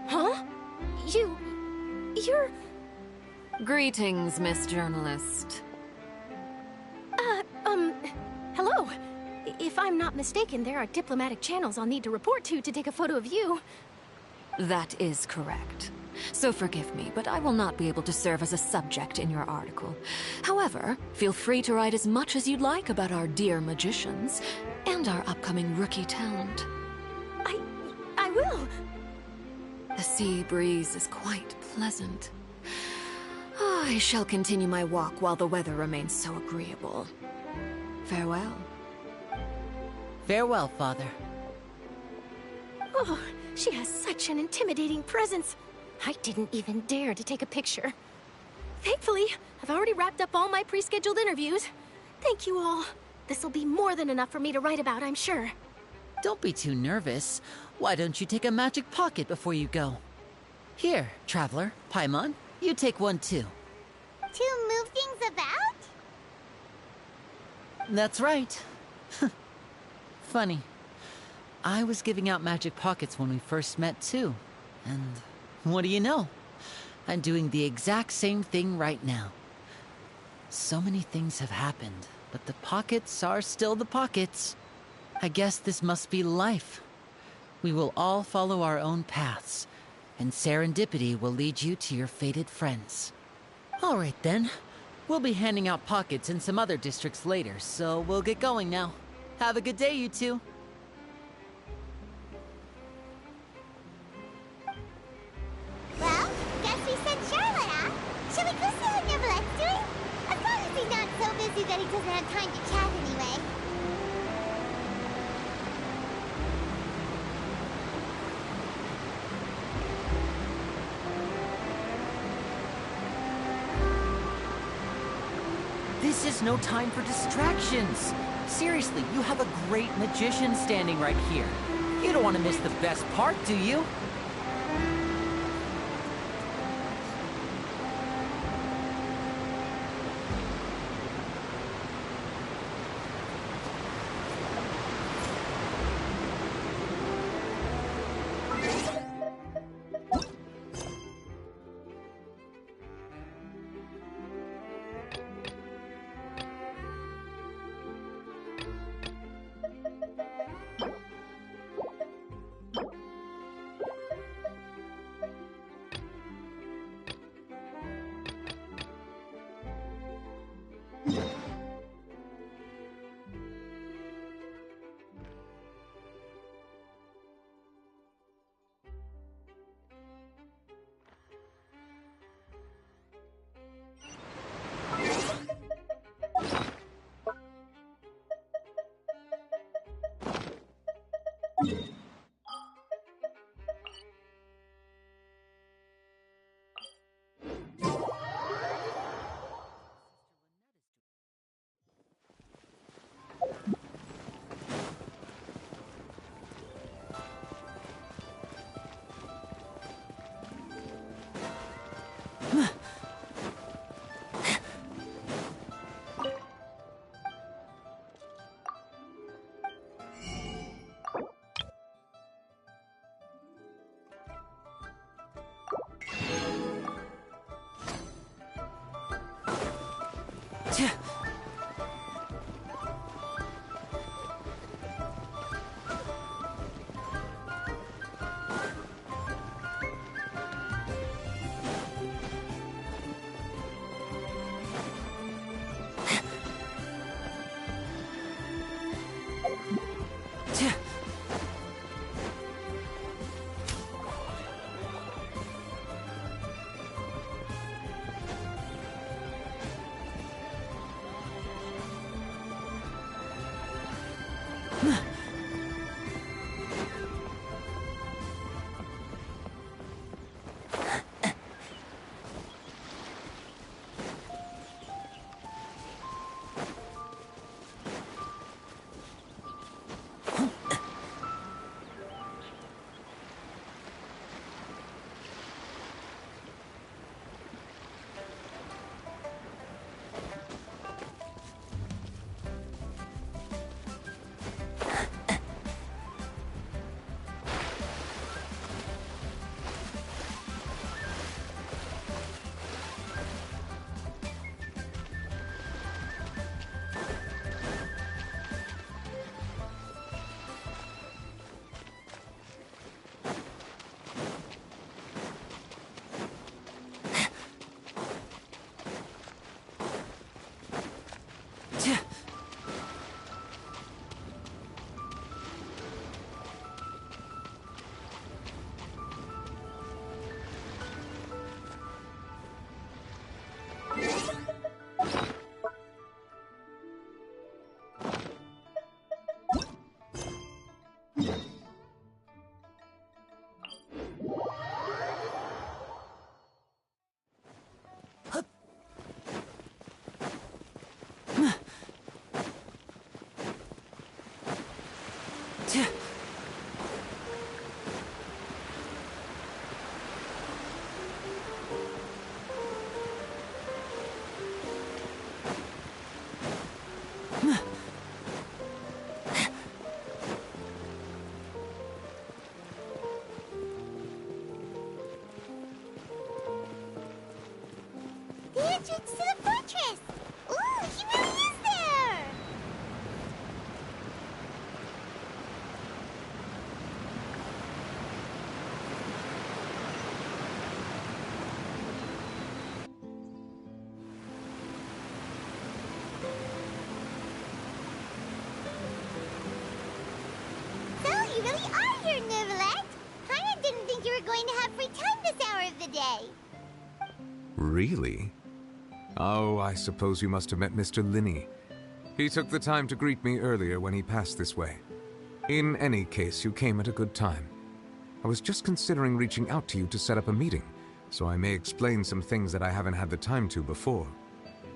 Huh? You're... Greetings, Miss Journalist. Hello. If I'm not mistaken, there are diplomatic channels I'll need to report to take a photo of you. That is correct. So forgive me, but I will not be able to serve as a subject in your article. However, feel free to write as much as you'd like about our dear magicians and our upcoming rookie talent. I will. The sea breeze is quite pleasant. I shall continue my walk while the weather remains so agreeable. Farewell. Farewell, Father. Oh, she has such an intimidating presence. I didn't even dare to take a picture. Thankfully, I've already wrapped up all my pre-scheduled interviews. Thank you all. This'll be more than enough for me to write about, I'm sure. Don't be too nervous. Why don't you take a magic pocket before you go? Here, Traveler, Paimon, you take one too. To move things about? That's right. Funny. I was giving out magic pockets when we first met too. And what do you know? I'm doing the exact same thing right now. So many things have happened, but the pockets are still the pockets. I guess this must be life. We will all follow our own paths, and serendipity will lead you to your fated friends. All right then. We'll be handing out pockets in some other districts later, so we'll get going now. Have a good day, you two. Well, guess we sent Charlotte, huh? Shall we go see how Neverlette's doing? As long as he's not so busy that he doesn't have time to chat anyway. This is no time for distractions. Seriously, you have a great magician standing right here. You don't want to miss the best part, do you? The entrance to the fortress! Ooh, he really is there! So, you really are here, Neuvillette! Paimon didn't think you were going to have free time this hour of the day. Really? Oh, I suppose you must have met Mr. Lyney. He took the time to greet me earlier when he passed this way. In any case, you came at a good time. I was just considering reaching out to you to set up a meeting, so I may explain some things that I haven't had the time to before.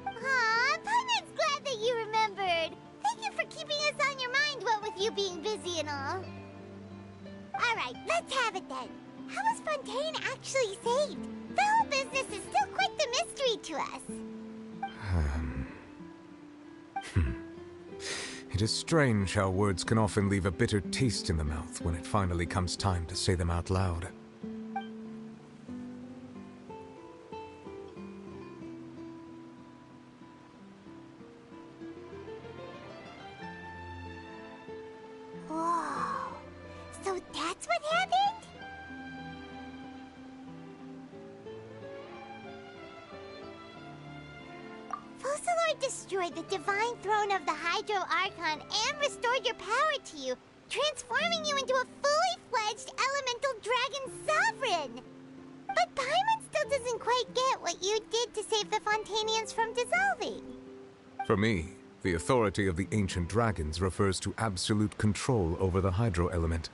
Aw, Paimon's glad that you remembered. Thank you for keeping us on your mind, what with you being busy and all. Alright, let's have it then. How was Fontaine actually saved? The whole business is still quite the mystery to us. It is strange how words can often leave a bitter taste in the mouth when it finally comes time to say them out loud. Whoa. So that's what happened? Focalor destroyed the divine throne of the Hydro Archon and restored your power to you, transforming you into a fully fledged elemental dragon sovereign. But Paimon still doesn't quite get what you did to save the Fontainians from dissolving. For me, The authority of the ancient dragons refers to absolute control over the hydro element.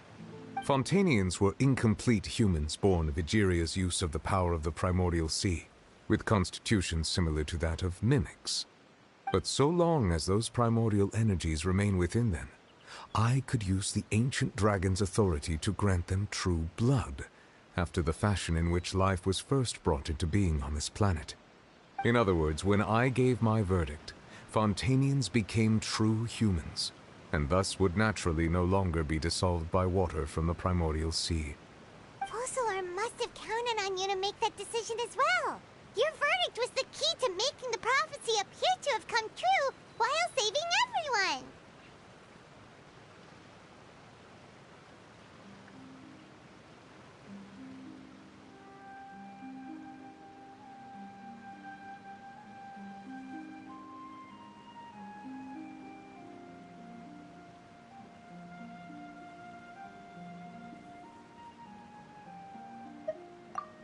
Fontainians were incomplete humans born of Egeria's use of the power of the primordial sea, with constitutions similar to that of mimics. But so long as those primordial energies remain within them, I could use the ancient dragon's authority to grant them true blood, after the fashion in which life was first brought into being on this planet. In other words, when I gave my verdict, Fontainians became true humans, and thus would naturally no longer be dissolved by water from the primordial sea. Fossilor must have counted on you to make that decision as well. Your verdict was the key to making the prophecy appear to have come true while saving everyone.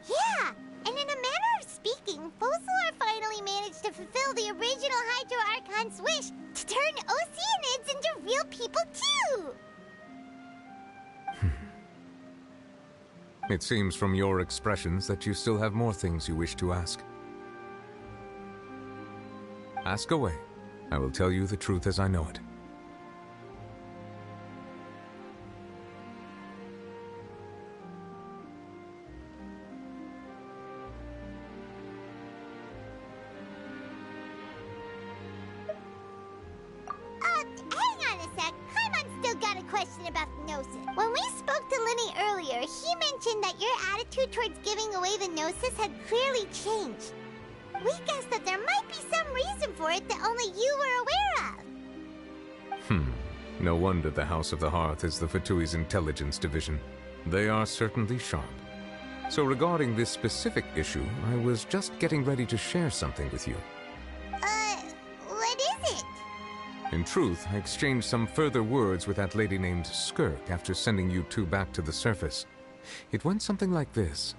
Yeah, and in a manner of speaking, Fossilor finally managed to fulfill the original Hydro Archon's wish to turn Oceanids into real people too! It seems from your expressions that you still have more things you wish to ask. Ask away. I will tell you the truth as I know it. Hang on a sec. Paimon's still got a question about the Gnosis. When we spoke to Lyney earlier, he mentioned that your attitude towards giving away the Gnosis had clearly changed. We guessed that there might be some reason for it that only you were aware of. No wonder the House of the Hearth is the Fatui's intelligence division. They are certainly sharp. So regarding this specific issue, I was just getting ready to share something with you. What is it? In truth, I exchanged some further words with that lady named Skirk after sending you two back to the surface. It went something like this.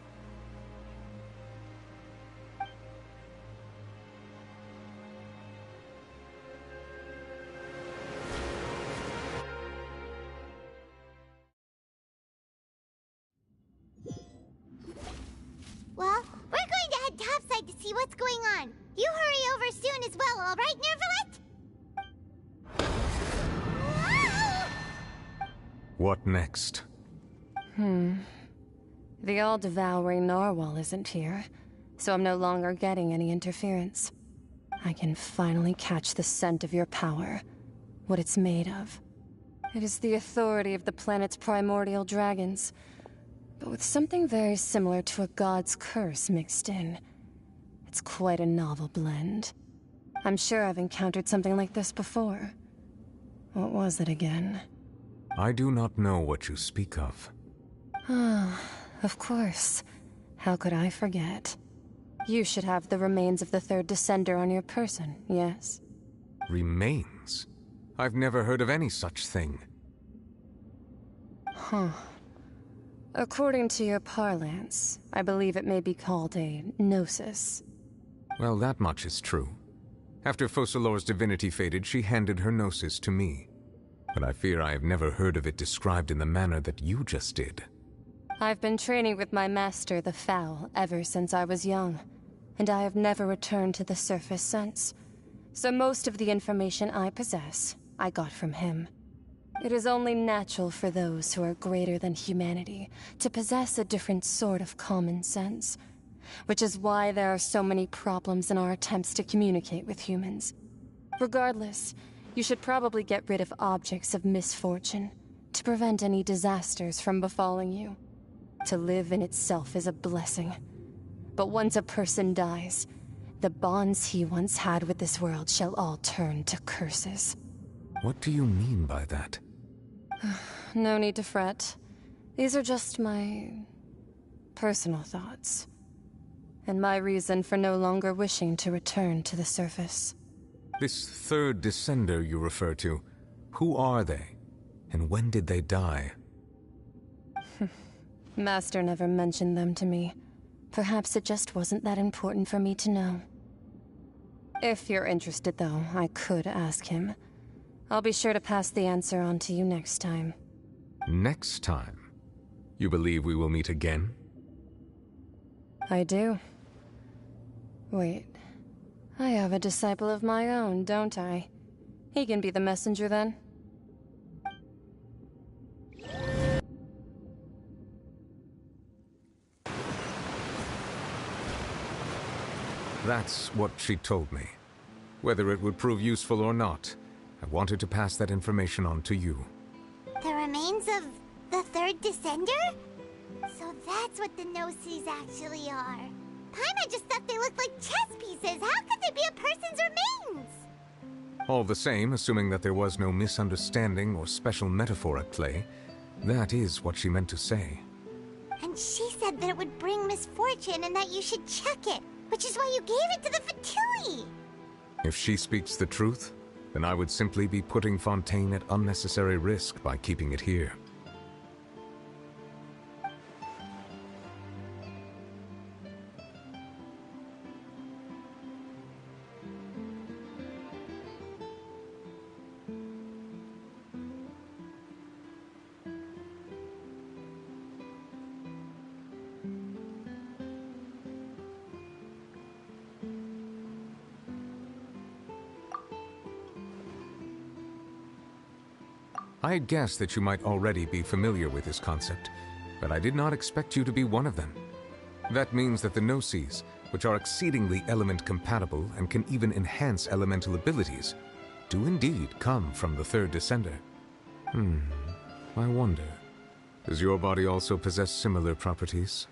Well, we're going to head topside to see what's going on. You hurry over soon as well, all right, Nervalet? What next? The all-devouring narwhal isn't here, so I'm no longer getting any interference. I can finally catch the scent of your power, what it's made of. It is the authority of the planet's primordial dragons, but with something very similar to a god's curse mixed in. It's quite a novel blend. I'm sure I've encountered something like this before. What was it again? I do not know what you speak of. Ah, of course. How could I forget? You should have the remains of the third descender on your person, yes? Remains? I've never heard of any such thing. Huh. According to your parlance, I believe it may be called a gnosis. Well, that much is true. After Fossilor's divinity faded, she handed her gnosis to me. But I fear I have never heard of it described in the manner that you just did. I've been training with my master, the Foul, ever since I was young, and I have never returned to the surface since. So most of the information I possess, I got from him. It is only natural for those who are greater than humanity to possess a different sort of common sense, which is why there are so many problems in our attempts to communicate with humans. Regardless, you should probably get rid of objects of misfortune to prevent any disasters from befalling you. To live in itself is a blessing. But once a person dies, the bonds he once had with this world shall all turn to curses. What do you mean by that? No need to fret. These are just my personal thoughts, and my reason for no longer wishing to return to the surface. This third descender you refer to, who are they? And when did they die? Master never mentioned them to me. Perhaps it just wasn't that important for me to know. If you're interested, though, I could ask him. I'll be sure to pass the answer on to you next time. Next time? You believe we will meet again? I do. Wait. I have a disciple of my own, don't I? He can be the messenger then. That's what she told me. Whether it would prove useful or not, I wanted to pass that information on to you. The remains of the third Descender? So that's what the Gnosis actually are. Paimon just thought they looked like chess pieces. How could they be a person's remains? All the same, assuming that there was no misunderstanding or special metaphor at play, that is what she meant to say. And she said that it would bring misfortune and that you should check it, which is why you gave it to the Fatui. If she speaks the truth, then I would simply be putting Fontaine at unnecessary risk by keeping it here. I had guessed that you might already be familiar with this concept, but I did not expect you to be one of them. That means that the Gnosis, which are exceedingly element-compatible and can even enhance elemental abilities, do indeed come from the third Descender. I wonder, does your body also possess similar properties?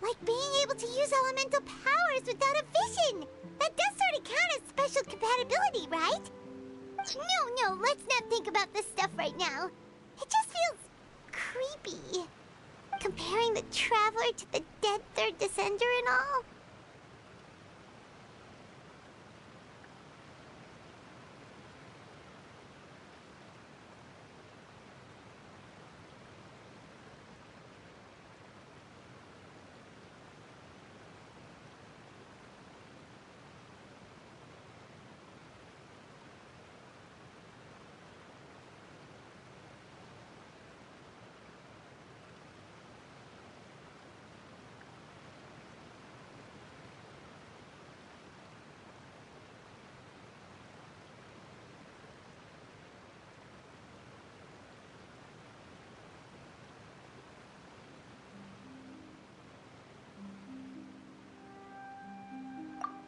Like being able to use elemental powers without a vision! That does sort of count as special compatibility, right? No, let's not think about this stuff right now. It just feels creepy. Comparing the Traveler to the dead third Descender and all.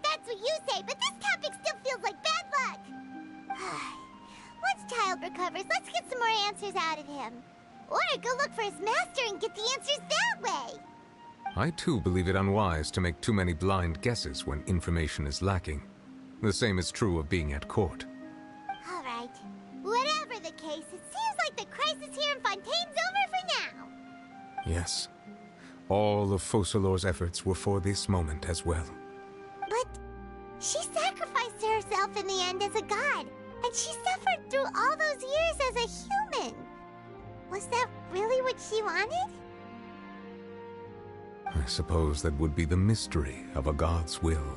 That's what you say, but this topic still feels like bad luck. Once Child recovers, let's get some more answers out of him. Or go look for his master and get the answers that way. I too believe it unwise to make too many blind guesses when information is lacking. The same is true of being at court. All right. Whatever the case, it seems like the crisis here in Fontaine's over for now. Yes. All of Focalor's efforts were for this moment as well. But she sacrificed herself in the end as a god, and she suffered through all those years as a human. Was that really what she wanted? I suppose that would be the mystery of a god's will.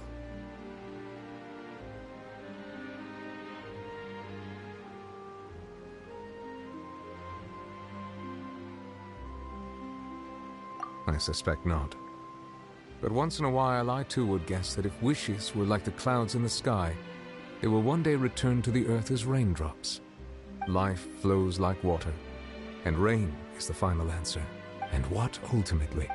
I suspect not. But once in a while, I too would guess that if wishes were like the clouds in the sky, they will one day return to the earth as raindrops. Life flows like water, and rain is the final answer. And what ultimately?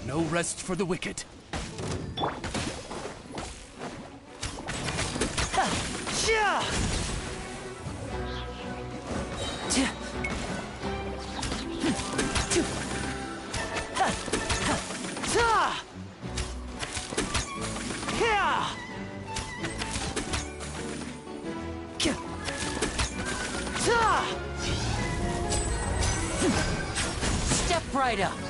No rest for the wicked. Step right up.